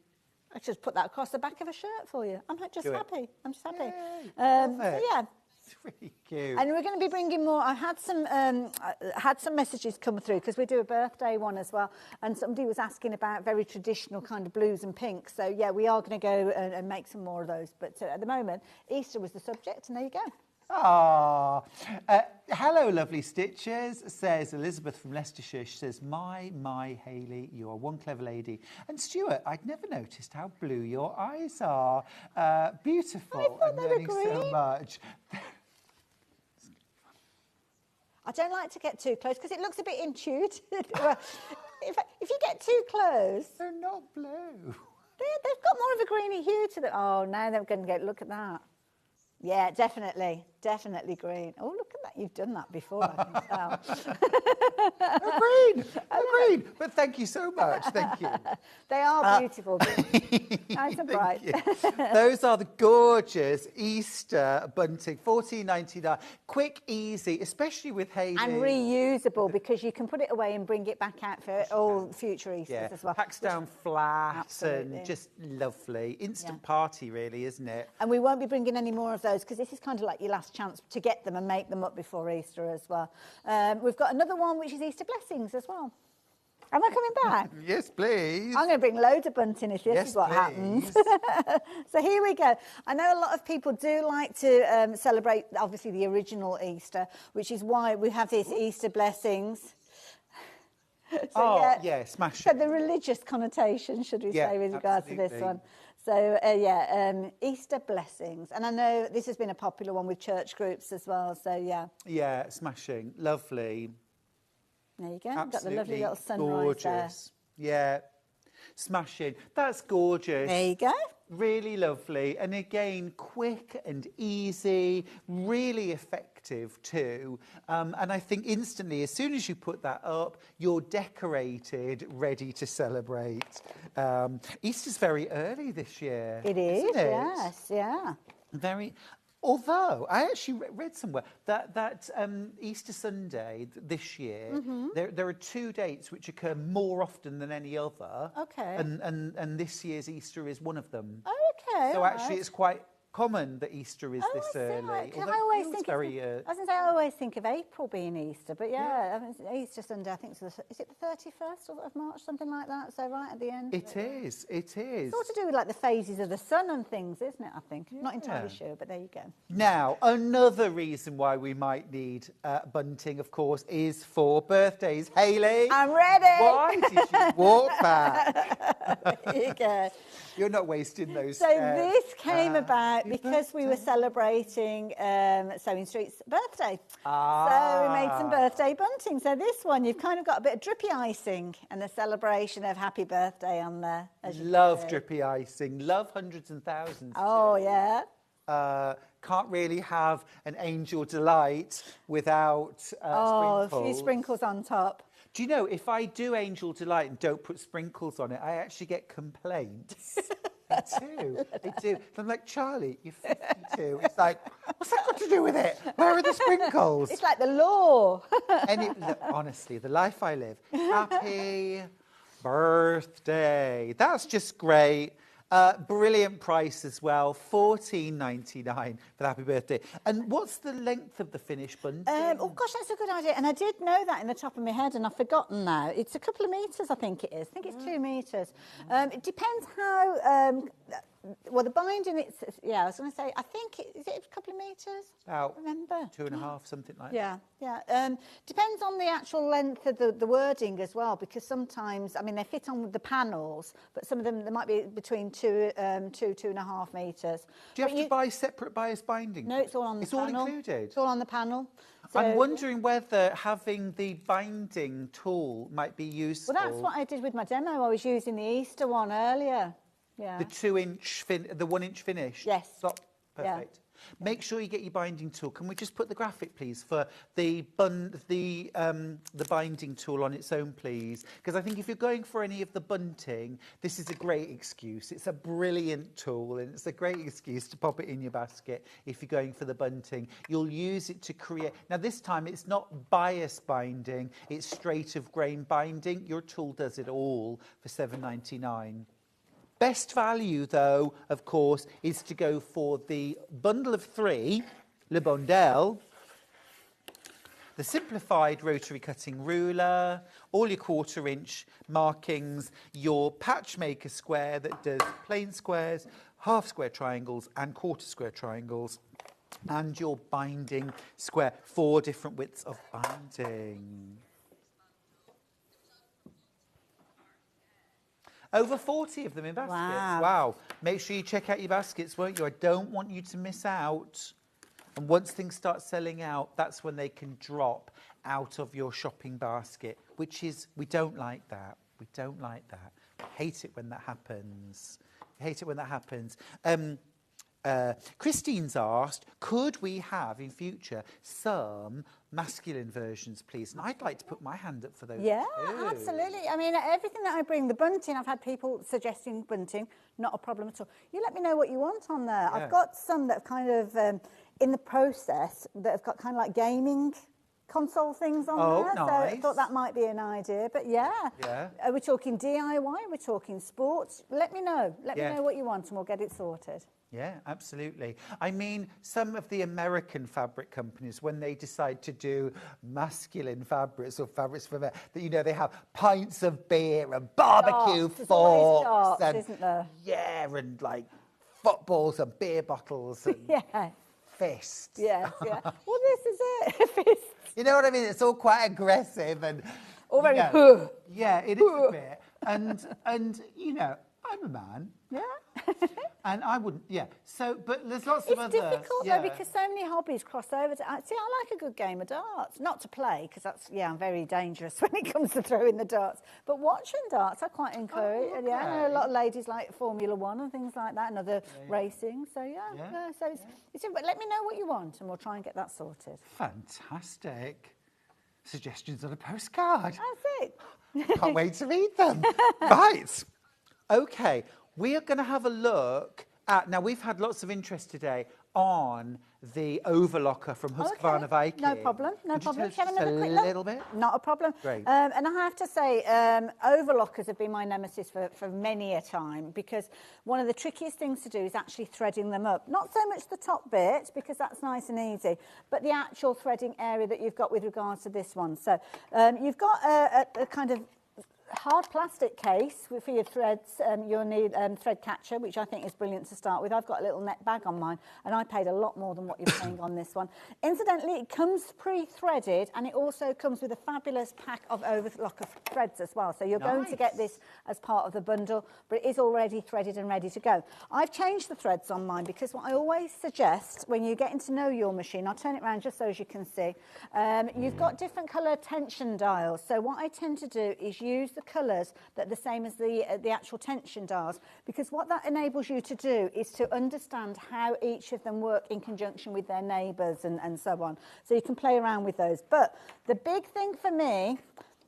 I just put that across the back of a shirt for you. I'm not just happy. I'm just happy. Love it. So yeah. It's really cute. And we're going to be bringing more. I had some messages come through because we do a birthday one as well, and somebody was asking about very traditional kind of blues and pinks. So yeah, we are going to go and make some more of those. But at the moment, Easter was the subject, and there you go. Ah, hello, lovely stitchers, says Elizabeth from Leicestershire. She says, my, Hayley, you are one clever lady. And Stuart, I'd never noticed how blue your eyes are. Beautiful. I thought they were learning so green. much. I don't like to get too close because it looks a bit intuitive. Well, if you get too close, They're not blue. they've got more of a greeny hue to them. Oh, now they're going to get. Look at that. Yeah, definitely green. Oh, look at that. You've done that before, I can tell. Agreed. But thank you so much. Thank you. They are beautiful. Nice and bright. Those are the gorgeous Easter bunting, $14.99. Quick, easy, especially with Hayley. And reusable because you can put it away and bring it back out for all future Easters as well. Packs down flat Absolutely. and just lovely. Instant party, really, isn't it? And we won't be bringing any more of those because this is kind of like your last chance to get them and make them up before Easter as well. We've got another one which is Easter blessings as well. Am I coming back? Yes, please. I'm going to bring loads of bunting if this is what happens. So here we go. I know a lot of people do like to celebrate, obviously, the original Easter, which is why we have this Easter blessings. So, smash it. So the religious connotation, should we say, with regards to this one. So, Easter blessings. And I know this has been a popular one with church groups as well, so yeah. Yeah, smashing. Lovely. There you go. Absolutely Got the lovely little sunrise gorgeous. Yeah, smashing. That's gorgeous. There you go. Really lovely. And again, quick and easy, really effective too. And I think instantly, as soon as you put that up, you're decorated, ready to celebrate. Easter's very early this year. It is, isn't it? yes, yeah. Very. Although I actually read somewhere that Easter Sunday this year, there are 2 dates which occur more often than any other. Okay. And this year's Easter is one of them. Oh, okay. So all actually, right. it's quite common that Easter is this I see, early. right, 'cause although I it always feels think very. I was going to say I always think of April being Easter, but yeah, I mean, Easter Sunday. I think is it the 31st of March, something like that? So right at the end. It is. It is. It's all to do with like the phases of the sun and things, isn't it? I think. Not entirely sure, but there you go. Now, another reason why we might need bunting, of course, is for birthdays. Hayley, I'm ready. why did you walk back? There you go. You're not wasting those. So this came about Happy because we were celebrating Sewing Street's birthday. Ah. So we made some birthday bunting. So this one, you've kind of got a bit of drippy icing and a celebration of happy birthday on there. As you Love can see. drippy icing. Love hundreds and thousands. Oh, too. yeah. Can't really have an angel delight without Oh, sprinkles. a few sprinkles on top. Do you know, if I do Angel Delight and don't put sprinkles on it, I actually get complaints. I do. I'm like, Charlie, you're 52. It's like, what's that got to do with it? Where are the sprinkles? It's like the law. Honestly, the life I live. Happy birthday. That's just great. Brilliant price as well, $14.99 for the happy birthday. And what's the length of the finished bunting? Oh, gosh, that's a good idea. And I did know that in the top of my head, and I've forgotten now. It's a couple of metres, I think it is. I think it's 2 metres. It depends how... well, the binding, I was going to say, I think, is it a couple of metres? About Remember? 2.5, something like that. Yeah. Depends on the actual length of the wording as well, because sometimes, I mean, they fit on with the panels, but some of them, there might be between 2.5 metres. Do you have to buy separate bias binding? No, it's all on the panel. It's all included? It's all on the panel. So, I'm wondering whether having the binding tool might be useful. Well, that's what I did with my demo. I was using the Easter one earlier. Yeah. The 2-inch the 1-inch finish. Yes. Stop. Perfect. Yeah. Make sure you get your binding tool. Can we just put the graphic, please, for the binding tool on its own, please? Because I think if you're going for any of the bunting, this is a great excuse. It's a brilliant tool, and it's a great excuse to pop it in your basket if you're going for the bunting. You'll use it to create... Now, this time, it's not bias binding. It's straight of grain binding. Your tool does it all for $7.99. Best value, though, of course, is to go for the bundle of 3, Le Bondel, the simplified rotary cutting ruler, all your 1/4-inch markings, your patchmaker square that does plain squares, half square triangles and 1/4 square triangles, and your binding square, 4 different widths of binding. Over 40 of them in baskets. Wow. Make sure you check out your baskets, won't you? I don't want you to miss out. And once things start selling out, that's when they can drop out of your shopping basket, which is, we don't like that. We don't like that. We hate it when that happens. We hate it when that happens. Christine's asked, could we have in future some masculine versions, please? And I'd like to put my hand up for those. Yeah, too. absolutely. I mean, everything that I bring, the bunting, I've had people suggesting bunting, not a problem at all. You let me know what you want on there. Yeah. I've got some that have kind of, in the process, that have got kind of like gaming console things on there. Nice. So I thought that might be an idea. But yeah. Are we talking DIY? We're talking sports? Let me know. Let me know what you want and we'll get it sorted. Yeah, absolutely. I mean, some of the American fabric companies, when they decide to do masculine fabrics or fabrics for men, that, you know, they have pints of beer and barbecue forks, darts, and isn't there? Yeah, and like footballs and beer bottles and fists. Yes, yeah. Well, this is it. Fists. You know what I mean? It's all quite aggressive and all very yeah, it is a bit. And you know, I'm a man. Yeah. And I wouldn't, So, but there's lots of other... It's difficult, though, because so many hobbies cross over. See, I like a good game of darts. Not to play, because that's, I'm very dangerous when it comes to throwing the darts. But watching darts, I quite encourage. Oh, okay. Yeah, I know a lot of ladies like Formula 1 and things like that, and other racing. So, so it's, but let me know what you want, and we'll try and get that sorted. Fantastic. Suggestions on a postcard. That's it. Can't wait to read them. Right. Okay. We are going to have a look at, now we've had lots of interest today on the overlocker from Husqvarna Viking. No problem, no problem. Could you tell us just a little bit? Not a problem. Great. And I have to say, overlockers have been my nemesis for many a time, because one of the trickiest things to do is actually threading them up. Not so much the top bit, because that's nice and easy, but the actual threading area that you've got with regards to this one. So you've got a kind of hard plastic case for your threads. You'll need thread catcher, which I think is brilliant to start with. I've got a little net bag on mine, and I paid a lot more than what you're paying on this one. Incidentally, it comes pre-threaded, and it also comes with a fabulous pack of overlocker threads as well. So you're going to get this as part of the bundle, but it is already threaded and ready to go. I've changed the threads on mine, because what I always suggest when you're getting to know your machine, I'll turn it around just so as you can see, you've got different colour tension dials. So what I tend to do is use the colours that are the same as the actual tension dials, because what that enables you to do is to understand how each of them work in conjunction with their neighbours and so on. So you can play around with those. But the big thing for me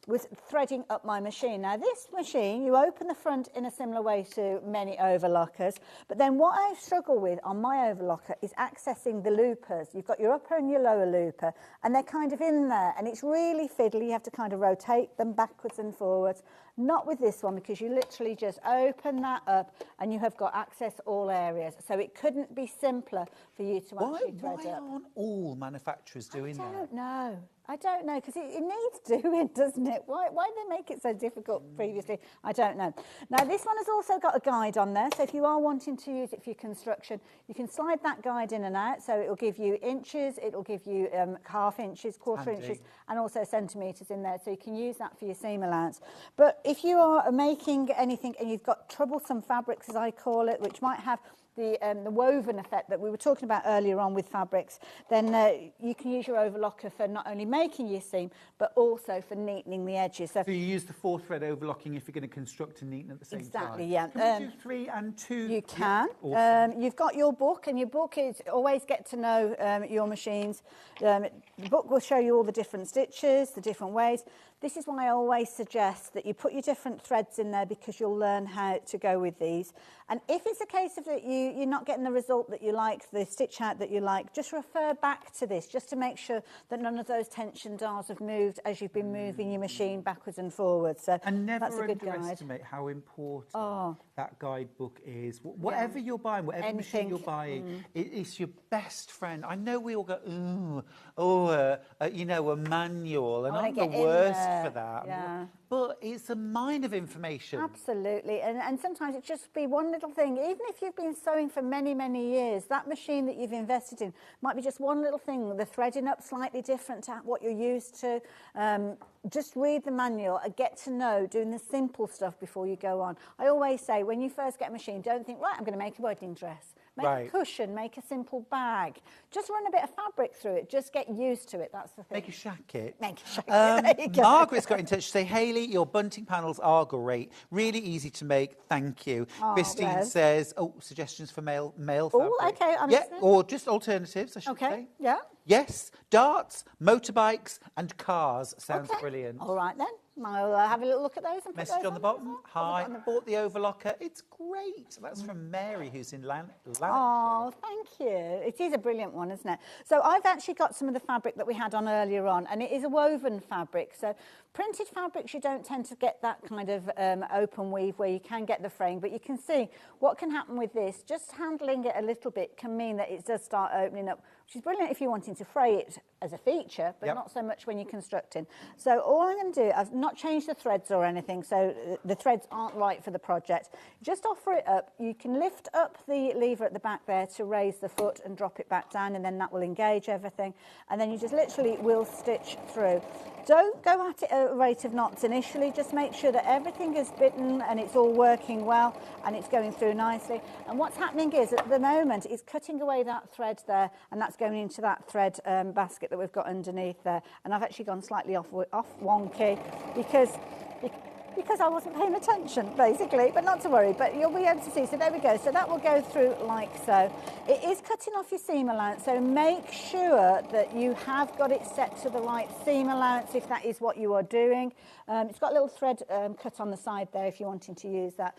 was threading up my machine. Now, this machine, you open the front in a similar way to many overlockers, but then what I struggle with on my overlocker is accessing the loopers. You've got your upper and your lower looper, and they're kind of in there, and it's really fiddly. You have to kind of rotate them backwards and forwards. Not with this one, because you literally just open that up and you have got access all areas. So it couldn't be simpler for you to actually thread up. Why aren't all manufacturers doing that? I don't know, because it needs doing, doesn't it? Why did they make it so difficult previously? I don't know. Now, this one has also got a guide on there, so if you are wanting to use it for your construction, you can slide that guide in and out, so it'll give you inches, it'll give you half inches, quarter inches, and also centimetres in there, so you can use that for your seam allowance. But if you are making anything and you've got troublesome fabrics, as I call it, which might have the woven effect that we were talking about earlier on with fabrics, then you can use your overlocker for not only making your seam, but also for neatening the edges. So you use the 4-thread overlocking if you're going to construct and neaten at the same time? Exactly, yeah. Can we do 3 and 2? You can. Yeah, awesome. You've got your book, and your book is always get to know your machines. The book will show you all the different stitches, the different ways. This is why I always suggest that you put your different threads in there, because you'll learn how to go with these. And if it's a case of that you're not getting the result that you like, the stitch out that you like, just refer back to this, just to make sure that none of those tension dials have moved as you've been moving your machine backwards and forwards. So and never that's a good guide. underestimate how important that guidebook is. Whatever you're buying, whatever machine you're buying, it's your best friend. I know we all go, you know, a manual, and I'm the worst for that. Yeah. But it's a mine of information. Absolutely. And sometimes it just be one little thing. Even if you've been sewing for many, many years, that machine that you've invested in might be just one little thing, the threading up slightly different to what you're used to. Just read the manual and get to know doing the simple stuff before you go on. I always say, when you first get a machine, don't think, right, I'm going to make a wedding dress. Make a cushion, make a simple bag. Just run a bit of fabric through it. Just get used to it. That's the thing. Make a shacket. Make a shacket. There you go. Margaret's got in touch to say, Hayley, your bunting panels are great. Really easy to make. Thank you. Christine says, suggestions for male fabric. Oh, okay. I'm listening. Or just alternatives, I should say. Yeah. Yes, darts, motorbikes and cars. Sounds brilliant. All right then. I'll have a little look at those and put Message those on the bottom. Hi, bought the overlocker. It's great. That's from Mary, who's in Lanarkshire. Oh, thank you. It is a brilliant one, isn't it? So I've actually got some of the fabric that we had on earlier on, and it is a woven fabric. So printed fabrics, you don't tend to get that kind of open weave where you can get the fraying, but you can see what can happen with this. Just handling it a little bit can mean that it does start opening up, which is brilliant if you're wanting to fray it as a feature, but not so much when you're constructing. So all I'm going to do, I've not changed the threads or anything, so the threads aren't right for the project. Just offer it up. You can lift up the lever at the back there to raise the foot and drop it back down, and then that will engage everything. And then you just literally will stitch through. Don't go at it at a rate of knots initially. Just make sure that everything is bitten and it's all working well and it's going through nicely. And what's happening is, at the moment, it's cutting away that thread there, and that's going into that thread basket that we've got underneath there. And I've actually gone slightly off wonky because because I wasn't paying attention, basically, but not to worry, but you'll be able to see. So there we go. So that will go through like so. It is cutting off your seam allowance, so make sure that you have got it set to the right seam allowance if that is what you are doing. It's got a little thread cut on the side there if you're wanting to use that.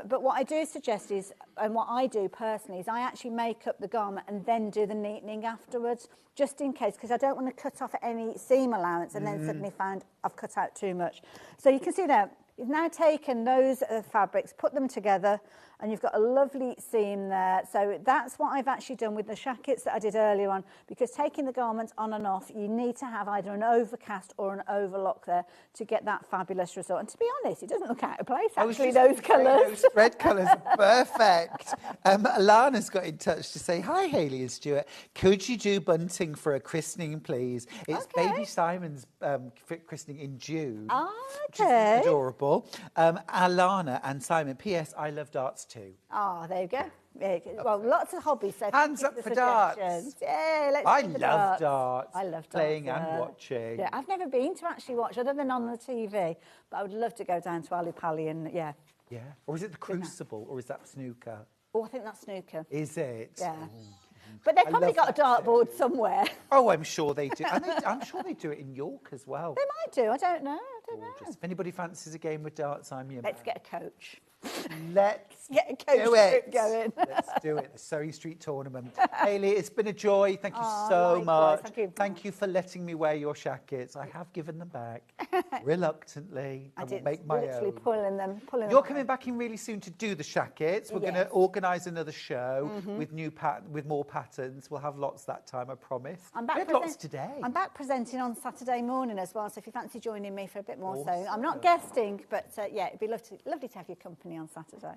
But what I do suggest is, and what I do personally, is I actually make up the garment and then do the neatening afterwards, just in case, because I don't want to cut off any seam allowance and then suddenly find I've cut out too much. So you can see there, you've now taken those fabrics, put them together, and you've got a lovely seam there. So that's what I've actually done with the shackets that I did earlier on, because taking the garments on and off, you need to have either an overcast or an overlock there to get that fabulous result. And to be honest, it doesn't look out of place, actually, those colours. Those red colours are perfect. Alana's got in touch to say, hi, Hayley and Stuart. Could you do Bunting for a christening, please? It's baby Simon's christening in June. Oh, which is adorable. Alana and Simon, P.S. I love darts too. Oh, there you go. Well, lots of hobbies. So hands up for darts. Yeah, let's I do the love darts. I love darts. Playing and watching. Yeah, I've never been to actually watch other than on the TV, but I would love to go down to Ali Pali and yeah. Or is it the Crucible, or is that snooker? Oh, I think that's snooker. Is it? Yeah. But they've probably got a dartboard somewhere. Oh, I'm sure they do. And I'm sure they do it in York as well. They might do. I don't know. If anybody fancies a game with darts, I'm your man. Let's get a coach. Let's get a coach do it. Going. Let's do it. The Surrey Street Tournament. Hayley, it's been a joy. Thank you so likewise. much. Thank you for letting me wear your shackets. I have given them back reluctantly. I will make my literally own. pulling them. You're coming back in really soon to do the shackets. We're going to organise another show with with more patterns. We'll have lots that time, I promise. We had lots today. I'm back presenting on Saturday morning as well, so if you fancy joining me for a bit more so. I'm not guesting, but yeah, it'd be lovely to have your company on Saturday.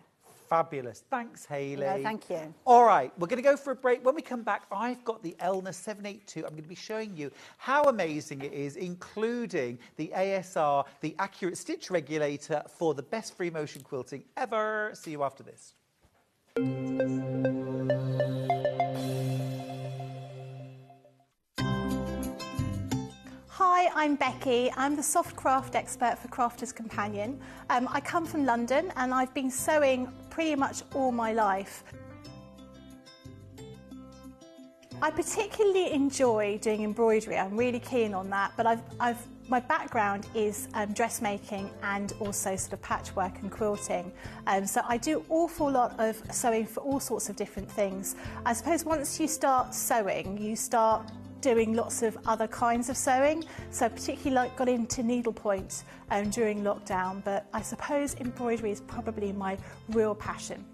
Fabulous. Thanks, Hayley. No, thank you. All right, we're going to go for a break. When we come back, I've got the Elna 782. I'm going to be showing you how amazing it is, including the ASR, the Accurate Stitch Regulator for the best free motion quilting ever. See you after this. Hi, I'm Becky. I'm the soft craft expert for Crafter's Companion. I come from London and I've been sewing pretty much all my life. I particularly enjoy doing embroidery. I'm really keen on that, but my background is dressmaking and also sort of patchwork and quilting. So I do an awful lot of sewing for all sorts of different things. I suppose once you start sewing, you start doing lots of other kinds of sewing. So particularly got into needlepoint during lockdown, but I suppose embroidery is probably my real passion.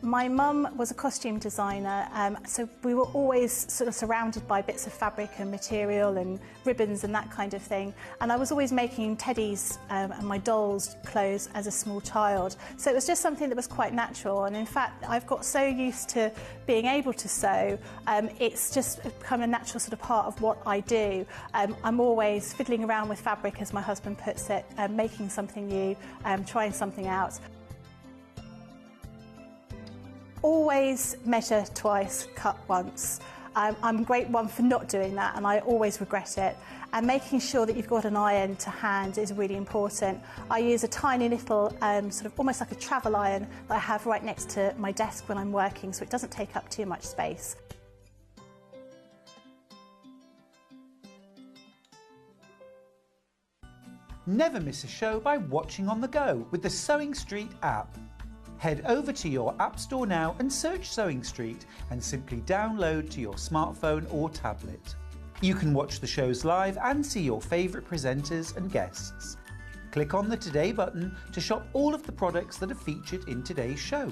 My mum was a costume designer, so we were always sort of surrounded by bits of fabric and material and ribbons and that kind of thing. And I was always making teddies and my dolls' clothes as a small child. So it was just something that was quite natural. And in fact, I've got so used to being able to sew, it's just become a natural sort of part of what I do. I'm always fiddling around with fabric, as my husband puts it, making something new, trying something out. Always measure twice, cut once. I'm a great one for not doing that, and I always regret it. And making sure that you've got an iron to hand is really important. I use a tiny little, sort of almost like a travel iron that I have right next to my desk when I'm working, so it doesn't take up too much space. Never miss a show by watching on the go with the Sewing Street app. Head over to your App Store now and search Sewing Street and simply download to your smartphone or tablet. You can watch the shows live and see your favourite presenters and guests. Click on the Today button to shop all of the products that are featured in today's show.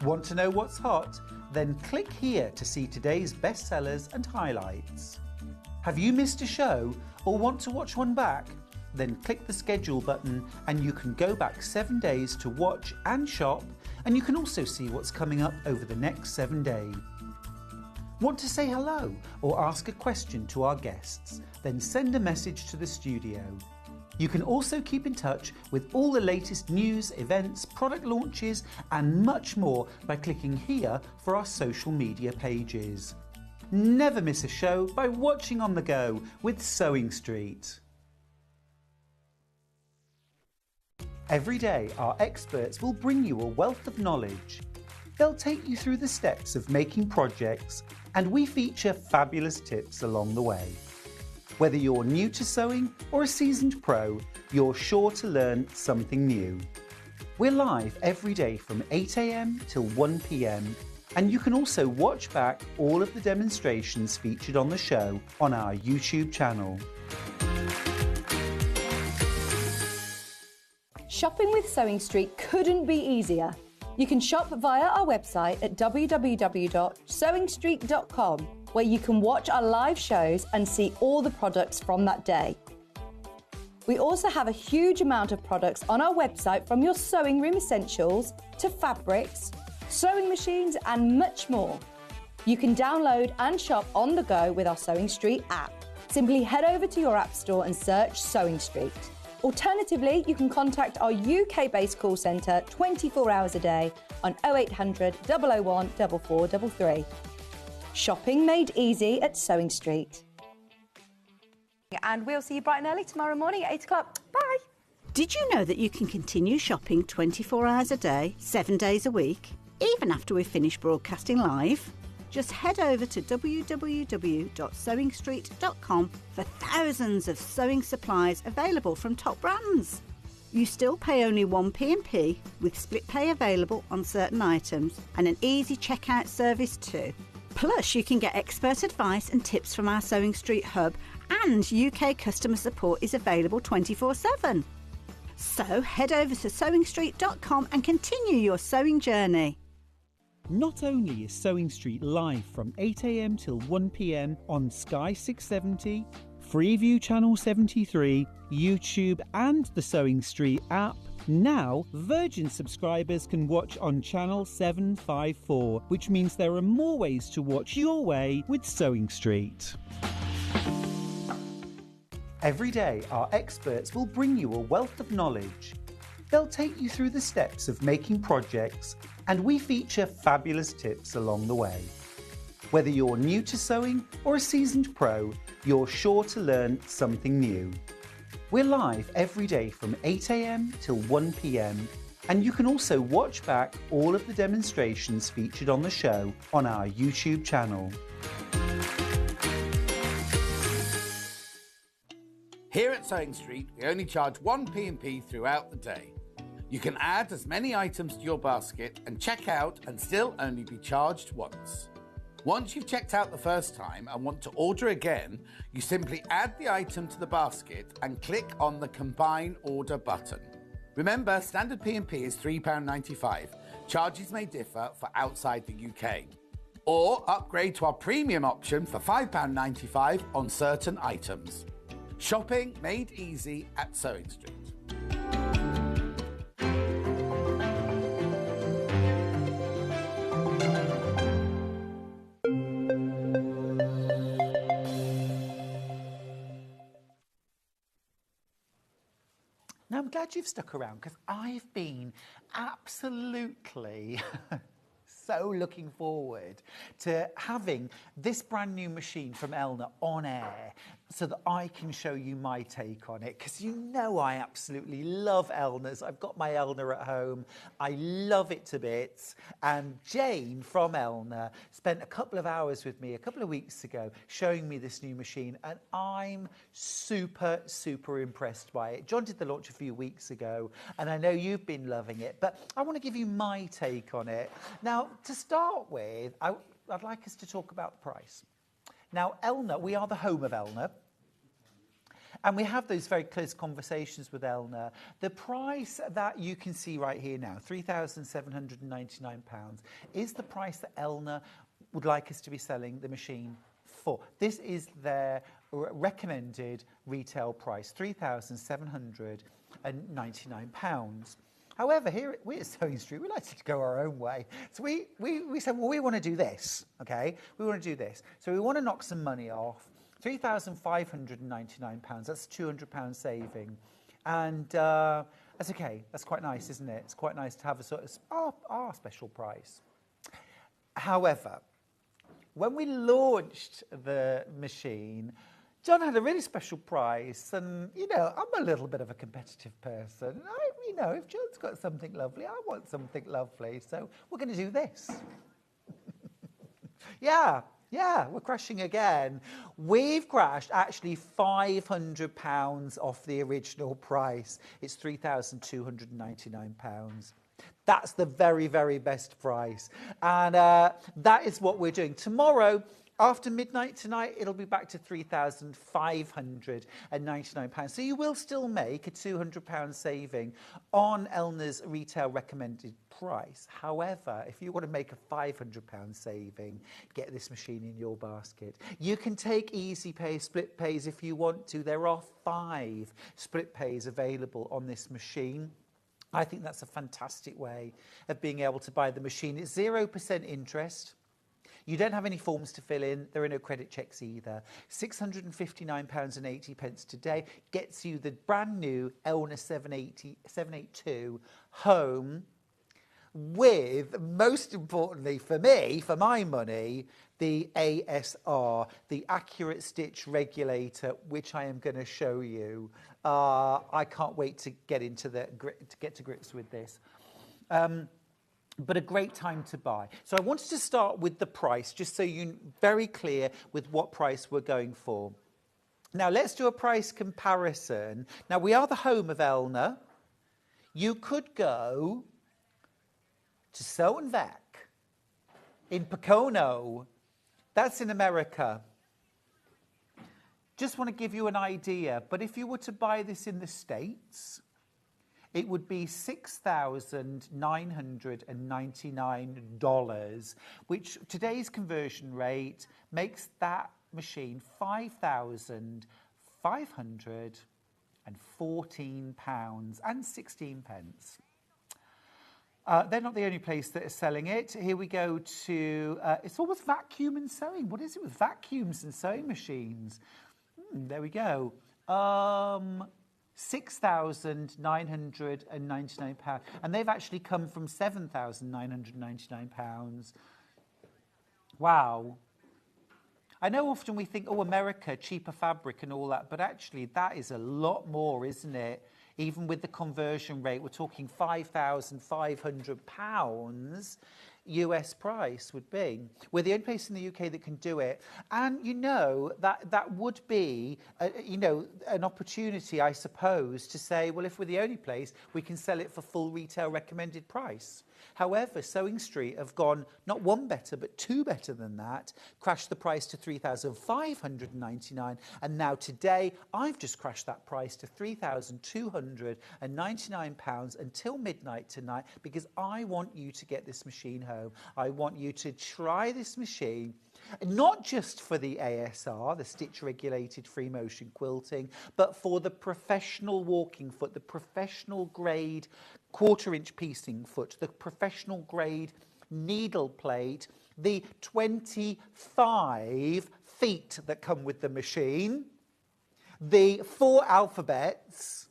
Want to know what's hot? Then click here to see today's bestsellers and highlights. Have you missed a show or want to watch one back? Then click the schedule button and you can go back 7 days to watch and shop, and you can also see what's coming up over the next 7 days. Want to say hello or ask a question to our guests? Then send a message to the studio. You can also keep in touch with all the latest news, events, product launches and much more by clicking here for our social media pages. Never miss a show by watching on the go with Sewing Street. Every day, our experts will bring you a wealth of knowledge. They'll take you through the steps of making projects, and we feature fabulous tips along the way. Whether you're new to sewing or a seasoned pro, you're sure to learn something new. We're live every day from 8 a.m. till 1 p.m. and you can also watch back all of the demonstrations featured on the show on our YouTube channel. Shopping with Sewing Street couldn't be easier. You can shop via our website at www.sewingstreet.com, where you can watch our live shows and see all the products from that day. We also have a huge amount of products on our website, from your sewing room essentials to fabrics, sewing machines and much more. You can download and shop on the go with our Sewing Street app. Simply head over to your app store and search Sewing Street. Alternatively, you can contact our UK-based call centre 24 hours a day on 0800 001 4433. Shopping made easy at Sewing Street. And we'll see you bright and early tomorrow morning at 8 o'clock. Bye! Did you know that you can continue shopping 24 hours a day, 7 days a week, even after we've finished broadcasting live? Just head over to www.sewingstreet.com for thousands of sewing supplies available from top brands. You still pay only 1 P&P, with split pay available on certain items and an easy checkout service too. Plus, you can get expert advice and tips from our Sewing Street hub, and UK customer support is available 24/7. So head over to sewingstreet.com and continue your sewing journey. Not only is Sewing Street live from 8 a.m. till 1 p.m. on Sky 670, Freeview Channel 73, YouTube and the Sewing Street app, now Virgin subscribers can watch on Channel 754, which means there are more ways to watch your way with Sewing Street. Every day, our experts will bring you a wealth of knowledge. They'll take you through the steps of making projects, and we feature fabulous tips along the way. Whether you're new to sewing or a seasoned pro, you're sure to learn something new. We're live every day from 8 a.m. till 1 p.m. and you can also watch back all of the demonstrations featured on the show on our YouTube channel. Here at Sewing Street, we only charge 1 P&P throughout the day. You can add as many items to your basket and check out and still only be charged once. Once you've checked out the first time and want to order again, you simply add the item to the basket and click on the Combine Order button. Remember, standard P&P is £3.95. Charges may differ for outside the UK. Or upgrade to our premium option for £5.95 on certain items. Shopping made easy at Sewing Street. Now, I'm glad you've stuck around, because I've been absolutely so looking forward to having this brand new machine from Elna on air so that I can show you my take on it, because you know I absolutely love Elnas. I've got my Elna at home. I love it to bits. And Jane from Elna spent a couple of hours with me a couple of weeks ago showing me this new machine, and I'm super, super impressed by it. John did the launch a few weeks ago, and I know you've been loving it, but I want to give you my take on it. Now, to start with, I'd like us to talk about the price. Now, Elna, we are the home of Elna, and we have those very close conversations with Elna. The price that you can see right here now, £3,799, is the price that Elna would like us to be selling the machine for. This is their recommended retail price, £3,799. However, here at Sewing Street, we like to go our own way. So we said, well, we want to do this, okay? We want to do this. So we want to knock some money off. £3,599, that's a £200 saving. And that's okay. That's quite nice, isn't it? It's quite nice to have a sort of our special price. However, when we launched the machine, John had a really special price, and, you know, I'm a little bit of a competitive person. know, if John's got something lovely, I want something lovely. So we're going to do this. Yeah, we're crashing again. We've crashed actually £500 off the original price. It's £3,299. That's the very, very best price. And that is what we're doing. Tomorrow, after midnight tonight, it'll be back to £3,599. So you will still make a £200 saving on Elna's retail recommended price. However, if you want to make a £500 saving, get this machine in your basket. You can take easy pay, split pays if you want to. There are 5 split pays available on this machine. I think that's a fantastic way of being able to buy the machine. It's 0% interest. You don't have any forms to fill in. There are no credit checks either. £659.80 today gets you the brand new Elna 782 home with, most importantly for me, for my money, the ASR, the Accurate Stitch Regulator, which I am going to show you. I can't wait to get to grips with this. But a great time to buy. So I wanted to start with the price, just so you're very clear with what price we're going for. Now, let's do a price comparison. Now, we are the home of Elna. You could go to Sew and Vac in Pocono. That's in America. Just want to give you an idea. But if you were to buy this in the States, it would be $6,999, which today's conversion rate makes that machine £5,514.16. They're not the only place that is selling it. Here we go to, it's almost vacuum and sewing. What is it with vacuums and sewing machines? There we go. £6,999, and they've actually come from £7,999. Wow. I know often we think, oh, America, cheaper fabric and all that, but actually that is a lot more, isn't it? Even with the conversion rate, we're talking £5,500 US price would be. We're the only place in the UK that can do it. And, you know, that would be, an opportunity, I suppose, to say, well, if we're the only place, we can sell it for full retail recommended price. However, Sewing Street have gone not one better, but 2 better than that, crashed the price to £3,599. And now today, I've just crashed that price to £3,299 until midnight tonight, because I want you to get this machine home. I want you to try this machine, not just for the ASR, the stitch regulated free motion quilting, but for the professional walking foot, the professional grade 1/4 inch piecing foot, the professional grade needle plate, the 25 feet that come with the machine, the 4 alphabets,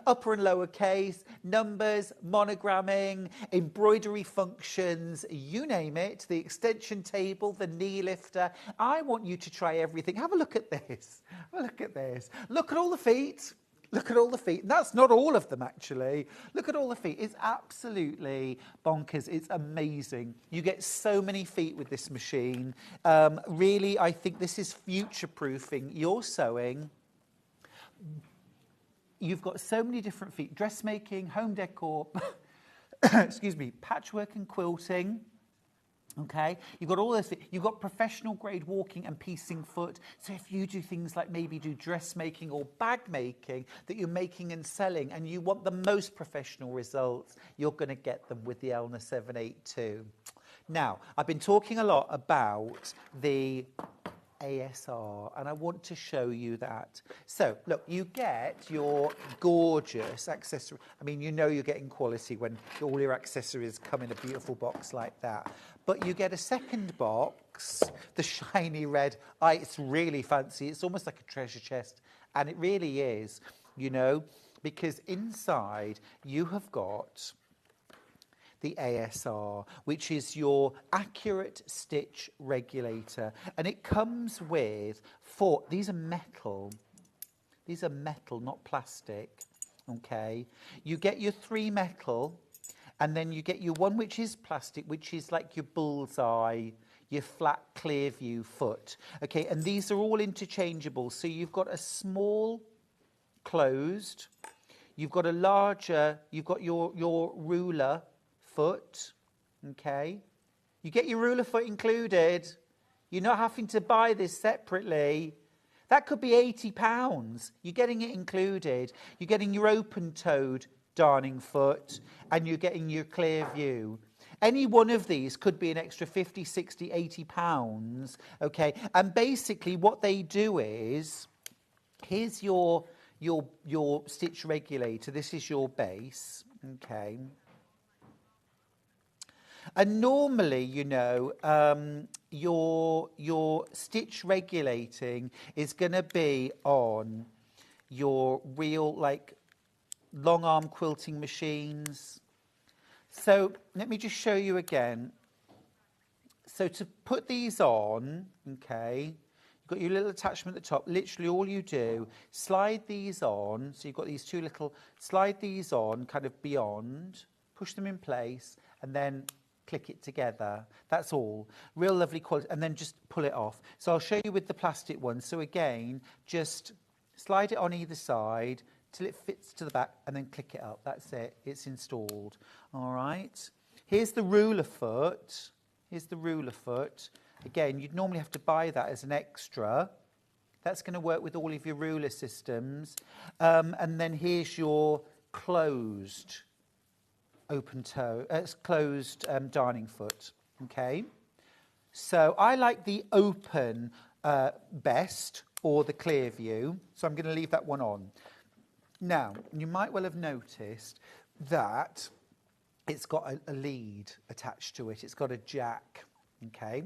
upper and lower case, numbers, monogramming, embroidery functions, you name it, the extension table, the knee lifter. I want you to try everything. Have a look at this. Have a look at this. Look at all the feet. Look at all the feet. That's not all of them, actually. Look at all the feet. It's absolutely bonkers. It's amazing. You get so many feet with this machine. Really, I think this is future-proofing your sewing. You've got so many different feet. Dressmaking, home decor, excuse me, patchwork and quilting. Okay, you've got all this. You've got professional grade walking and piecing foot. So if you do things like maybe do dressmaking or bag making that you're making and selling, and you want the most professional results, you're going to get them with the Elna 782. Now, I've been talking a lot about the ASR, and I want to show you that. So, look, you get your gorgeous accessory. I mean, you know you're getting quality when all your accessories come in a beautiful box like that. But you get a second box, the shiny red. It's really fancy. It's almost like a treasure chest, and it really is, you know, because inside you have got the ASR, which is your Accurate Stitch Regulator, and it comes with 4. These are metal, not plastic, okay? You get your 3 metal, and then you get your one which is plastic, which is like your bullseye, your flat clear view foot, okay? And these are all interchangeable. So you've got a small closed, you've got a larger, you've got your ruler foot, okay? You get your ruler foot included. You're not having to buy this separately. That could be £80. You're getting it included. You're getting your open-toed darning foot, and you're getting your clear view. Any one of these could be an extra 50, 60, 80 pounds, okay? And basically what they do is, here's your stitch regulator. This is your base, okay? And normally, you know, your stitch regulating is going to be on your real, like, long arm quilting machines. So let me just show you again. So to put these on, okay, you've got your little attachment at the top. Literally all you do, slide these on. So you've got these 2 little, slide these on kind of beyond, push them in place, and then click it together. That's all. Real lovely quality. And then just pull it off. So I'll show you with the plastic one. So again, just slide it on either side till it fits to the back, and then click it up. That's it. It's installed. All right. Here's the ruler foot. Here's the ruler foot. Again, you'd normally have to buy that as an extra. That's going to work with all of your ruler systems. And then here's your closed open toe, closed darning foot. Okay. So I like the open best, or the clear view. So I'm going to leave that one on. Now, you might well have noticed that it's got a lead attached to it. It's got a jack, okay?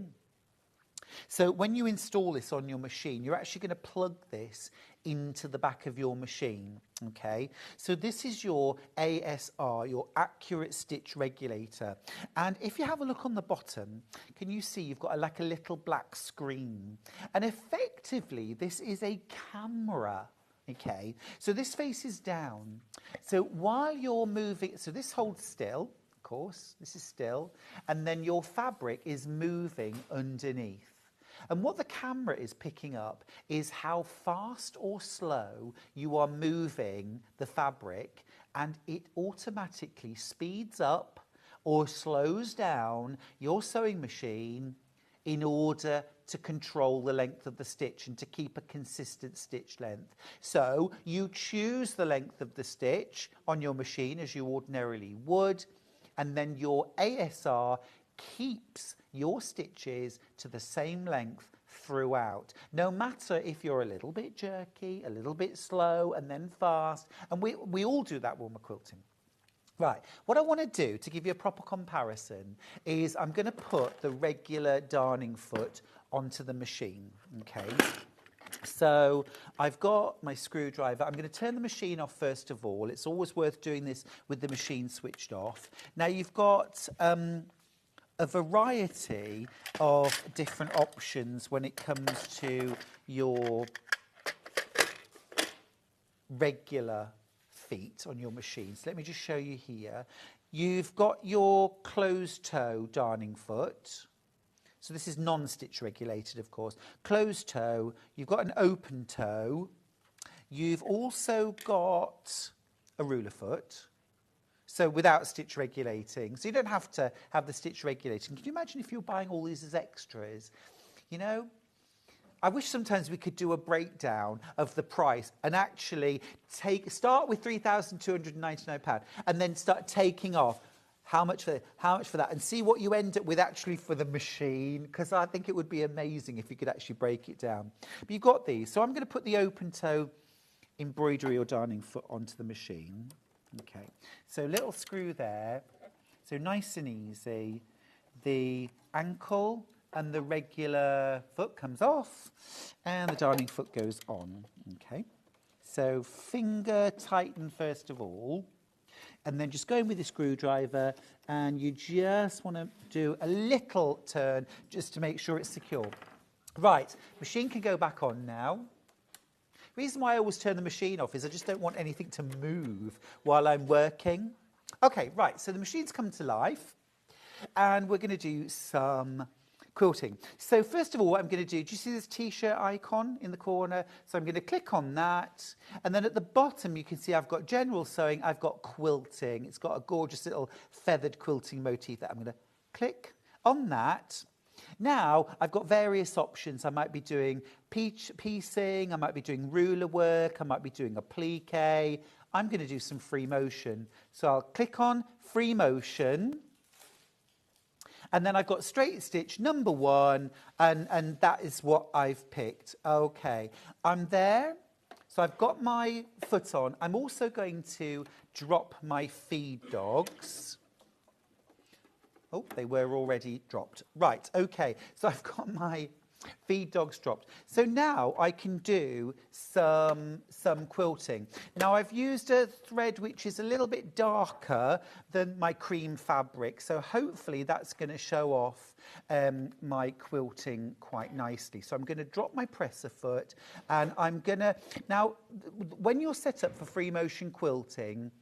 So when you install this on your machine, you're actually going to plug this into the back of your machine, okay? So this is your ASR, your accurate stitch regulator. And if you have a look on the bottom, can you see you've got like a little black screen? And effectively, this is a camera. Okay, so this faces down. So while you're moving, so this holds still, of course, this is still, and then your fabric is moving underneath. And what the camera is picking up is how fast or slow you are moving the fabric, and it automatically speeds up or slows down your sewing machine in order to control the length of the stitch and to keep a consistent stitch length. So you choose the length of the stitch on your machine as you ordinarily would, and then your ASR keeps your stitches to the same length throughout, no matter if you're a little bit jerky, a little bit slow, and then fast. And we all do that when we're quilting. Right, what I want to do to give you a proper comparison is I'm going to put the regular darning foot onto the machine, okay? So I've got my screwdriver. I'm going to turn the machine off first of all. It's always worth doing this with the machine switched off. Now you've got a variety of different options when it comes to your regular feet on your machine. So let me just show you here. You've got your closed toe darning foot. So this is non-stitch regulated, of course. Closed toe. You've got an open toe. You've also got a ruler foot. So without stitch regulating. So you don't have to have the stitch regulating. Can you imagine if you were buying all these as extras? You know, I wish sometimes we could do a breakdown of the price and actually start with £3,299 and then start taking off how much for that, and see what you end up with actually for the machine, because I think it would be amazing if you could actually break it down. But you've got these. So I'm going to put the open toe embroidery or darning foot onto the machine. Okay, so little screw there. So nice and easy. The ankle and the regular foot comes off, and the darning foot goes on. Okay, so finger tighten first of all, and then just go in with the screwdriver, and you just want to do a little turn just to make sure it's secure. Right, machine can go back on now. Reason why I always turn the machine off is I just don't want anything to move while I'm working. Okay, right, so the machine's come to life, and we're going to do some quilting. So first of all, what I'm going to do you see this t-shirt icon in the corner? So I'm going to click on that, and then at the bottom you can see I've got general sewing, I've got quilting. It's got a gorgeous little feathered quilting motif that I'm going to click on that. Now I've got various options. I might be doing piecing, I might be doing ruler work, I might be doing applique. I'm going to do some free motion. So I'll click on free motion. And then I've got straight stitch number 1, and that is what I've picked. Okay, I'm there. So I've got my foot on. I'm also going to drop my feed dogs. Oh, they were already dropped. Right, okay. So I've got my feed dogs dropped. So now I can do some quilting. Now I've used a thread which is a little bit darker than my cream fabric, so hopefully that's going to show off my quilting quite nicely. So I'm going to drop my presser foot, and I'm going to... Now, when you're set up for free motion quilting,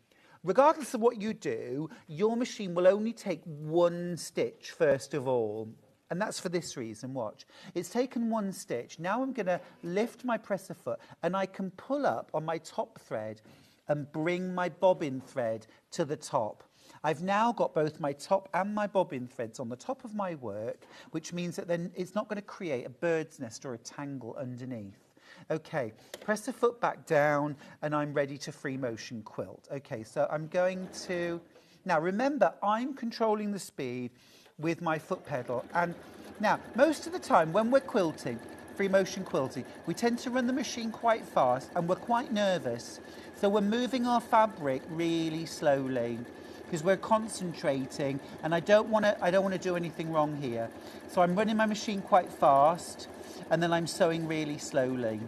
regardless of what you do, your machine will only take 1 stitch first of all. And that's for this reason, watch. It's taken 1 stitch. Now I'm going to lift my presser foot, and I can pull up on my top thread and bring my bobbin thread to the top. I've now got both my top and my bobbin threads on the top of my work, which means that then it's not going to create a bird's nest or a tangle underneath. Okay, press the foot back down, and I'm ready to free motion quilt. Okay, so I'm going to... Now, remember, I'm controlling the speed with my foot pedal. And now, most of the time when we're quilting, free motion quilting, we tend to run the machine quite fast, and we're quite nervous. So we're moving our fabric really slowly because we're concentrating, and I don't want to do anything wrong here. So I'm running my machine quite fast, and then I'm sewing really slowly.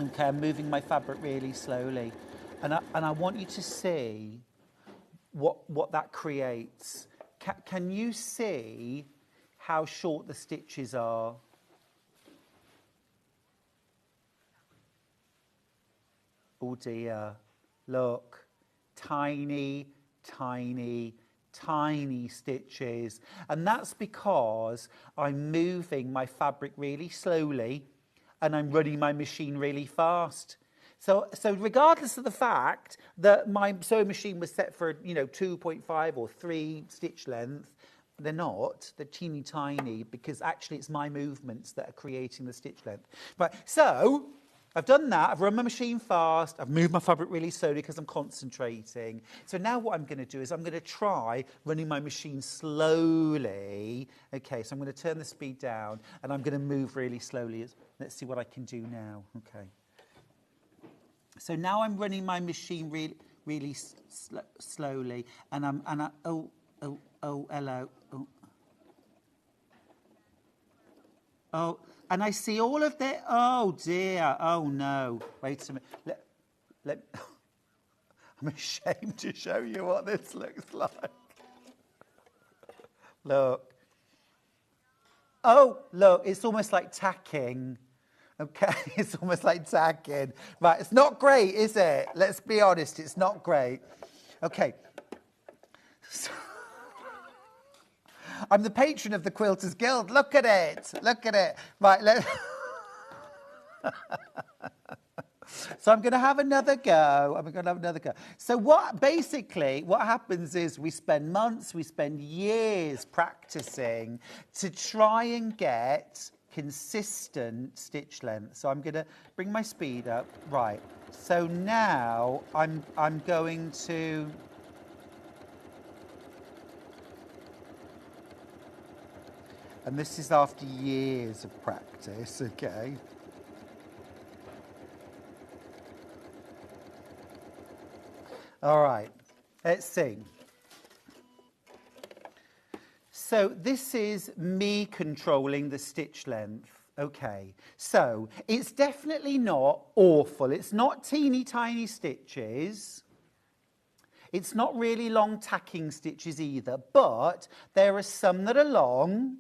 Okay, I'm moving my fabric really slowly. And I want you to see what that creates. Can you see how short the stitches are? Oh dear, look, tiny, tiny, tiny stitches. And that's because I'm moving my fabric really slowly, and I'm running my machine really fast. So regardless of the fact that my sewing machine was set for, 2.5 or 3 stitch length, they're not. They're teeny tiny, because actually it's my movements that are creating the stitch length. Right, so I've done that. I've run my machine fast. I've moved my fabric really slowly because I'm concentrating. So now what I'm going to do is I'm going to try running my machine slowly. Okay, so I'm going to turn the speed down, and I'm going to move really slowly. Let's see what I can do now. Okay. So now I'm running my machine really slowly, and oh, hello. Oh, and I see all of the, oh dear, oh no. Wait a minute. I'm ashamed to show you what this looks like. Look. Oh, look, it's almost like tacking. Okay, it's almost like tacking. Right, it's not great, is it? Let's be honest, it's not great. Okay. So, I'm the patron of the Quilters Guild. Look at it. Look at it. Right, so I'm going to have another go. So what happens is we spend months, we spend years practicing to try and get consistent stitch length. So I'm going to bring my speed up. Right. So now I'm going to... And this is after years of practice, okay? All right, let's see. So this is me controlling the stitch length. Okay, so it's definitely not awful. It's not teeny tiny stitches. It's not really long tacking stitches either, but there are some that are long.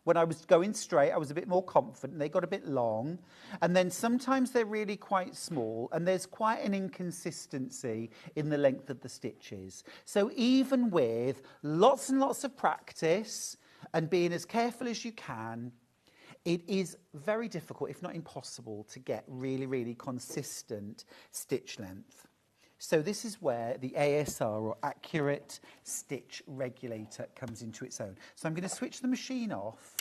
When I was going straight, I was a bit more confident. They got a bit long. And then sometimes they're really quite small, and there's quite an inconsistency in the length of the stitches. So even with lots and lots of practice and being as careful as you can, it is very difficult, if not impossible, to get really, really consistent stitch length. So this is where the ASR, or accurate stitch regulator, comes into its own. So I'm going to switch the machine off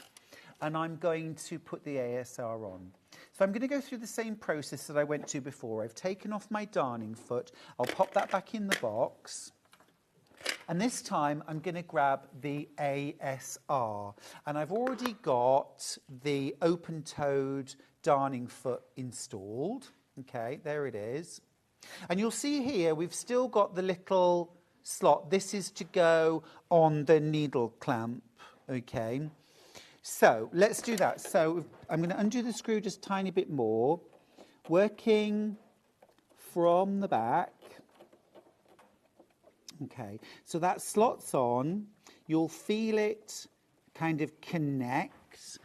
and I'm going to put the ASR on. So I'm going to go through the same process that I went to before. I've taken off my darning foot. I'll pop that back in the box. And this time I'm going to grab the ASR. And I've already got the open-toed darning foot installed. Okay, there it is. And you'll see here we've still got the little slot. This is to go on the needle clamp, okay? So let's do that. So I'm going to undo the screw just a tiny bit more, working from the back. Okay, so that slots on. You'll feel it kind of connect,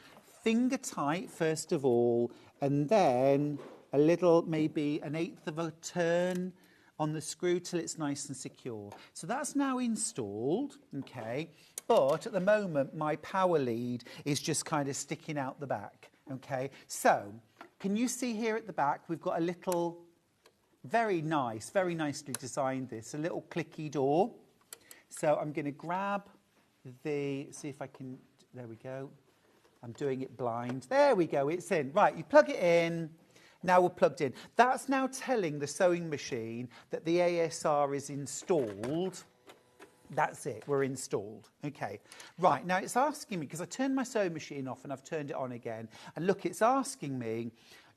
finger tight first of all, and then a little, maybe an eighth of a turn on the screw till it's nice and secure. So that's now installed, okay, but at the moment my power lead is just kind of sticking out the back, okay. So can you see here at the back we've got a little, very nicely designed this, a little clicky door. So I'm going to grab the, see if I can, there we go. I'm doing it blind. There we go, it's in. Right, you plug it in. Now we're plugged in. That's now telling the sewing machine that the ASR is installed. That's it, we're installed. Okay, right, now it's asking me, because I turned my sewing machine off and I've turned it on again. And look, it's asking me,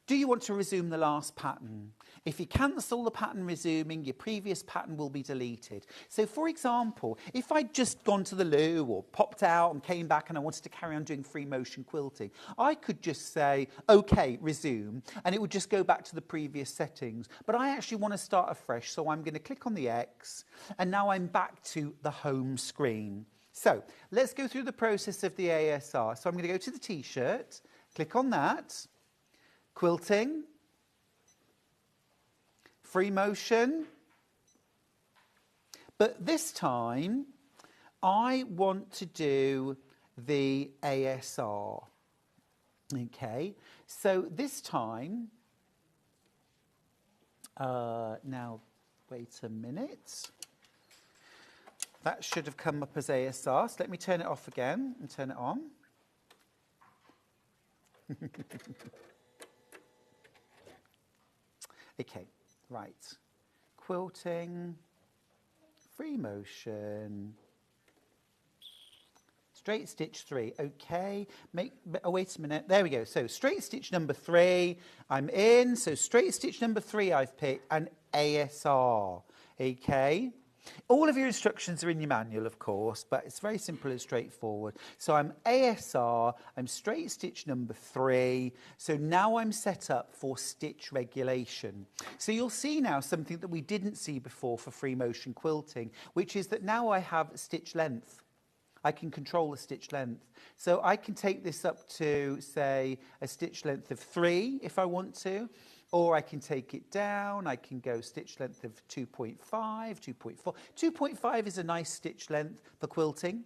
do you want to resume the last pattern? If you cancel the pattern resuming, your previous pattern will be deleted. So for example, if I'd just gone to the loo or popped out and came back and I wanted to carry on doing free motion quilting, I could just say, okay, resume, and it would just go back to the previous settings. But I actually want to start afresh, so I'm going to click on the X, and now I'm back to the home screen. So let's go through the process of the ASR. So I'm going to go to the T-shirt, click on that, quilting, free motion, but this time I want to do the ASR, okay, so this time, now wait a minute, that should have come up as ASR, so let me turn it off again and turn it on. Okay, right, quilting, free motion, straight stitch 3, okay, oh wait a minute, there we go, so straight stitch number 3, I'm in, so straight stitch number 3 I've picked, and ASR, okay. All of your instructions are in your manual, of course, but it's very simple and straightforward. So I'm ASR, I'm straight stitch number 3, so now I'm set up for stitch regulation. So you'll see now something that we didn't see before for free motion quilting, which is that now I have stitch length. I can control the stitch length. So I can take this up to, say, a stitch length of 3 if I want to. Or I can take it down, I can go stitch length of 2.5, 2.4. 2.5 is a nice stitch length for quilting.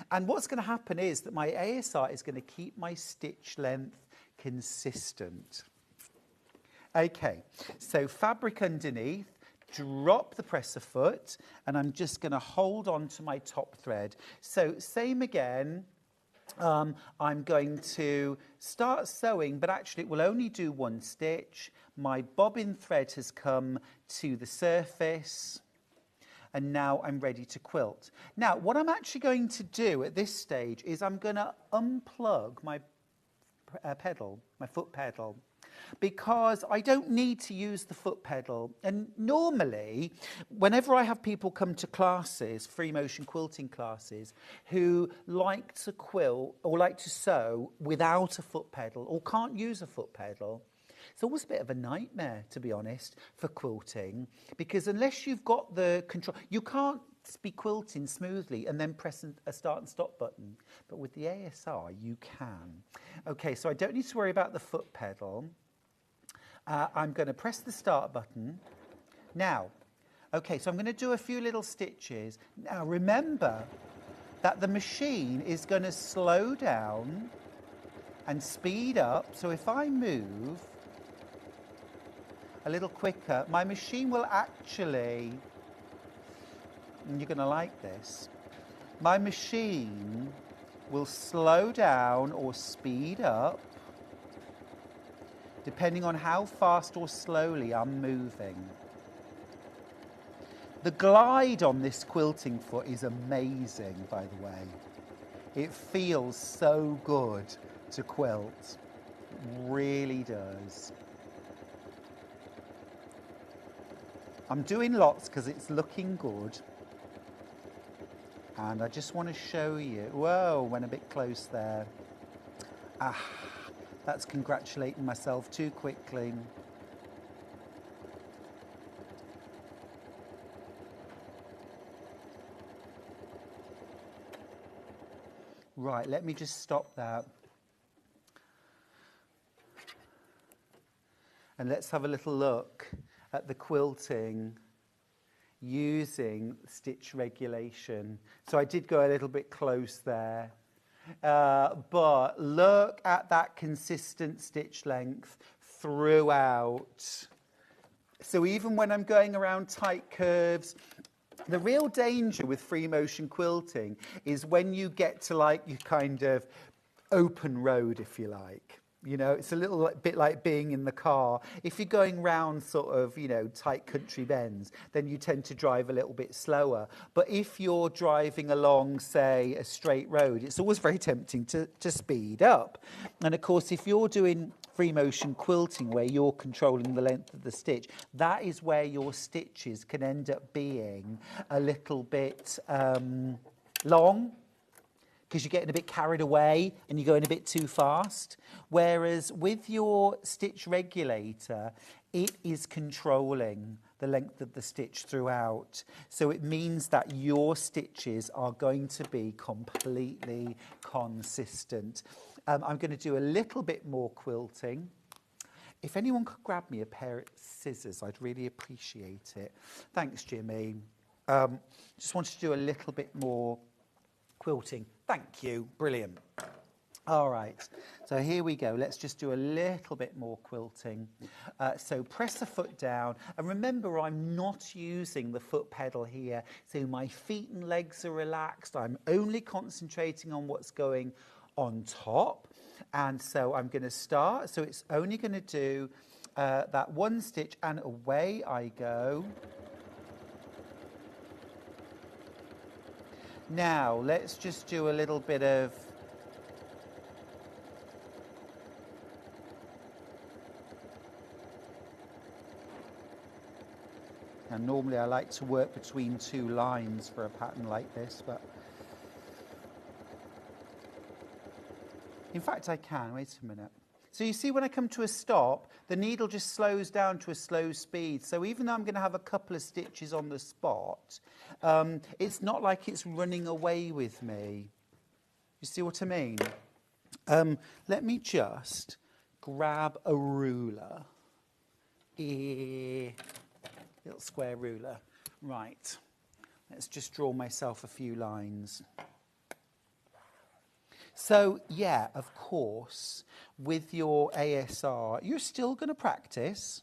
And what's going to happen is that my ASR is going to keep my stitch length consistent. Okay, so fabric underneath, drop the presser foot, and I'm just going to hold on to my top thread. So same again. I'm going to start sewing, but actually it will only do 1 stitch. My bobbin thread has come to the surface, and now I'm ready to quilt. Now, what I'm actually going to do at this stage is I'm going to unplug my pedal, my foot pedal, because I don't need to use the foot pedal. And normally, whenever I have people come to classes, free motion quilting classes, who like to quilt or like to sew without a foot pedal or can't use a foot pedal, it's always a bit of a nightmare, to be honest, for quilting, because unless you've got the control, you can't be quilting smoothly and then press a start and stop button. But with the ASR, you can. Okay, so I don't need to worry about the foot pedal. I'm going to press the start button. Now, okay, so I'm going to do a few little stitches. Now, remember that the machine is going to slow down and speed up. So if I move a little quicker, my machine will actually, and you're going to like this, my machine will slow down or speed up depending on how fast or slowly I'm moving. The glide on this quilting foot is amazing, by the way. It feels so good to quilt. It really does. I'm doing lots because it's looking good. And I just want to show you. Whoa, went a bit close there. That's congratulating myself too quickly. Right, let me just stop that. And let's have a little look at the quilting using stitch regulation. So I did go a little bit close there. But look at that consistent stitch length throughout. So even when I'm going around tight curves, the real danger with free motion quilting is when you get to like your kind of open road, if you like. You know, it's a little bit like being in the car. If you're going round sort of, you know, tight country bends, then you tend to drive a little bit slower. But if you're driving along, say, a straight road, it's always very tempting to speed up. And of course, if you're doing free motion quilting where you're controlling the length of the stitch, that is where your stitches can end up being a little bit long, because you're getting a bit carried away and you're going a bit too fast. Whereas with your stitch regulator, it is controlling the length of the stitch throughout. So it means that your stitches are going to be completely consistent. I'm going to do a little bit more quilting. If anyone could grab me a pair of scissors, I'd really appreciate it. Thanks, Jimmy. Just wanted to do a little bit more quilting. Thank you. Brilliant. All right. So here we go. Let's just do a little bit more quilting. So press the foot down. And remember, I'm not using the foot pedal here. So my feet and legs are relaxed. I'm only concentrating on what's going on top. And so I'm going to start. So it's only going to do that one stitch and away I go. Now, let's just do a little bit of and normally I like to work between two lines for a pattern like this, but in fact I can. Wait a minute. So you see when I come to a stop, the needle just slows down to a slow speed. So even though I'm going to have a couple of stitches on the spot, it's not like it's running away with me. You see what I mean? Let me just grab a ruler. Little square ruler. Right. Let's just draw myself a few lines. So, yeah, of course, with your ASR, you're still going to practice.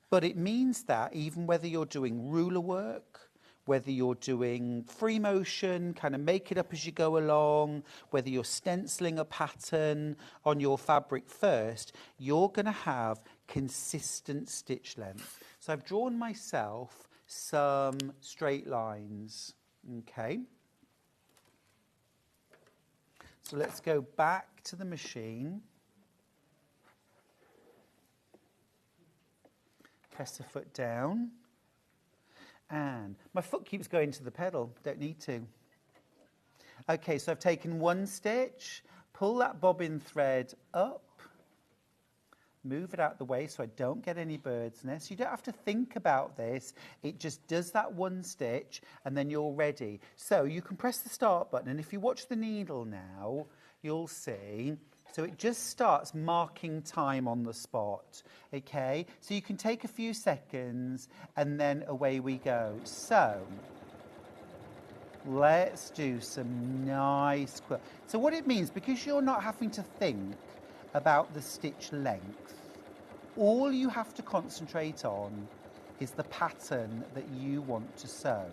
But it means that even whether you're doing ruler work, whether you're doing free motion, kind of make it up as you go along, whether you're stenciling a pattern on your fabric first, you're going to have consistent stitch length. So I've drawn myself some straight lines, okay? So let's go back to the machine. Press the foot down. And my foot keeps going to the pedal. Don't need to. Okay, so I've taken one stitch, pull that bobbin thread up, move it out the way so I don't get any bird's nest. You don't have to think about this. It just does that one stitch and then you're ready. So you can press the start button, and if you watch the needle now, you'll see, so it just starts marking time on the spot, okay? So you can take a few seconds and then away we go. So let's do some nice quilt. So what it means, because you're not having to think about the stitch length, all you have to concentrate on is the pattern that you want to sew.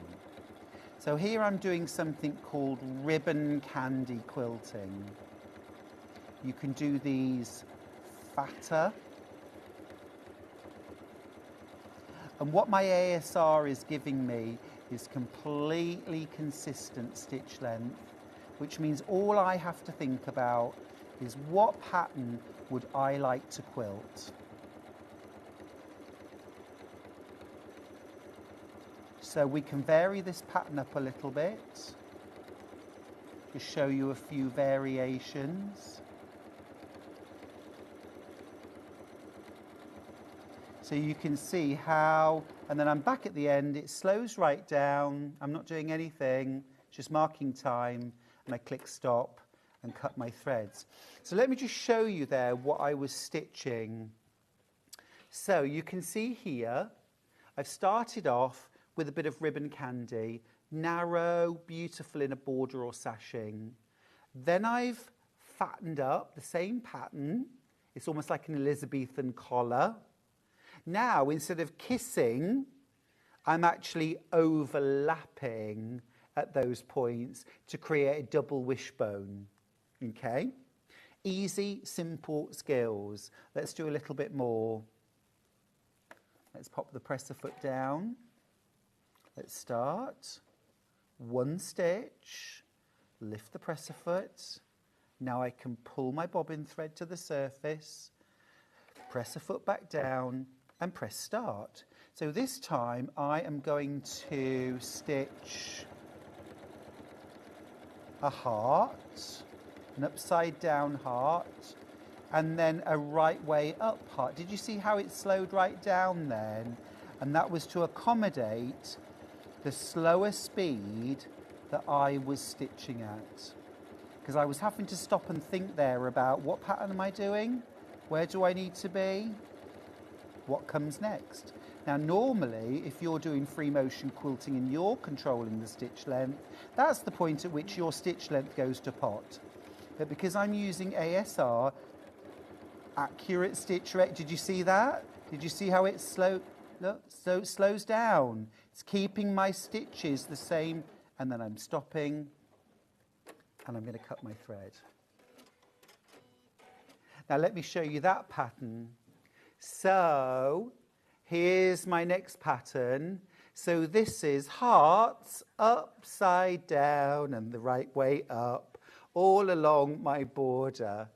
So here I'm doing something called ribbon candy quilting. You can do these fatter. And what my ASR is giving me is completely consistent stitch length, which means all I have to think about is what pattern would I like to quilt. So we can vary this pattern up a little bit. Just show you a few variations. So you can see how, and then I'm back at the end, it slows right down. I'm not doing anything, just marking time, and I click stop and cut my threads. So let me just show you there what I was stitching. So you can see here, I've started off with a bit of ribbon candy, narrow, beautiful in a border or sashing. Then I've fattened up the same pattern. It's almost like an Elizabethan collar. Now, instead of kissing, I'm actually overlapping at those points to create a double wishbone, okay? Easy, simple skills. Let's do a little bit more. Let's pop the presser foot down. Let's start. One stitch, lift the presser foot. Now I can pull my bobbin thread to the surface, presser foot back down, and press start. So this time I am going to stitch a heart, an upside down heart, and then a right way up heart. Did you see how it slowed right down then? And that was to accommodate the slower speed that I was stitching at. Because I was having to stop and think there about what pattern am I doing? Where do I need to be? What comes next? Now normally, if you're doing free motion quilting and you're controlling the stitch length, that's the point at which your stitch length goes to pot. But because I'm using ASR, accurate stitch rate, did you see that? Did you see how it slow? Look, so it slows down. It's keeping my stitches the same, and then I'm stopping, and I'm going to cut my thread. Now let me show you that pattern. So here's my next pattern. So this is hearts upside down and the right way up all along my border.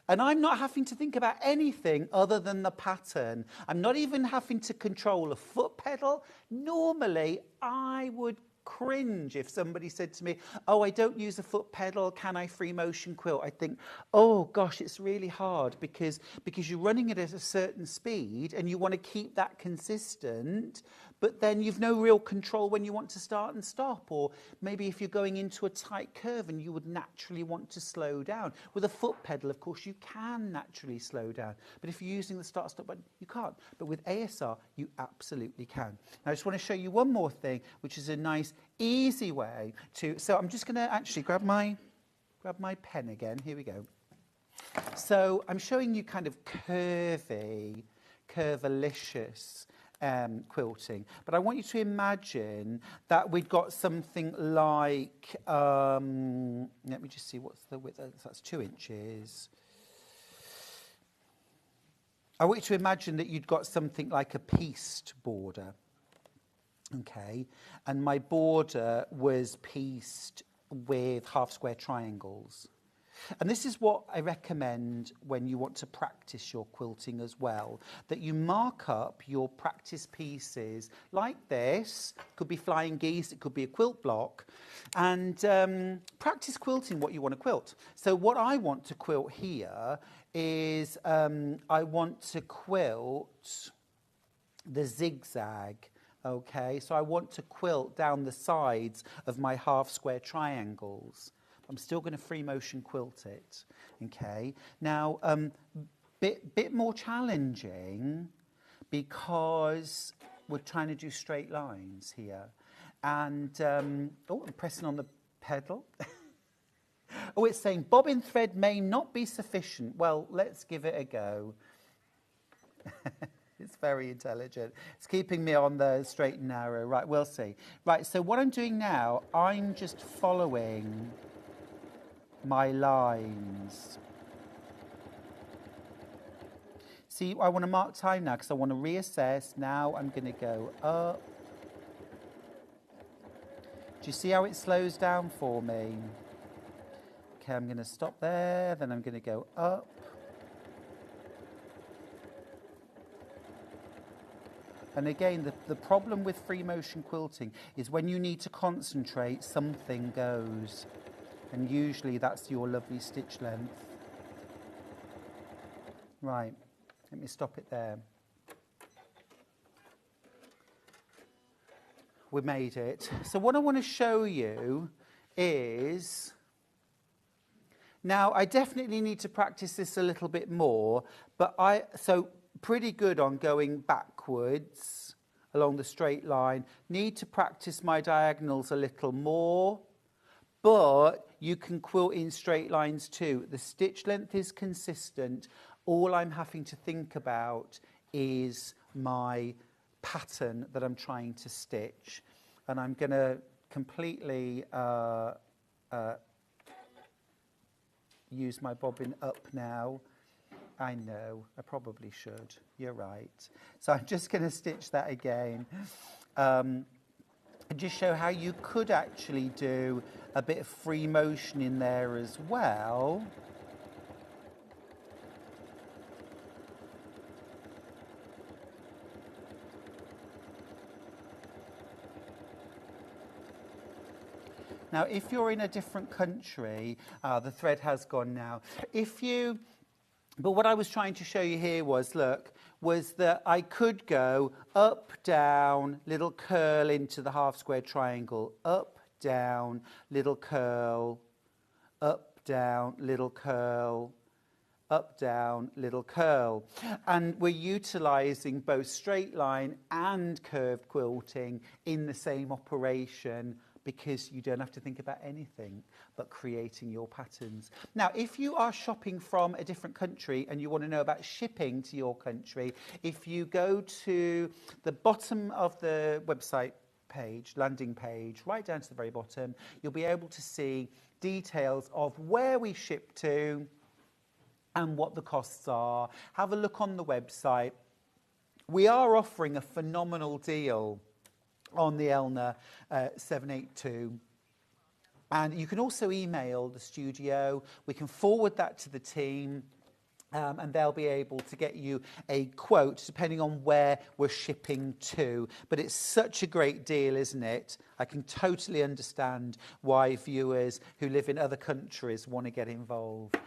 And I'm not having to think about anything other than the pattern. I'm not even having to control a foot pedal. Normally, I would cringe if somebody said to me, oh, I don't use a foot pedal, can I free motion quilt? I think, oh gosh, it's really hard because you're running it at a certain speed and you want to keep that consistent, but then you've no real control when you want to start and stop, or maybe if you're going into a tight curve and you would naturally want to slow down. With a foot pedal, of course, you can naturally slow down, but if you're using the start-stop button, you can't. But with ASR, you absolutely can. Now, I just want to show you one more thing, which is a nice, easy way to... So I'm just going to actually grab my pen again. Here we go. So I'm showing you kind of curvilicious quilting, but I want you to imagine that we've got something like, let me just see what's the width, that's 2 inches. I want you to imagine that you'd got something like a pieced border, okay, and my border was pieced with half square triangles. And this is what I recommend when you want to practice your quilting as well, that you mark up your practice pieces like this. It could be flying geese, it could be a quilt block, and practice quilting what you want to quilt. So what I want to quilt here is I want to quilt the zigzag. Okay, so I want to quilt down the sides of my half square triangles. I'm still going to free motion quilt it. Okay, now bit more challenging because we're trying to do straight lines here. And oh, I'm pressing on the pedal. Oh, it's saying bobbin thread may not be sufficient. Well, let's give it a go. It's very intelligent. It's keeping me on the straight and narrow. Right, we'll see. Right, so what I'm doing now, I'm just following my lines. See, I want to mark time now because I want to reassess. Now I'm going to go up. Do you see how it slows down for me? Okay, I'm going to stop there, then I'm going to go up. And again, the problem with free motion quilting is when you need to concentrate, something goes. And usually that's your lovely stitch length. Right, let me stop it there. We made it. So what I want to show you is... Now, I definitely need to practice this a little bit more, but so pretty good on going backwards along the straight line. Need to practice my diagonals a little more, but you can quilt in straight lines too. The stitch length is consistent. All I'm having to think about is my pattern that I'm trying to stitch. And I'm going to completely use my bobbin up now. I know, I probably should. You're right. So I'm just going to stitch that again. And just show how you could actually do a bit of free motion in there as well. Now, if you're in a different country, the thread has gone now. But what I was trying to show you here was that I could go up, down, little curl into the half square triangle, up, down, little curl, up, down, little curl, up, down, little curl. And we're utilising both straight line and curved quilting in the same operation, because you don't have to think about anything but creating your patterns. Now, if you are shopping from a different country and you want to know about shipping to your country, if you go to the bottom of the website page, landing page, right down to the very bottom, you'll be able to see details of where we ship to and what the costs are. Have a look on the website. We are offering a phenomenal deal on the Elna 782. And you can also email the studio. We can forward that to the team, and they'll be able to get you a quote depending on where we're shipping to. But it's such a great deal, isn't it? I can totally understand why viewers who live in other countries want to get involved.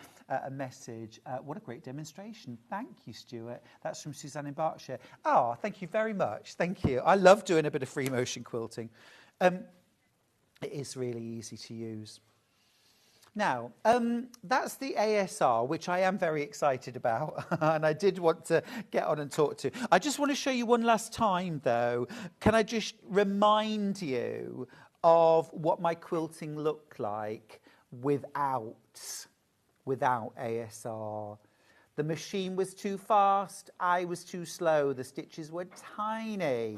A message. What a great demonstration. Thank you, Stuart. That's from Suzanne in Berkshire. Oh, thank you very much. Thank you. I love doing a bit of free motion quilting. It is really easy to use. Now, that's the ASR, which I am very excited about, and I did want to get on and talk to. I just want to show you one last time, though. Can I just remind you of what my quilting looked like without ASR. The machine was too fast, I was too slow, the stitches were tiny.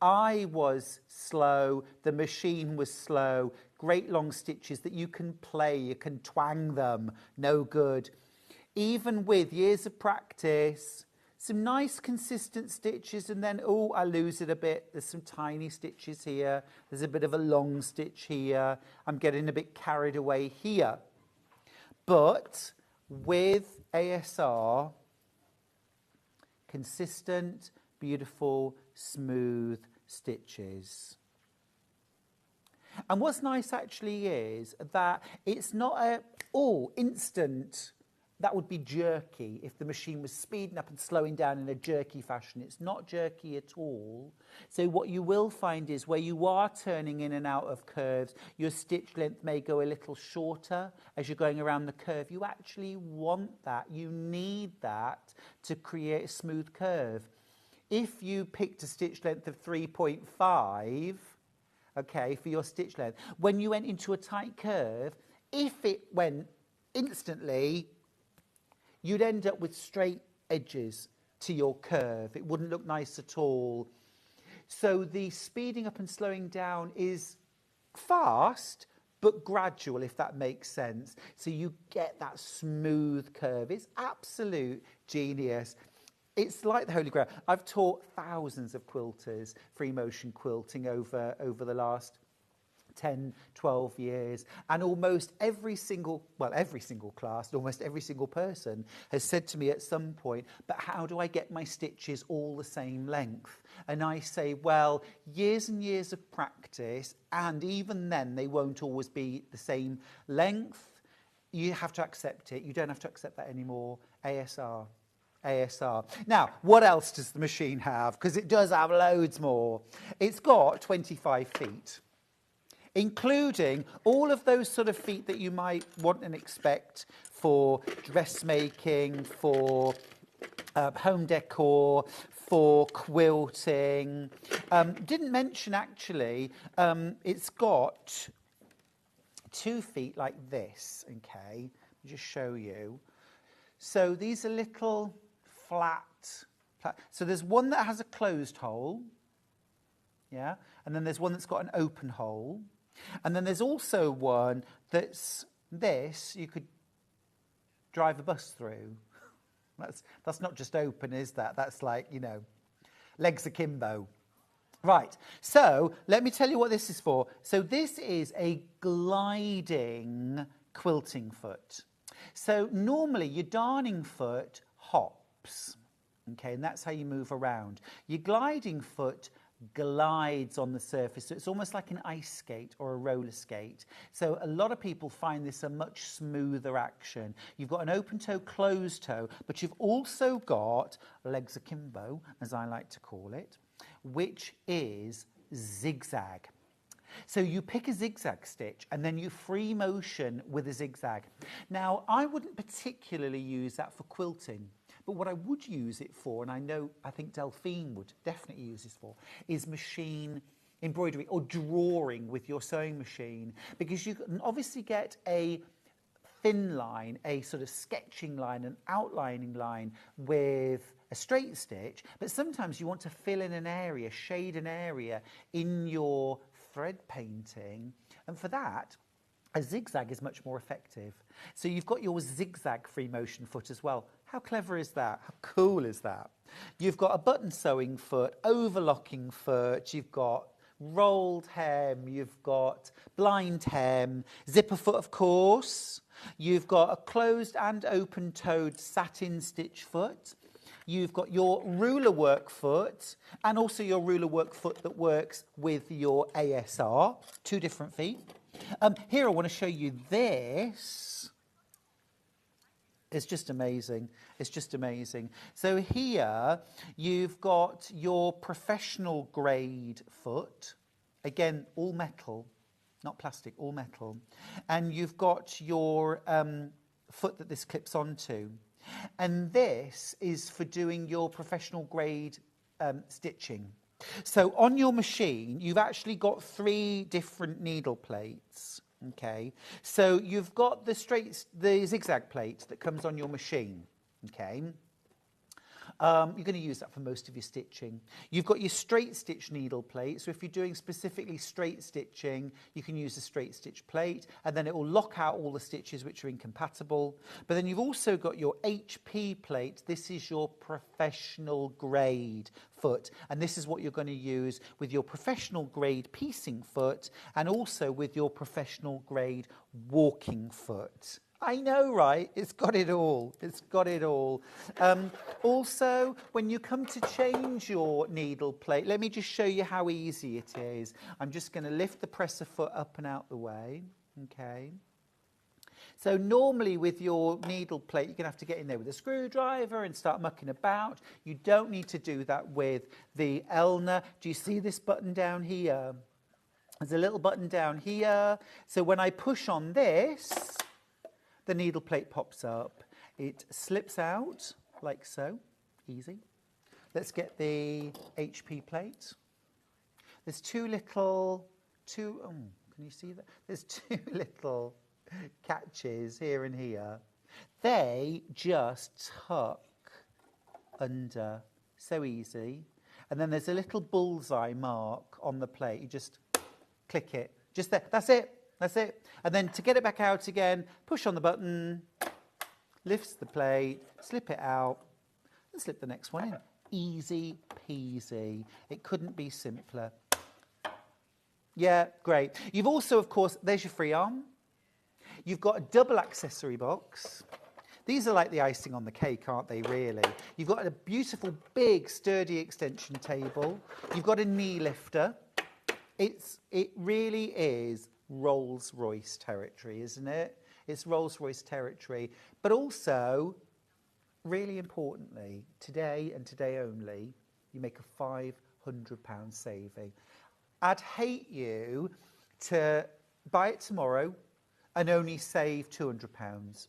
I was slow, the machine was slow, great long stitches that you can play, you can twang them, no good. Even with years of practice, some nice consistent stitches, and then, oh, I lose it a bit. There's some tiny stitches here, there's a bit of a long stitch here, I'm getting a bit carried away here. But with ASR, consistent, beautiful, smooth stitches. And what's nice actually is that it's not a instant that would be jerky if the machine was speeding up and slowing down in a jerky fashion. It's not jerky at all. So what you will find is where you are turning in and out of curves, your stitch length may go a little shorter as you're going around the curve. You actually want that. You need that to create a smooth curve. If you picked a stitch length of 3.5, okay, for your stitch length, when you went into a tight curve, if it went instantly, you'd end up with straight edges to your curve. It wouldn't look nice at all. So the speeding up and slowing down is fast, but gradual, if that makes sense. So you get that smooth curve. It's absolute genius. It's like the Holy Grail. I've taught thousands of quilters free motion quilting over the last 10, 12 years, and almost every single class, almost every single person has said to me at some point, but how do I get my stitches all the same length? And I say, well, years and years of practice, and even then they won't always be the same length. You have to accept it. You don't have to accept that anymore. ASR. Now, what else does the machine have? Because it does have loads more. It's got 25 feet. Including all of those sort of feet that you might want and expect for dressmaking, for home decor, for quilting. Didn't mention, actually, it's got 2 feet like this, okay? Let me just show you. So these are little flat. So there's one that has a closed hole, yeah? And then there's one that's got an open hole. And then there's also one that's this you could drive a bus through. That's not just open, is that? That's like, you know, legs akimbo. Right, so let me tell you what this is for. So this is a gliding quilting foot. So normally your darning foot hops, okay, and that's how you move around. Your gliding foot glides on the surface, so it's almost like an ice skate or a roller skate. So a lot of people find this a much smoother action. You've got an open toe, closed toe, but you've also got legs akimbo, as I like to call it, which is zigzag. So you pick a zigzag stitch and then you free motion with a zigzag. Now, I wouldn't particularly use that for quilting. But what I would use it for, and I think Delphine would definitely use this for, is machine embroidery or drawing with your sewing machine, because you can obviously get a thin line, a sort of sketching line, an outlining line with a straight stitch, but sometimes you want to fill in an area, shade an area in your thread painting, and for that, a zigzag is much more effective. So you've got your zigzag free motion foot as well. How clever is that? How cool is that? You've got a button sewing foot, overlocking foot, you've got rolled hem, you've got blind hem, zipper foot, of course. You've got a closed and open-toed satin stitch foot. You've got your ruler work foot and also your ruler work foot that works with your ASR, 2 different feet. Here I want to show you this. It's just amazing. It's just amazing. So here you've got your professional grade foot. Again, all metal, not plastic, all metal. And you've got your foot that this clips onto. And this is for doing your professional grade stitching. So on your machine, you've actually got 3 different needle plates. Okay, so you've got the zigzag plate that comes on your machine. Okay, you're going to use that for most of your stitching. You've got your straight stitch needle plate, so if you're doing specifically straight stitching, you can use the straight stitch plate, and then it will lock out all the stitches which are incompatible. But then you've also got your HP plate. This is your professional grade foot, and this is what you're going to use with your professional grade piecing foot and also with your professional grade walking foot. I know, right? It's got it all. It's got it all. Also, when you come to change your needle plate, let me just show you how easy it is. I'm just going to lift the presser foot up and out the way. Okay. So normally with your needle plate, you're going to have to get in there with a screwdriver and start mucking about. You don't need to do that with the Elna. Do you see this button down here? There's a little button down here. So when I push on this, the needle plate pops up. It slips out like so. Easy. Let's get the HP plate. There's can you see that? There's two little catches here and here. They just tuck under, so easy. And then there's a little bullseye mark on the plate. You just click it, just there. That's it. And then to get it back out again, push on the button, lifts the plate, slip it out, and slip the next one in. Easy peasy. It couldn't be simpler. Yeah, great. You've also, of course, there's your free arm. You've got a double accessory box. These are like the icing on the cake, aren't they, really? You've got a beautiful, big, sturdy extension table. You've got a knee lifter. It really is Rolls-Royce territory, isn't it? It's Rolls-Royce territory. But also, really importantly, today and today only, you make a £500 saving. I'd hate you to buy it tomorrow and only save £200.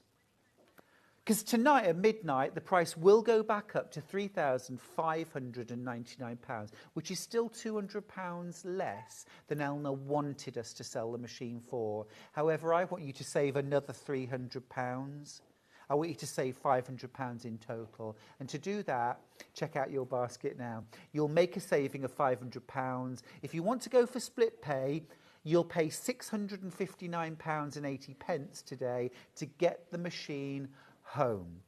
Because tonight at midnight, the price will go back up to £3,599, which is still £200 less than Elna wanted us to sell the machine for. However, I want you to save another £300. I want you to save £500 in total. And to do that, check out your basket now. You'll make a saving of £500. If you want to go for split pay, you'll pay £659.80 today to get the machine home.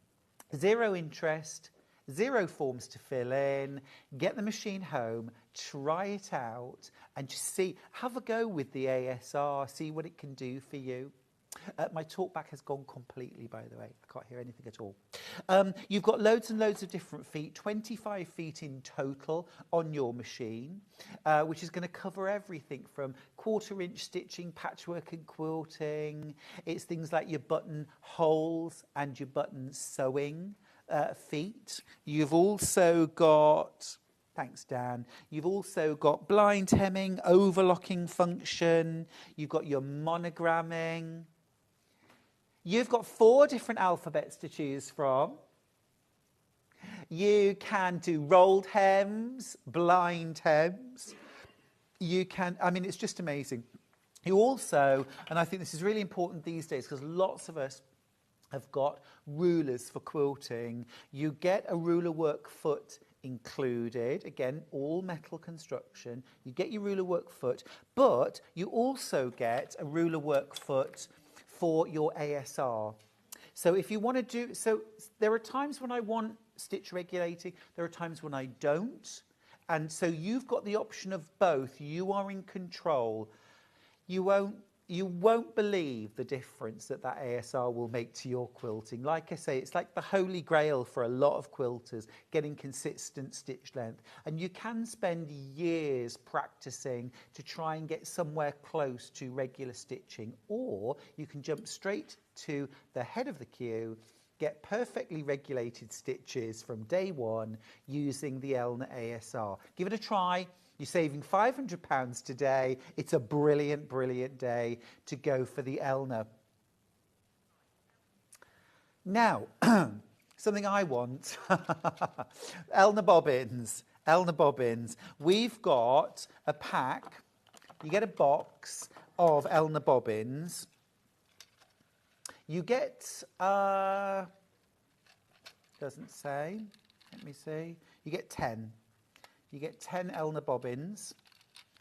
0 interest, 0 forms to fill in. Get the machine home, try it out, and just see, have a go with the ASR, see what it can do for you. My talkback has gone completely, by the way. I can't hear anything at all. You've got loads and loads of different feet, 25 feet in total on your machine, which is going to cover everything from 1/4-inch stitching, patchwork and quilting. It's things like your button holes and your button sewing feet. You've also got... Thanks, Dan. You've also got blind hemming, overlocking function. You've got your monogramming. You've got 4 different alphabets to choose from. You can do rolled hems, blind hems. You can, I mean, it's just amazing. You also, and I think this is really important these days because lots of us have got rulers for quilting. You get a ruler work foot included, again, all metal construction. You get your ruler work foot, but you also get a ruler work foot for your ASR. So if you want to do, so there are times when I want stitch regulating, there are times when I don't, and so you've got the option of both. You are in control. You won't believe the difference that ASR will make to your quilting. Like I say, it's like the holy grail for a lot of quilters, getting consistent stitch length. And you can spend years practicing to try and get somewhere close to regular stitching, or you can jump straight to the head of the queue, get perfectly regulated stitches from day one using the Elna ASR. Give it a try. You're saving £500 today. It's a brilliant, brilliant day to go for the Elna. Now, something I want. Elna bobbins. Elna bobbins. We've got a pack. You get a box of Elna bobbins. You get, doesn't say. Let me see. You get 10. You get 10 Elna bobbins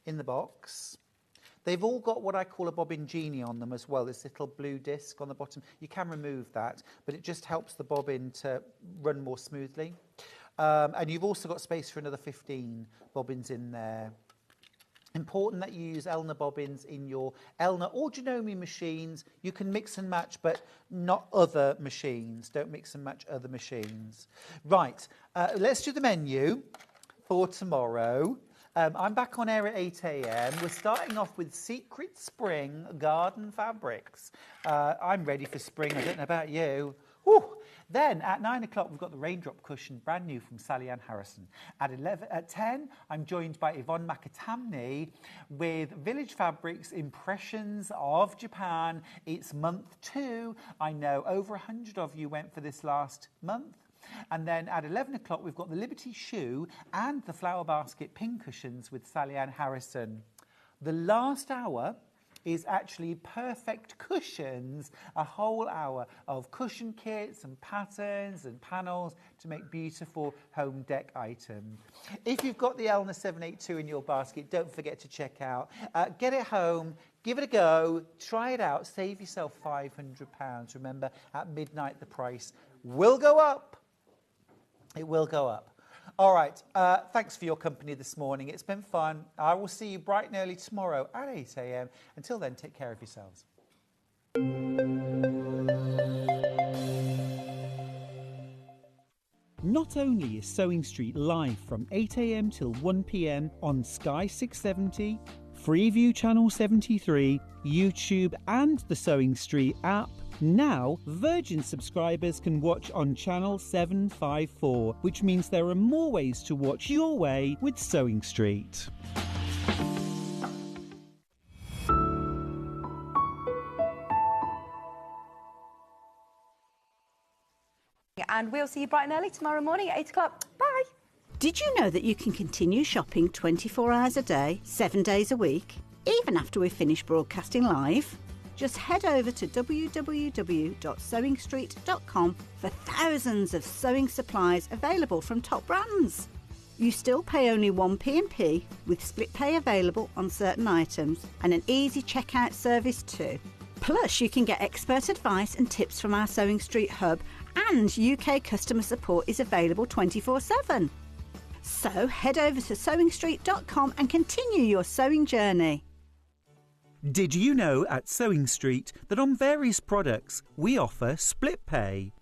in the box. They've all got what I call a bobbin genie on them as well, this little blue disc on the bottom. You can remove that, but it just helps the bobbin to run more smoothly. And you've also got space for another 15 bobbins in there. Important that you use Elna bobbins in your Elna or Janome machines. You can mix and match, but not other machines. Don't mix and match other machines. Right, let's do the menu for tomorrow. I'm back on air at 8 a.m. We're starting off with Secret Spring Garden Fabrics. I'm ready for spring. I don't know about you. Whew. Then at 9 o'clock, we've got the Raindrop Cushion, brand new from Sally Ann Harrison. At 10, I'm joined by Yvonne McAtamney with Village Fabrics Impressions of Japan. It's month 2. I know over 100 of you went for this last month. And then at 11 o'clock, we've got the Liberty Shoe and the Flower Basket Pincushions with Sally Ann Harrison. The last hour is actually Perfect Cushions, a whole hour of cushion kits and patterns and panels to make beautiful home deck items. If you've got the Elna 782 in your basket, don't forget to check out. Get it home, give it a go, try it out, save yourself £500. Remember, at midnight the price will go up. It will go up. All right, thanks for your company this morning. It's been fun. I will see you bright and early tomorrow at 8 a.m. Until then, take care of yourselves. Not only is Sewing Street live from 8 a.m. till 1 p.m. on Sky 670, Freeview Channel 73, YouTube and the Sewing Street app, now Virgin subscribers can watch on Channel 754, which means there are more ways to watch your way with Sewing Street. And we'll see you bright and early tomorrow morning at 8 o'clock. Bye. Did you know that you can continue shopping 24 hours a day, 7 days a week, even after we've finished broadcasting live? Just head over to www.sewingstreet.com for thousands of sewing supplies available from top brands. You still pay only 1p&p with split pay available on certain items and an easy checkout service too. Plus, you can get expert advice and tips from our Sewing Street hub, and UK customer support is available 24/7. So head over to sewingstreet.com and continue your sewing journey. Did you know at Sewing Street that on various products we offer split pay?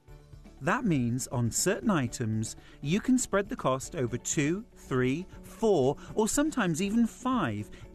That means on certain items you can spread the cost over 2, 3, 4 or sometimes even 5